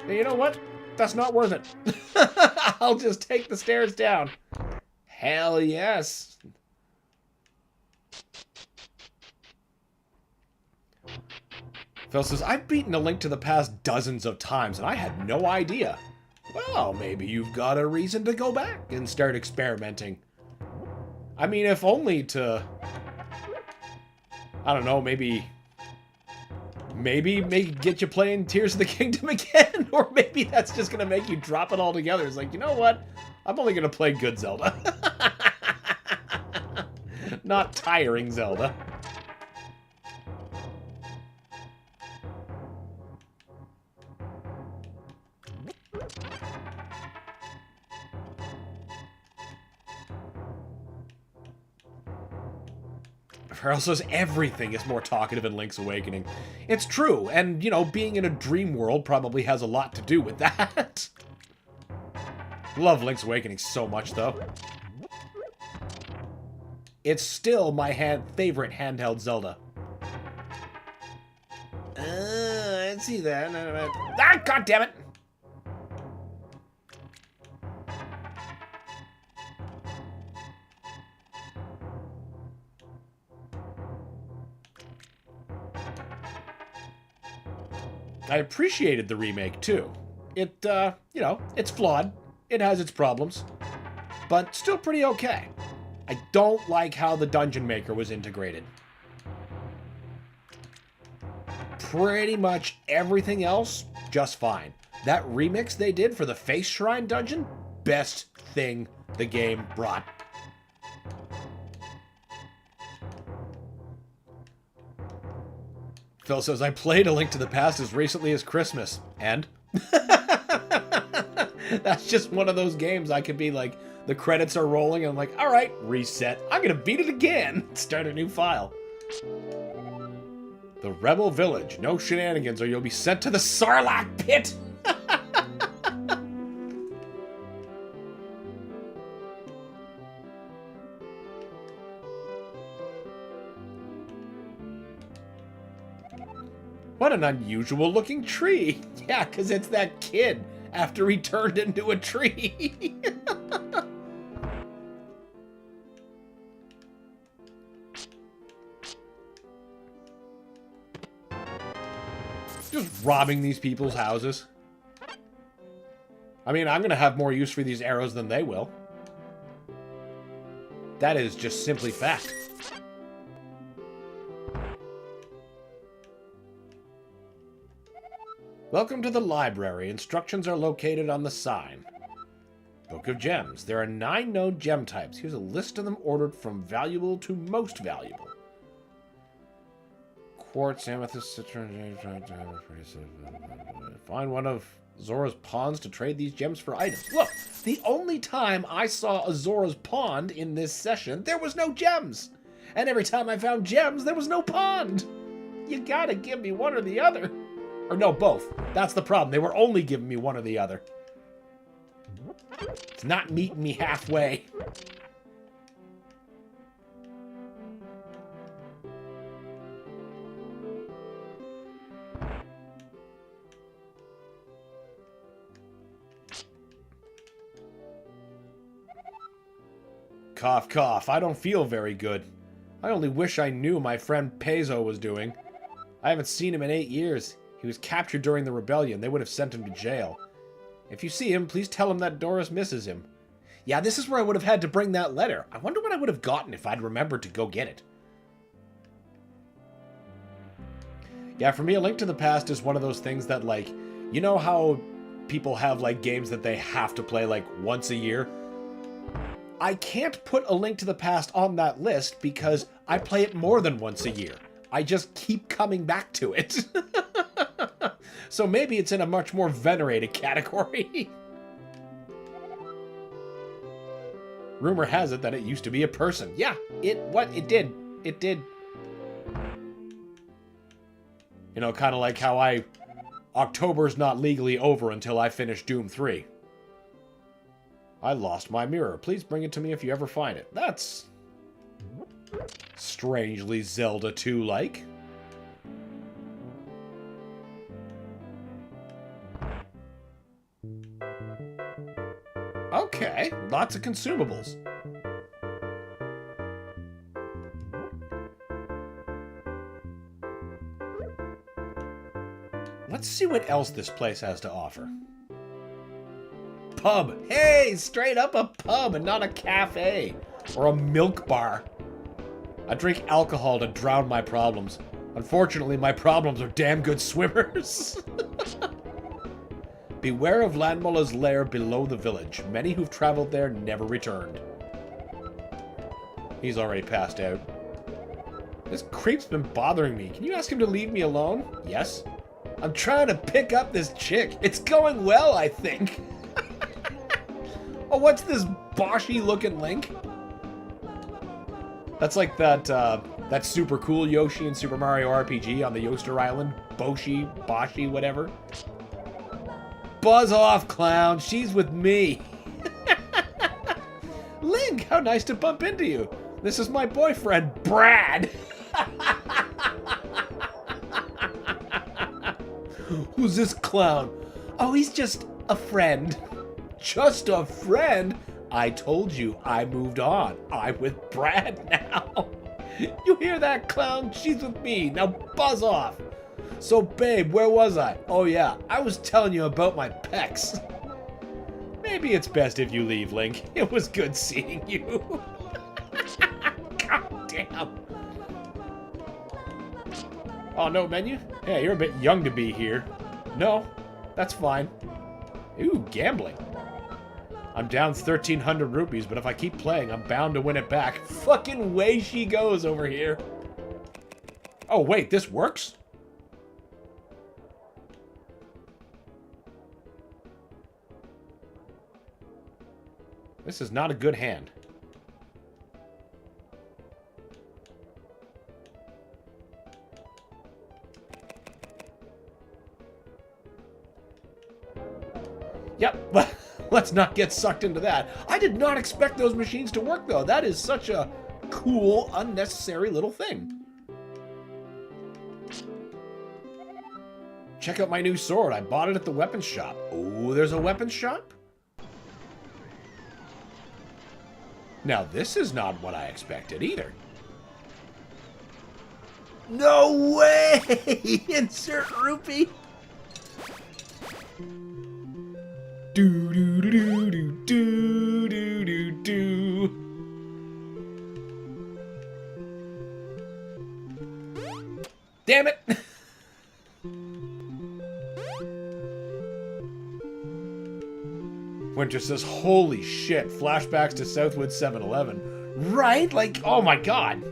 Hey, you know what? That's not worth it. I'll just take the stairs down. Hell yes. Phil says, I've beaten A Link to the Past dozens of times, and I had no idea. Well, maybe you've got a reason to go back and start experimenting. I mean, if only to... I don't know, maybe get you playing Tears of the Kingdom again, or maybe that's just gonna make you drop it all together. It's like, you know what? I'm only gonna play good Zelda. Not tiring Zelda. Farrell says everything is more talkative in Link's Awakening. It's true, and, you know, being in a dream world probably has a lot to do with that. Love Link's Awakening so much, though. It's still my favorite handheld Zelda. I see that. Ah, God damn it! I appreciated the remake, too. It, you know, it's flawed. It has its problems. But still pretty okay. I don't like how the Dungeon Maker was integrated. Pretty much everything else, just fine. That remix they did for the Face Shrine dungeon, best thing the game brought. Phil says, I played A Link to the Past as recently as Christmas. And? That's just one of those games I could be like, the credits are rolling, and I'm like, alright, reset. I'm gonna beat it again. Start a new file. The Rebel Village. No shenanigans or you'll be sent to the Sarlacc pit. What an unusual looking tree. Yeah, because it's that kid after he turned into a tree. Just robbing these people's houses. I mean, I'm going to have more use for these arrows than they will. That is just simply fact. Welcome to the library. Instructions are located on the sign. Book of Gems. There are 9 known gem types. Here's a list of them ordered from valuable to most valuable. Quartz, amethyst, citron... Find one of Zora's ponds to trade these gems for items. Look, the only time I saw a Zora's pond in this session, there was no gems. And every time I found gems, there was no pond. You gotta give me one or the other. Or no, both. That's the problem. They were only giving me one or the other. It's not meeting me halfway. Cough, cough. I don't feel very good. I only wish I knew my friend Pezo was doing. I haven't seen him in 8 years. He was captured during the rebellion. They would have sent him to jail. If you see him, please tell him that Doris misses him. Yeah, this is where I would have had to bring that letter. I wonder what I would have gotten if I'd remembered to go get it. Yeah, for me, A Link to the Past is one of those things that, like, you know how people have, like, games that they have to play, like, once a year? I can't put A Link to the Past on that list because I play it more than once a year. I just keep coming back to it. So maybe it's in a much more venerated category. Rumor has it that it used to be a person. Yeah, it did. It did. You know, kind of like how October's not legally over until I finish Doom 3. I lost my mirror. Please bring it to me if you ever find it. That's strangely Zelda 2-like. Okay, lots of consumables. Let's see what else this place has to offer. Pub. Hey, straight up a pub and not a cafe or a milk bar. I drink alcohol to drown my problems. Unfortunately, my problems are damn good swimmers. Beware of Landmola's lair below the village. Many who've traveled there never returned. He's already passed out. This creep's been bothering me. Can you ask him to leave me alone? Yes. I'm trying to pick up this chick. It's going well, I think. Oh, what's this Boshy looking Link? That's like that super cool Yoshi in Super Mario RPG on the Yoster Island. Boshy, whatever. Buzz off, clown. She's with me. Link, how nice to bump into you. This is my boyfriend, Brad. Who's this clown? Oh, he's just a friend. Just a friend? I told you I moved on. I'm with Brad now. You hear that, clown? She's with me. Now buzz off. So, babe, where was I? Oh, yeah, I was telling you about my pecs. Maybe it's best if you leave, Link. It was good seeing you. God damn. Oh, no menu? Yeah, you're a bit young to be here. No, that's fine. Ooh, gambling. I'm down 1,300 rupees, but if I keep playing, I'm bound to win it back. Fucking way she goes over here. Oh, wait, this works? This is not a good hand. Yep, let's not get sucked into that. I did not expect those machines to work, though. That is such a cool, unnecessary little thing. Check out my new sword. I bought it at the weapons shop. Oh, there's a weapons shop? Now, this is not what I expected either. No way! Insert rupee! Do do do do do do do do. Damn it! Winter says, holy shit, flashbacks to Southwood 7-Eleven. Right? Like, oh my god.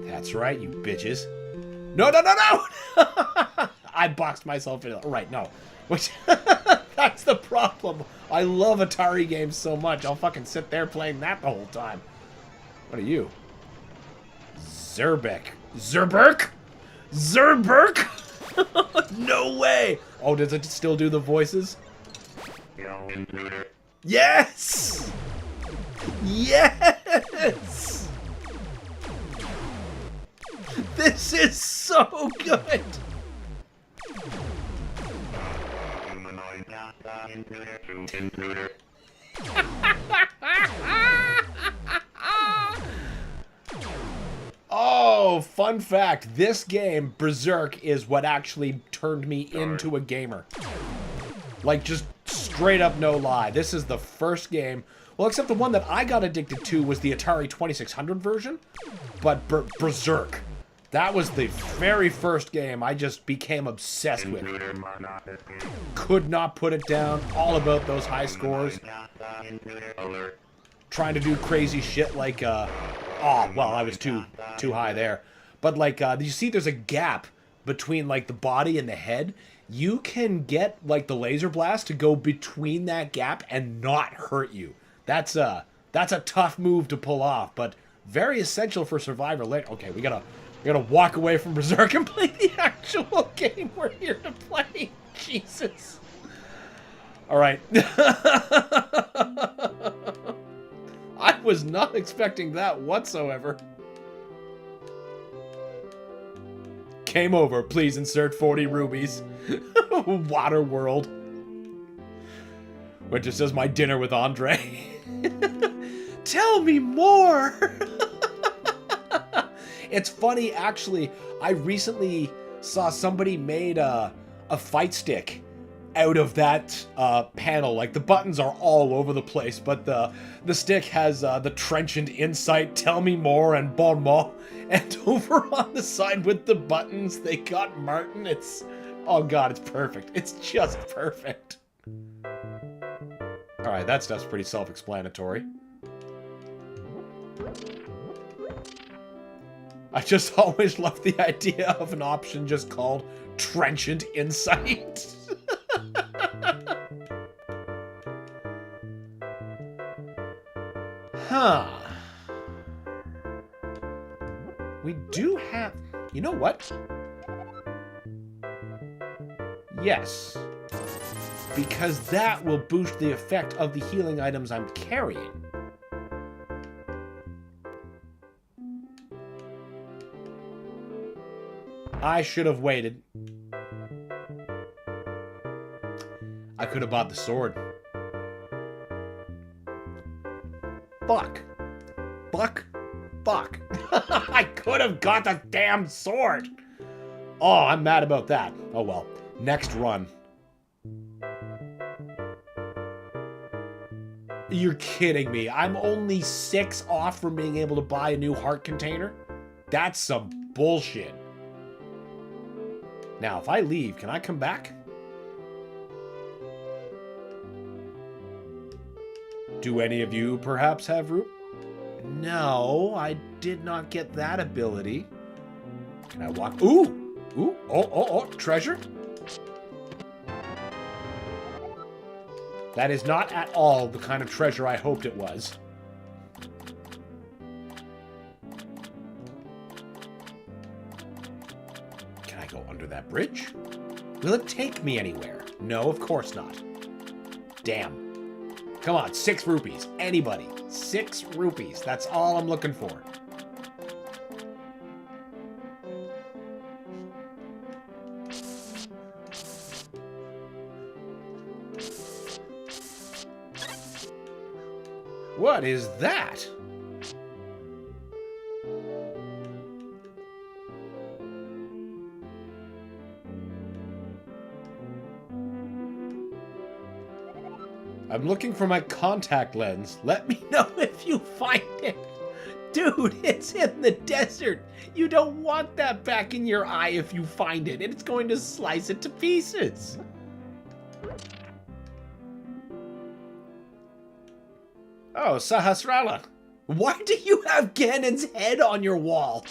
That's right, you bitches. No, no, no, no! I boxed myself in. Right, no. Which, that's the problem. I love Atari games so much. I'll fucking sit there playing that the whole time. What are you? Zerbeck. Zerberk? Zerberk? No way! Oh, does it still do the voices? Yes! Yes! This is so good! Oh, fun fact. This game, Berserk, is what actually turned me into a gamer. Like, just straight up no lie. This is the first game. Well, except the one that I got addicted to was the Atari 2600 version. But Berserk. That was the very first game I just became obsessed with. Could not put it down. All about those high scores. Trying to do crazy shit like, oh, well, I was too high there. But, like, you see there's a gap between, like, the body and the head. You can get, like, the laser blast to go between that gap and not hurt you. That's a tough move to pull off, but very essential for Survivor later. Okay, we gotta walk away from Berserk and play the actual game we're here to play. Jesus. All right. I was not expecting that whatsoever. Game over. Please insert 40 rubies. Waterworld. Which just says my dinner with Andre. Tell me more. It's funny, actually. I recently saw somebody made a fight stick out of that panel. Like, the buttons are all over the place, but the stick has the trenchant insight, tell me more, and bon mot. And over on the side with the buttons, they got Martin. It's, oh god, it's perfect. It's just perfect. Alright, that stuff's pretty self-explanatory. I just always loved the idea of an option just called Trenchant Insight. Huh. We do have... You know what? Yes. Because that will boost the effect of the healing items I'm carrying. I should have waited. I could have bought the sword. Fuck. Fuck. Fuck. I could have got the damn sword. Oh, I'm mad about that. Oh well. Next run. You're kidding me. I'm only 6 off from being able to buy a new heart container? That's some bullshit. Now, if I leave, can I come back? Do any of you perhaps have room? No, I did not get that ability. Can I walk? Ooh! Ooh! Oh, treasure? That is not at all the kind of treasure I hoped it was. Can I go under that bridge? Will it take me anywhere? No, of course not. Damn. Come on, 6 rupees. Anybody. 6 rupees. That's all I'm looking for. What is that? I'm looking for my contact lens. Let me know if you find it. Dude, it's in the desert. You don't want that back in your eye if you find it. It's going to slice it to pieces. Oh, Sahasrara. Why do you have Ganon's head on your wall?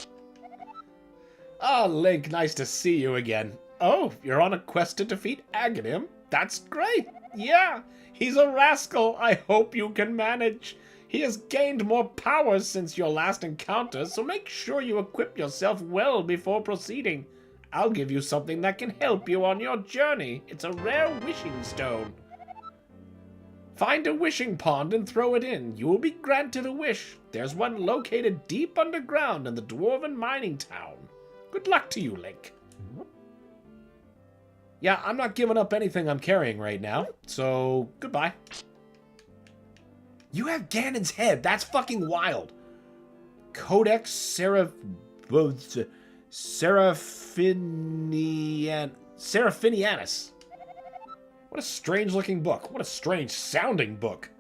Oh, Link, nice to see you again. Oh, you're on a quest to defeat Aghanim? That's great! Yeah, he's a rascal. I hope you can manage. He has gained more powers since your last encounter, so make sure you equip yourself well before proceeding. I'll give you something that can help you on your journey. It's a rare wishing stone. Find a wishing pond and throw it in. You will be granted a wish. There's one located deep underground in the dwarven mining town. Good luck to you, Link. Yeah, I'm not giving up anything I'm carrying right now, so goodbye. You have Ganon's head. That's fucking wild. Codex Seraphinianus. What a strange looking book. What a strange sounding book.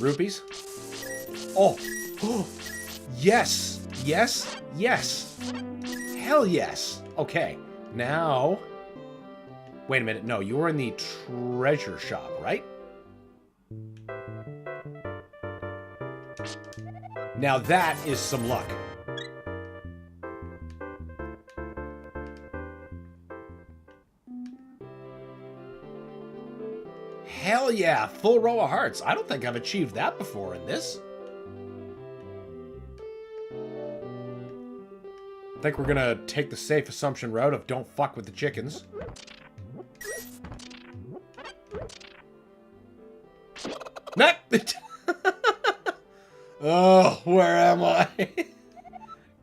Rupees? Oh. Oh. Yes. Yes. Yes. Hell yes. Okay. Now. Wait a minute. No, you were in the treasure shop, right? Now that is some luck. Hell yeah, full row of hearts. I don't think I've achieved that before in this. I think we're gonna take the safe assumption route of don't fuck with the chickens. Nah. Oh, where am I?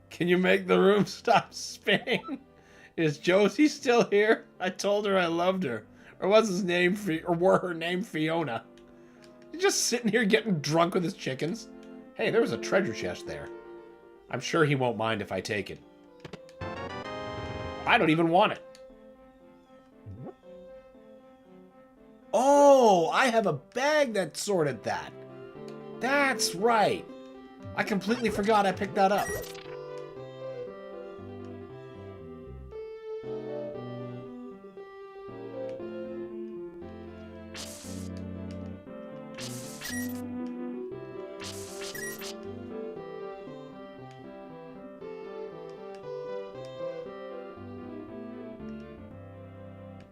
Can you make the room stop spinning? Is Josie still here? I told her I loved her. Or was his name, or were her name Fiona? He's just sitting here getting drunk with his chickens. Hey, there was a treasure chest there. I'm sure he won't mind if I take it. I don't even want it. Oh, I have a bag that sorted that. That's right. I completely forgot I picked that up.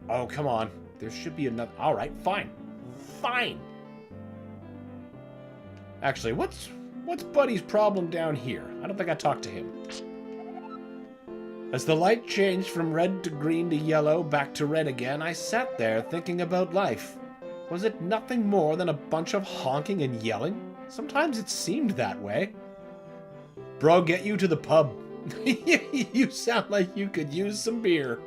Oh, come on. There should be another... Alright, fine. Fine. Actually, what's Buddy's problem down here? I don't think I talked to him. As the light changed from red to green to yellow, back to red again, I sat there thinking about life. Was it nothing more than a bunch of honking and yelling? Sometimes it seemed that way. Bro, get you to the pub. You sound like you could use some beer.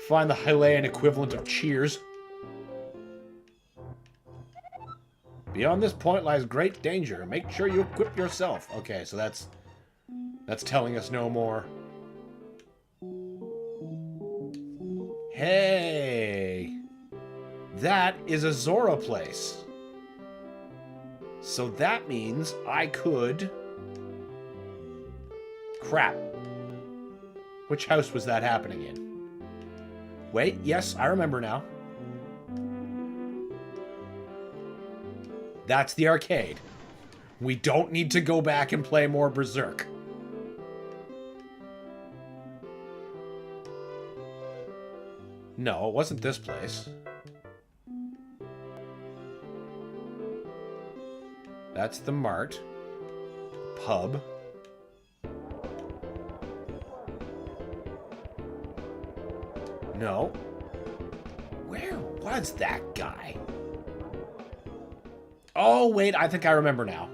Find the Hylian equivalent of cheers. Beyond this point lies great danger. Make sure you equip yourself. Okay, so that's telling us no more. Hey! That is a Zora place. So that means I could... Crap. Which house was that happening in? Wait, yes, I remember now. That's the arcade. We don't need to go back and play more Berserk. No, it wasn't this place. That's the mart. Pub. No. Where was that guy? Oh, wait, I think I remember now.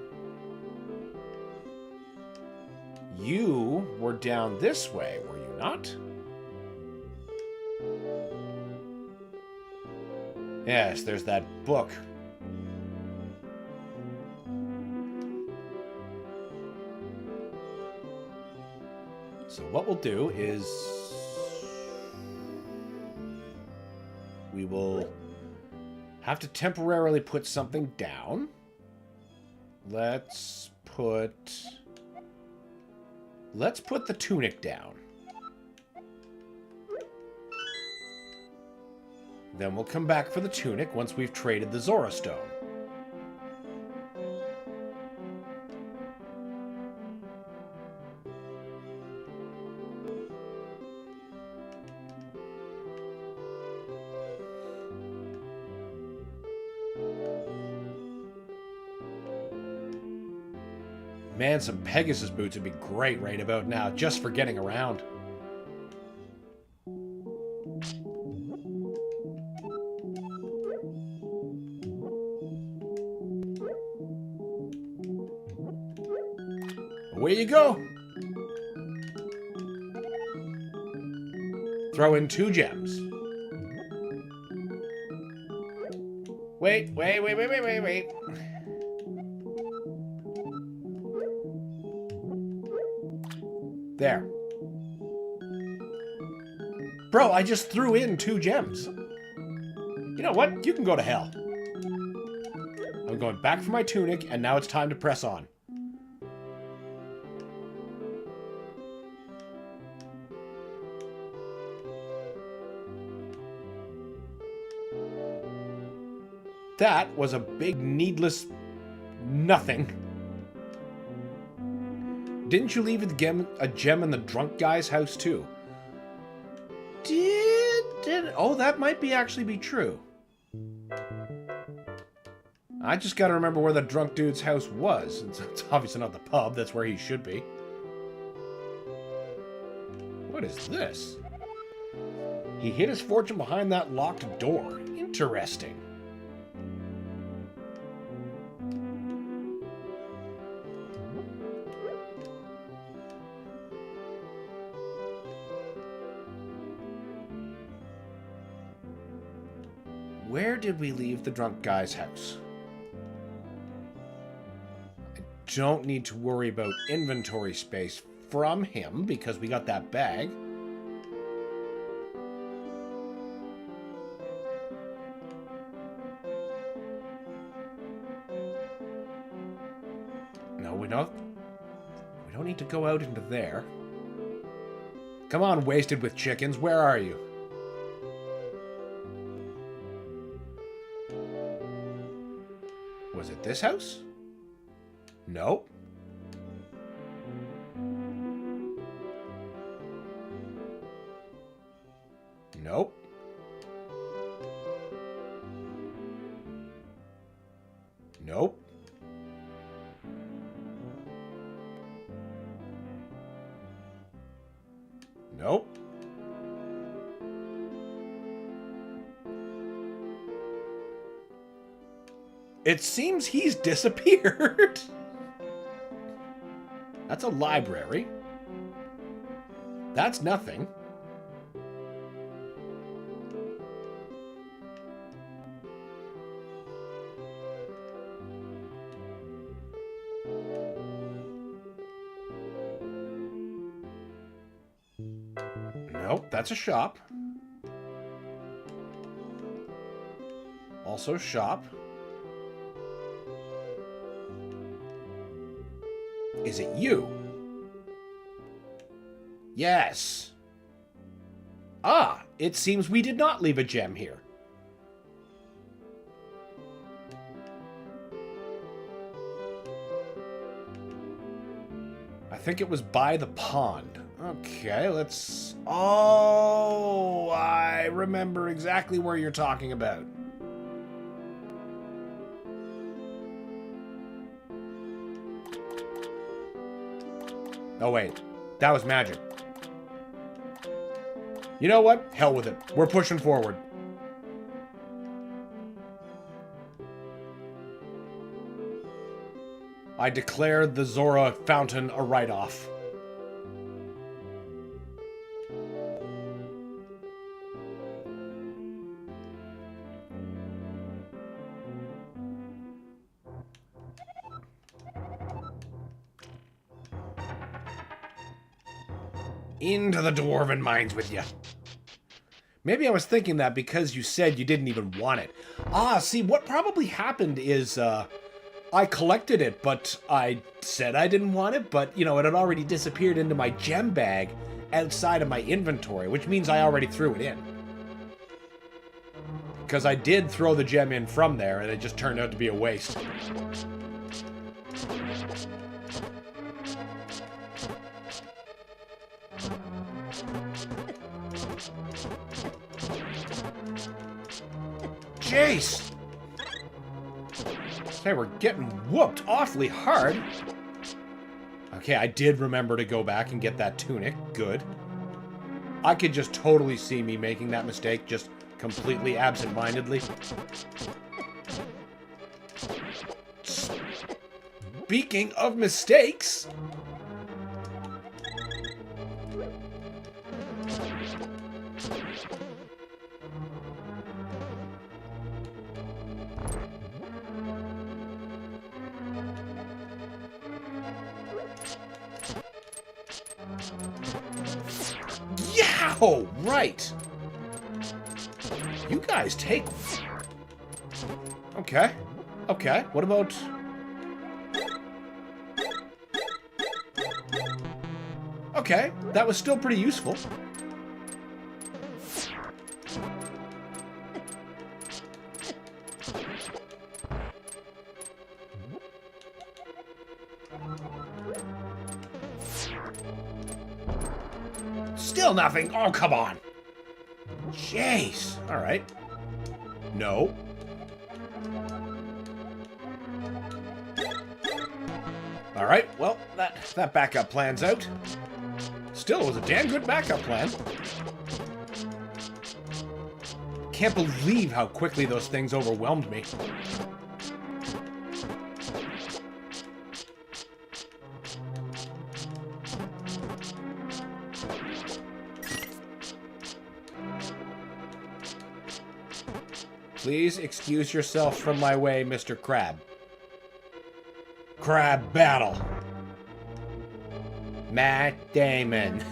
You were down this way, were you not? Yes, there's that book. So what we'll do is... we will have to temporarily put something down. Let's put the tunic down. Then we'll come back for the tunic once we've traded the Zora Stone. Man, some Pegasus boots would be great right about now, just for getting around. Away you go! Throw in 2 gems. Wait. There. Bro, I just threw in 2 gems. You know what? You can go to hell. I'm going back for my tunic, and now it's time to press on. That was a big, needless nothing. Didn't you leave a gem in the drunk guy's house, too? Oh, that might actually be true. I just gotta remember where the drunk dude's house was. It's obviously not the pub. That's where he should be. What is this? He hid his fortune behind that locked door. Interesting. Where did we leave the drunk guy's house? I don't need to worry about inventory space from him because we got that bag. No, we don't need to go out into there. Come on, wasted with chickens, where are you? Was it this house? Nope. Nope. Nope. Nope. It seems he's disappeared. That's a library. That's nothing. Nope, that's a shop. Also shop. Is it you? Yes. Ah, it seems we did not leave a gem here. I think it was by the pond. Okay, let's... Oh, I remember exactly where you're talking about. Oh, wait. That was magic. You know what? Hell with it. We're pushing forward. I declare the Zora fountain a write-off. Into the dwarven mines with you. Maybe I was thinking that because you said you didn't even want it. Ah, see, what probably happened is, I collected it, but I said I didn't want it, but, you know, it had already disappeared into my gem bag outside of my inventory, which means I already threw it in. Because I did throw the gem in from there, and it just turned out to be a waste. Jace! Okay, we're getting whooped awfully hard. Okay, I did remember to go back and get that tunic. Good. I could just totally see me making that mistake, just completely absent-mindedly. Speaking of mistakes... Oh, right. You guys take... Okay. Okay, what about... Okay, that was still pretty useful. Still nothing. Oh, come on. Jeez. All right. No. All right. Well, that backup plan's out. Still, it was a damn good backup plan. Can't believe how quickly those things overwhelmed me. Please excuse yourself from my way, Mr. Crab. Crab battle. Matt Damon.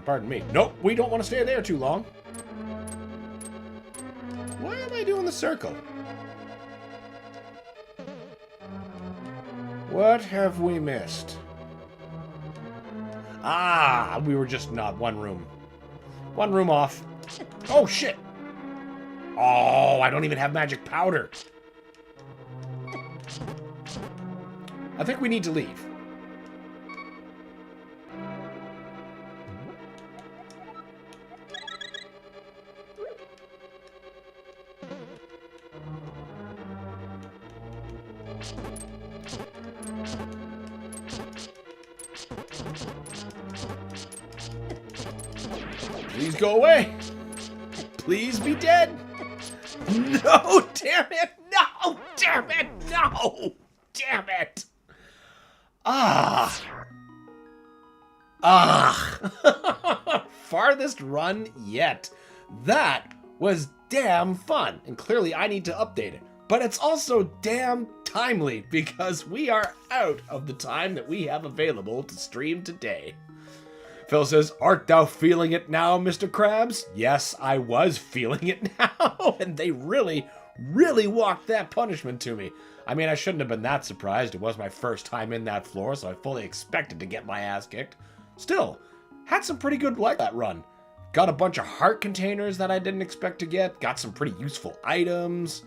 Pardon me. Nope, we don't want to stay there too long. Why am I doing the circle? What have we missed? Ah, we were just not one room. One room off. Oh, shit. Oh, I don't even have magic powder. I think we need to leave. Please go away. Please be dead. No, damn it. No, damn it. No, damn it. Ah. Ah. Farthest run yet. That was damn fun. And clearly I need to update it. But it's also damn timely because we are out of the time that we have available to stream today. Phil says, "Art thou feeling it now, Mr. Krabs?" Yes, I was feeling it now, and they really walked that punishment to me. I mean, I shouldn't have been that surprised. It was my first time in that floor, so I fully expected to get my ass kicked. Still, had some pretty good luck that run. Got a bunch of heart containers that I didn't expect to get. Got some pretty useful items.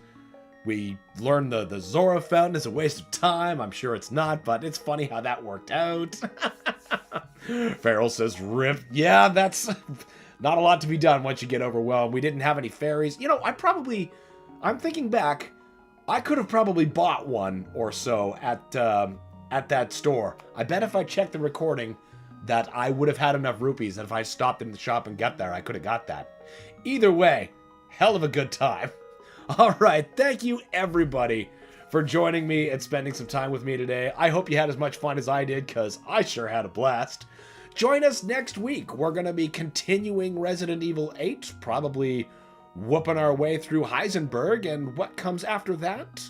We learned the Zora fountain is a waste of time. I'm sure it's not, but it's funny how that worked out. Farrell says, "Rip." Yeah, that's not a lot to be done once you get overwhelmed. We didn't have any fairies. You know, I'm thinking back, I could have probably bought one or so at that store. I bet if I checked the recording that I would have had enough rupees, and if I stopped in the shop and got there, I could have got that. Either way, hell of a good time. All right, thank you everybody for joining me and spending some time with me today. I hope you had as much fun as I did, because I sure had a blast. Join us next week. We're going to be continuing Resident Evil 8, probably whooping our way through Heisenberg, and what comes after that,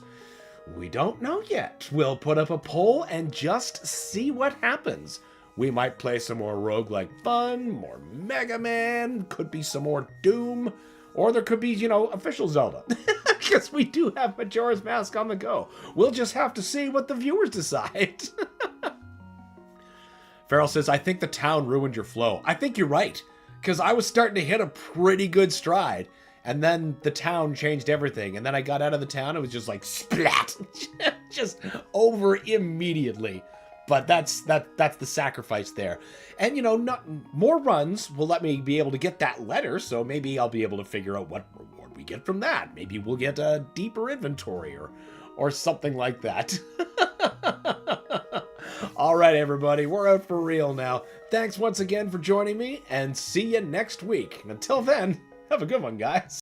we don't know yet. We'll put up a poll and just see what happens. We might play some more roguelike fun, more Mega Man, could be some more Doom, or there could be, you know, official Zelda. Because we do have Majora's Mask on the go. We'll just have to see what the viewers decide. Farrell says, "I think the town ruined your flow." I think you're right. because I was starting to hit a pretty good stride. And then the town changed everything. And then I got out of the town. It was just like splat. Just over immediately. But that's the sacrifice there. And, you know, not more runs will let me be able to get that letter. So maybe I'll be able to figure out what reward we get from that. Maybe we'll get a deeper inventory or something like that. All right, everybody. We're out for real now. Thanks once again for joining me. And see you next week. Until then, have a good one, guys.